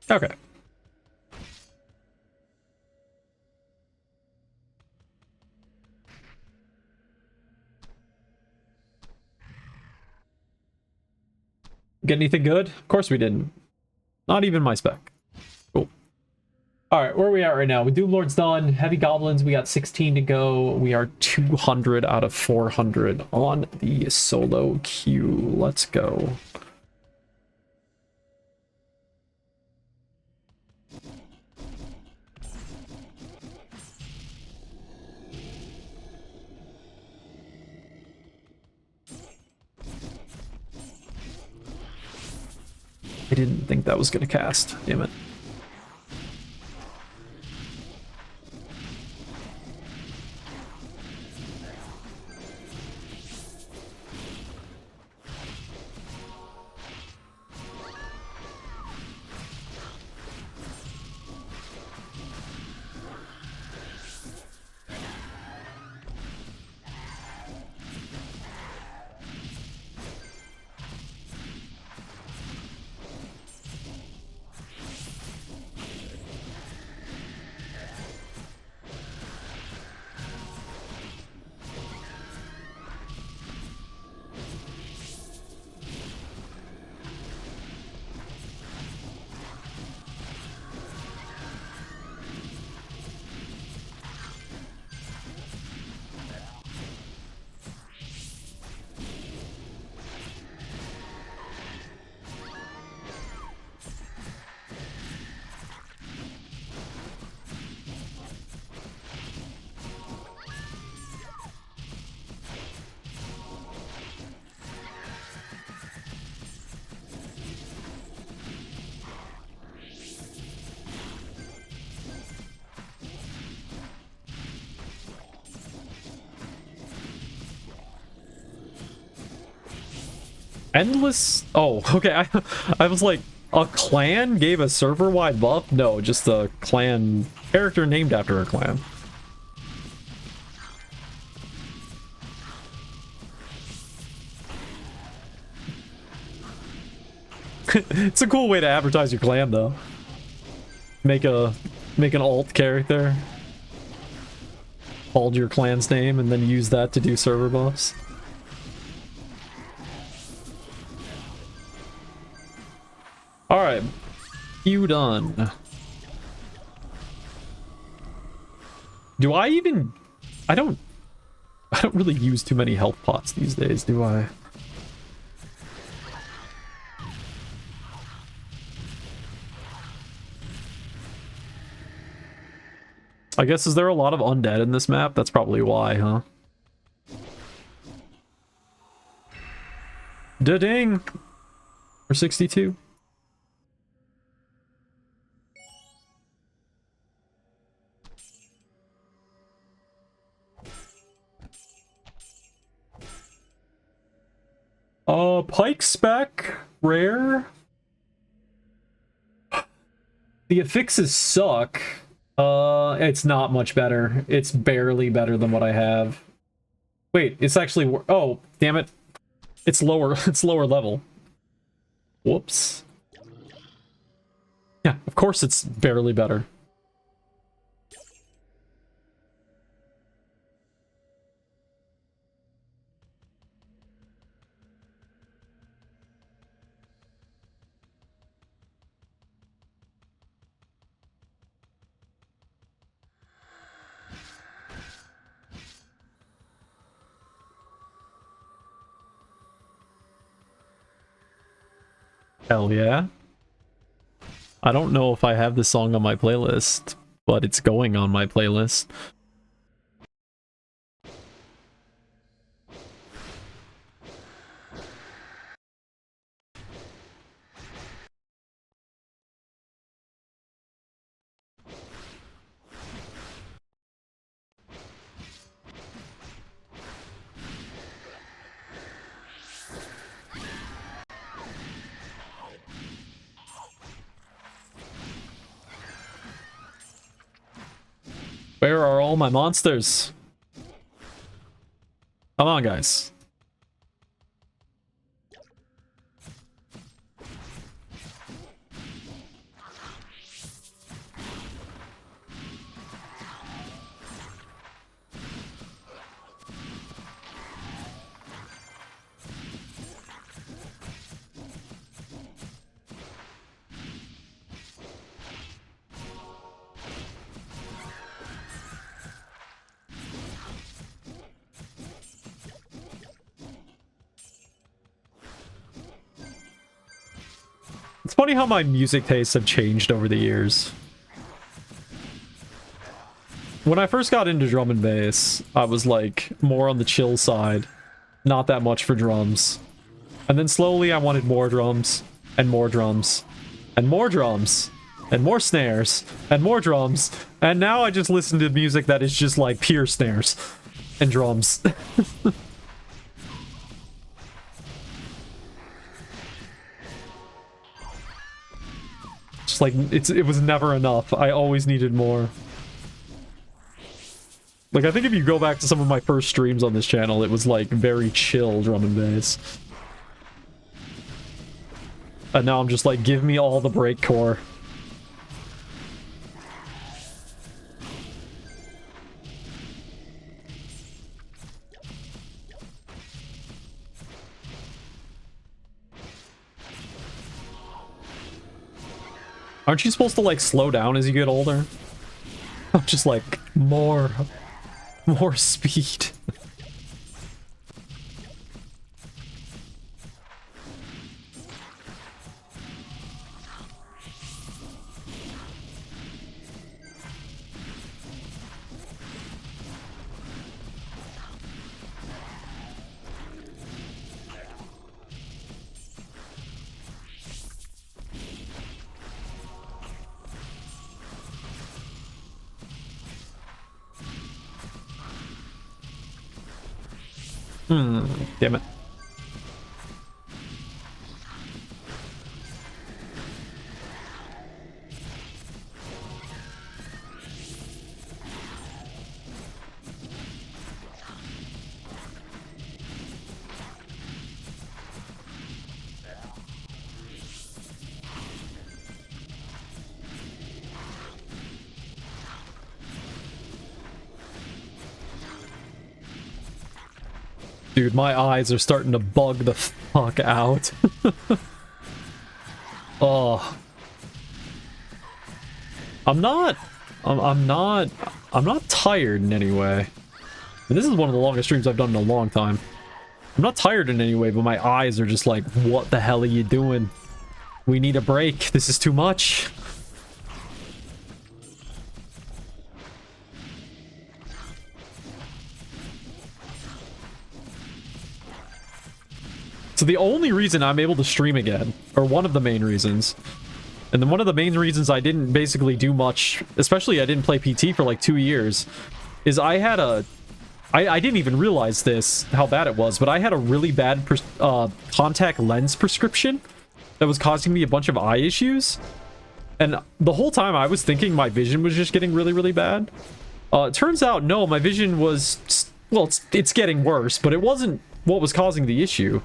Speaker 1: Okay. Get anything good? Of course we didn't. Not even my spec. Cool. Alright, where are we at right now? We do Lord's done. Heavy Goblins, we got 16 to go. We are 200 out of 400 on the solo queue. Let's go. I didn't think that was going to cast. Damn it. Endless. Oh, okay. I was like, a clan gave a server-wide buff? No, just a clan character named after a clan. It's a cool way to advertise your clan, though. Make an alt character, hold your clan's name, and then use that to do server buffs. All right, you done. Do I even? I don't really use too many health pots these days, do I? I guess, is there a lot of undead in this map? That's probably why, huh? Da-ding! For 62. Pike spec, rare. The affixes suck. It's not much better. It's barely better than what I have. Wait, it's actually, oh, damn it. It's lower, it's lower level. Whoops. Yeah, of course it's barely better. Hell yeah. I don't know if I have this song on my playlist, but it's going on my playlist. Where are all my monsters? Come on, guys. It's funny how my music tastes have changed over the years. When I first got into drum and bass, I was like more on the chill side. Not that much for drums. And then slowly I wanted more drums, and more drums, and more drums, and more snares, and more drums. And now I just listen to music that is just like pure snares and drums. Just like, it was never enough. I always needed more. Like, I think if you go back to some of my first streams on this channel, it was like very chill drum and bass. And now I'm just like, give me all the breakcore. Aren't you supposed to like slow down as you get older? I'm just like, more speed. Damn it. Dude, my eyes are starting to bug the fuck out. Oh. I'm not tired in any way. And this is one of the longest streams I've done in a long time. I'm not tired in any way, but my eyes are just like, what the hell are you doing? We need a break. This is too much. So the only reason I'm able to stream again, or one of the main reasons, and then one of the main reasons I didn't basically do much, especially I didn't play PT for like 2 years, is I had I didn't even realize this, how bad it was, but I had a really bad contact lens prescription that was causing me a bunch of eye issues. And the whole time I was thinking my vision was just getting really, really bad. It turns out, no, my vision was, well, it's getting worse, but it wasn't what was causing the issue.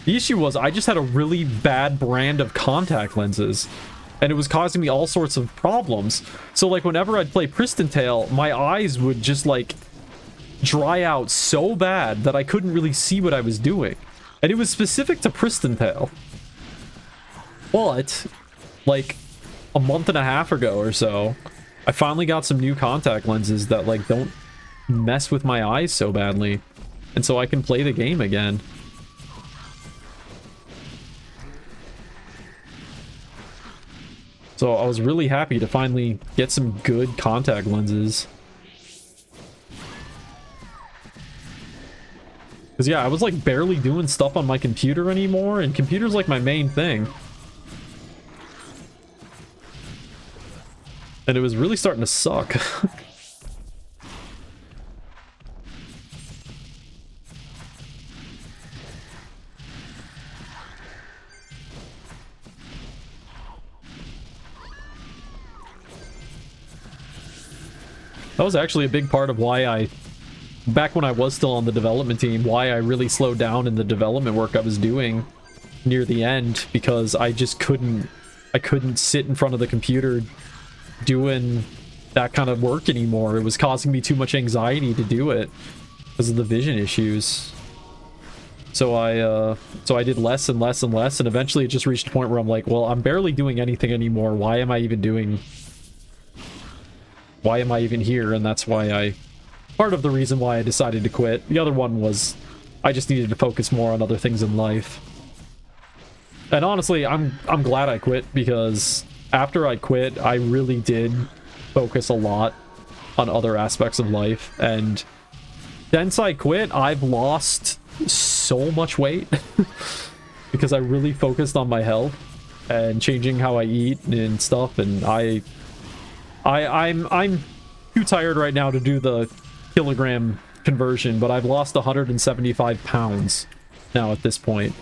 Speaker 1: The issue was I just had a really bad brand of contact lenses, and it was causing me all sorts of problems. So like whenever I'd play Pristontale, my eyes would just like dry out so bad that I couldn't really see what I was doing. And it was specific to Pristontale. But like a month and a half ago or so, I finally got some new contact lenses that like don't mess with my eyes so badly, and so I can play the game again. So I was really happy to finally get some good contact lenses. Because yeah, I was like barely doing stuff on my computer anymore, and computer's like my main thing. And it was really starting to suck. That was actually a big part of why back when I was still on the development team, why I really slowed down in the development work I was doing near the end, because I just couldn't sit in front of the computer doing that kind of work anymore. It was causing me too much anxiety to do it because of the vision issues. So I did less and less and less, and eventually it just reached a point where I'm like, well, I'm barely doing anything anymore. Why am I even here? And that's why part of the reason why I decided to quit. The other one was I just needed to focus more on other things in life. And honestly, I'm glad I quit, because after I quit, I really did focus a lot on other aspects of life. And since I quit, I've lost so much weight because I really focused on my health and changing how I eat and stuff. And I'm too tired right now to do the kilogram conversion, but I've lost 175 pounds now at this point.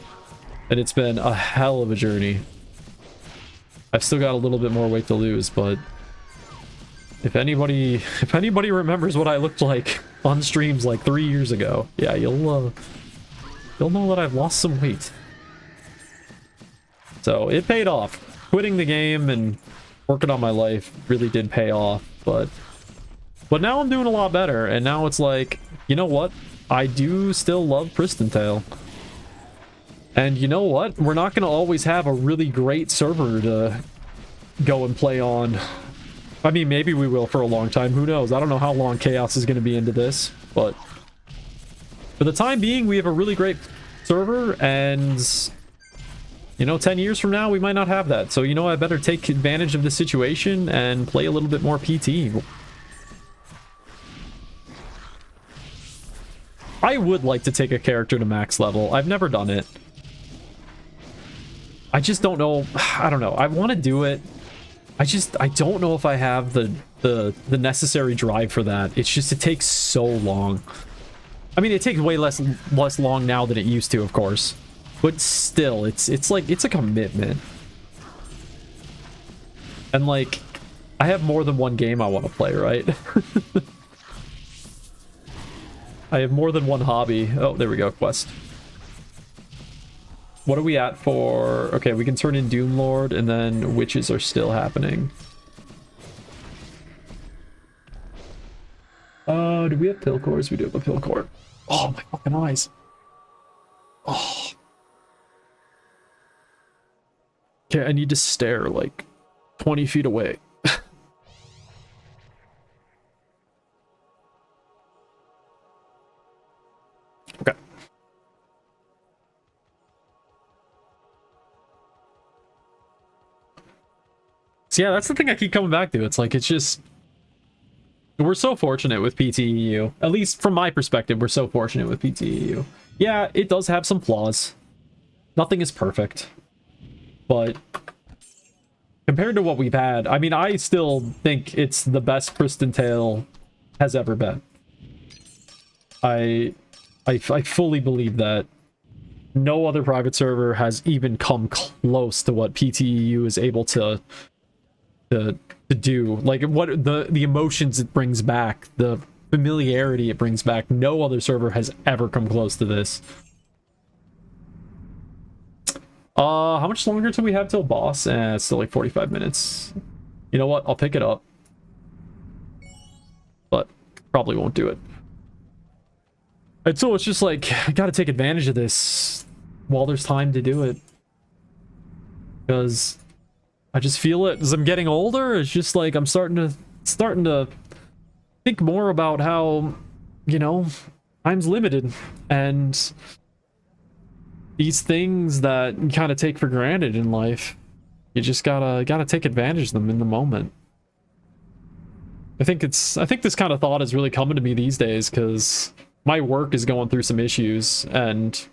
Speaker 1: And it's been a hell of a journey. I've still got a little bit more weight to lose, but if anybody remembers what I looked like on streams like 3 years ago, yeah, you'll know that I've lost some weight. So it paid off. Quitting the game and working on my life really did pay off, but now I'm doing a lot better, and now it's like, you know what? I do still love Pristontale. And you know what? We're not going to always have a really great server to go and play on. I mean, maybe we will for a long time. Who knows? I don't know how long Chaos is going to be into this. But for the time being, we have a really great server. And, you know, 10 years from now, we might not have that. So, you know, I better take advantage of the situation and play a little bit more PT. I would like to take a character to max level. I've never done it. I just don't know. I don't know. I want to do it. I don't know if I have the necessary drive for that. It's just, it takes so long. I mean, it takes way less long now than it used to, of course. But still, it's like, it's a commitment. And like, I have more than one game I want to play, right? I have more than one hobby. Oh, there we go, quest. What are we at for... Okay, we can turn in Doomlord, and then witches are still happening. Do we have pill cores? We do have a pill core. Oh, my fucking eyes. Oh. Okay, I need to stare like 20 feet away. Okay. So yeah, that's the thing I keep coming back to. It's like, it's just... We're so fortunate with PTEU. At least from my perspective, we're so fortunate with PTEU. Yeah, it does have some flaws. Nothing is perfect. But compared to what we've had, I mean, I still think it's the best Pristontale has ever been. I fully believe that. No other private server has even come close to what PTEU is able to do. Like, what the emotions it brings back, the familiarity it brings back. No other server has ever come close to this. How much longer till we have till boss? It's still like 45 minutes. You know what? I'll pick it up. But probably won't do it. And so it's just like, I gotta take advantage of this while there's time to do it. Because I just feel it as I'm getting older. It's just like I'm starting to think more about how, you know, time's limited, and these things that you kind of take for granted in life, you just gotta take advantage of them in the moment. I think this kind of thought is really coming to me these days because my work is going through some issues, and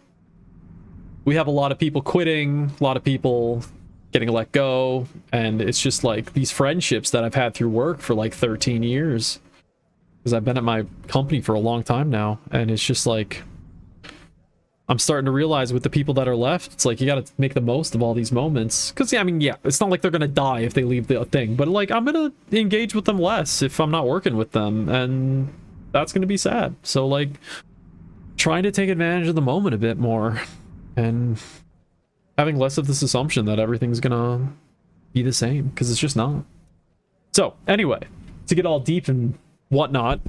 Speaker 1: we have a lot of people quitting, a lot of people getting let go, and it's just like these friendships that I've had through work for like 13 years, because I've been at my company for a long time now, and it's just like I'm starting to realize with the people that are left, it's like you got to make the most of all these moments. Because yeah, I mean, yeah, it's not like they're gonna die if they leave the thing, but like I'm gonna engage with them less if I'm not working with them, and that's gonna be sad. So like trying to take advantage of the moment a bit more, and having less of this assumption that everything's gonna be the same, because it's just not. So anyway, to get all deep and whatnot,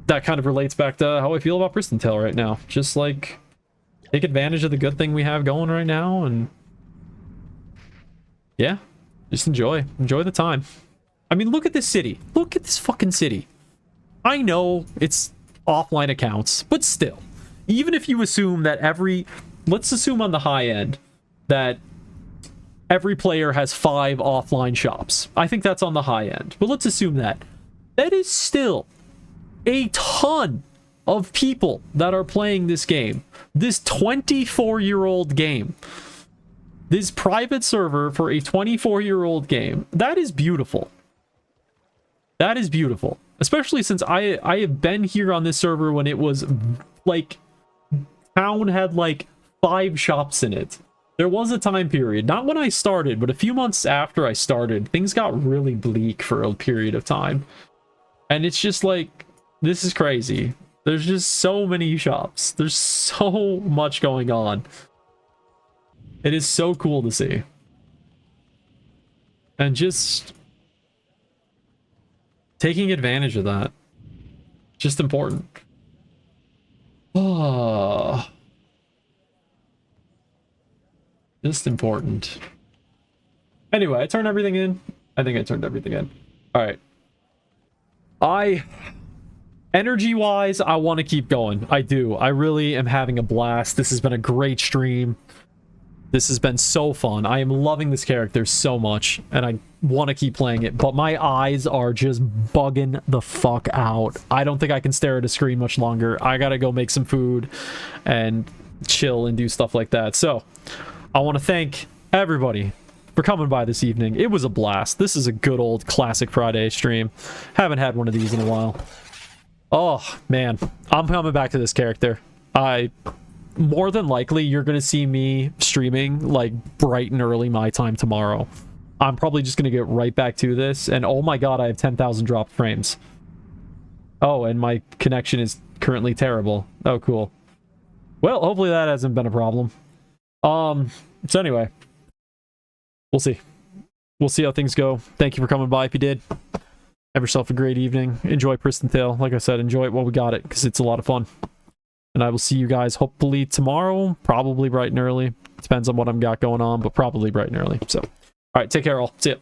Speaker 1: that kind of relates back to how I feel about Pristontale right now. Just like take advantage of the good thing we have going right now, and yeah, just enjoy the time. I mean, look at this city. Look at this fucking city. I know it's offline accounts, but still, even if you assume that let's assume on the high end that every player has 5 offline shops. I think that's on the high end, but let's assume that. That is still a ton of people that are playing this game. This 24-year-old game. This private server for a 24-year-old game. That is beautiful. That is beautiful. Especially since I have been here on this server when it was like town had like 5 shops in it. There was a time period, not when I started, but a few months after I started, things got really bleak for a period of time. And it's just like, this is crazy. There's just so many shops. There's so much going on. It is so cool to see. And just taking advantage of that. Just important. Oh. Just important. Anyway, I turned everything in. I think I turned everything in. All right. Energy-wise, I want to keep going. I do. I really am having a blast. This has been a great stream. This has been so fun. I am loving this character so much, and I want to keep playing it, but my eyes are just bugging the fuck out. I don't think I can stare at a screen much longer. I gotta go make some food and chill and do stuff like that. So, I want to thank everybody for coming by this evening. It was a blast. This is a good old classic Friday stream. Haven't had one of these in a while. Oh, man. I'm coming back to this character. More than likely, you're going to see me streaming like bright and early my time tomorrow. I'm probably just going to get right back to this. And oh my god, I have 10,000 dropped frames. Oh, and my connection is currently terrible. Oh, cool. Well, hopefully that hasn't been a problem. So anyway, we'll see. We'll see how things go. Thank you for coming by if you did. Have yourself a great evening. Enjoy Pristontale. Like I said, enjoy it while we got it, because it's a lot of fun. And I will see you guys hopefully tomorrow, probably bright and early. Depends on what I've got going on, but probably bright and early. So, all right, take care all. See ya.